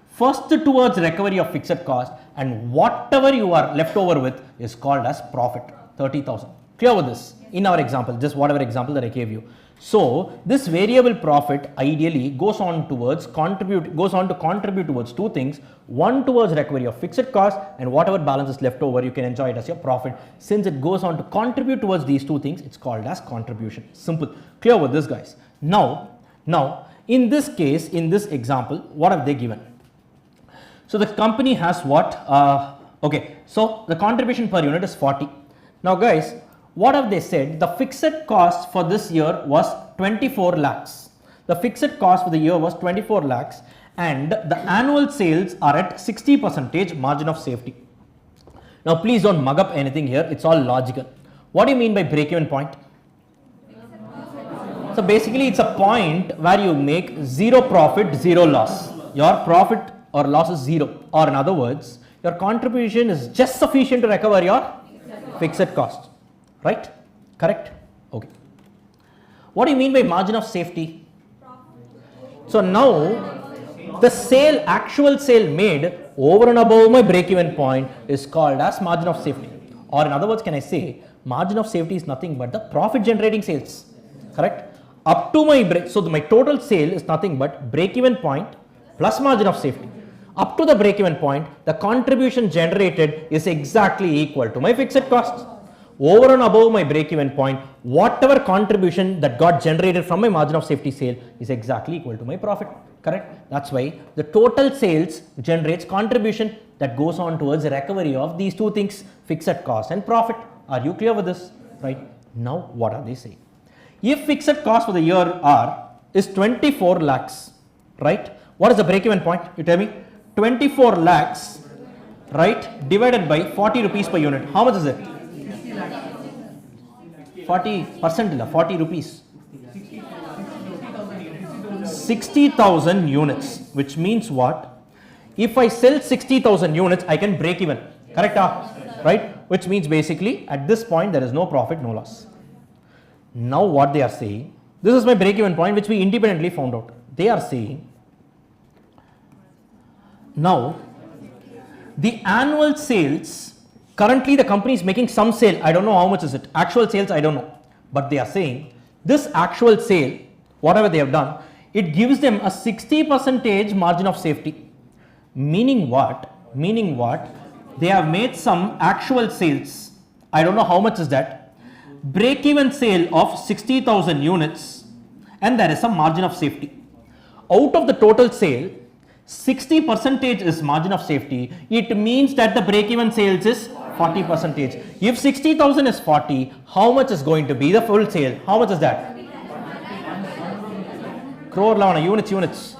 First, towards recovery of fixed cost, and whatever you are left over with is called as profit, 30,000. Clear with this? In our example, just whatever example that I gave you. So this variable profit ideally goes on to contribute towards two things. One, towards recovery of fixed cost, and whatever balance is left over, you can enjoy it as your profit. Since it goes on to contribute towards these two things, it's called as contribution. Simple. Clear with this, guys? Now in this case, in this example, what have they given? So the company has what? Okay, so the contribution per unit is 40. Now guys, what have they said? The fixed cost for this year was 24 lakhs. The fixed cost for the year was 24 lakhs, and the annual sales are at 60% margin of safety. Now please don't mug up anything here, it's all logical. What do you mean by break-even point? So basically it's a point where you make zero profit, zero loss. Your profit or loss is zero, or in other words, your contribution is just sufficient to recover your fixed cost. Right? Correct? Okay. What do you mean by margin of safety? So now the actual sale made over and above my break-even point is called as margin of safety. Or in other words, can I say margin of safety is nothing but the profit generating sales. Correct? Up to my so my total sale is nothing but break-even point plus margin of safety. Up to the break-even point, the contribution generated is exactly equal to my fixed costs. Over and above my break-even point, whatever contribution that got generated from my margin of safety sale is exactly equal to my profit. Correct? That's why the total sales generates contribution that goes on towards the recovery of these two things, fixed cost and profit. Are you clear with this? Right? Now, what are they saying? If fixed cost for the year R is 24 lakhs, right? What is the break-even point? You tell me. 24 lakhs, right? Divided by 40 rupees per unit. How much is it? 40%, 40 rupees. 60,000 units, which means what? If I sell 60,000 units, I can break even. Correct? Right? Which means basically at this point there is no profit, no loss. Now what they are saying, this is my break even point which we independently found out. They are saying, now the annual sales, currently the company is making some sale, I don't know how much is it, actual sales I don't know, but they are saying this actual sale, whatever they have done, it gives them a 60% margin of safety. Meaning what? Meaning what? They have made some actual sales, I don't know how much is that, break even sale of 60,000 units, and there is some margin of safety. Out of the total sale, 60% is margin of safety. It means that the break even sales is 40%. If 60,000 is 40, how much is going to be the full sale? How much is that? Crore lavana, units.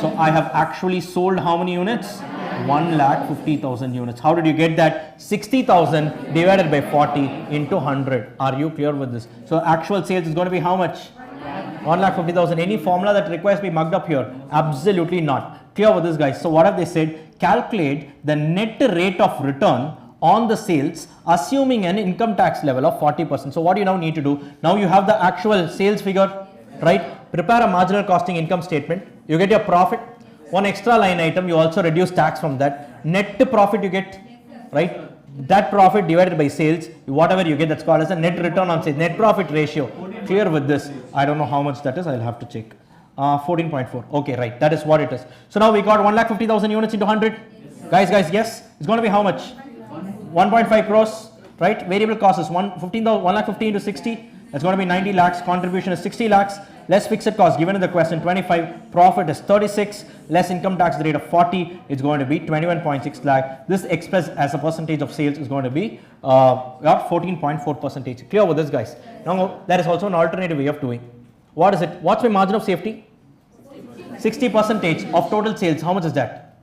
So I have actually sold how many units? 1,50,000 units. How did you get that? 60,000 divided by 40 into 100. Are you clear with this? So actual sales is going to be how much? 1,50,000. Any formula that requires to be mugged up here? Absolutely not. Clear with this, guys. So what have they said? Calculate the net rate of return on the sales assuming an income tax level of 40%. So what do you now need to do? Now you have the actual sales figure, right? Prepare a marginal costing income statement. You get your profit. One extra line item, you also reduce tax from that. Net profit you get, right? That profit divided by sales, whatever you get, that's called as a net return on sales, net profit ratio. Clear with this? I don't know how much that is, I'll have to check. 14.4. Okay, right, that is what it is. So now we got 1,50,000 units into 100. Guys, yes, it's going to be how much? 1.5 crores, right? Variable cost is 1,50 into 60. That's going to be 90 lakhs. Contribution is 60 lakhs. less fixed cost given in the question 25, profit is 36, less income tax rate of 40, it's going to be 21.6 lakh. This expressed as a percentage of sales is going to be 14.4 percentage. Clear with this, guys? Now there is also an alternative way of doing. What is it? What's my margin of safety? 60 percentage of total sales. How much is that?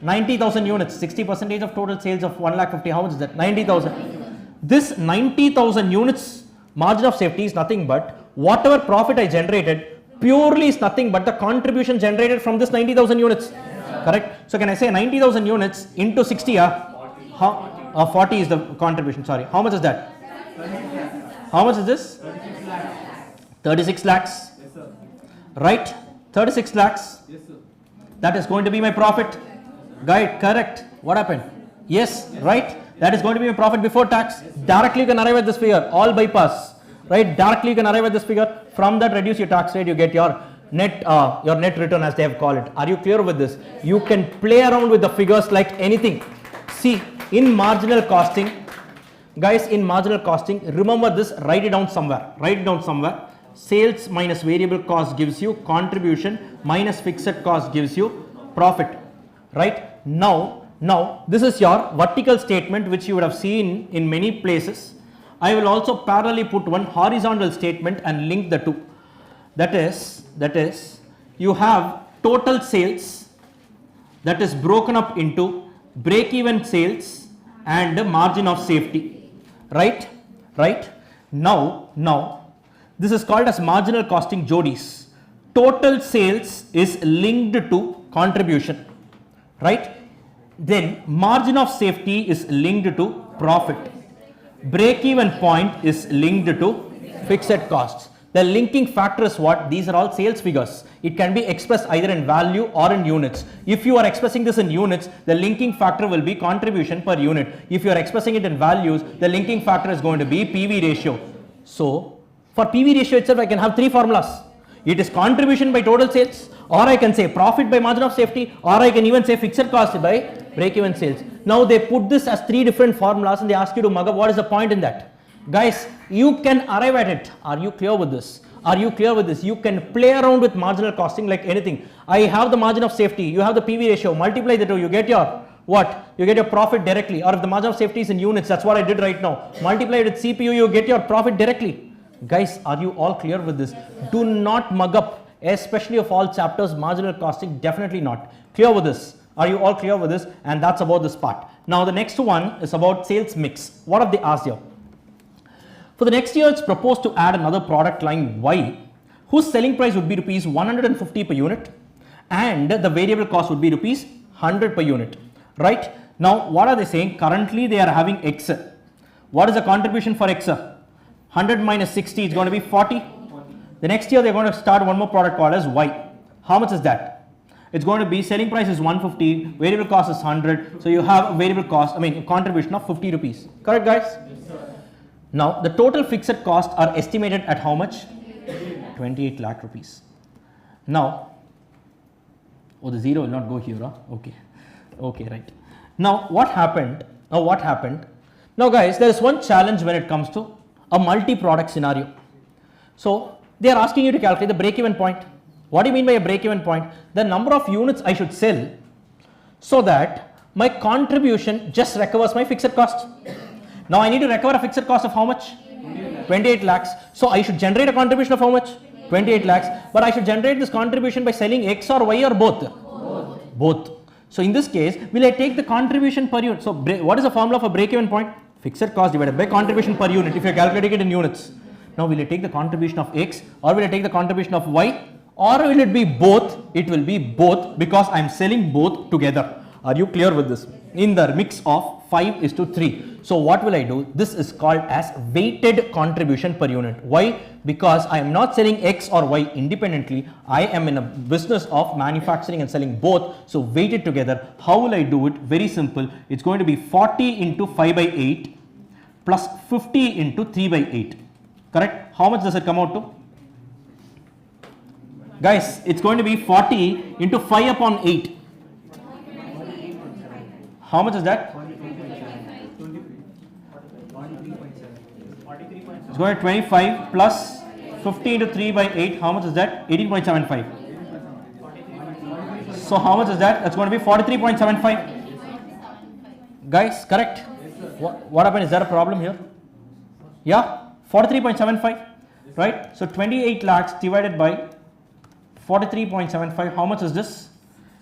90,000 units. 60 percentage of total sales of 1,50,000. How much is that? 90,000. This 90,000 units margin of safety is nothing but whatever profit I generated purely is nothing but the contribution generated from this 90,000 units. Correct? So can I say 90,000 units into 60? 40 is the contribution. Sorry. How much is that? How much is this? 36 lakhs. Right? 36 lakhs. That is going to be my profit. Guide, correct. What happened? Yes, right. That is going to be my profit before tax. Directly you can arrive at this figure. All bypass. Right? Directly you can arrive at this figure. From that reduce your tax rate, you get your net return as they have called it. Are you clear with this? You can play around with the figures like anything. See, in marginal costing, guys, in marginal costing, remember this, write it down somewhere. Write it down somewhere. Sales minus variable cost gives you contribution minus fixed cost gives you profit. Right? Now this is your vertical statement which you would have seen in many places. I will also parallelly put one horizontal statement and link the two. That is you have total sales that is broken up into break-even sales and margin of safety. Right? Now this is called as marginal costing jodis. Total sales is linked to contribution. Right? Then margin of safety is linked to profit. Break-even point is linked to fixed costs. The linking factor is what? These are all sales figures. It can be expressed either in value or in units. If you are expressing this in units, the linking factor will be contribution per unit. If you are expressing it in values, the linking factor is going to be PV ratio. So for PV ratio itself, I can have three formulas. It is contribution by total sales, or I can say profit by margin of safety, or I can even say fixed cost by break-even sales. Now they put this as three different formulas and they ask you to mug up what is the point in that. Guys, you can arrive at it. Are you clear with this? Are you clear with this? You can play around with marginal costing like anything. I have the margin of safety, you have the PV ratio, multiply the two, you get your what? You get your profit directly. Or if the margin of safety is in units, that's what I did right now. Multiply it with CPU, you get your profit directly. Guys, are you all clear with this? Do not mug up, especially of all chapters, marginal costing, definitely not. Clear with this? Are you all clear with this? And that's about this part. Now the next one is about sales mix. What have they asked here? For the next year, it's proposed to add another product line Y, whose selling price would be rupees 150 per unit, and the variable cost would be rupees 100 per unit. Right? Now, what are they saying? Currently, they are having X. What is the contribution for X? 100 minus 60 is going to be 40. The next year, they're going to start one more product called as Y. How much is that? It's going to be selling price is 150, variable cost is 100. So you have a variable cost, contribution of 50 rupees. Correct, guys? Yes, sir. Now, the total fixed costs are estimated at how much? 28 lakh rupees. Now, the zero will not go here, huh? Okay, right. Now, what happened? Now, guys, there is one challenge when it comes to a multi-product scenario. So, they are asking you to calculate the break-even point. What do you mean by a break-even point? The number of units I should sell so that my contribution just recovers my fixed cost. Now, I need to recover a fixed cost of how much? 28 lakhs. So, I should generate a contribution of how much? 28 lakhs. But I should generate this contribution by selling X or Y or both? Both. So, in this case, will I take the contribution per unit? So, what is the formula for break-even point? Fixed cost divided by contribution per unit if you are calculating it in units. Now, will I take the contribution of X or will I take the contribution of Y, or will it be both? It will be both because I am selling both together. Are you clear with this? In the mix of 5:3. So, what will I do? This is called as weighted contribution per unit. Why? Because I am not selling X or Y independently. I am in a business of manufacturing and selling both. So, weighted together. How will I do it? Very simple. It's going to be 40 into 5/8 plus 50 into 3/8. Correct? How much does it come out to? Guys, it's going to be 40 into 5 upon 8. How much is that? It's going to 25 plus 50 into 3 by 8, how much is that? 18.75. So how much is that? That's going to be 43.75. Guys, correct? What happened? Is there a problem here? Yeah, 43.75, right? So 28 lakhs divided by 43.75, how much is this?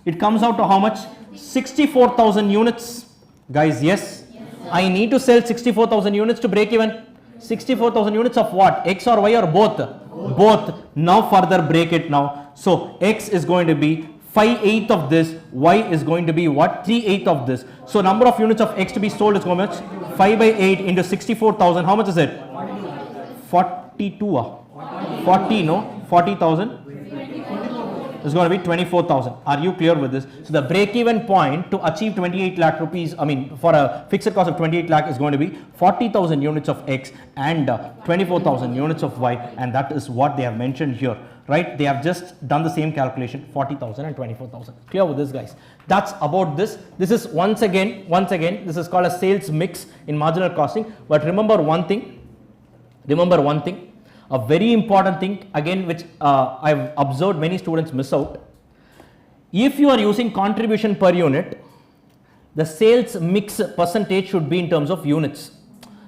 It comes out to how much? 64,000 units. Guys, yes? I need to sell 64,000 units to break even. 64,000 units of what? X or Y or both? Both. Now further break it now. So X is going to be 5/8 of this, Y is going to be what? 3/8 of this. So number of units of X to be sold is how much? 5/8 into 64,000. How much is it? 42. 40, no? 40,000 is going to be 24,000. Are you clear with this? So the break-even point to achieve 28 lakh rupees, I mean for a fixed cost of 28 lakh is going to be 40,000 units of X and 24,000 units of Y, and that is what they have mentioned here, right? They have just done the same calculation, 40,000 and 24,000. Clear with this, guys? That's about this. This is once again, this is called a sales mix in marginal costing. But remember one thing, a very important thing again which I've observed many students miss out. If you are using contribution per unit, the sales mix percentage should be in terms of units.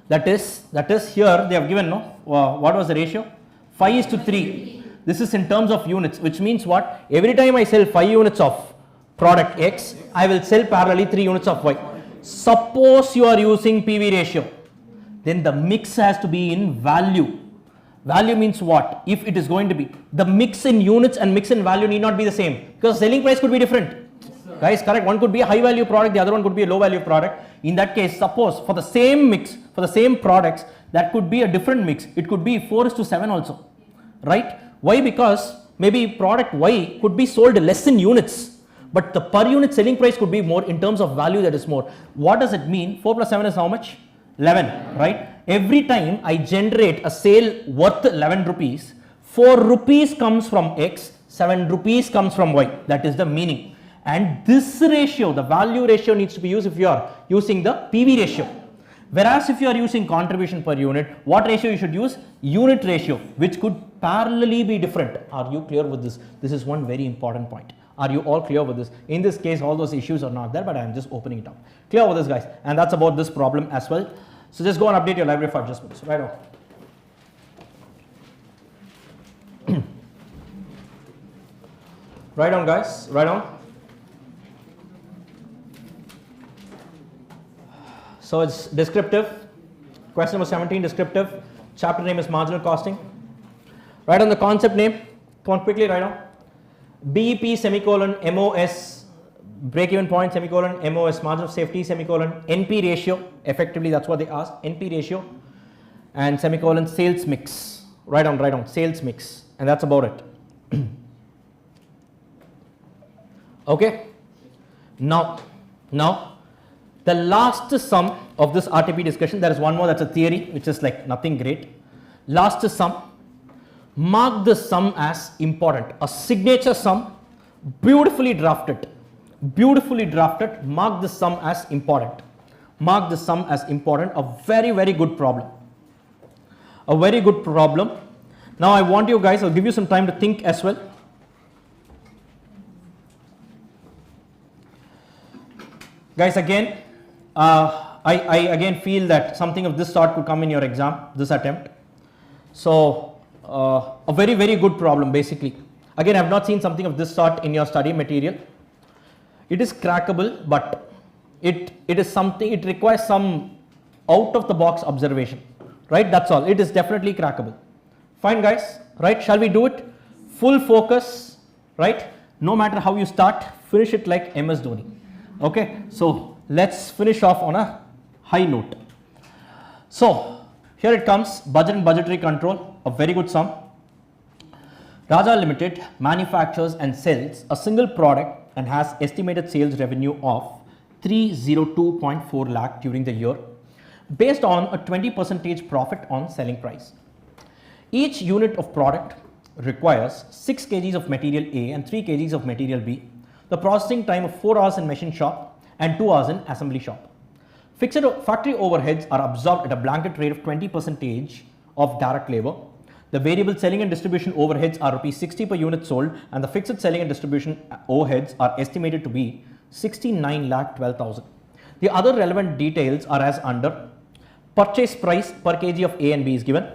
That is here they have given, no, what was the ratio? 5:3. This is in terms of units, which means what? Every time I sell 5 units of product X, I will sell parallelly 3 units of Y. Suppose you are using PV ratio, then the mix has to be in value. Value means what? If it is going to be, the mix in units and mix in value need not be the same, because selling price could be different. Guys, correct? One could be a high value product, the other one could be a low value product. In that case, suppose for the same mix, for the same products, that could be a different mix. It could be 4:7 also, right? Why? Because maybe product Y could be sold less in units, but the per unit selling price could be more in terms of value, that is more. What does it mean? 4 plus 7 is how much? 11, right? Every time I generate a sale worth 11 rupees, 4 rupees comes from X, 7 rupees comes from Y. That is the meaning. And this ratio, the value ratio, needs to be used if you are using the PV ratio. Whereas if you are using contribution per unit, what ratio you should use? Unit ratio, which could parallelly be different. Are you clear with this? This is one very important point. Are you all clear with this? In this case, all those issues are not there, but I am just opening it up. Clear with this, guys? And that's about this problem as well. So just go and update your library for adjustments. Right on. Right on, guys. Right on. So it's descriptive. Question number 17, descriptive. Chapter name is marginal costing. Write on the concept name. Come on, quickly write on. BEP semicolon MOS break-even point semicolon MOS margin of safety semicolon NP ratio. Effectively, that's what they asked. NP ratio and semicolon sales mix. Write on sales mix, and that's about it. Okay. Now the last sum of this RTP discussion, there is one more, that's a theory, which is like nothing great. Last sum, mark the sum as important. A signature sum, beautifully drafted, mark the sum as important. Mark the sum as important, a very, very good problem. A very good problem. Now I want you guys, I'll give you some time to think as well. Guys, again, I again feel that something of this sort could come in your exam, this attempt. So a very, very good problem basically. Again, I have not seen something of this sort in your study material. It is crackable, but it is something, it requires some out of the box observation, right? That's all. It is definitely crackable. Fine, guys, right? Shall we do it? Full focus, right? No matter how you start, finish it like MS Dhoni. Okay, so let's finish off on a high note. So here it comes, budget and budgetary control, a very good sum. Raja Limited manufactures and sells a single product and has estimated sales revenue of 302.4 lakh during the year based on a 20% profit on selling price. Each unit of product requires 6 kgs of material A and 3 kgs of material B. The processing time of 4 hours in machine shop and 2 hours in assembly shop. Fixed factory overheads are absorbed at a blanket rate of 20% of direct labor. The variable selling and distribution overheads are rupees 60 per unit sold, and the fixed selling and distribution overheads are estimated to be 69,12,000. The other relevant details are as under: purchase price per kg of A and B is given.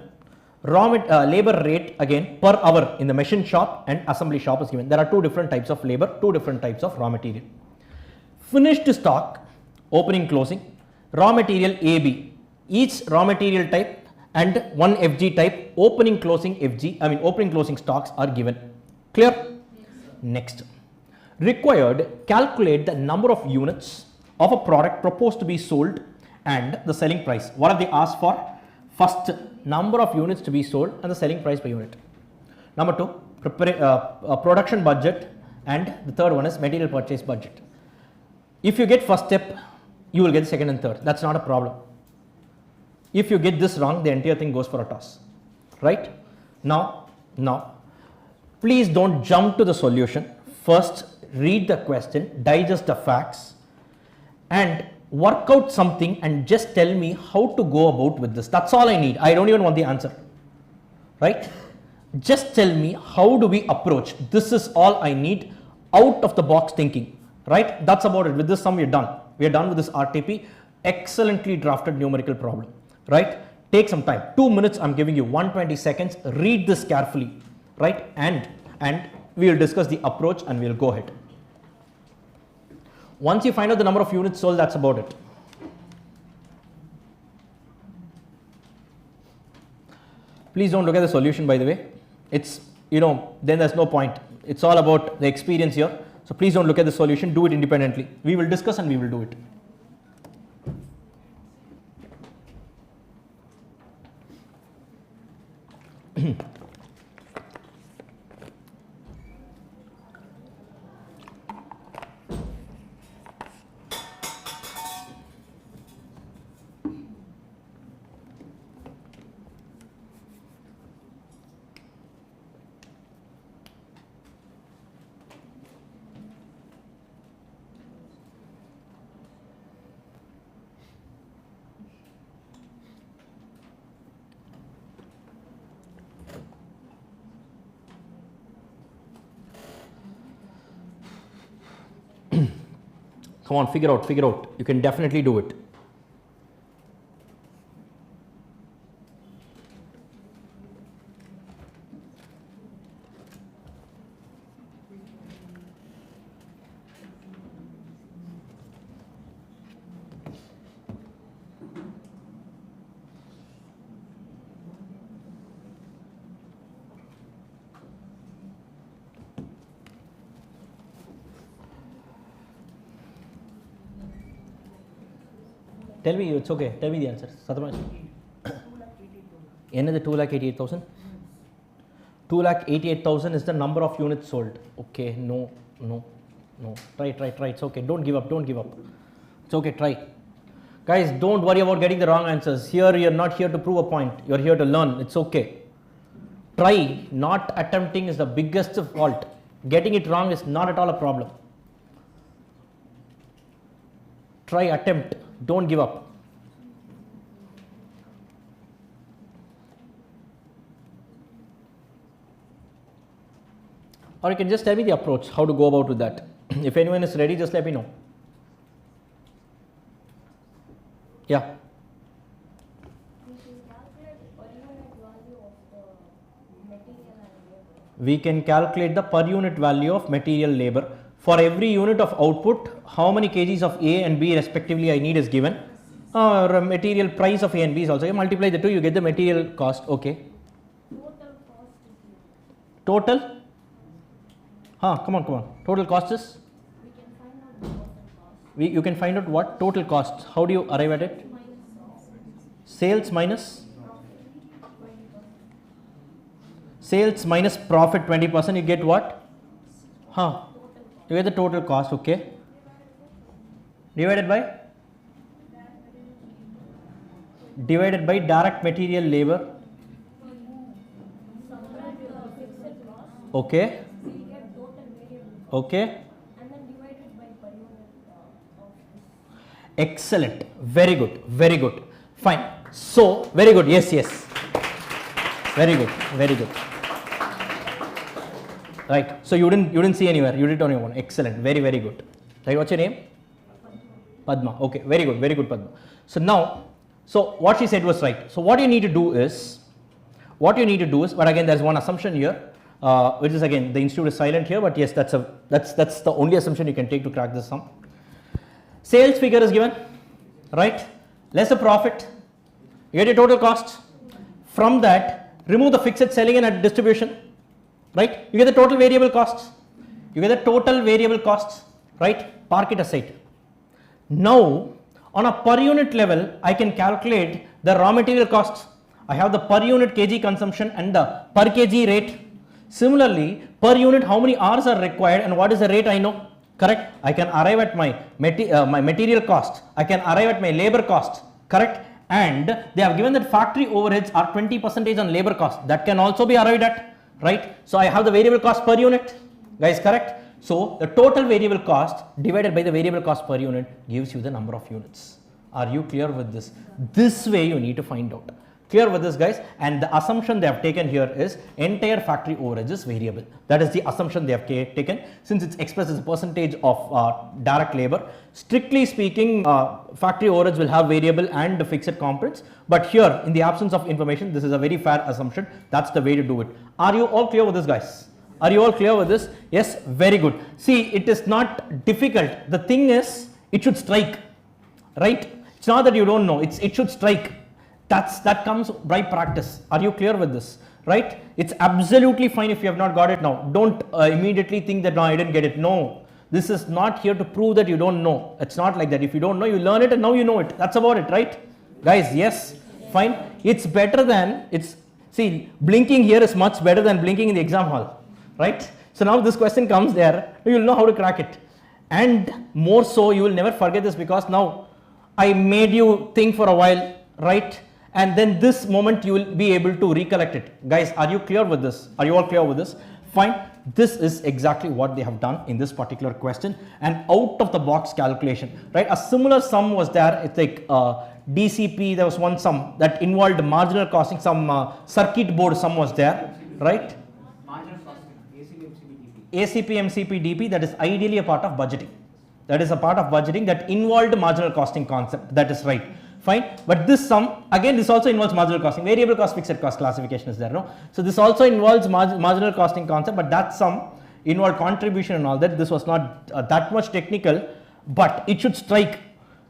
Labor rate again per hour in the machine shop and assembly shop is given. There are two different types of labor, two different types of raw material. Finished stock, opening closing, raw material AB, each raw material type and one FG type, opening closing opening closing stocks are given. Clear? Yes. Next, required, calculate the number of units of a product proposed to be sold and the selling price. What have they asked for? First, number of units to be sold and the selling price per unit. Number two, production budget, and the third one is material purchase budget. If you get first step, you will get second and third. That's not a problem. If you get this wrong, the entire thing goes for a toss, right? Now, please don't jump to the solution. First, read the question, digest the facts, and work out something and just tell me how to go about with this. That's all I need. I don't even want the answer, right? Just tell me how do we approach. This is all I need, out of the box thinking, right? That's about it. With this sum, we're done. We're done with this RTP. Excellently drafted numerical problem, right? Take some time. 2 minutes, I'm giving you 120 seconds. Read this carefully, right? And we will discuss the approach and we'll go ahead. Once you find out the number of units sold, that's about it. Please don't look at the solution, by the way. It's, then there's no point. It's all about the experience here. So please don't look at the solution. Do it independently. We will discuss and we will do it. Come on, figure out. You can definitely do it. Tell me, it's okay. Tell me the answer. Sathamash. Another 2,88,000. 2,88,000 is the number of units sold. Okay, no. Try. It's okay. Don't give up. It's okay, try. Guys, don't worry about getting the wrong answers. Here, you're not here to prove a point. You're here to learn. It's okay. Try. Not attempting is the biggest fault. Getting it wrong is not at all a problem. Try, attempt. Don't give up. Or you can just tell me the approach, how to go about with that. If anyone is ready, just let me know. Yeah. We can calculate the per unit value of material labor. For every unit of output, how many kgs of A and B respectively I need is given. Material price of A and B is also. You multiply the two, you get the material cost. Okay. Total? Come on. Total cost is? You can find out what? Total cost. How do you arrive at it? Sales minus? Sales minus profit 20%, you get what? You get the total cost, okay. Divided by direct material labor. Okay. Okay. Excellent. Very good. Fine. So, very good. Yes. Very good, very good. Right, so you didn't see anywhere, you did it on your own. Excellent, very, very good. Right, what's your name? Padma. Okay, very good Padma. So now, so what she said was right. So what you need to do is, but again there's one assumption here, which is again the institute is silent here, but yes, that's the only assumption you can take to crack this sum. Sales figure is given, right? Less the profit, you get your total cost. From that, remove the fixed selling and distribution, right? You get the total variable costs. Right? Park it aside. Now, on a per unit level, I can calculate the raw material costs. I have the per unit kg consumption and the per kg rate. Similarly, per unit, how many hours are required and what is the rate I know, correct? I can arrive at my material cost. I can arrive at my labor cost, correct? And they have given that factory overheads are 20% on labor cost. That can also be arrived at, right? So I have the variable cost per unit, guys, correct? So the total variable cost divided by the variable cost per unit gives you the number of units. Are you clear with this? This way you need to find out. Clear with this, guys? And the assumption they have taken here is entire factory overhead is variable. That is the assumption they have taken, since it's expressed as a percentage of direct labor. Strictly speaking, factory overheads will have variable and fixed components, but here in the absence of information, this is a very fair assumption. That's the way to do it. Are you all clear with this, guys? Are you all clear with this? Yes, very good. See, it is not difficult. The thing is, it should strike, right? It's not that you don't know, it should strike. That comes by practice. Are you clear with this? Right? It's absolutely fine if you have not got it now. Don't immediately think that no, I didn't get it. No, this is not here to prove that you don't know. It's not like that. If you don't know, you learn it and now you know it. That's about it, right? Guys, yes, fine. It's better than, see, blinking here is much better than blinking in the exam hall, right? So now this question comes there, you'll know how to crack it. And more so, you will never forget this, because now I made you think for a while, right? And then this moment you will be able to recollect it. Guys, are you clear with this? Are you all clear with this? Fine. This is exactly what they have done in this particular question, and out of the box calculation, right? A similar sum was there. It's like DCP, there was one sum that involved marginal costing, some circuit board sum was there, right? Marginal costing, ACP, MCP, DP, that is ideally a part of budgeting. That is a part of budgeting that involved marginal costing concept. That is right. Fine, but this sum, again, this also involves marginal costing. Variable cost, fixed cost classification is there, no? So this also involves marginal costing concept, but that sum involved contribution and all that. This was not that much technical, but it should strike.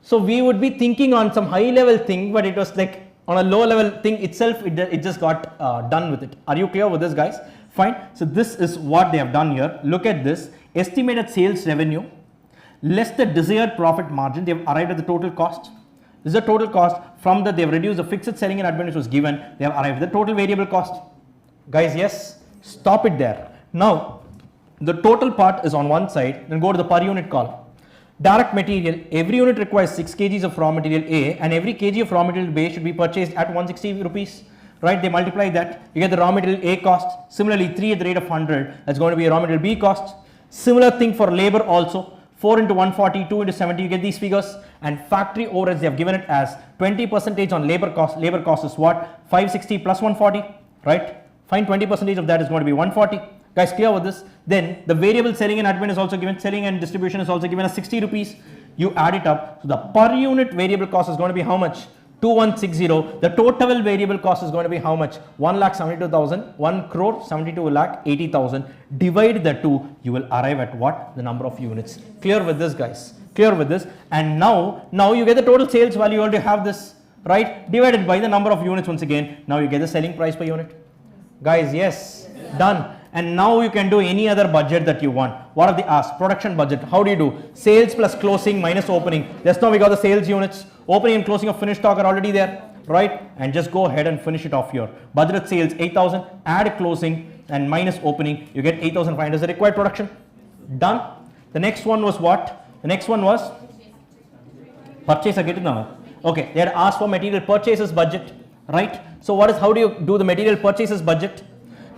So we would be thinking on some high level thing, but it was like on a low level thing itself, it just got done with it. Are you clear with this, guys? Fine. So this is what they have done here. Look at this. Estimated sales revenue less the desired profit margin. They have arrived at the total cost. This is the total cost. From that, they have reduced the fixed selling and admin which was given. They have arrived at the total variable cost. Guys, yes, stop it there. Now, the total part is on one side, then go to the per unit column. Direct material, every unit requires 6 kgs of raw material A, and every kg of raw material B should be purchased at 160 rupees. Right? They multiply that, you get the raw material A cost. Similarly, 3 at the rate of 100, that's going to be a raw material B cost. Similar thing for labor also. 4 into 140, 2 into 70, you get these figures. And factory overheads, they have given it as 20% on labor cost. Labor cost is what? 560 plus 140, right? Find 20% of that is going to be 140. Guys, clear with this? Then the variable selling and admin is also given. Selling and distribution is also given as 60 rupees. You add it up. So the per unit variable cost is going to be how much? 2160. The total variable cost is going to be how much? 1,72,000. 1 crore 72,80,000. Divide the two, you will arrive at what? The number of units. Clear with this, guys? Clear with this? And now you get the total sales value. You already have this, right? Divided by the number of units once again. Now you get the selling price per unit. Guys, yes, done. And now you can do any other budget that you want. What have they asked? Production budget. How do you do? Sales plus closing minus opening. Just now we got the sales units. Opening and closing of finished stock are already there, right? And just go ahead and finish it off here. Budgeted sales 8,000. Add closing and minus opening. You get 8,500 as the required production. Done. The next one was what? The next one was purchase. I get it now. Okay. They had asked for material purchases budget, right? So what is? How do you do the material purchases budget?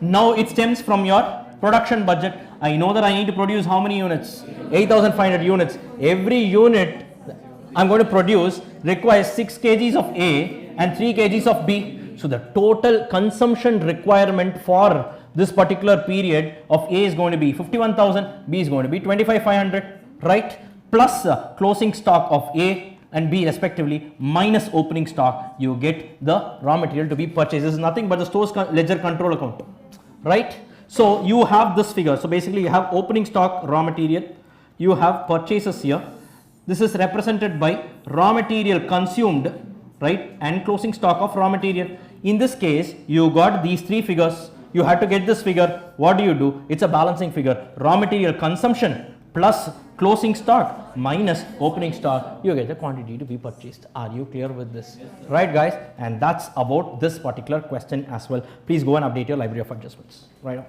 Now it stems from your production budget. I know that I need to produce how many units? 8,500 units. Every unit I'm going to produce requires 6 kgs of A and 3 kgs of B. So the total consumption requirement for this particular period of A is going to be 51,000, B is going to be 25,500, right? Plus closing stock of A and B respectively minus opening stock, you get the raw material to be purchased. This is nothing but the store's ledger control account, right? So you have this figure. So basically you have opening stock raw material, you have purchases here. This is represented by raw material consumed, right, and closing stock of raw material. In this case, you got these three figures. You had to get this figure. What do? It's a balancing figure. Raw material consumption plus closing stock minus opening stock. You get the quantity to be purchased. Are you clear with this? Right, guys? And that's about this particular question as well. Please go and update your library of adjustments. Right on.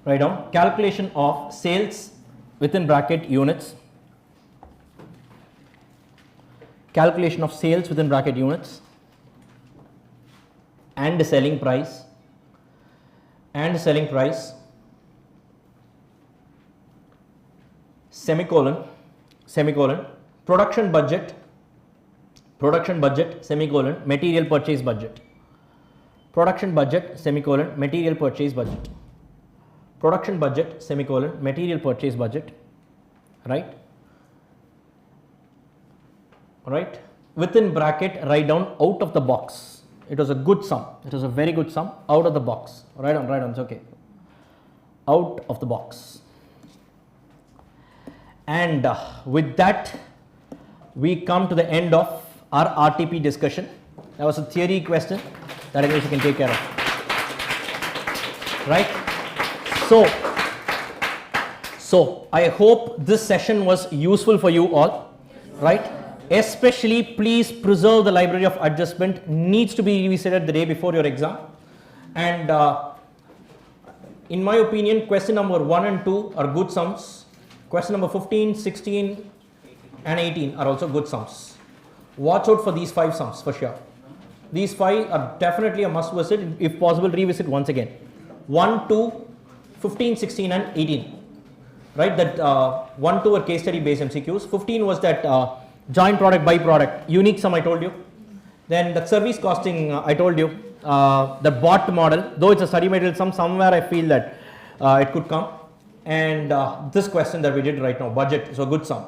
Write down calculation of sales within bracket units, calculation of sales within bracket units and selling price semicolon production budget semicolon material purchase budget, production budget semicolon material purchase budget, production budget semicolon material purchase budget, right? Right, within bracket write down out of the box. It was a good sum, it was a very good sum. Out of the box, write on, it's okay, out of the box. And with that we come to the end of our RTP discussion. That was a theory question that I guess you can take care of, right? So I hope this session was useful for you all, right? Especially please preserve the library of adjustment, needs to be revisited the day before your exam. And in my opinion, question number 1 and 2 are good sums. Question number 15, 16 and 18 are also good sums. Watch out for these 5 sums for sure. These 5 are definitely a must visit. If possible, revisit once again. 1, 2, 15, 16 and 18, right? That 1, 2 were case study based MCQs. 15 was that joint product byproduct unique sum I told you. Then that service costing I told you, the BOT model, though it's a study material sum, somewhere I feel that it could come. And this question that we did right now, budget, so good sum,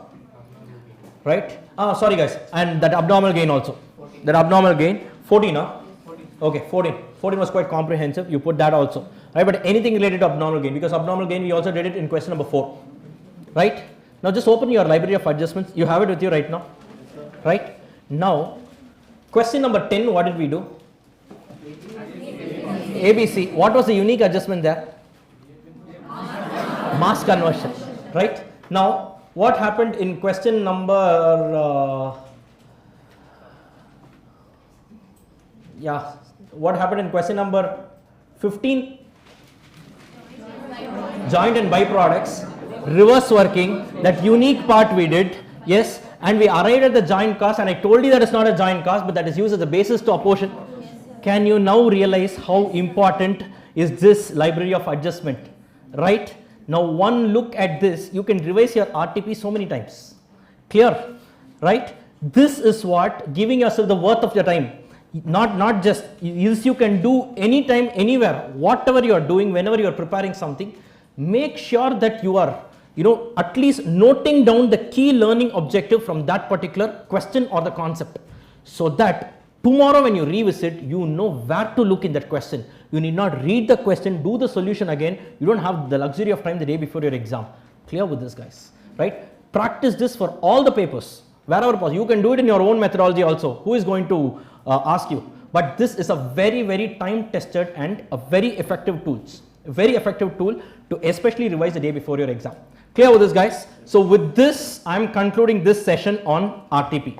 right? Sorry guys, and that abnormal gain also, that abnormal gain 14, huh? Okay, 14 was quite comprehensive, you put that also, right? But anything related to abnormal gain, because abnormal gain we also did it in question number 4, right? Now just open your library of adjustments, you have it with you right now, right? Now question number 10, what did we do? ABC. What was the unique adjustment there? Mass conversion, right? Now what happened in question number what happened in question number 15? Joint and byproducts, reverse working, that unique part we did, yes, and we arrived at the joint cost, and I told you that it's not a joint cost, but that is used as a basis to apportion. Can you now realize how important is this library of adjustment, right? Now one look at this, you can revise your RTP so many times, clear, right? This is what giving yourself the worth of your time, not just is you can do anytime, anywhere, whatever you are doing, whenever you are preparing something, make sure that you are, at least noting down the key learning objective from that particular question or the concept, so that tomorrow when you revisit, you know where to look in that question. You need not read the question, do the solution again. You don't have the luxury of time the day before your exam. Clear with this, guys, right? Practice this for all the papers, wherever possible. You can do it in your own methodology also. Who is going to ask you? But this is a very, very time tested and a very effective tool to especially revise the day before your exam. Clear with this, guys? So with this, I am concluding this session on RTP.